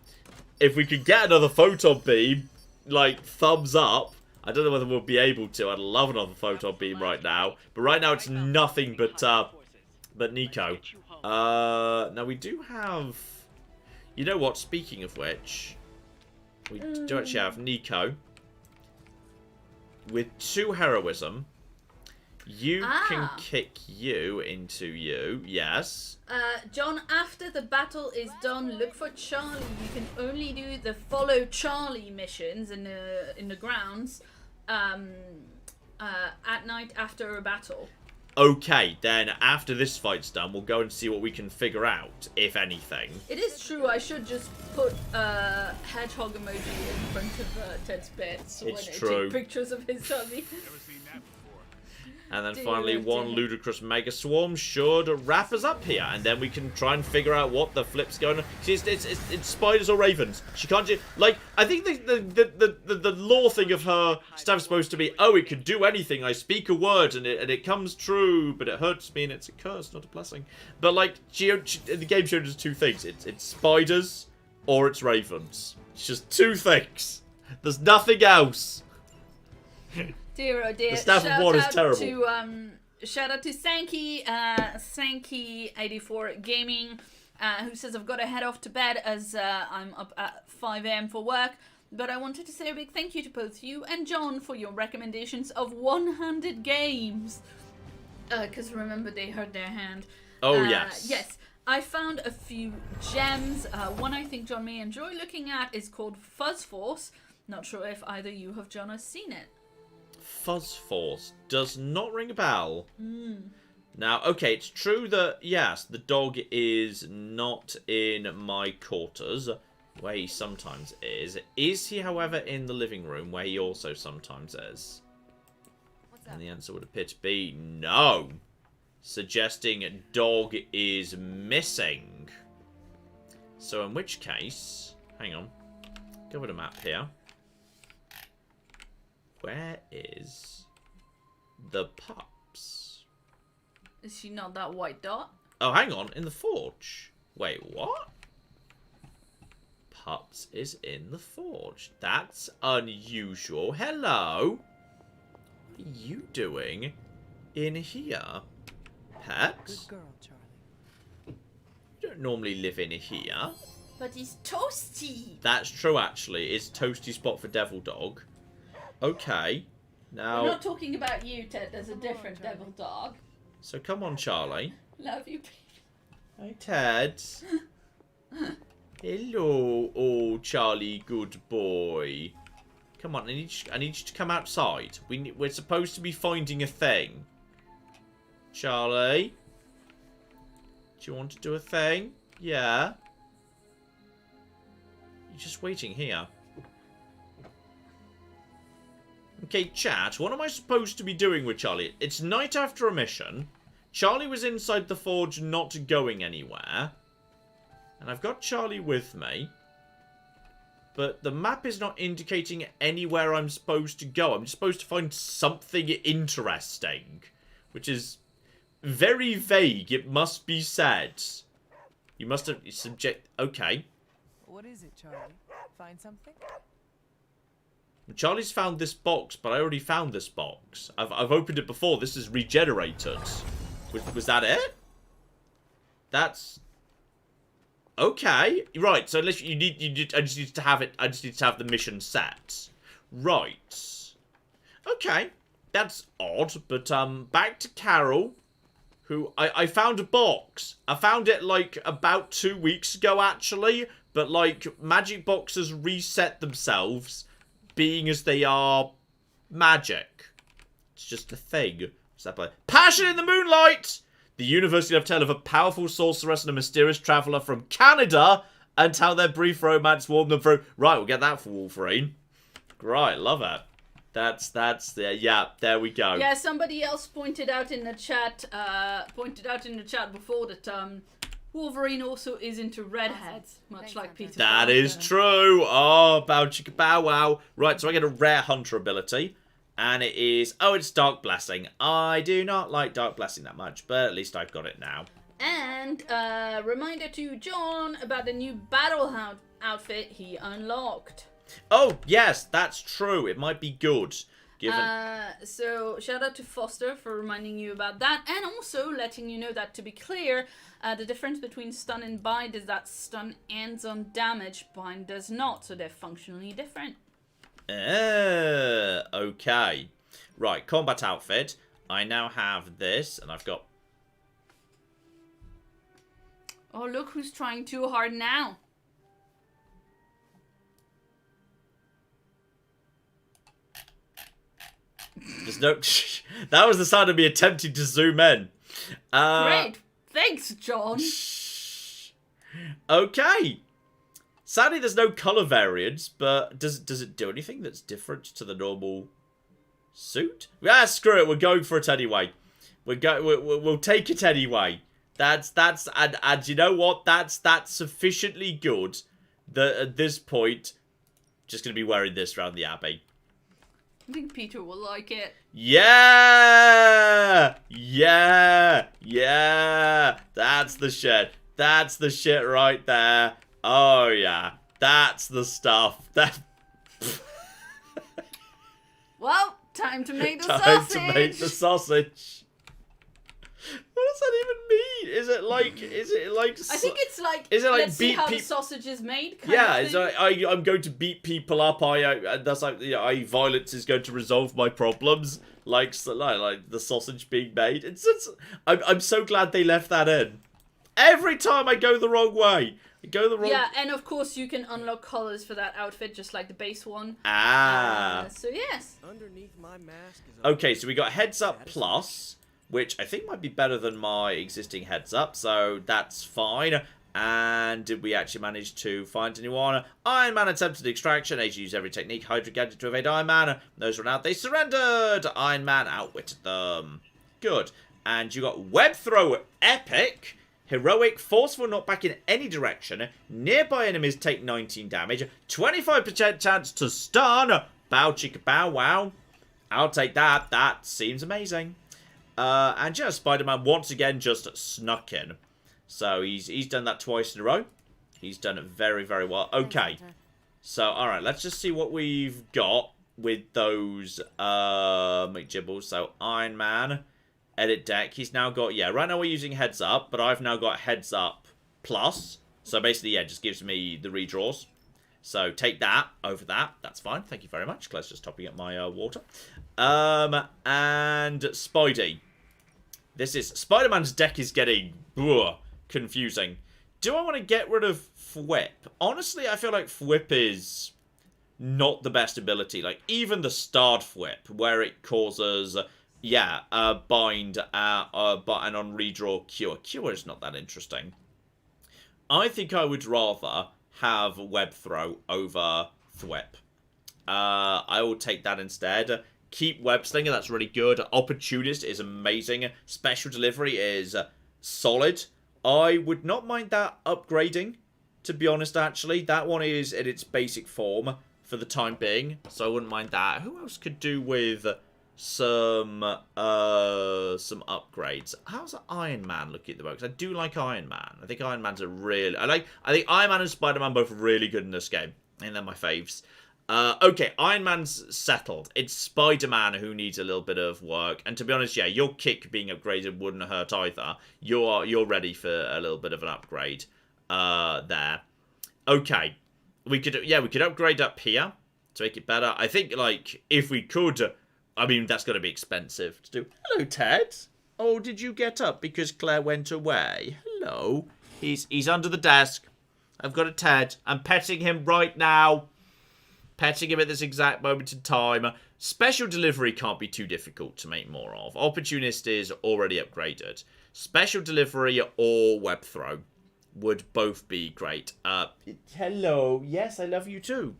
If we could get another photon beam, like, thumbs up. I don't know whether we'll be able to. I'd love another photon beam right now. But right now it's nothing but Nico. Now we do have... You know what? Speaking of which, we do actually have Nico. With 2 heroism. You can kick you into you, yes. John, after the battle is done, look for Charlie. You can only do the follow Charlie missions in the grounds at night after a battle. Okay, then after this fight's done, we'll go and see what we can figure out, if anything. It is true, I should just put hedgehog emoji in front of Ted's bed so when I take pictures of his tummy. And then finally, one ludicrous mega swarm should wrap us up here, and then we can try and figure out what the flip's going on. See, it's spiders or ravens. She can't do, like, I think the lore thing of her stuff is supposed to be, oh, it can do anything. I speak a word and it comes true, but it hurts me and it's a curse, not a blessing. But like, the game showed us 2 things. It's spiders or it's ravens. It's just 2 things. There's nothing else. Dear oh dear. The staff of war is terrible. Shout out to Sankey84 Gaming, who says, I've got to head off to bed as I'm up at 5 AM for work. But I wanted to say a big thank you to both you and John for your recommendations of one-handed games. Because remember, they hurt their hand. Oh, yes. Yes. I found a few gems. One I think John may enjoy looking at is called Fuzz Force. Not sure if either you have, John, has seen it. Fuzz Force does not ring a bell. Now, okay, it's true that, yes, the dog is not in my quarters, where he sometimes is. Is he, however, in the living room, where he also sometimes is? And the answer would appear to be no. Suggesting dog is missing. So in which case, hang on, go with a map here. Where is the pups? Is she not that white dot? Oh, hang on, in the forge. Wait, what? Pups is in the forge. That's unusual. Hello. What are you doing in here? Pets? Good girl, Charlie. You don't normally live in here. But he's toasty. That's true, actually. It's toasty spot for Devil Dog. Okay. Now... We're not talking about you, Ted. There's a different devil dog. So come on, Charlie. Love you, baby. Hi, Ted. Hello, oh, Charlie, good boy. Come on, I need you to come outside. We're supposed to be finding a thing. Charlie? Do you want to do a thing? Yeah? You're just waiting here. Okay, chat, what am I supposed to be doing with Charlie? It's night after a mission. Charlie was inside the forge, not going anywhere. And I've got Charlie with me. But the map is not indicating anywhere I'm supposed to go. I'm supposed to find something interesting. Which is very vague, it must be said. You must have... Okay. What is it, Charlie? Find something? Charlie's found this box, but I already found this box. I've opened it before. This is regenerated. Was that it? That's... Okay, right. So unless you need, I just need to have it. I just need to have the mission set. Right. Okay, that's odd. But back to Carol, who I found a box. I found it like about 2 weeks ago, actually. But like magic boxes reset themselves, being as they are magic. It's just a thing. What's that by? Passion in the Moonlight! The University of tale of a powerful sorceress and a mysterious traveller from Canada, and how their brief romance warmed them through. Right, we'll get that for Wolverine. Right, love it. That's yeah, there we go. Yeah, somebody else pointed out in the chat before that Wolverine also is into redheads, much like Peter That Parker. is true. Oh, bow chicka bow wow. Right, so I get a rare hunter ability. And it is... Oh, it's Dark Blessing. I do not like Dark Blessing that much, but at least I've got it now. And reminder to John about the new Battlehound outfit he unlocked. Oh, yes, that's true. It might be good. Given... So shout out to Foster for reminding you about that, and also letting you know that, to be clear, the difference between stun and bind is that stun ends on damage, bind does not, so they're functionally different. Okay. Right, combat outfit. I now have this, and I've got... Oh, look who's trying too hard now. There's no... That was the sound of me attempting to zoom in. Great. Thanks, John. Okay. Sadly, there's no colour variance, but does it do anything that's different to the normal suit? Yeah, screw it. We're going for it anyway. We'll take it anyway. And you know what? That's sufficiently good that at this point, just gonna be wearing this around the Abbey. I think Peter will like it. Yeah, yeah, yeah. That's the shit. That's the shit right there. Oh, yeah. That's the stuff. Well, time to make the Time sausage. to make the sausage. What does that even mean? Is it like... I think it's like... Is it like let's see beat how the people... sausage is made kind Yeah, of it's thing? like, I'm going to beat people up. That's like, violence is going to resolve my problems. Like the sausage being made. I'm so glad they left that in. Every time I go the wrong way. Yeah, and of course you can unlock colors for that outfit, just like the base one. So yes. Underneath my mask is Okay, so we got Heads Up Plus, which I think might be better than my existing Heads Up, so that's fine. And did we actually manage to find anyone? Iron Man attempted extraction. Age used every technique. Hydra gadget to evade Iron Man. Those run out. They surrendered. Iron Man outwitted them. Good. And you got Web Throw Epic. Heroic, forceful knockback in any direction. Nearby enemies take 19 damage. 25% chance to stun. Bow chicka bow wow. I'll take that. That seems amazing. And just Spider-Man once again just snuck in. So he's done that twice in a row. He's done it very, very well. Okay. So, alright, let's just see what we've got with those McGibbles. So, Iron Man. Edit deck. He's now got, yeah, right now we're using Heads Up, but I've now got Heads Up Plus. So basically, yeah, it just gives me the redraws. So take that over that. That's fine. Thank you very much. Claire's just topping up my water. And Spidey. This is, Spider-Man's deck is getting confusing. Do I want to get rid of Fwhip? Honestly, I feel like Fwhip is not the best ability. Like, even the Starred Fwhip, where it causes... Yeah, bind, and on redraw cure. Cure is not that interesting. I think I would rather have Web Throw over Thwip. I will take that instead. Keep Web Slinger, that's really good. Opportunist is amazing. Special Delivery is solid. I would not mind that upgrading, to be honest, actually. That one is in its basic form for the time being, so I wouldn't mind that. Who else could do with... some upgrades. How's Iron Man looking at the moment? I do like Iron Man. I think Iron Man's a really... I think Iron Man and Spider-Man both really good in this game. And they're my faves. Okay, Iron Man's settled. It's Spider-Man who needs a little bit of work. And to be honest, yeah, your kick being upgraded wouldn't hurt either. You're ready for a little bit of an upgrade. there. Okay. We could upgrade up here to make it better. I think, like, if we could... I mean, that's going to be expensive to do. Hello, Ted. Oh, did you get up because Claire went away? Hello. He's under the desk. I've got a Ted. I'm petting him right now. Petting him at this exact moment in time. Special delivery can't be too difficult to make more of. Opportunist is already upgraded. Special delivery or web throw would both be great. Hello. Yes, I love you too.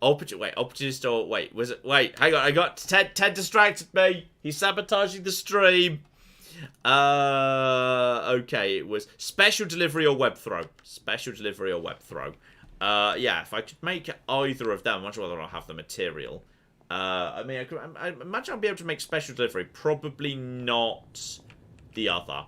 Opportunist or... Wait, hang on. I got... Ted distracted me. He's sabotaging the stream. Okay, it was special delivery or web throw. Special delivery or web throw. Yeah, if I could make either of them, much rather I'll have the material. I mean, I imagine I'll be able to make special delivery. Probably not the other.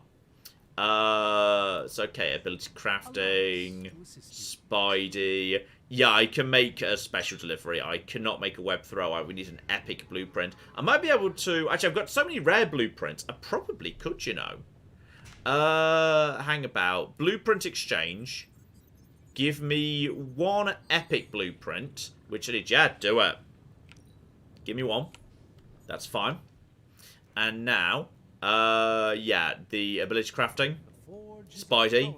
So, okay, ability crafting, Spidey. Yeah, I can make a special delivery. I cannot make a web throw. We need an epic blueprint. I might be able to... Actually, I've got so many rare blueprints. I probably could, you know. Hang about. Blueprint exchange. Give me one epic blueprint. Which I need. Yeah, do it. Give me one. That's fine. And now... yeah, the ability crafting. Spidey.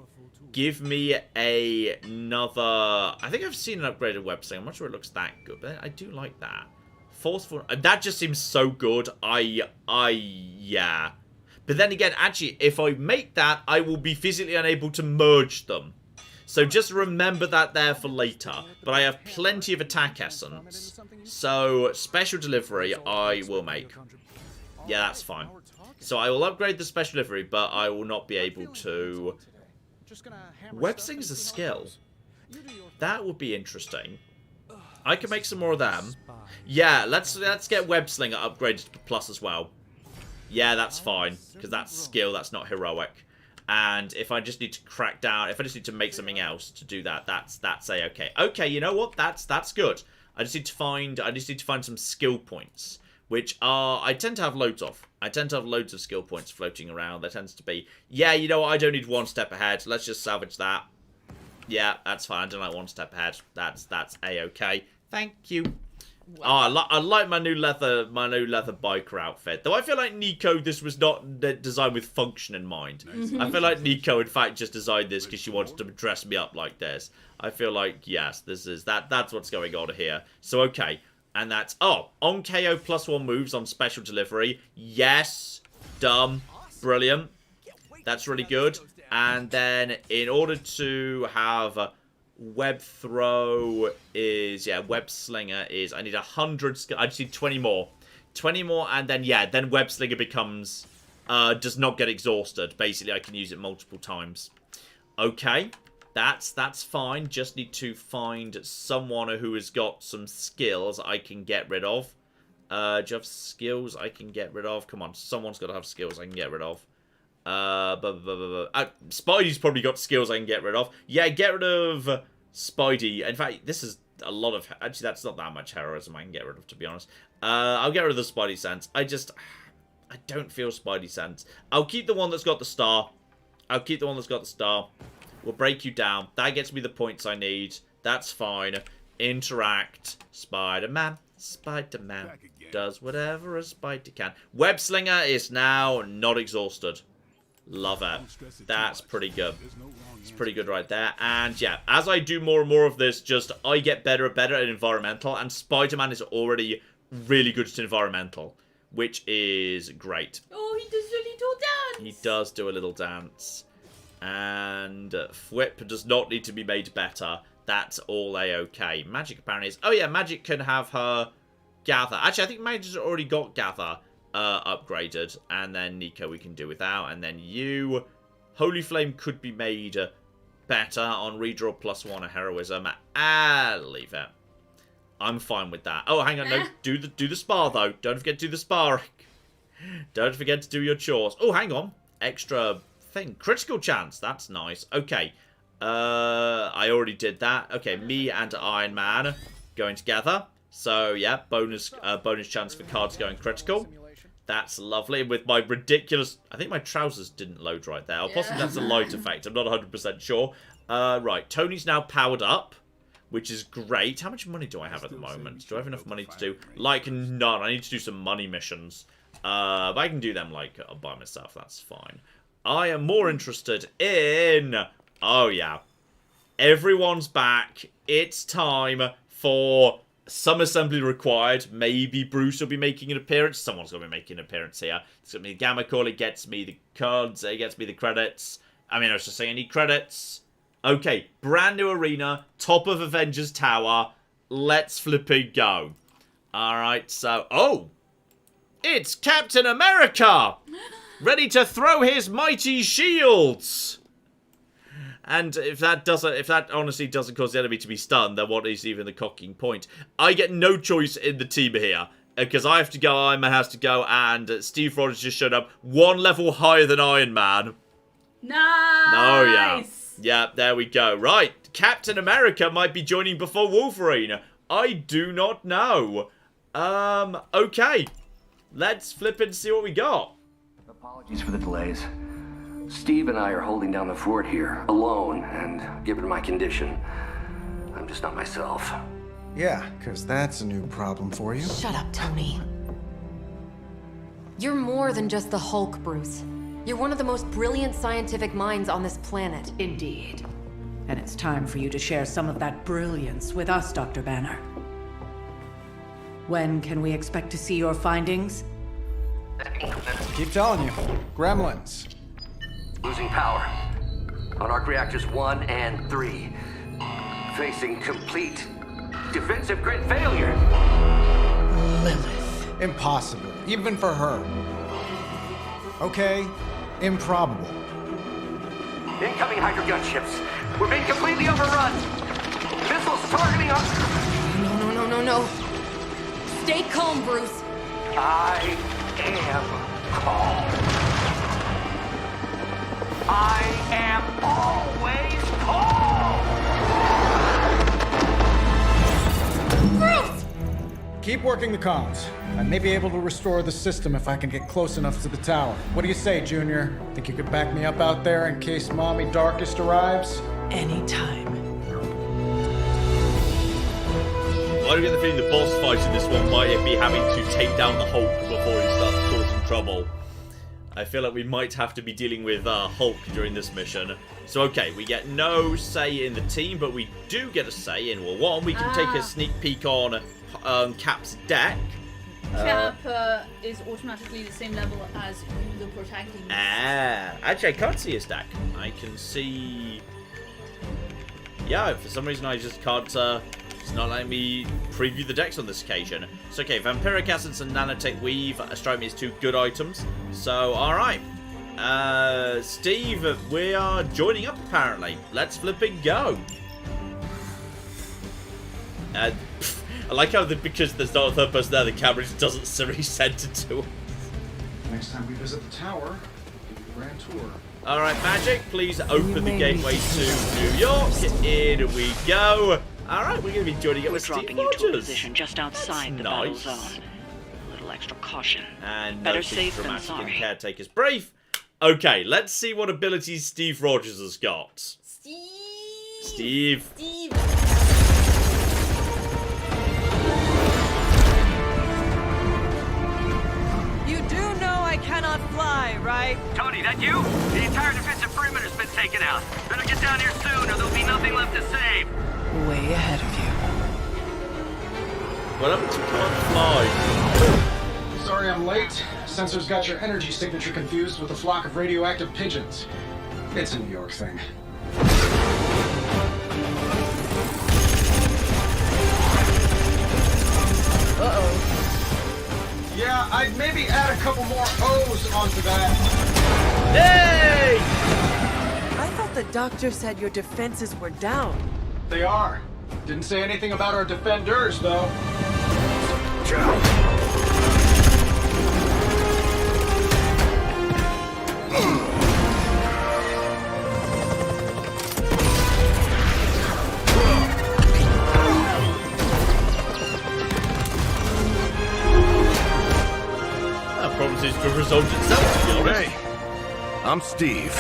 Give me another... I think I've seen an upgraded web sling. I'm not sure it looks that good, but I do like that. Forceful... That just seems so good. Yeah. But then again, actually, if I make that, I will be physically unable to merge them. So just remember that there for later. But I have plenty of attack essence. So, special delivery, I will make. Yeah, that's fine. So I will upgrade the special delivery, but I will not be able to... Web sling is a skill. That would be interesting. I can make some more of them. Yeah, let's get web slinger upgraded to plus as well. Yeah, that's fine, because that's skill, that's not heroic. And if I just need to crack down, if I just need to make something else to do that, that's a-okay. Okay, you know what? That's good. I just need to find some skill points, which are I tend to have loads of. I tend to have loads of skill points floating around. There tends to be, yeah, you know what? I don't need one step ahead. Let's just salvage that. Yeah, that's fine. I don't like one step ahead. That's a-okay. Thank you. Wow. Oh, I like my new leather biker outfit. Though I feel like Nico, this was not designed with function in mind. I feel like Nico, in fact, just designed this because she wanted to dress me up like this. I feel like, yes, that's what's going on here. So, okay. And that's, on KO +1 moves on special delivery. Yes. Dumb. Brilliant. That's really good. And then in order to have web throw is, yeah, web slinger is, I need 100, I just need 20 more. 20 more and then, yeah, then web slinger becomes, does not get exhausted. Basically, I can use it multiple times. Okay. That's fine. Just need to find someone who has got some skills I can get rid of. Do you have skills I can get rid of? Come on, someone's got to have skills I can get rid of. Spidey's probably got skills I can get rid of. Yeah, get rid of Spidey. In fact, this is a lot of... Actually, that's not that much heroism I can get rid of, to be honest. I'll get rid of the Spidey sense. I don't feel Spidey sense. I'll keep the one that's got the star. We'll break you down. That gets me the points I need. That's fine. Interact. Spider-Man. Spider-Man does whatever a spider can. Web slinger is now not exhausted. Love it. That's pretty good. It's pretty good right there. And yeah, as I do more and more of this, I get better and better at environmental. And Spider-Man is already really good at environmental, which is great. Oh, he does a little dance. He does do a little dance. And Whip does not need to be made better. That's all a-okay. Magic apparently is... Oh yeah, Magic can have her gather. Actually, I think Magic's already got gather upgraded. And then Nico we can do without. And then you... Holy Flame could be made better on redraw +1 or heroism. Leave it. I'm fine with that. Oh, hang on. No, do the spar, though. Don't forget to do the sparring. Don't forget to do your chores. Oh, hang on. Extra... thing. Critical chance. That's nice. Okay. I already did that. Okay, me and Iron Man going together. So, yeah, bonus chance for cards going critical. That's lovely. With my ridiculous... I think my trousers didn't load right there. Or possibly that's a light effect. I'm not 100% sure. Right, Tony's now powered up, which is great. How much money do I have at the moment? Do I have enough money to do? Like, none. I need to do some money missions. But I can do them, like, by myself. That's fine. I am more interested in... Oh, yeah. Everyone's back. It's time for some assembly required. Maybe Bruce will be making an appearance. Someone's going to be making an appearance here. It's going to be the Gamma Call. It gets me the cards. It gets me the credits. I mean, I was just saying I need credits. Okay, brand new arena. Top of Avengers Tower. Let's flipping go. Alright, so... Oh! It's Captain America! Ready to throw his mighty shields! And if that honestly doesn't cause the enemy to be stunned, then what is even the cocking point? I get no choice in the team here. Because I have to go, Iron Man has to go, and Steve Rogers just showed up 1 level higher than Iron Man. Nice! Oh, yeah. Yeah, there we go. Right, Captain America might be joining before Wolverine. I do not know. Okay. Let's flip and see what we got. Apologies for the delays. Steve and I are holding down the fort here, alone, and given my condition, I'm just not myself. Yeah, because that's a new problem for you. Shut up, Tony. You're more than just the Hulk, Bruce. You're one of the most brilliant scientific minds on this planet. Indeed. And it's time for you to share some of that brilliance with us, Dr. Banner. When can we expect to see your findings? Keep telling you. Gremlins. Losing power. On arc reactors 1 and 3. Facing complete defensive grid failure. Lilith. Impossible. Even for her. Okay. Improbable. Incoming Hydra gunships. We're being completely overrun. Missiles targeting us. No. Stay calm, Bruce. I am calm. I am always calm. Bruce! Keep working the comms. I may be able to restore the system if I can get close enough to the tower. What do you say, Junior? Think you could back me up out there in case Mommy Darkest arrives? Anytime. I get the feeling the boss fight in this one might be having to take down the Hulk before he starts causing trouble. I feel like we might have to be dealing with Hulk during this mission. So, okay, we get no say in the team, but we do get a say in, well, one, we can take a sneak peek on Cap's deck. Cap is automatically the same level as the protagonist. Actually, I can't see his deck. I can see... Yeah, for some reason I just can't... It's not letting me preview the decks on this occasion. So, okay, Vampiric Essence and Nanotech Weave strike me as 2 good items. So, alright. Steve, we are joining up, apparently. Let's flip and go. I like how, because there's not a third person there, the camera just doesn't reset it to us. Next time we visit the tower, we'll give you a grand tour. Alright, Magic, please open the gateway to New York. In we go. Alright, we're going to be joining up with Steve dropping you Rogers. to a position just outside the battle nice. zone. A little extra caution. And better nothing safe than dramatic in sorry. Caretaker's Brief. Okay, let's see what abilities Steve Rogers has got. Steve. You do know I cannot fly, right? Tony, that you? The entire defensive perimeter's been taken out. Better get down here soon or there'll be nothing left to save. Way ahead of you. What happened to can't fly? Sorry I'm late. Sensors got your energy signature confused with a flock of radioactive pigeons. It's a New York thing. Uh-oh. Yeah, I'd maybe add a couple more O's onto that. Hey! I thought the doctor said your defenses were down. They are. Didn't say anything about our defenders, though. That promises to resolve itself, to be honest. Hey, I'm Steve.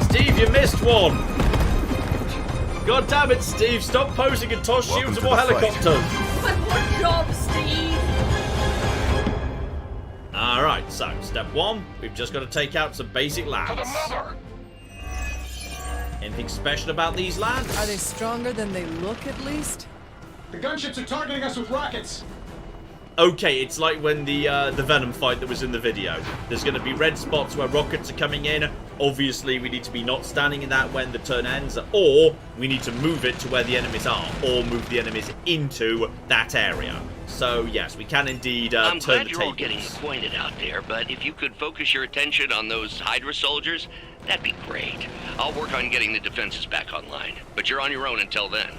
Steve, you missed one. God damn it, Steve. Stop posing and toss shields and more helicopters. But what job, Steve? Alright, so step one, we've just got to take out some basic lands. Anything special about these lands? Are they stronger than they look, at least? The gunships are targeting us with rockets. Okay, it's like when the Venom fight that was in the video. There's going to be red spots where rockets are coming in. Obviously, we need to be not standing in that when the turn ends, or we need to move it to where the enemies are, or move the enemies into that area. So, yes, we can indeed I'm turn glad the you're all tables. getting acquainted out there, but if you could focus your attention on those Hydra soldiers, that'd be great. I'll work on getting the defenses back online, but you're on your own until then.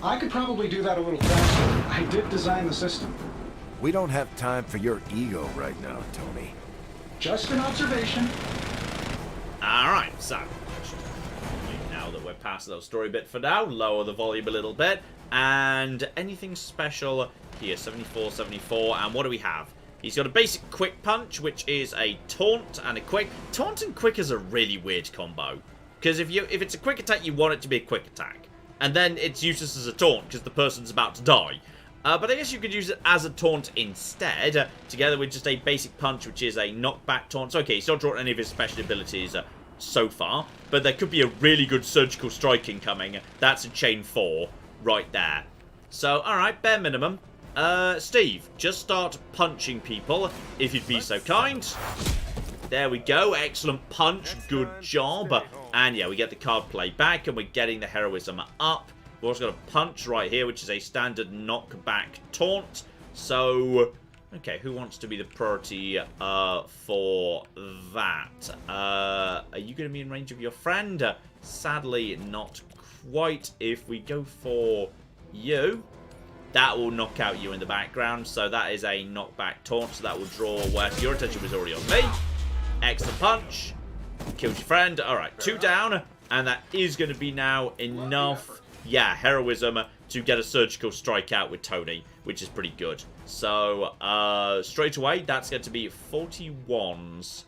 I could probably do that a little faster. I did design the system. We don't have time for your ego right now, Tony. Just an observation. Alright, so now that we're past that story bit for now, lower the volume a little bit. And anything special here, 74, 74, and what do we have? He's got a basic quick punch, which is a taunt and a quick. Taunt and quick is a really weird combo. Because if it's a quick attack, you want it to be a quick attack. And then it's useless as a taunt, because the person's about to die. But I guess you could use it as a taunt instead, together with just a basic punch, which is a knockback taunt. So, okay, he's not drawn any of his special abilities so far, but there could be a really good surgical strike incoming. That's a chain 4 right there. So, alright, bare minimum. Steve, just start punching people, if you'd be so kind. There we go, excellent punch, good job. And yeah, we get the card play back, and we're getting the heroism up. We've also got a punch right here, which is a standard knockback taunt. So, okay, who wants to be the priority for that? Are you going to be in range of your friend? Sadly, not quite. If we go for you, that will knock out you in the background. So that is a knockback taunt, so that will draw where your attention was already on me. Excellent punch. Killed your friend. Alright, 2 down. And that is going to be now enough. Yeah, heroism to get a surgical strike out with Tony, which is pretty good. So, straight away, that's going to be 41s.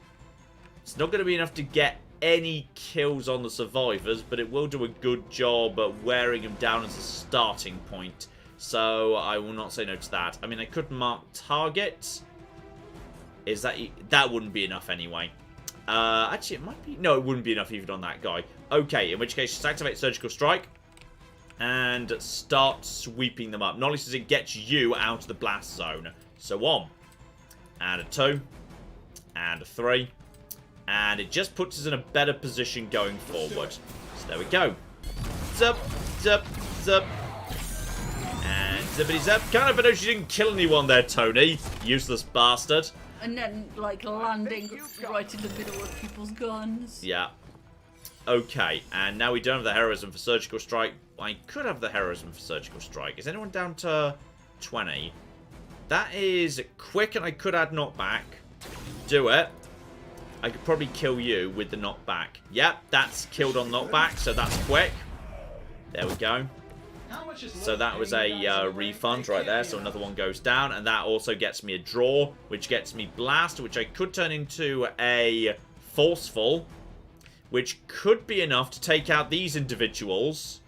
It's not going to be enough to get any kills on the survivors, but it will do a good job at wearing them down as a starting point. So, I will not say no to that. I mean, I could mark target. Is that... That wouldn't be enough anyway. Actually, it might be... No, it wouldn't be enough even on that guy. Okay, in which case, just activate Surgical Strike. And start sweeping them up. Not only does it get you out of the blast zone. So 1. And a 2. And a 3. And it just puts us in a better position going forward. So there we go. Zup, zup, zup. And zippity zap. Can't have noticed you didn't kill anyone there, Tony. Useless bastard. And then, like, landing right in the middle of people's guns. Yeah. Okay, and now we don't have the heroism for Surgical Strike. I could have the heroism for Surgical Strike. Is anyone down to 20? That is quick, and I could add knockback. Do it. I could probably kill you with the knockback. Yep, that's killed on knockback, so that's quick. There we go. So that was a refund right there, so another one goes down, and that also gets me a draw, which gets me blast, which I could turn into a forceful, which could be enough to take out these individuals.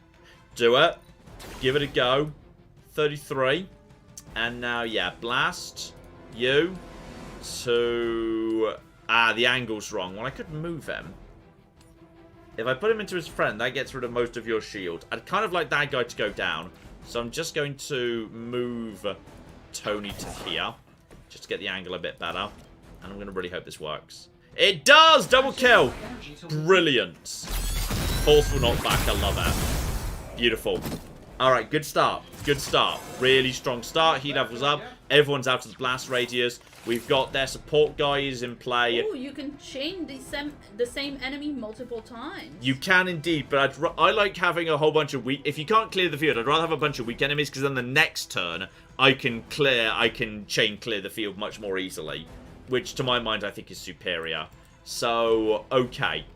Do it. Give it a go. 33. And now, yeah, blast you to... Ah, the angle's wrong. Well, I could move him. If I put him into his friend, that gets rid of most of your shield. I'd kind of like that guy to go down. So I'm just going to move Tony to here. Just to get the angle a bit better. And I'm going to really hope this works. It does! Double kill! Brilliant. Forceful knockback. I love it. Beautiful. Alright, good start. Good start. Really strong start. Heat levels up. Everyone's out of the blast radius. We've got their support guys in play. Oh, you can chain the same enemy multiple times. You can indeed, but I like having a whole bunch of weak... If you can't clear the field, I'd rather have a bunch of weak enemies, because then the next turn, I can chain clear the field much more easily. Which, to my mind, I think is superior. So, okay.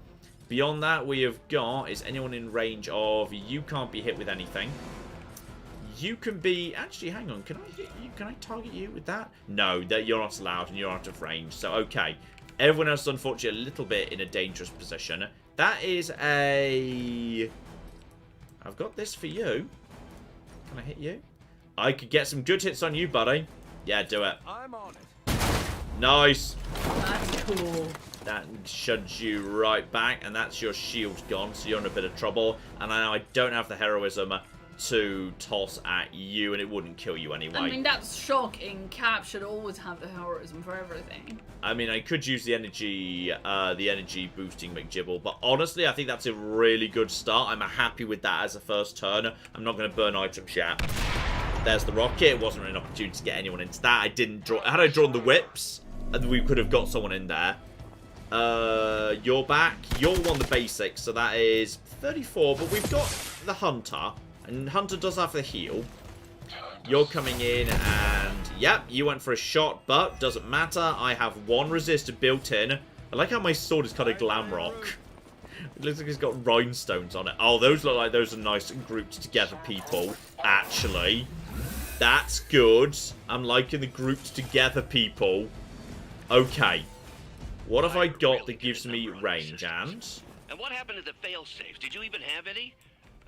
Beyond that, we have got... Is anyone in range of... You can't be hit with anything. you can be... Actually, hang on. Can I hit you? Can I target you with that? No, that you're not allowed and you're out of range. So, okay. Everyone else is unfortunately a little bit in a dangerous position. That is a... I've got this for you. Can I hit you? I could get some good hits on you, buddy. Yeah, do it. I'm on it. Nice. That's cool. That shuds you right back, and that's your shield gone, so you're in a bit of trouble. And now I don't have the heroism to toss at you, and it wouldn't kill you anyway. I mean, that's shocking. Cap should always have the heroism for everything. I mean, I could use the energy boosting McGibble, but honestly, I think that's a really good start. I'm happy with that as a first turn. I'm not going to burn items yet. There's the rocket. It wasn't really an opportunity to get anyone into that. I didn't draw. Had I drawn the whips, and we could have got someone in there. You're back. You're on the basics, so that is 34. But we've got the Hunter, and Hunter does have the heal. You're coming in, and yep, you went for a shot, but doesn't matter. I have one resistor built in. I like how my sword is kind of glam rock. It looks like it's got rhinestones on it. Oh, those look like those are nice grouped together people, actually. That's good. I'm liking the grouped together people. Okay. What have I got that gives me range, and what happened to the fail-safes? Did you even have any?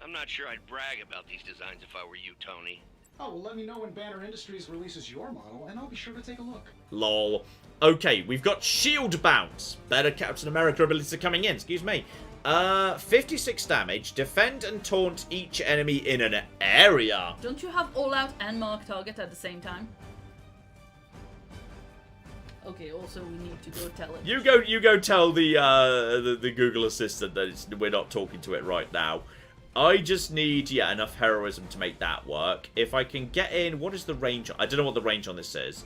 I'm not sure I'd brag about these designs if I were you, Tony. Oh, well, let me know when Banner Industries releases your model, and I'll be sure to take a look. Lol. Okay, we've got shield bounce. Better Captain America abilities are coming in. Excuse me. 56 damage. Defend and taunt each enemy in an area. Don't you have all out and mark target at the same time? Okay, also we need to go tell it. You go tell the Google Assistant that we're not talking to it right now. I just need, yeah, enough heroism to make that work. If I can get in, what is the range? I don't know what the range on this is.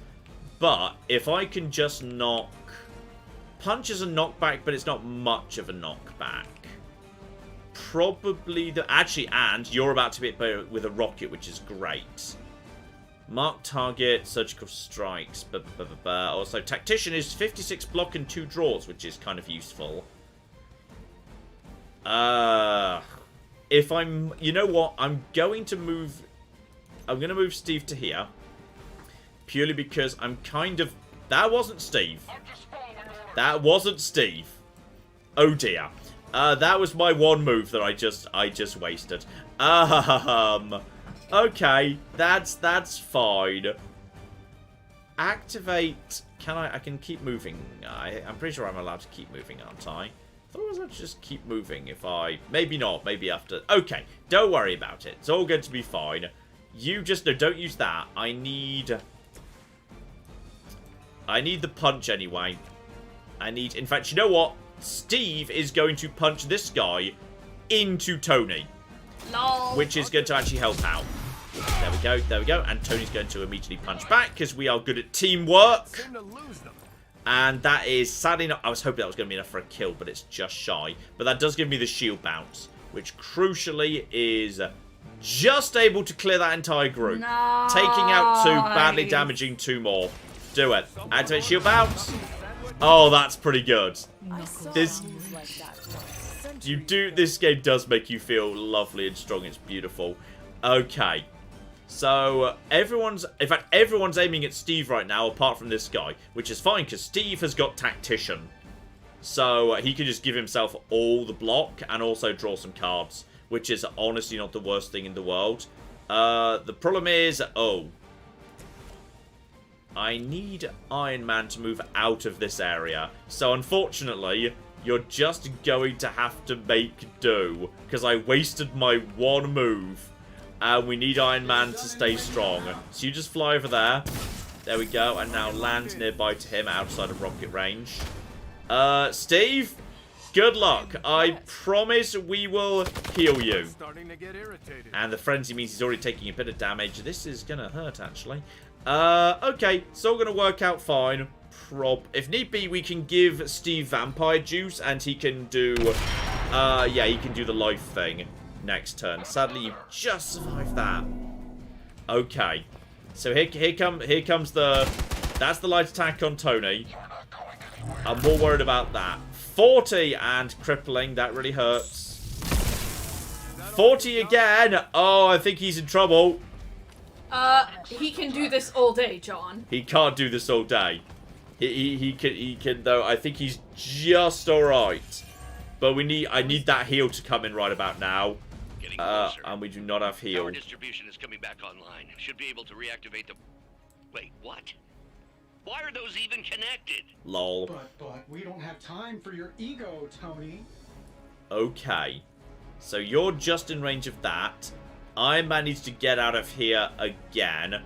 But if I can just knock... Punch is a knockback, but it's not much of a knockback. Probably the... Actually, and you're about to be hit with a rocket, which is great. Mark target, surgical strikes, Also, tactician is 56 block and 2 draws, which is kind of useful. If I'm... You know what? I'm going to move Steve to here. Purely because I'm kind of... That wasn't Steve. That wasn't Steve. Oh dear. That was my one move that I just wasted. Okay, that's fine. Activate. I can keep moving. I'm pretty sure I'm allowed to keep moving, aren't I? I thought I was allowed to just keep moving if I... Maybe not, maybe after... Okay, don't worry about it. It's all going to be fine. You just... No, don't use that. I need the punch anyway. In fact, you know what? Steve is going to punch this guy into Tony. Lol. Which is going to actually help out. There we go. And Tony's going to immediately punch back because we are good at teamwork. And that is sadly not... I was hoping that was going to be enough for a kill, but it's just shy. But that does give me the shield bounce, which crucially is just able to clear that entire group. Nice. Taking out 2, badly damaging 2 more. Do it. Activate shield bounce. Oh, that's pretty good. This game does make you feel lovely and strong. It's beautiful. Okay. So, everyone's aiming at Steve right now, apart from this guy. Which is fine, because Steve has got Tactician. So, he can just give himself all the block, and also draw some cards. Which is honestly not the worst thing in the world. The problem is... Oh. I need Iron Man to move out of this area. So, unfortunately... You're just going to have to make do. Because I wasted my one move. And we need Iron Man to stay strong. So you just fly over there. There we go. And now land nearby to him outside of rocket range. Steve? Good luck. I promise we will heal you. And the frenzy means he's already taking a bit of damage. This is going to hurt, actually. Okay. It's all going to work out fine. If need be, we can give Steve vampire juice, and he can do, yeah, he can do the life thing next turn. Sadly, you just survived that. Okay, so here comes that's the light attack on Tony. I'm more worried about that. 40 and crippling, that really hurts. 40 again. Oh, I think he's in trouble. He can do this all day, John. He can't do this all day. He can though. I think he's just alright. But I need that heal to come in right about now. And we do not have heal. Power distribution is coming back online. Should be able to reactivate the... Wait, what? Why are those even connected? Lol. But we don't have time for your ego, Tony. Okay. So you're just in range of that. I managed to get out of here again.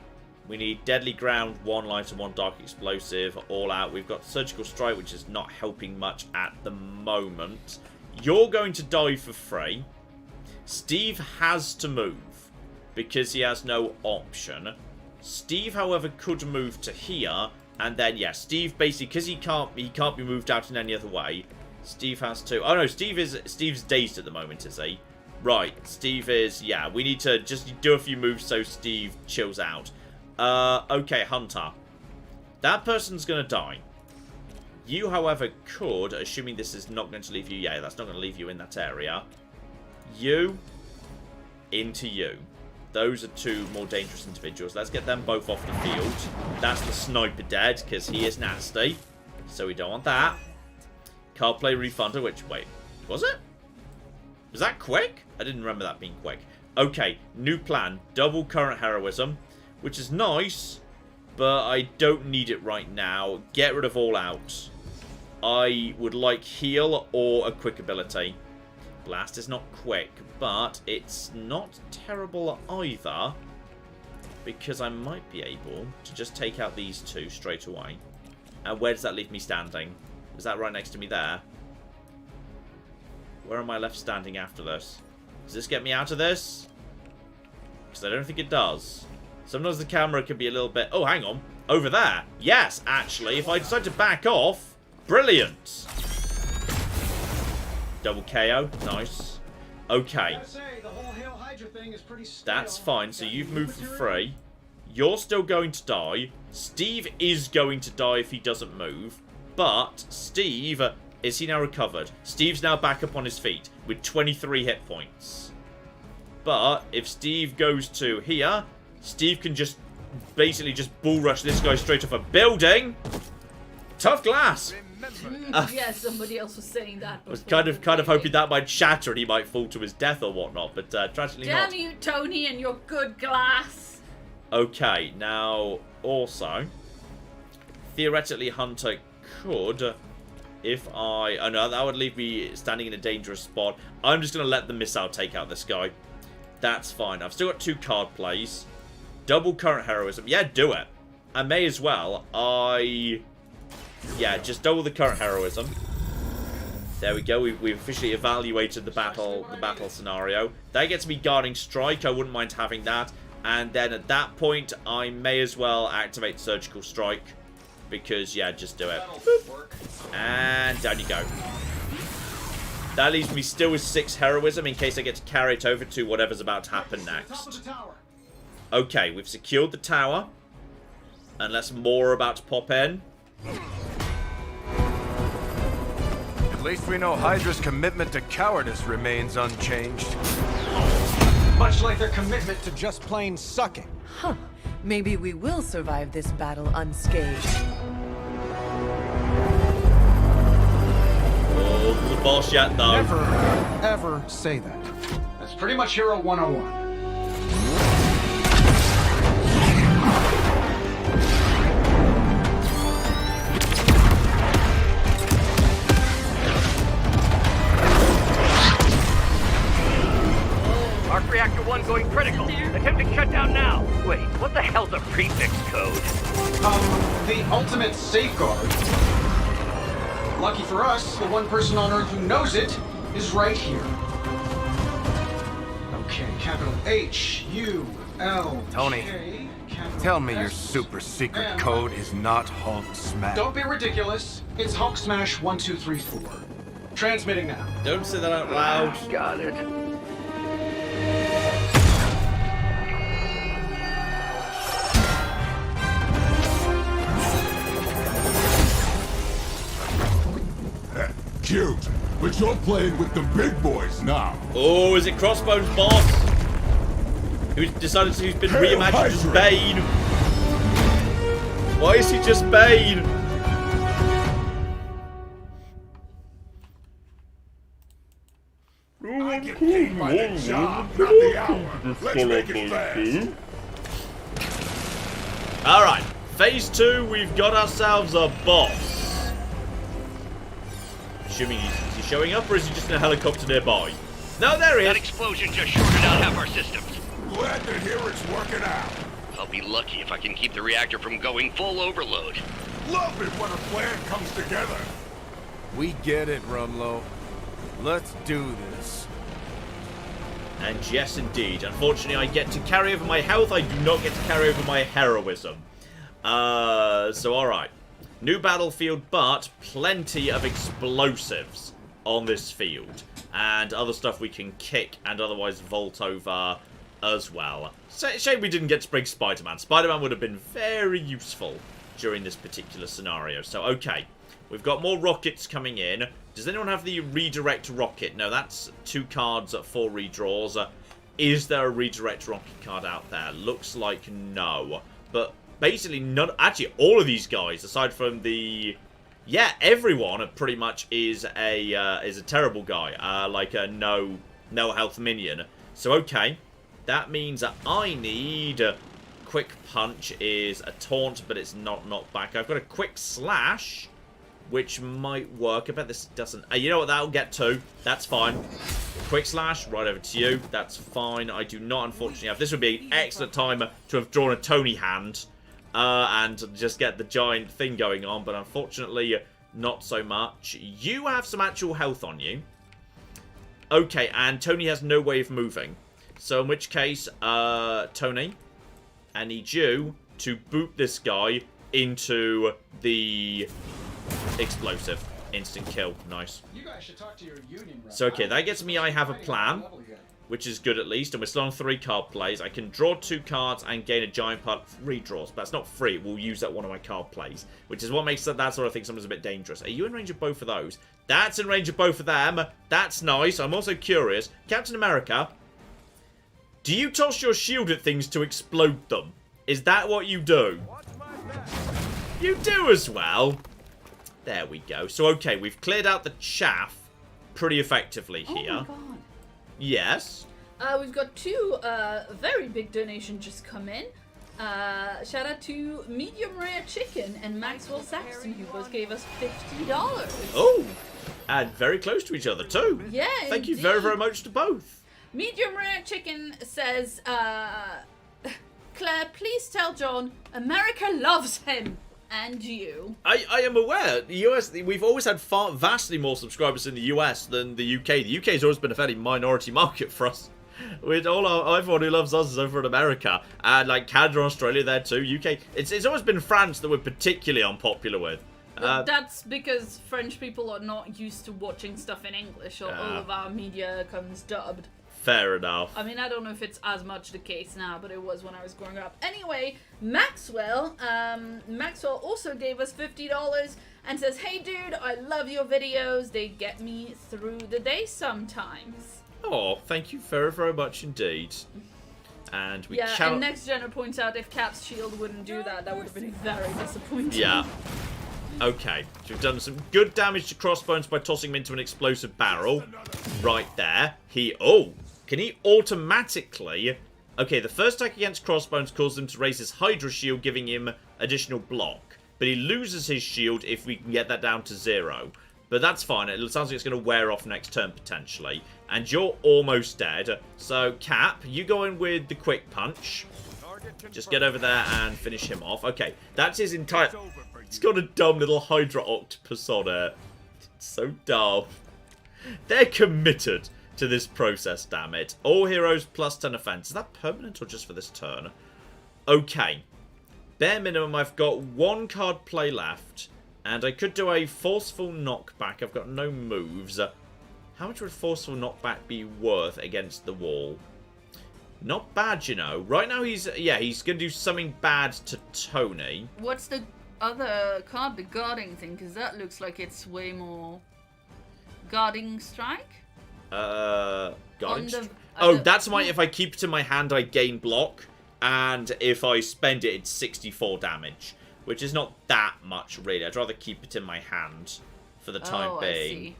We need Deadly Ground, 1 light and 1 dark explosive, all out. We've got Surgical Strike, which is not helping much at the moment. You're going to die for free. Steve has to move because he has no option. Steve, however, could move to here, and then yeah, Steve basically, because he can't be moved out in any other way. Steve has to. Oh no, Steve's dazed at the moment, is he? Right, Steve is. Yeah, we need to just do a few moves so Steve chills out. Okay, Hunter. That person's gonna die. You, however, could, assuming this is not going to leave you. Yeah, that's not going to leave you in that area. You into you. Those are 2 more dangerous individuals. Let's get them both off the field. That's the sniper dead, because he is nasty. So we don't want that. Card play refunder, which, wait, was it? Was that quick? I didn't remember that being quick. Okay, new plan. Double current heroism, which is nice, but I don't need it right now. Get rid of all out. I would like heal or a quick ability. Blast is not quick, but it's not terrible either, because I might be able to just take out these 2 straight away. And where does that leave me standing? Is that right next to me there? Where am I left standing after this? Does this get me out of this? Because I don't think it does. Sometimes the camera can be a little bit... Oh, hang on. Over there. Yes, actually, if I decide to back off, brilliant. Double KO. Nice. Okay. That's fine. So you've moved for free. You're still going to die. Steve is going to die if he doesn't move. But Steve, is he now recovered? Steve's now back up on his feet with 23 hit points. But if Steve goes to here, Steve can just basically just bull rush this guy straight off a building. Tough glass. Yeah, somebody else was saying that. I was kind of hoping that might shatter and he might fall to his death or whatnot, but tragically not. Damn you, Tony, and your good glass. Okay, now also, theoretically, Hunter could, if I... Oh no, that would leave me standing in a dangerous spot. I'm just going to let the missile take out this guy. That's fine. I've still got 2 card plays. Double current heroism. Yeah, do it. I may as well. Yeah, just double the current heroism. There we go. We've officially evaluated the battle scenario. That gets me guarding strike. I wouldn't mind having that. And then at that point, I may as well activate surgical strike. Because, yeah, just do it. Boop. And down you go. That leaves me still with 6 heroism in case I get to carry it over to whatever's about to happen next. Okay, we've secured the tower. Unless more are about to pop in. At least we know Hydra's commitment to cowardice remains unchanged. Much like their commitment to just plain sucking. Huh. Maybe we will survive this battle unscathed. Oh, there's a boss yet, though. Never, ever say that. That's pretty much Hero 101. Arc Reactor 1 going critical. Attempting shutdown now. Wait, what the hell's a prefix code? The ultimate safeguard. Lucky for us, the one person on Earth who knows it is right here. Okay, capital H-U-L. Tony, tell me your super secret code is not Hulk Smash. Don't be ridiculous. It's Hulk Smash 1234. Transmitting now. Don't say that out loud. Got it. Cute, but you're playing with the big boys now. Oh, is it Crossbones, boss? Who's been reimagined as Bane? Why is he just Bane? I get paid by the job, not the hour. Let's make it fast. Alright, phase 2, we've got ourselves a boss. Assuming is he showing up, or is he just in a helicopter nearby? No, there he is. That explosion just shorted out half our systems. Glad to hear it's working out. I'll be lucky if I can keep the reactor from going full overload. Love it when a plan comes together. We get it, Rumlow. Let's do this. And yes, indeed. Unfortunately, I get to carry over my health. I do not get to carry over my heroism. So alright. New battlefield, but plenty of explosives on this field. And other stuff we can kick and otherwise vault over as well. Shame we didn't get to bring Spider-Man. Spider-Man would have been very useful during this particular scenario. So, okay. We've got more rockets coming in. Does anyone have the redirect rocket? No, that's 2 cards at 4 redraws. Is there a redirect rocket card out there? Looks like no. But basically, none. Actually, all of these guys, aside from the... Yeah, everyone pretty much is a terrible guy. Like a no health minion. So, okay. That means that I need... Quick Punch is a taunt, but it's not knockback. I've got a Quick Slash, which might work. I bet this doesn't... you know what? That'll get 2. That's fine. Quick Slash, right over to you. That's fine. I do not, unfortunately, have... This would be an excellent time to have drawn a Tony hand and just get the giant thing going on, but unfortunately, not so much. You have some actual health on you. Okay, and Tony has no way of moving. So in which case, Tony, I need you to boot this guy into the explosive. Instant kill. Nice. You guys should talk to your union rep. So, okay, that gets me I have a plan, which is good at least. And we're still on 3 card plays. I can draw 2 cards and gain a giant part of redraws. But that's not free. We'll use that one of my card plays, which is what makes that sort of thing sometimes a bit dangerous. Are you in range of both of those? That's in range of both of them. That's nice. I'm also curious. Captain America, do you toss your shield at things to explode them? Is that what you do? You do as well. There we go. So, okay, we've cleared out the chaff pretty effectively here. Oh my god. Yes. We've got 2 very big donations just come in. Shout out to Medium Rare Chicken and Maxwell Saxton, who both gave us $50. Oh, and very close to each other too. Yeah, Thank you very, very much to both. Medium Rare Chicken says, Claire, please tell John, America loves him. And you. I am aware. The US, we've always had vastly more subscribers in the US than the UK. The UK has always been a fairly minority market for us. With everyone who loves us is over in America. And like Canada, Australia there too. UK. It's always been France that we're particularly unpopular with. That's because French people are not used to watching stuff in English, or all of our media comes dubbed. Fair enough. I mean, I don't know if it's as much the case now, but it was when I was growing up. Anyway, Maxwell also gave us $50 and says, "Hey dude, I love your videos. They get me through the day sometimes." Oh, thank you very, very much indeed. And we and Next Gener points out if Cap's shield wouldn't do that, that would have been very disappointing. Yeah. Okay, so we've done some good damage to Crossbones by tossing him into an explosive barrel. Right there. Can he automatically... Okay, the first attack against Crossbones caused him to raise his Hydra shield, giving him additional block. But he loses his shield if we can get that down to 0. But that's fine. It sounds like it's going to wear off next turn, potentially. And you're almost dead. So, Cap, you go in with the Quick Punch. Just get over there and finish him off. Okay, that's his entire... He's got a dumb little Hydra octopus on it. It's so dumb. They're committed to this process, damn it. All heroes plus 10 offense. Is that permanent or just for this turn? Okay. Bare minimum, I've got 1 card play left. And I could do a forceful knockback. I've got no moves. How much would forceful knockback be worth against the wall? Not bad, you know. Right now he's going to do something bad to Tony. What's the other card, the guarding thing? Because that looks like it's way more... Guarding strike? Guarding strike? Oh, that's my... If I keep it in my hand, I gain block. And if I spend it, it's 64 damage. Which is not that much, really. I'd rather keep it in my hand for the time being.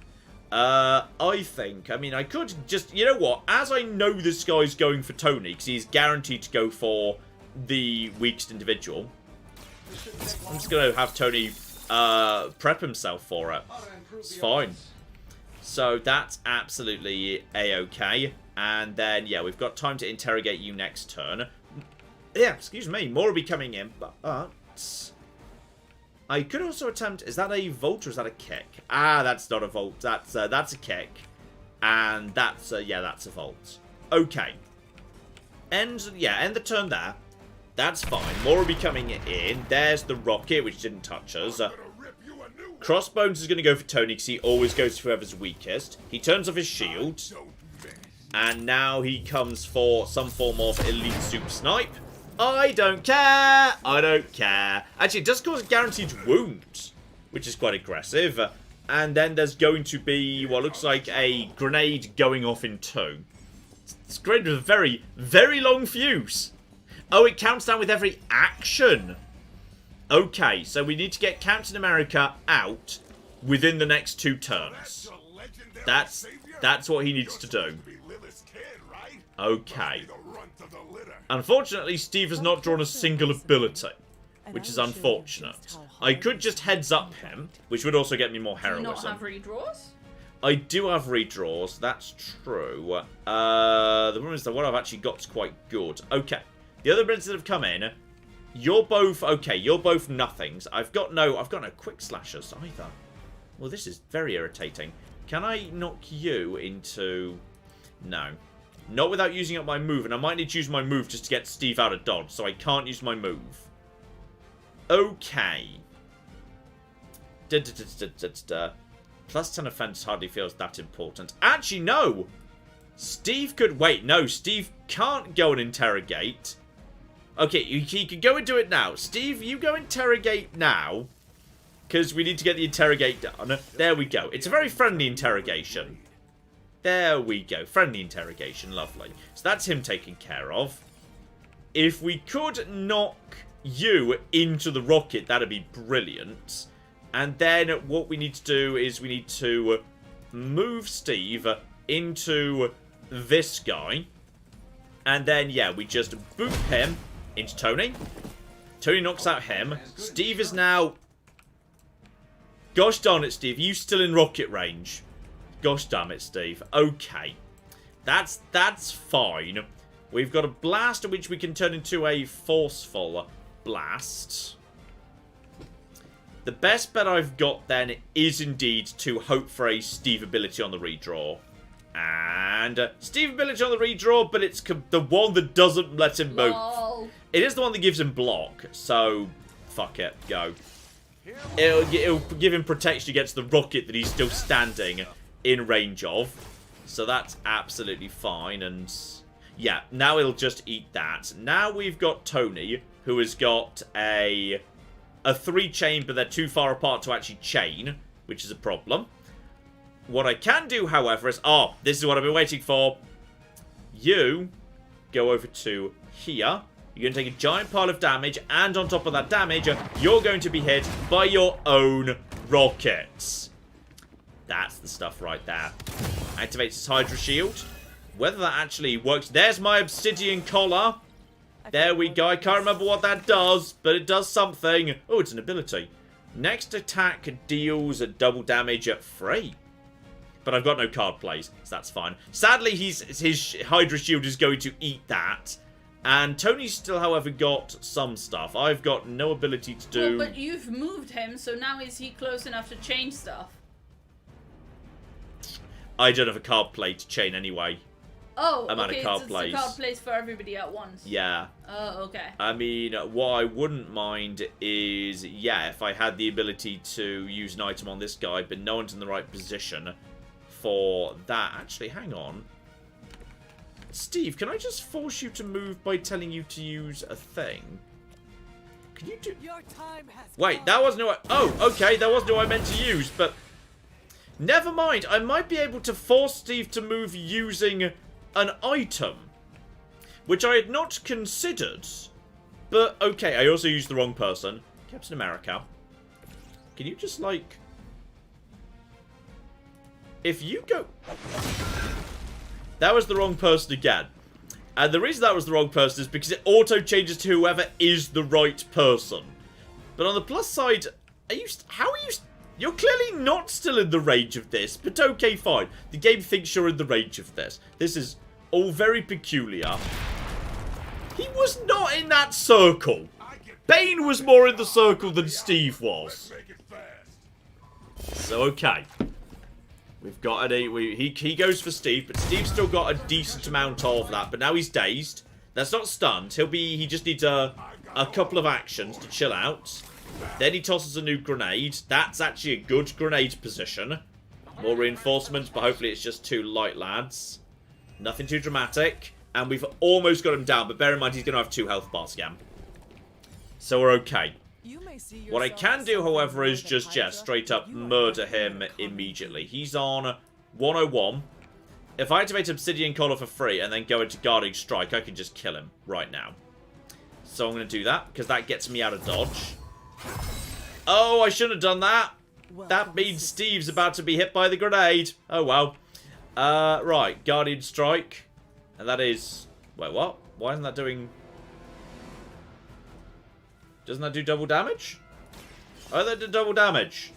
I think... I mean, I could just... You know what? As I know this guy's going for Tony, because he's guaranteed to go for the weakest individual, I'm just going to have Tony prep himself for it. It's fine. So that's absolutely a-okay. And then, yeah, we've got time to interrogate you next turn. Yeah, excuse me. More will be coming in, but... I could also attempt... Is that a vault or is that a kick? Ah, that's not a vault. That's a kick. And that's... yeah, that's a vault. Okay. End the turn there. That's fine. More will be coming in. There's the rocket, which didn't touch us. Crossbones is going to go for Tony because he always goes for whoever's weakest. He turns off his shield. And now he comes for some form of elite super snipe. I don't care. I don't care. Actually, it does cause a guaranteed wound, which is quite aggressive. And then there's going to be what looks like a grenade going off in 2. It's a grenade with a very, very long fuse. Oh, it counts down with every action. Okay, so we need to get Captain America out within the next 2 turns. That's what he needs to do. Okay. Unfortunately, Steve has not drawn a single ability, which is unfortunate. I could just heads up him, which would also get me more heroism. Do you not have redraws? I do have redraws, that's true. The problem is that what I've actually got is quite good. Okay. The other bits that have come in, you're both okay, you're both nothings. I've got no quick slashers either. Well, this is very irritating. Can I knock you into... No. Not without using up my move, and I might need to use my move just to get Steve out of dodge, so I can't use my move. Okay. Plus 10 offense hardly feels that important. Actually, no! Steve could... Wait, no, Steve can't go and interrogate. Okay, he could go and do it now. Steve, you go interrogate now, because we need to get the interrogate done. There we go. It's a very friendly interrogation. There we go. Friendly interrogation. Lovely. So that's him taken care of. If we could knock you into the rocket, that'd be brilliant. And then what we need to do is we need to move Steve into this guy. And then, yeah, we just boop him into Tony. Tony knocks out him. Steve is now... Gosh darn it, Steve. You still in rocket range? Gosh damn it, Steve. Okay. That's fine. We've got a blast which we can turn into a forceful blast. The best bet I've got then is indeed to hope for a Steve ability on the redraw. And Steve ability on the redraw, but it's the one that doesn't let him move. Lol. It is the one that gives him block, so fuck it, go. It'll give him protection against the rocket that he's still standing in range of. So that's absolutely fine. And yeah, now he'll just eat that. Now we've got Tony, who has got a 3-chain, but they're too far apart to actually chain, which is a problem. What I can do, however, is... Oh, this is what I've been waiting for. You go over to here. You're going to take a giant pile of damage, and on top of that damage, you're going to be hit by your own rockets. That's the stuff right there. Activates his Hydra Shield. Whether that actually works... There's my Obsidian Collar. There we go. I can't remember what that does, but it does something. Oh, it's an ability. Next attack deals double damage at free. But I've got no card plays, so that's fine. Sadly, his Hydra Shield is going to eat that. And Tony's still, however, got some stuff. I've got no ability to do... Well, but you've moved him, so now is he close enough to change stuff? I don't have a card play to chain anyway. Oh, I'm okay, out of card it's plays. a card plays for everybody at once. Yeah. Oh, okay. I mean, what I wouldn't mind is, yeah, if I had the ability to use an item on this guy, but no one's in the right position for that. Actually, hang on. Steve, can I just force you to move by telling you to use a thing? Can you do... Your time has Wait, that wasn't what... Oh, okay, that wasn't what I meant to use, but... Never mind, I might be able to force Steve to move using an item, which I had not considered. But, okay, I also used the wrong person. Captain America. Can you just, like... If you go... That was the wrong person again. And the reason that was the wrong person is because it auto-changes to whoever is the right person. But on the plus side, how are you... You're clearly not still in the range of this, but okay, fine. The game thinks you're in the range of this. This is all very peculiar. He was not in that circle. Bane was more in the circle than Steve was. So, okay. We've got he goes for Steve, but Steve's still got a decent amount of that. But now he's dazed. That's not stunned. He just needs a couple of actions to chill out. Then he tosses a new grenade. That's actually a good grenade position. More reinforcements, but hopefully it's just 2 light lads. Nothing too dramatic. And we've almost got him down, but bear in mind he's going to have 2 health bars again. So we're okay. What I can do, however, is just, straight up murder him immediately. He's on 101. If I activate Obsidian Collar for free and then go into Guarding Strike, I can just kill him right now. So I'm going to do that, because that gets me out of dodge. Oh, I shouldn't have done that. That means Steve's about to be hit by the grenade. Oh, well. Right, Guardian Strike. And that is... Wait, what? Why isn't that doing... Doesn't that do double damage? Oh, that did double damage.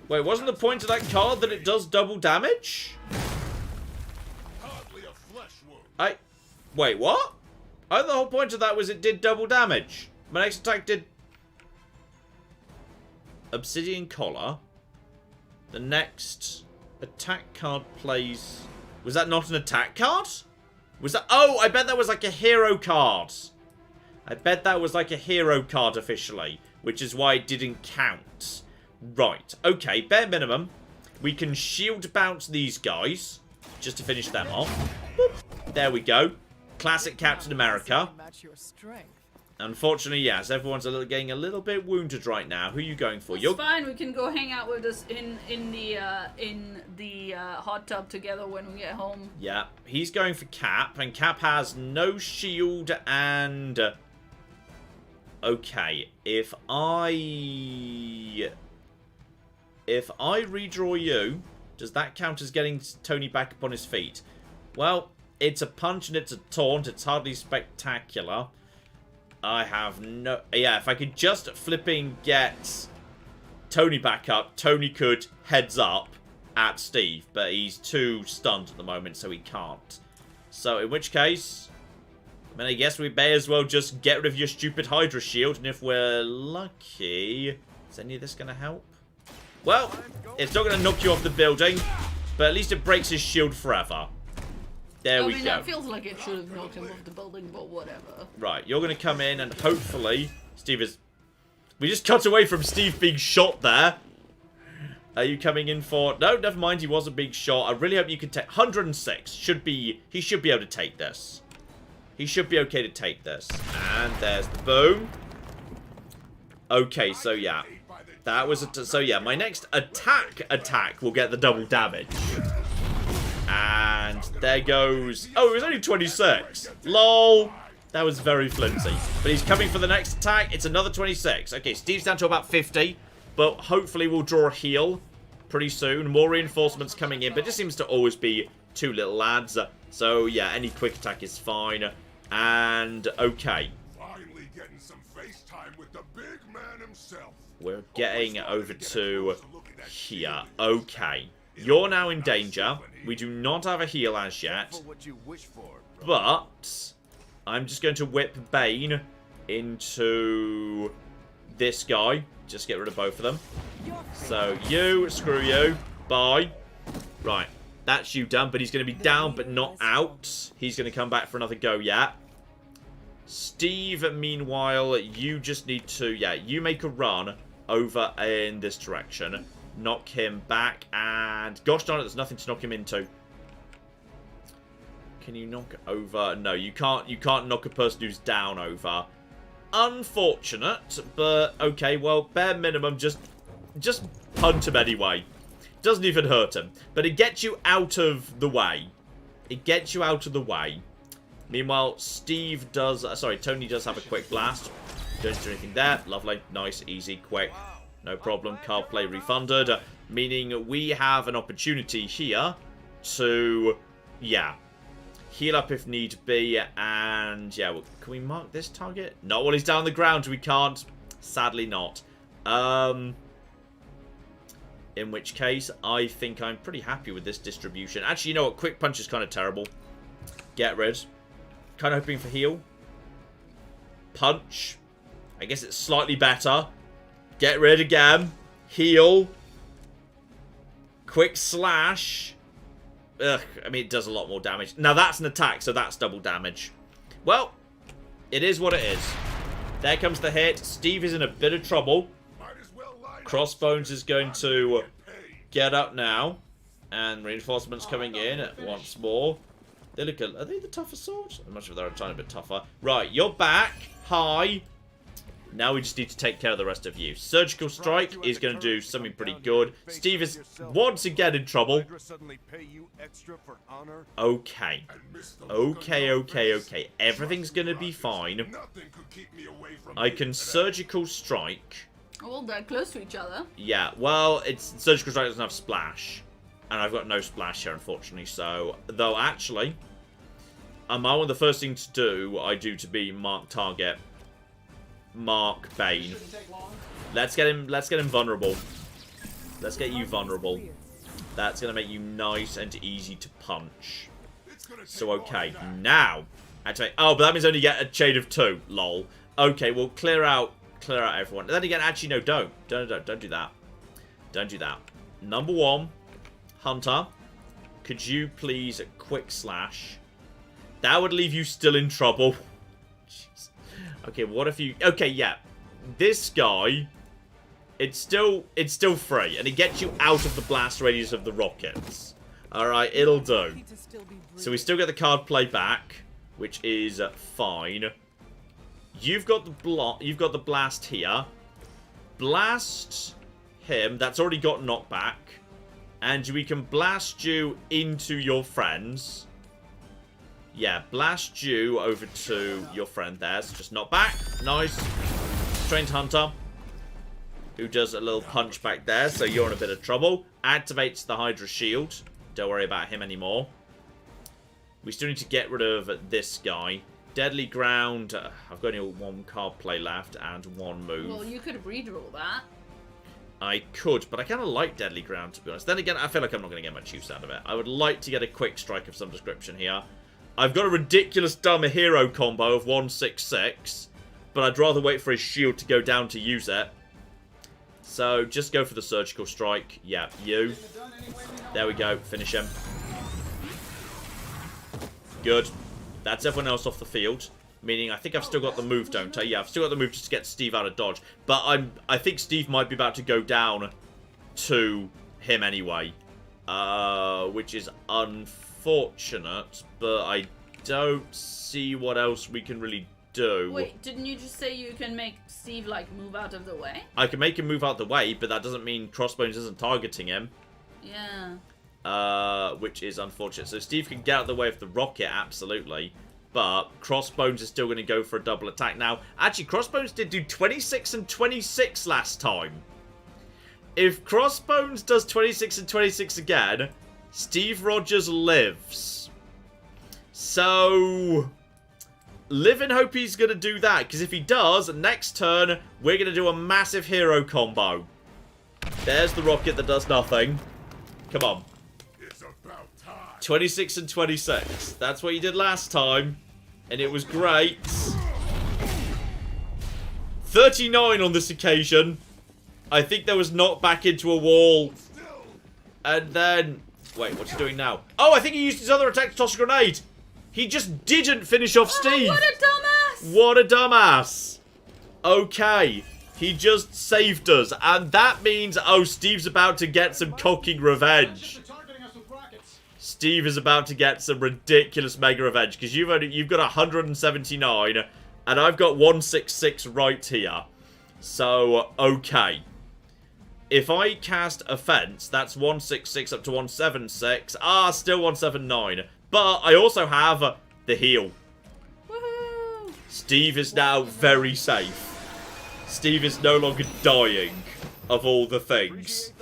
Wait, wasn't the point of that card that it does double damage? Wait, what? Oh, the whole point of that was it did double damage. My next attack did... Obsidian Collar. The next attack card plays... Was that not an attack card? Was that... Oh, I bet that was like a hero card. I bet that was like a hero card officially. Which is why it didn't count. Right. Okay, bare minimum. We can shield bounce these guys. Just to finish them off. Boop. There we go. Classic Captain America. Unfortunately, yes, everyone's getting a little bit wounded right now. Who are you going for? It's fine. We can go hang out with us in the hot tub together when we get home. Yeah, he's going for Cap, and Cap has no shield and. Okay, if I redraw you, does that count as getting Tony back up on his feet? Well, it's a punch and it's a taunt. It's hardly spectacular. I have no... Yeah, if I could just flipping get Tony back up, Tony could heads up at Steve. But he's too stunned at the moment, so he can't. So, in which case... I mean, I guess we may as well just get rid of your stupid Hydra shield. And if we're lucky... Is any of this going to help? Well, it's not going to knock you off the building. But at least it breaks his shield forever. There we go. That feels like it should have knocked him off the building, but whatever. Right, you're going to come in and hopefully... Steve is... We just cut away from Steve being shot there. Are you coming in for... No, never mind, he wasn't being shot. I really hope you can take... 106. Should be... He should be able to take this. He should be okay to take this. And there's the boom. Okay, so yeah. That was... So yeah, my next attack will get the double damage. And there goes... Oh, it was only 26. LOL. That was very flimsy. But he's coming for the next attack. It's another 26. Okay, Steve's down to about 50. But hopefully we'll draw a heal pretty soon. More reinforcements coming in. But it just seems to always be 2 little lads. So, yeah, any quick attack is fine. And, okay. Finally getting some FaceTime with the big man himself. We're getting over to here. Okay. You're now in danger. We do not have a heal as yet. But I'm just going to whip Bane into this guy. Just get rid of both of them. So you, screw you. Bye. Right. That's you done, but he's going to be down but not out. He's going to come back for another go yet. Steve, meanwhile, you just need to, you make a run over in this direction. Knock him back, and gosh darn it, there's nothing to knock him into. Can you knock over? No, you can't knock a person who's down over. Unfortunate, but okay, well, bare minimum, just punt him anyway. Doesn't even hurt him. But it gets you out of the way. It gets you out of the way. Meanwhile, Steve does... sorry, Tony does have a quick blast. Don't do anything there. Lovely. Nice, easy, quick. No problem. Card play refunded. Meaning we have an opportunity here to... yeah. Heal up if need be. And, yeah. Well, can we mark this target? Not while he's down the ground. We can't. Sadly not. In which case, I think I'm pretty happy with this distribution. Actually, you know what? Quick Punch is kind of terrible. Get rid. Kind of hoping for heal. Punch. I guess it's slightly better. Get rid again. Heal. Quick Slash. Ugh, I mean, it does a lot more damage. Now, that's an attack, so that's double damage. Well, it is what it is. There comes the hit. Steve is in a bit of trouble. Crossbones is going to get up now. And reinforcements coming in once more. They look... are they the tougher sword? I'm not sure if they're a tiny bit tougher. Right, you're back. Hi. Now we just need to take care of the rest of you. Surgical Strike is going to do something pretty good. Steve is once again in trouble. Okay. Okay. Everything's going to be fine. I can Surgical Strike. Well, they're close to each other. Yeah, well, it's Surgical Strike doesn't have Splash. And I've got no Splash here, unfortunately. So, though, actually, one of the first things to do, I do to be mark target. Mark Bane. Let's get him vulnerable. Let's get you vulnerable. That's going to make you nice and easy to punch. So, okay. Now. Actually, oh, but that means I only get a chain of 2. Lol. Okay, well, clear out everyone. And then again, actually, no, don't do that. Don't do that. Number 1. Hunter. Could you please quick slash? That would leave you still in trouble. Jeez. Okay, what if you... okay, yeah. This guy... It's still free. And it gets you out of the blast radius of the rockets. Alright, it'll do. So we still get the card play back. Which is fine. You've got the blast here. Blast him. That's already got knockback. And we can blast you into your friends. Yeah, blast you over to your friend there. So just knock back. Nice. Trained Hunter. Who does a little punch back there. So you're in a bit of trouble. Activates the Hydra Shield. Don't worry about him anymore. We still need to get rid of this guy. Deadly Ground. I've got only 1 card play left and 1 move. Well, you could redraw that. I could, but I kind of like Deadly Ground, to be honest. Then again, I feel like I'm not going to get much use out of it. I would like to get a quick strike of some description here. I've got a ridiculous dumb hero combo of 166, but I'd rather wait for his shield to go down to use it. So, just go for the Surgical Strike. Yeah, you. There we go. Finish him. Good. That's everyone else off the field. Meaning, I think I've still got the move, don't I? Yeah, I've still got the move just to get Steve out of dodge. But I think Steve might be about to go down to him anyway. Which is unfortunate. But I don't see what else we can really do. Wait, didn't you just say you can make Steve, like, move out of the way? I can make him move out the way, but that doesn't mean Crossbones isn't targeting him. Yeah. Which is unfortunate. So Steve can get out of the way of the rocket, absolutely. But Crossbones is still going to go for a double attack. Now, actually, Crossbones did do 26 and 26 last time. If Crossbones does 26 and 26 again, Steve Rogers lives. So, live and hope he's going to do that. Because if he does, next turn, we're going to do a massive hero combo. There's the rocket that does nothing. Come on. 26 and 26. That's what you did last time. And it was great. 39 on this occasion. I think there was knocked back into a wall. And then... wait, what's he doing now? Oh, I think he used his other attack to toss a grenade. He just didn't finish off Steve. What a dumbass. What a dumbass. Okay. He just saved us. And that means, oh, Steve's about to get some cocking revenge. Steve is about to get some ridiculous mega revenge because you've got 179 and I've got 166 right here. So, okay. if I cast Offense, that's 166 up to 176. Ah, still 179. But I also have the heal. Woohoo! Steve is now very safe. Steve is no longer dying of all the things.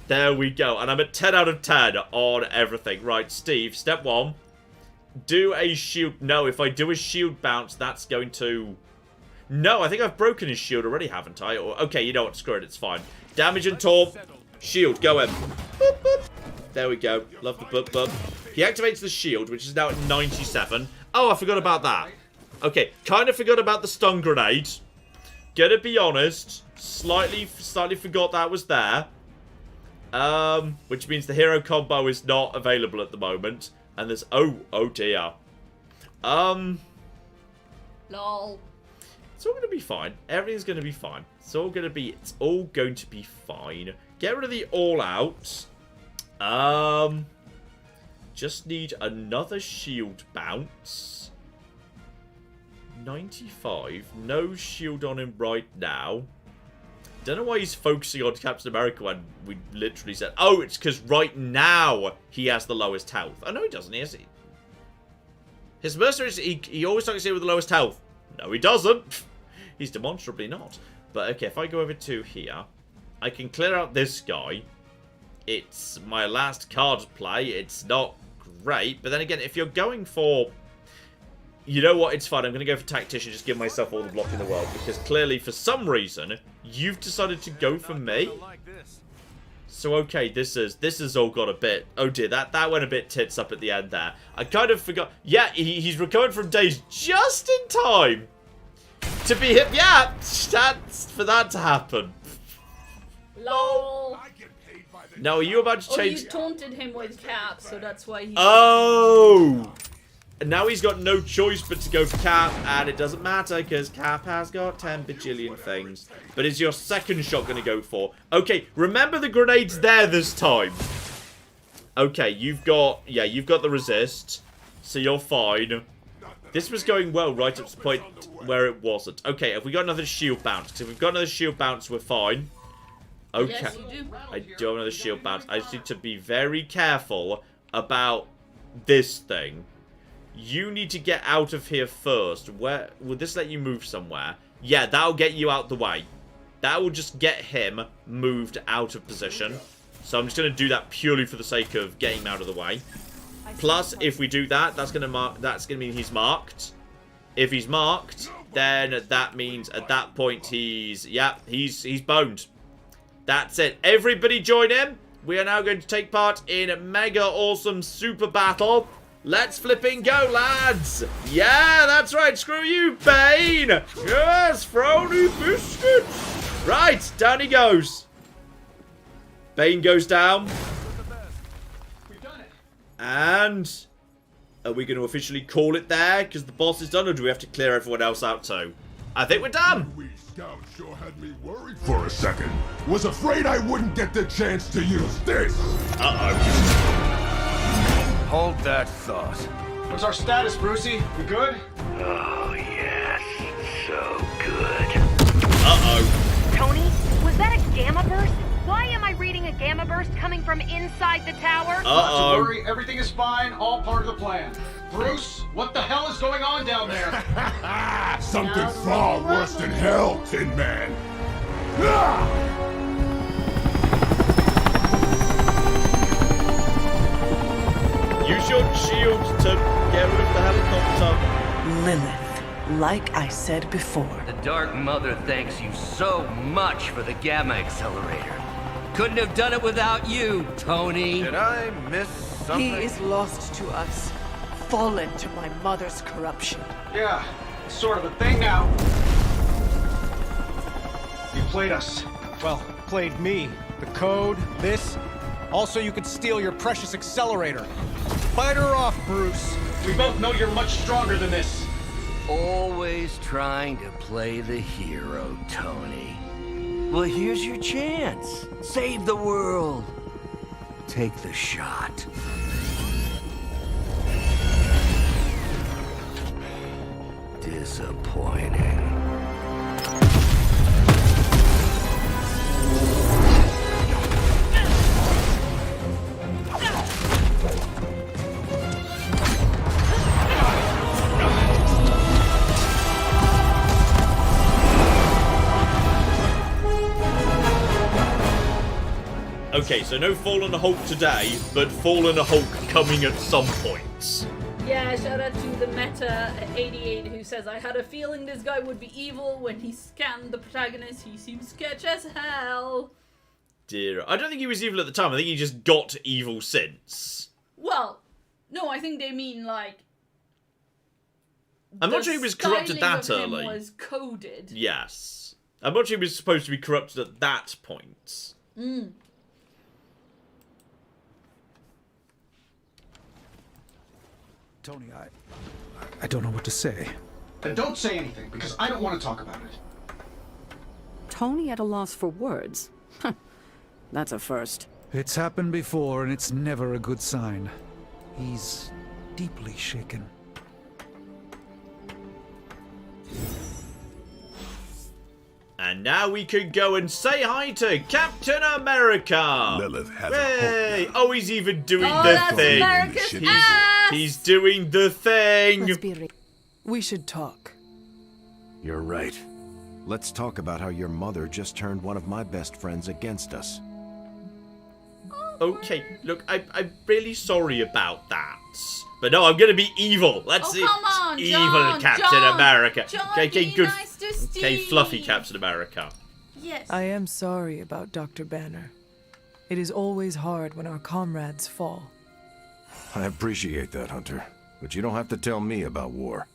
There we go. And I'm at 10 out of 10 on everything. Right, Steve, step 1. Do a shield. No, if I do a shield bounce, that's going to... No, I think I've broken his shield already, haven't I? Or, okay, you know what? Screw it. It's fine. Damage and taunt. Shield. Go in. Boop, boop. There we go. Love the boop, boop. He activates the shield, which is now at 97. Oh, I forgot about that. Okay, kind of forgot about the stun grenade. Gonna be honest. Slightly forgot that was there. Which means the hero combo is not available at the moment. And there's... Oh dear. Lol. It's all going to be fine. Everything's going to be fine. It's all going to be fine. Get rid of the all out. Just need another shield bounce. 95. No shield on him right now. Don't know why he's focusing on Captain America when we literally said... Oh, it's because right now he has the lowest health. Oh, no, he doesn't. His mercenaries, he always targets here with the lowest health. No, he doesn't. He's demonstrably not. But, okay, if I go over to here, I can clear out this guy. It's my last card to play. It's not great. But then again, if you're going for... You know what? It's fine. I'm going to go for Tactician. Just give myself all the block in the world. Because clearly, for some reason, you've decided to go for me. So, okay, this has all got a bit... Oh, dear. That went a bit tits up at the end there. I kind of forgot... Yeah, he's recovered from days just in time to be hit. Yeah, that's for that to happen. Lol. Now, are you about to change... Oh, you taunted him with Cap, so that's why he... Oh! And now he's got no choice but to go for Cap, and it doesn't matter, because Cap has got 10 bajillion things. But is your second shot going to go for? Okay, remember the grenades there this time. Okay, you've got the resist, so you're fine. This was going well right up to the point where it wasn't. Okay, have we got another shield bounce? Because if we've got another shield bounce, we're fine. Okay. Yes, you do. I do have another shield bounce. I just need to be very careful about this thing. You need to get out of here first. Where will this let you move somewhere? Yeah, that'll get you out the way. That will just get him moved out of position. So I'm just going to do that purely for the sake of getting him out of the way. Plus, if we do that, that's going to mean he's marked. If he's marked, then that means at that point he's boned. That's it. Everybody join in. We are now going to take part in a mega awesome super battle. Let's flipping go, lads! Yeah, that's right. Screw you, Bane! Yes, Frowny biscuits! Right, down he goes. Bane goes down. And are we going to officially call it there because the boss is done, or do we have to clear everyone else out too? I think we're done. We scouts sure had me worried for a second. Was afraid I wouldn't get the chance to use this. Hold that thought. What's our status, Brucey? We good? Oh, yes. So good. Tony, was that a gamma burst? Why am I reading a gamma burst coming from inside the tower? Not to worry, everything is fine, all part of the plan. Bruce, what the hell is going on down there? Something far worse than hell, Tin Man. Use your shield to get rid of the helicopter. Lilith, like I said before. The Dark Mother thanks you so much for the Gamma Accelerator. Couldn't have done it without you, Tony. Did I miss something? He is lost to us, fallen to my mother's corruption. Yeah, it's sort of a thing now. You played us. Well, played me. The code, this. Also, you could steal your precious accelerator. Fight her off, Bruce. We both know you're much stronger than this. Always trying to play the hero, Tony. Well, here's your chance. Save the world. Take the shot. Disappointing. Okay, so no Fallen Hulk today, but Fallen Hulk coming at some point. Yeah, shout out to the Meta88 who says, I had a feeling this guy would be evil. When he scanned the protagonist, he seemed sketch as hell. Dear, I don't think he was evil at the time. I think he just got evil since. Well, no, I think they mean, like... I'm not sure he was corrupted that styling of him early. was coded. Yes. I'm not sure he was supposed to be corrupted at that point. Mm. Tony, I don't know what to say. Then don't say anything, because I don't want to talk about it. Tony at a loss for words? That's a first. It's happened before, and it's never a good sign. He's deeply shaken. And now we could go and say hi to Captain America. Lilith has Hey! Oh, he's even doing Oh, the that's thing. America's ass! He's doing the thing. We should talk. You're right. Let's talk about how your mother just turned one of my best friends against us. Okay, look, I'm really sorry about that. But no, I'm gonna be evil. Let's see. come on, Evil John, Captain John, America. John, okay, be good. nice to Okay, Steve. fluffy Captain America. Yes. I am sorry about Dr. Banner. It is always hard when our comrades fall. I appreciate that, Hunter. But you don't have to tell me about war.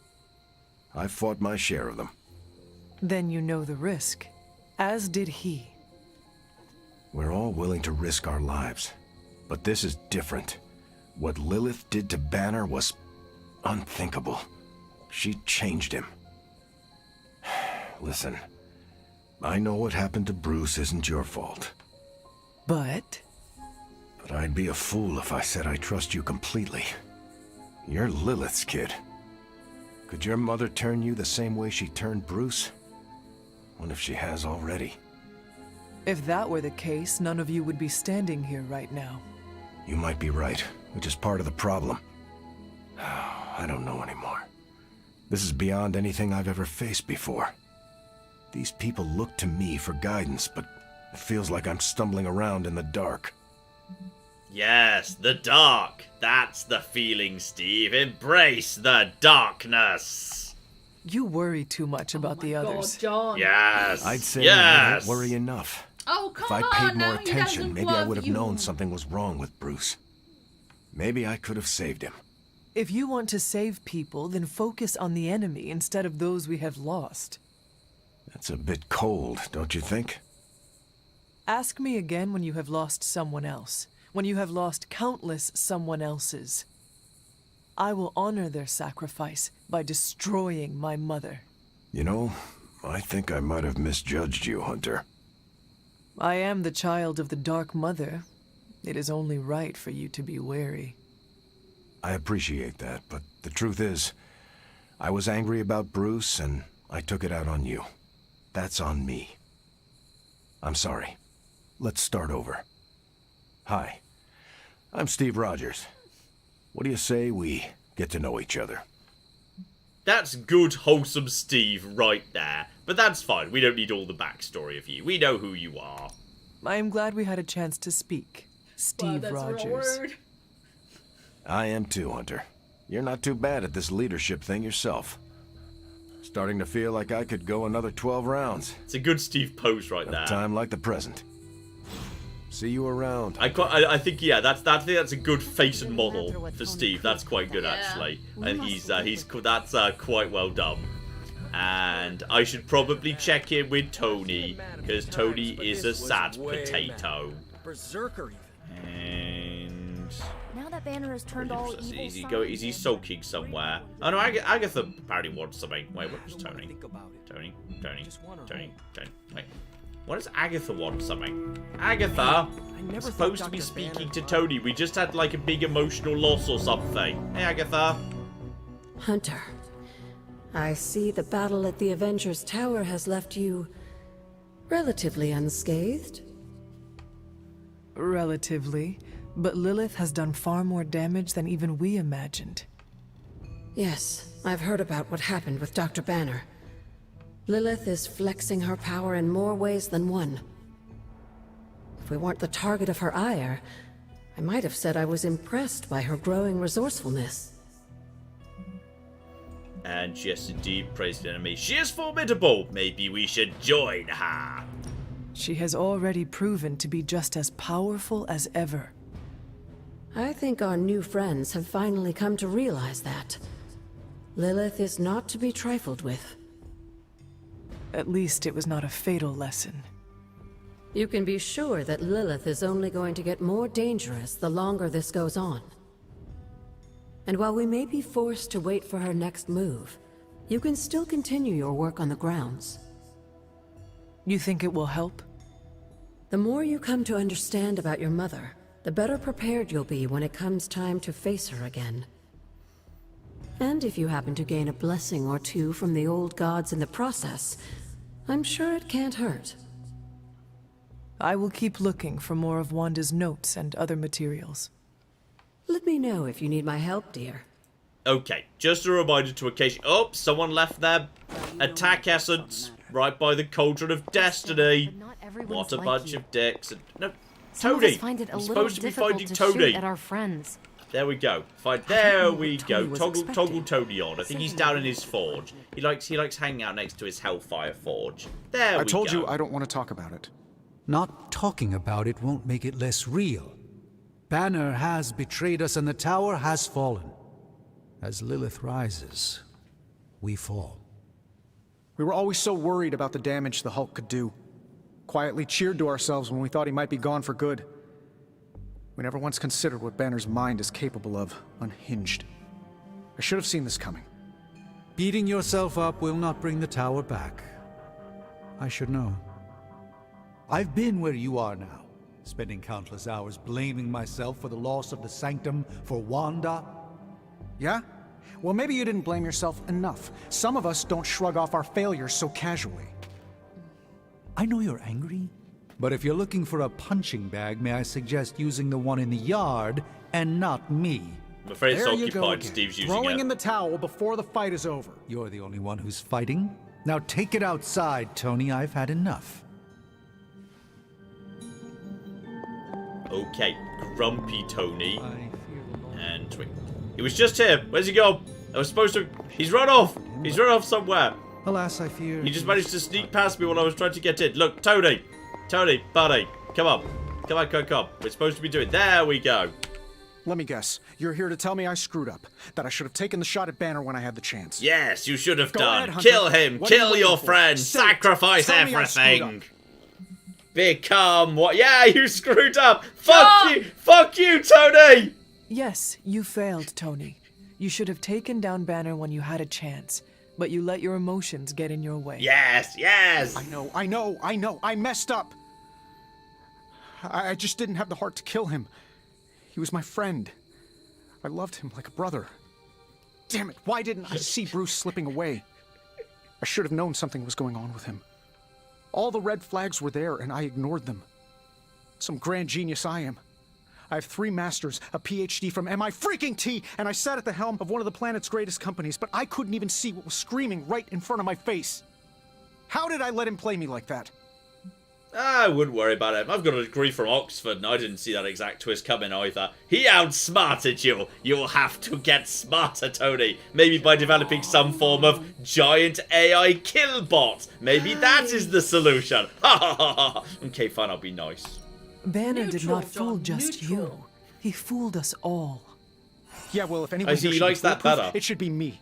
I've fought my share of them. Then you know the risk, as did he. We're all willing to risk our lives. But this is different. What Lilith did to Banner was unthinkable. She changed him. Listen, I know what happened to Bruce isn't your fault. But I'd be a fool if I said I trust you completely. You're Lilith's kid. Could your mother turn you the same way she turned Bruce? What if she has already? if that were the case, none of you would be standing here right now. You might be right, which is part of the problem. I don't know anymore. This is beyond anything I've ever faced before. These people look to me for guidance, but it feels like I'm stumbling around in the dark. Yes, the dark. That's the feeling, Steve. Embrace the darkness. You worry too much about the others. John. Yes. I'd say I yes. don't worry enough. Oh, If come I'd on, paid more now he attention, doesn't maybe I love would have you. known something was wrong with Bruce. Maybe I could have saved him. If you want to save people, then focus on the enemy instead of those we have lost. That's a bit cold, don't you think? Ask me again when you have lost someone else. When you have lost countless someone else's. I will honor their sacrifice by destroying my mother. You know, I think I might have misjudged you, Hunter. I am the child of the Dark Mother. It is only right for you to be wary. I appreciate that, but the truth is, I was angry about Bruce, and I took it out on you. That's on me. I'm sorry. Let's start over. Hi, I'm Steve Rogers. What do you say we get to know each other? That's good, wholesome Steve right there. But that's fine. We don't need all the backstory of you. We know who you are. I am glad we had a chance to speak. Steve Rogers. I am too, Hunter. You're not too bad at this leadership thing yourself. Starting to feel like I could go another 12 rounds. It's a good Steve pose right A there. time like the present. See you around. I think yeah, that's a good face and model for Steve. That's quite good actually, and he's quite well done. And I should probably check in with Tony because Tony is a sad potato. Berserker even. And Now that Banner has turned all evil, is he sulking somewhere? Oh no, Agatha apparently wants something. Wait, what was Tony? Tony. Wait. What does Agatha want something? Agatha! I'm supposed to be speaking to Tony. We just had like a big emotional loss or something. Hey, Agatha. Hunter, I see the battle at the Avengers Tower has left you relatively unscathed. Relatively, but Lilith has done far more damage than even we imagined. Yes, I've heard about what happened with Dr. Banner. Lilith is flexing her power in more ways than one. If we weren't the target of her ire, I might have said I was impressed by her growing resourcefulness. And yes, indeed, praised enemy. She is formidable. Maybe we should join her. She has already proven to be just as powerful as ever. I think our new friends have finally come to realize that. Lilith is not to be trifled with. At least it was not a fatal lesson. You can be sure that Lilith is only going to get more dangerous the longer this goes on. And while we may be forced to wait for her next move, you can still continue your work on the grounds. You think it will help? The more you come to understand about your mother, the better prepared you'll be when it comes time to face her again. And if you happen to gain a blessing or two from the old gods in the process, I'm sure it can't hurt. I will keep looking for more of Wanda's notes and other materials. Let me know if you need my help, dear. Okay, just a reminder to occasion. Oh, someone left their attack essence right by the Cauldron of Destiny. What a bunch of dicks. No, Toady. He's supposed to be finding Toady. At our friends. There we go. There we go. Toggle Toady on. I think he's down in his forge. He likes hanging out next to his Hellfire forge. There we go. I told you I don't want to talk about it. Not talking about it won't make it less real. Banner has betrayed us and the tower has fallen. As Lilith rises, we fall. We were always so worried about the damage the Hulk could do. Quietly cheered to ourselves when we thought he might be gone for good. We never once considered what Banner's mind is capable of, unhinged. I should have seen this coming. Beating yourself up will not bring the tower back. I should know. I've been where you are now, spending countless hours blaming myself for the loss of the Sanctum for Wanda. Yeah? Well, maybe you didn't blame yourself enough. Some of us don't shrug off our failures so casually. I know you're angry, but if you're looking for a punching bag, may I suggest using the one in the yard and not me? I'm afraid it's There you go occupied. again, Steve's using throwing it. in the towel before the fight is over. You're the only one who's fighting. Now take it outside, Tony. I've had enough. Okay, Grumpy Tony. And Twink. He was just here. Where's he gone? I was supposed to... He's run off. He's run off somewhere. Alas, I fear... He just managed to sneak past me while I was trying to get in. Look, Tony. Tony, buddy. Come on. Come on, come on. We're supposed to be doing... There we go. Let me guess. You're here to tell me I screwed up. That I should have taken the shot at Banner when I had the chance. Yes, you should have Go done. ahead, Hunter. Kill him. What are you Kill waiting your for? friend. Say it. Sacrifice Tell me I screwed everything. up. Become what? Yeah, you screwed up. Fuck you. Fuck you, Tony. Yes, you failed, Tony. You should have taken down Banner when you had a chance, but you let your emotions get in your way. Yes, yes. I know. I messed up. I just didn't have the heart to kill him. He was my friend. I loved him like a brother. Damn it, why didn't I see Bruce slipping away? I should have known something was going on with him. All the red flags were there, and I ignored them. Some grand genius I am. I have 3 masters, a PhD from MI-T, and I sat at the helm of one of the planet's greatest companies, but I couldn't even see what was screaming right in front of my face. How did I let him play me like that? I wouldn't worry about him. I've got a degree from Oxford, and I didn't see that exact twist coming either. He outsmarted you. You'll have to get smarter, Tony. Maybe by developing some form of giant AI kill bot. Maybe that is the solution. Ha ha ha ha. Okay, fine, I'll be nice. Banner did not fool just you. He fooled us all. Yeah, well, if anyone I see here he should be likes that foolproof, better. it should be me.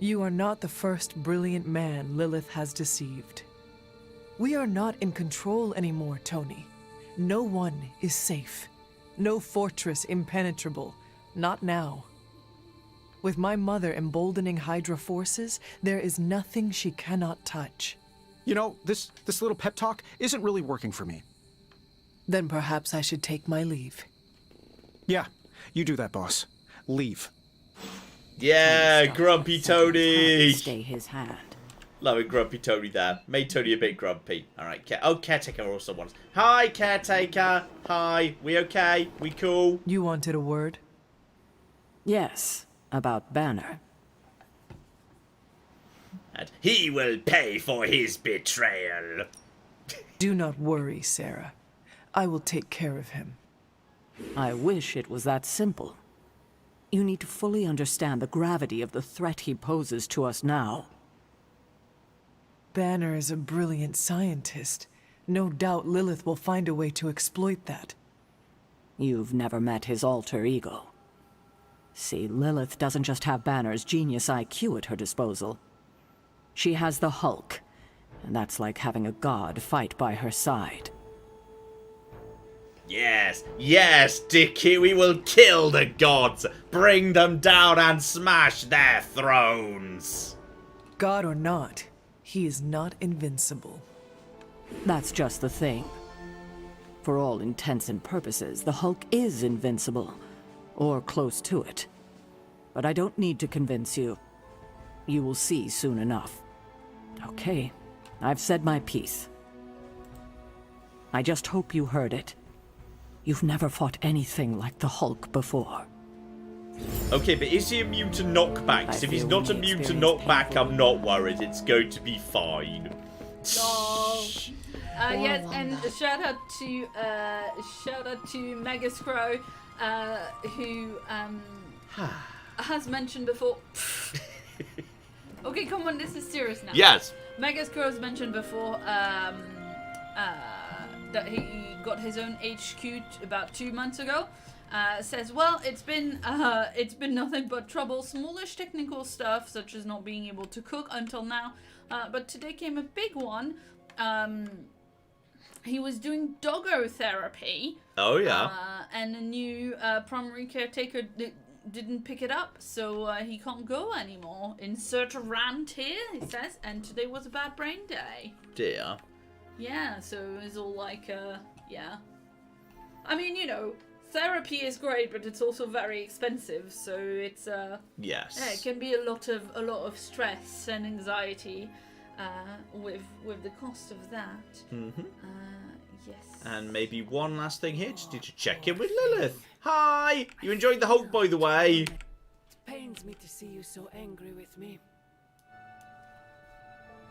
You are not the first brilliant man Lilith has deceived. We are not in control anymore, Tony. No one is safe. No fortress impenetrable. Not now. With my mother emboldening Hydra forces, there is nothing she cannot touch. You know, this little pep talk isn't really working for me. Then perhaps I should take my leave. Yeah, you do that, boss. Leave. Yeah, Grumpy Tony. Stay his hand. Loving Grumpy Tony there. Made Tony a bit grumpy. Alright, Caretaker also wants. Hi, Caretaker. Hi. We okay? We cool? You wanted a word? Yes, about Banner. And he will pay for his betrayal. Do not worry, Sarah. I will take care of him. I wish it was that simple. You need to fully understand the gravity of the threat he poses to us now. Banner is a brilliant scientist. No doubt Lilith will find a way to exploit that. You've never met his alter ego. See, Lilith doesn't just have Banner's genius IQ at her disposal. She has the Hulk, and that's like having a god fight by her side. Yes, yes, Dickie, we will kill the gods, bring them down and smash their thrones. God or not, he is not invincible. That's just the thing. For all intents and purposes, the Hulk is invincible, or close to it. But I don't need to convince you. You will see soon enough. Okay, I've said my piece. I just hope you heard it. You've never fought anything like the Hulk before. Okay, but is he immune to knockbacks? If he's not immune to knockback, I'm not worried. It's going to be fine. Yes, and shout out to Megascrow, who has mentioned before. Okay, come on, this is serious now. Yes. Megascrow has mentioned before that he got his own HQ about 2 months ago. Says, well, it's been nothing but trouble, smallish technical stuff such as not being able to cook until now, but today came a big one. He was doing doggo therapy. Oh yeah. And a new primary caretaker didn't pick it up, so he can't go anymore. Insert a rant here, he says, and today was a bad brain day. Dear. Yeah, so it's all like, yeah. I mean, you know, therapy is great, but it's also very expensive, so it's yes. Yeah, it can be a lot of stress and anxiety with the cost of that. Mm-hmm. Yes. And maybe one last thing here, just need to check in with Lilith. Hi! You enjoying the Hulk, by the way? It pains me to see you so angry with me.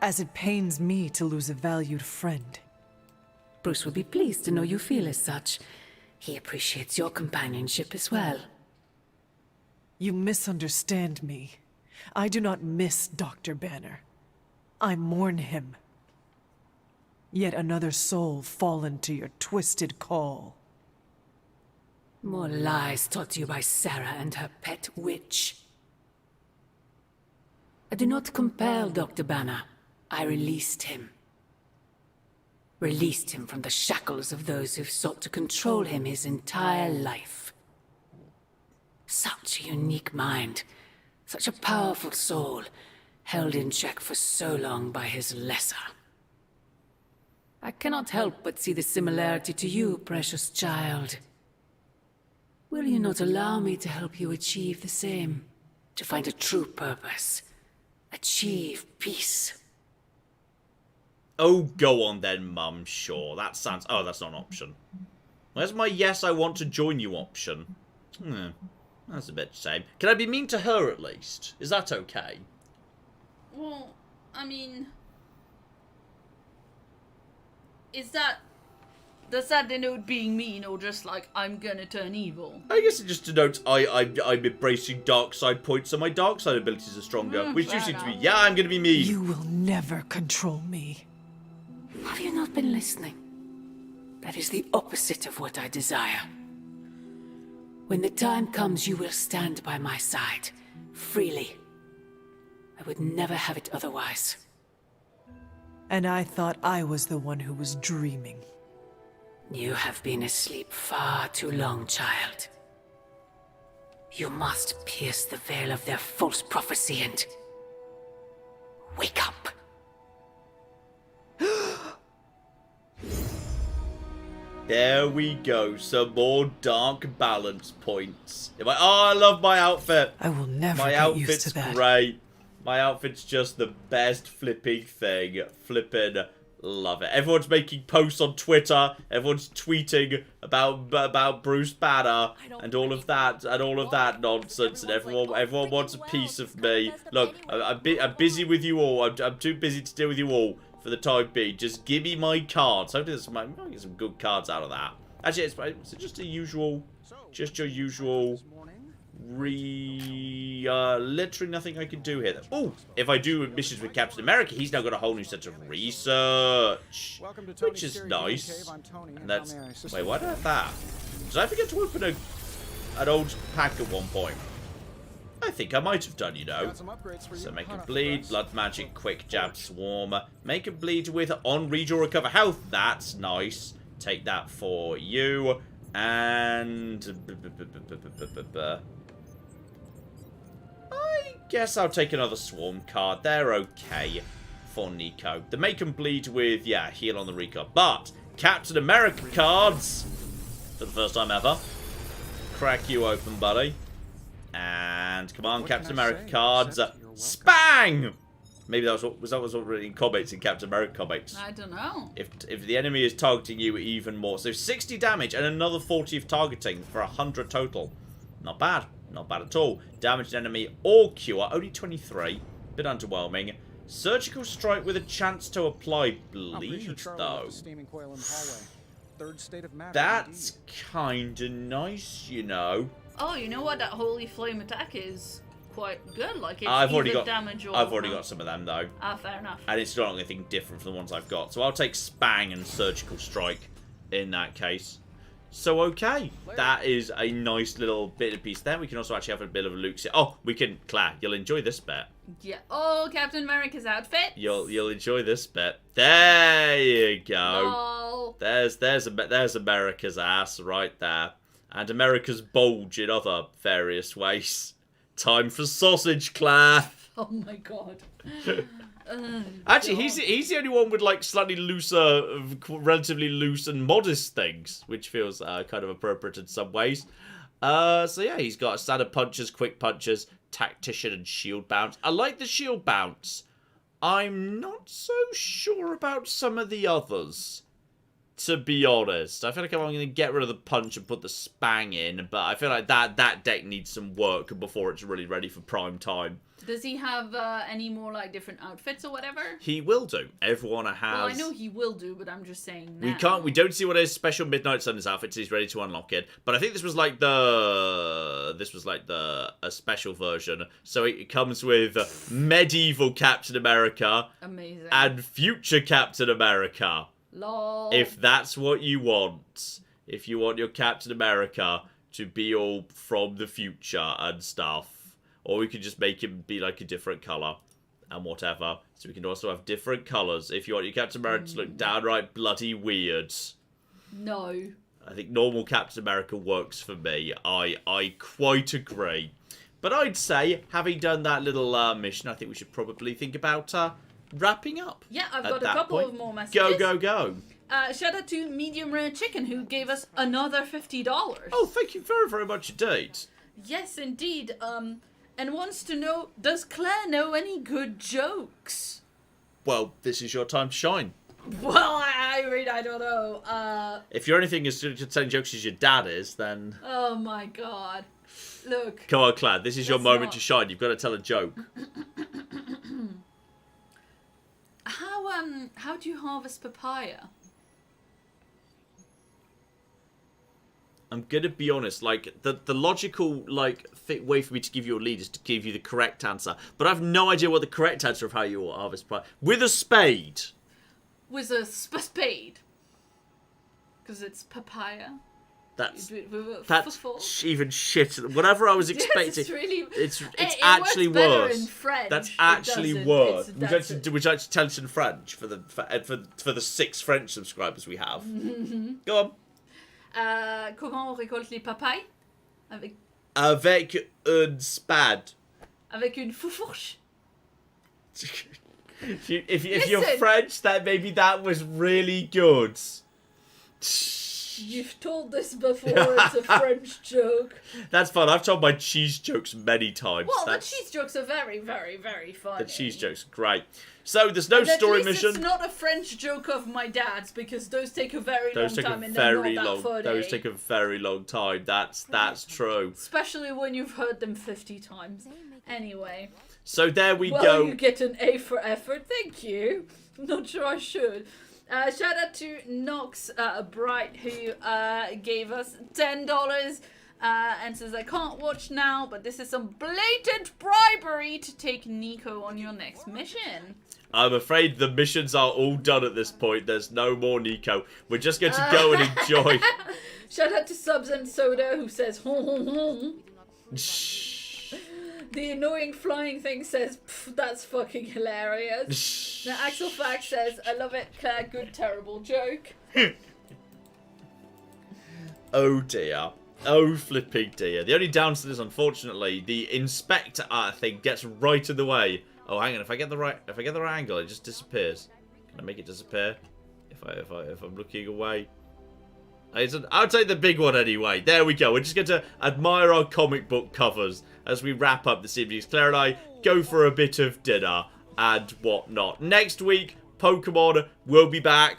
As it pains me to lose a valued friend. Bruce will be pleased to know you feel as such. He appreciates your companionship as well. You misunderstand me. I do not miss Dr. Banner. I mourn him. Yet another soul fallen to your twisted call. More lies taught you by Sarah and her pet witch. I do not compel Dr. Banner. I released him. Released him from the shackles of those who've sought to control him his entire life. Such a unique mind, such a powerful soul, held in check for so long by his lesser. I cannot help but see the similarity to you, precious child. Will you not allow me to help you achieve the same? To find a true purpose, achieve peace. Oh, go on then, Mum, sure. That sounds... Oh, that's not an option. Where's my yes, I want to join you option? That's a bit shame. Can I be mean to her at least? Is that okay? Well, I mean... Does that denote being mean, or just like, I'm gonna turn evil? I guess it just denotes I'm embracing dark side points, so my dark side abilities are stronger. Which you seem to be, yeah, I'm gonna be mean. You will never control me. Have you not been listening? That is the opposite of what I desire. When the time comes, you will stand by my side, freely. I would never have it otherwise. And I thought I was the one who was dreaming. You have been asleep far too long, child. You must pierce the veil of their false prophecy and... wake up. There we go. Some more dark balance points. Oh, I love my outfit. I will never My get used outfit's to that. great. My outfit's just the best flipping thing. Flippin' love it. Everyone's making posts on Twitter. Everyone's tweeting about Bruce Banner and all of that nonsense. And everyone wants a piece of me. Look, I'm busy with you all. I'm too busy to deal with you all. for the time being. Just give me my cards. Hopefully I might get some good cards out of that. Actually, it's just a usual, just your usual literally nothing I can do here. Oh, if I do missions with Captain America, he's now got a whole new set of research, which is nice. And that's, wait, why did I have that? Did I forget to open an old pack at one point? I think I might have done, you know. So make it bleed, blood magic, quick jab, swarm. Make it bleed with on read or recover health. That's nice. Take that for you. And I guess I'll take another swarm card. They're okay for Nico. The make and bleed with, yeah, heal on the recon. But Captain America cards for the first time ever. Crack you open, buddy. And come on, Captain America cards. Spang! Maybe that was what written in comics, in Captain America comics. I don't know. If the enemy is targeting you even more. So 60 damage and another 40 of targeting for 100 total. Not bad. Not bad at all. Damaged enemy or cure. Only 23. Bit underwhelming. Surgical strike with a chance to apply bleed, though. That's kinda nice, you know. Oh, you know what? That holy flame attack is quite good. Like, it's I've already got some of them, though. Ah, fair enough. And it's not anything different from the ones I've got. So I'll take Spang and Surgical Strike in that case. So, okay. That is a nice little bit of piece there. We can also actually have a bit of a look. Oh, we can... Claire, you'll enjoy this bit. Yeah. Oh, Captain America's outfit. You'll enjoy this bit. There you go. Oh. There's America's ass right there. And America's bulge in other various ways. Time for sausage, Claire. Oh my god. Actually, he's the only one with like slightly looser, relatively loose and modest things, which feels kind of appropriate in some ways. So yeah, he's got standard punches, quick punches, tactician, and shield bounce. I like the shield bounce. I'm not so sure about some of the others, to be honest. I feel like I'm going to get rid of the punch and put the spang in, but I feel like that deck needs some work before it's really ready for prime time. Does he have any more like different outfits or whatever? He will do. Everyone has. Well, I know he will do, but I'm just saying now. We don't see what his special Midnight Sun's outfit is. He's ready to unlock it. But I think this was like a special version. So it comes with medieval Captain America. Amazing. And future Captain America. Lol. If that's what you want. If you want your Captain America to be all from the future and stuff. Or we could just make him be like a different colour and whatever. So we can also have different colours if you want your Captain America to look downright bloody weird. No. I think normal Captain America works for me. I quite agree. But I'd say, having done that little mission, I think we should probably think about wrapping up. Yeah, I've got a couple of more messages. Go. Shout out to Medium Rare Chicken, who gave us another $50. Oh, thank you very, very much indeed. Yes, indeed. And wants to know, does Claire know any good jokes? Well, this is your time to shine. Well, I don't know. If you're anything as good at telling jokes as your dad is, then... Oh my god. Look. Come on, Claire, this is your moment to shine. You've got to tell a joke. How do you harvest papaya? I'm gonna be honest, like, the logical, like, way for me to give you a lead is to give you the correct answer. But I have no idea what the correct answer of how you will harvest papaya. With a spade. With a spade. Because it's papaya. That's even shit. Whatever I was expecting. It's actually worse. In French. That's actually worse. Would you like to tell us in French for the 6 French subscribers we have? Go on. Comment on récolte les papayes? Avec une spade. Avec une fourche. If you're French, then maybe that was really good. You've told this before, it's a French joke. That's fun. I've told my cheese jokes many times. Well, the cheese jokes are very, very, very funny. The cheese jokes are great. So there's no story mission. It's not a French joke of my dad's, because those take a very long time and they're not that funny. Those take a very long time. That's true. Especially when you've heard them 50 times. Anyway. So there we well, go. You get an A for effort. Thank you. Not sure I should. Shout out to Nox Bright, who gave us $10 and says, I can't watch now, but this is some blatant bribery to take Nico on your next mission. I'm afraid the missions are all done at this point. There's no more Nico. We're just going to go and enjoy. Shout out to Subs and Soda, who says, home, home, home. The annoying flying thing says, that's fucking hilarious. Now, Axel Fact says, I love it, Claire, good, terrible joke. Oh dear. Oh flipping dear. The only downside is, unfortunately, the inspector thing gets right in the way. Oh, hang on. If I get the right angle, it just disappears. Can I make it disappear? If I'm looking away. I'll take the big one anyway. There we go. We're just going to admire our comic book covers as we wrap up this evening. Claire and I go for a bit of dinner and whatnot. Next week, Pokemon will be back.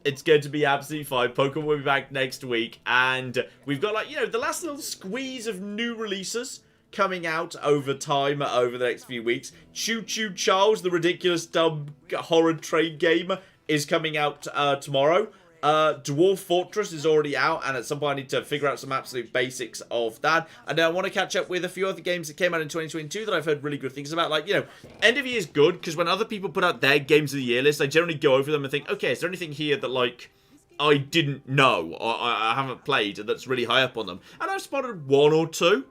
It's going to be absolutely fine. Pokemon will be back next week. And we've got, like, you know, the last little squeeze of new releases coming out over time, over the next few weeks. Choo Choo Charles, the ridiculous dumb horror train game, is coming out tomorrow. Dwarf Fortress is already out, and at some point I need to figure out some absolute basics of that. And I want to catch up with a few other games that came out in 2022 that I've heard really good things about. Like, you know, end of year is good, because when other people put out their games of the year list, I generally go over them and think, okay, is there anything here that, like, I didn't know, or I haven't played, that's really high up on them? And I've spotted one or two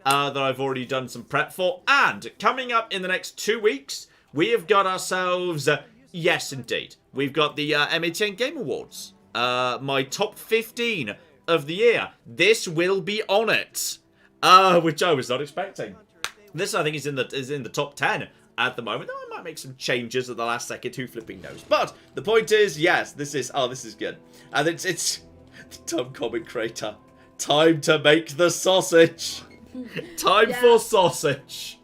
that I've already done some prep for. And coming up in the next 2 weeks, we have got ourselves, yes indeed, we've got the MATN Game Awards. My top 15 of the year. This will be on it, which I was not expecting. This, I think, is in the top 10 at the moment. I might make some changes at the last second. Who flipping knows? But the point is, yes, this is good, and it's the dumb comment creator. Time to make the sausage. Time for sausage.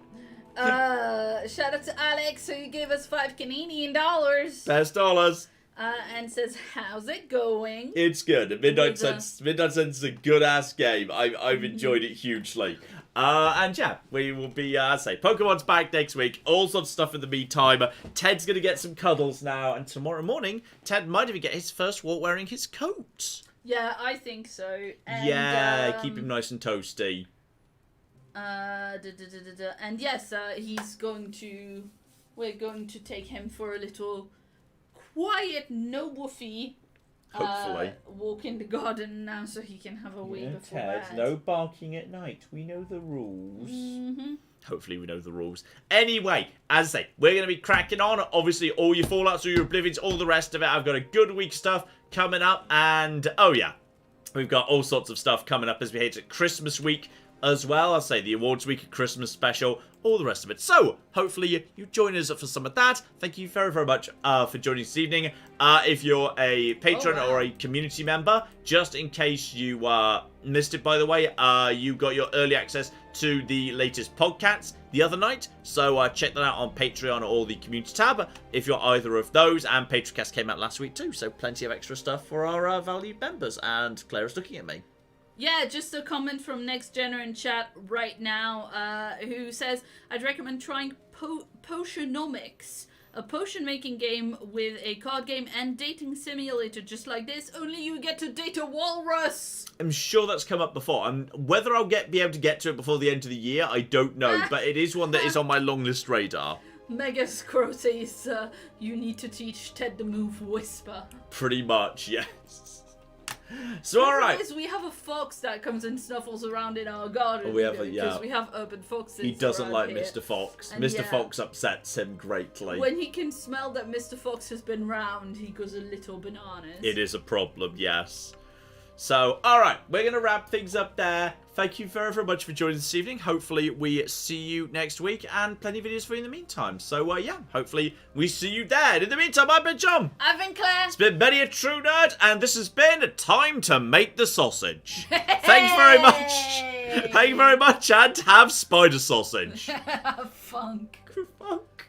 Shout out to Alex, who gave us $5 Canadian. Best dollars. And says, how's it going? It's good. Midnight Suns is a good-ass game. I've enjoyed it hugely. And yeah, we will be, Pokemon's back next week. All sorts of stuff in the meantime. Ted's going to get some cuddles now. And tomorrow morning, Ted might even get his first walk wearing his coat. Yeah, I think so. And, yeah, keep him nice and toasty. And yes, we're going to take him for a little quiet, no woofy hopefully walk in the garden now, so he can have a wee before Ted, bed. no barking at night. We know the rules. Hopefully we know the rules. Anyway, as I say, we're going to be cracking on. Obviously, all your Fallouts, all your Oblivions, all the rest of it. I've got a good week stuff coming up. And, oh yeah, we've got all sorts of stuff coming up as we head to Christmas week as well. I'll say the awards week, Christmas special, all the rest of it. So, hopefully you join us for some of that. Thank you very, very much for joining this evening. If you're a patron or a community member, just in case you missed it, by the way, you got your early access to the latest podcasts the other night. So, check that out on Patreon or the community tab if you're either of those. And Patreoncast came out last week too, so plenty of extra stuff for our valued members. And Claire is looking at me. Yeah, just a comment from Next Jenner in chat right now, who says, I'd recommend trying Potionomics, a potion-making game with a card game and dating simulator just like this, only you get to date a walrus! I'm sure that's come up before. Whether I'll be able to get to it before the end of the year, I don't know, but it is one that is on my long list radar. Mega Scro says, you need to teach Ted the move Whisper. Pretty much, yes. So, alright. We have a fox that comes and snuffles around in our garden. Because we have urban foxes. He doesn't like here. Mr. Fox. And Mr. Fox upsets him greatly. When he can smell that Mr. Fox has been round, he goes a little bananas. It is a problem, yes. So, alright, we're going to wrap things up there. Thank you very, very much for joining this evening. Hopefully, we see you next week, and plenty of videos for you in the meantime. So, yeah, hopefully, we see you there. In the meantime, I've been John. I've been Claire. It's been Benny a True Nerd, and this has been Time to Make the Sausage. Thanks very much. Thank you very much, and have spider sausage. Funk. Funk.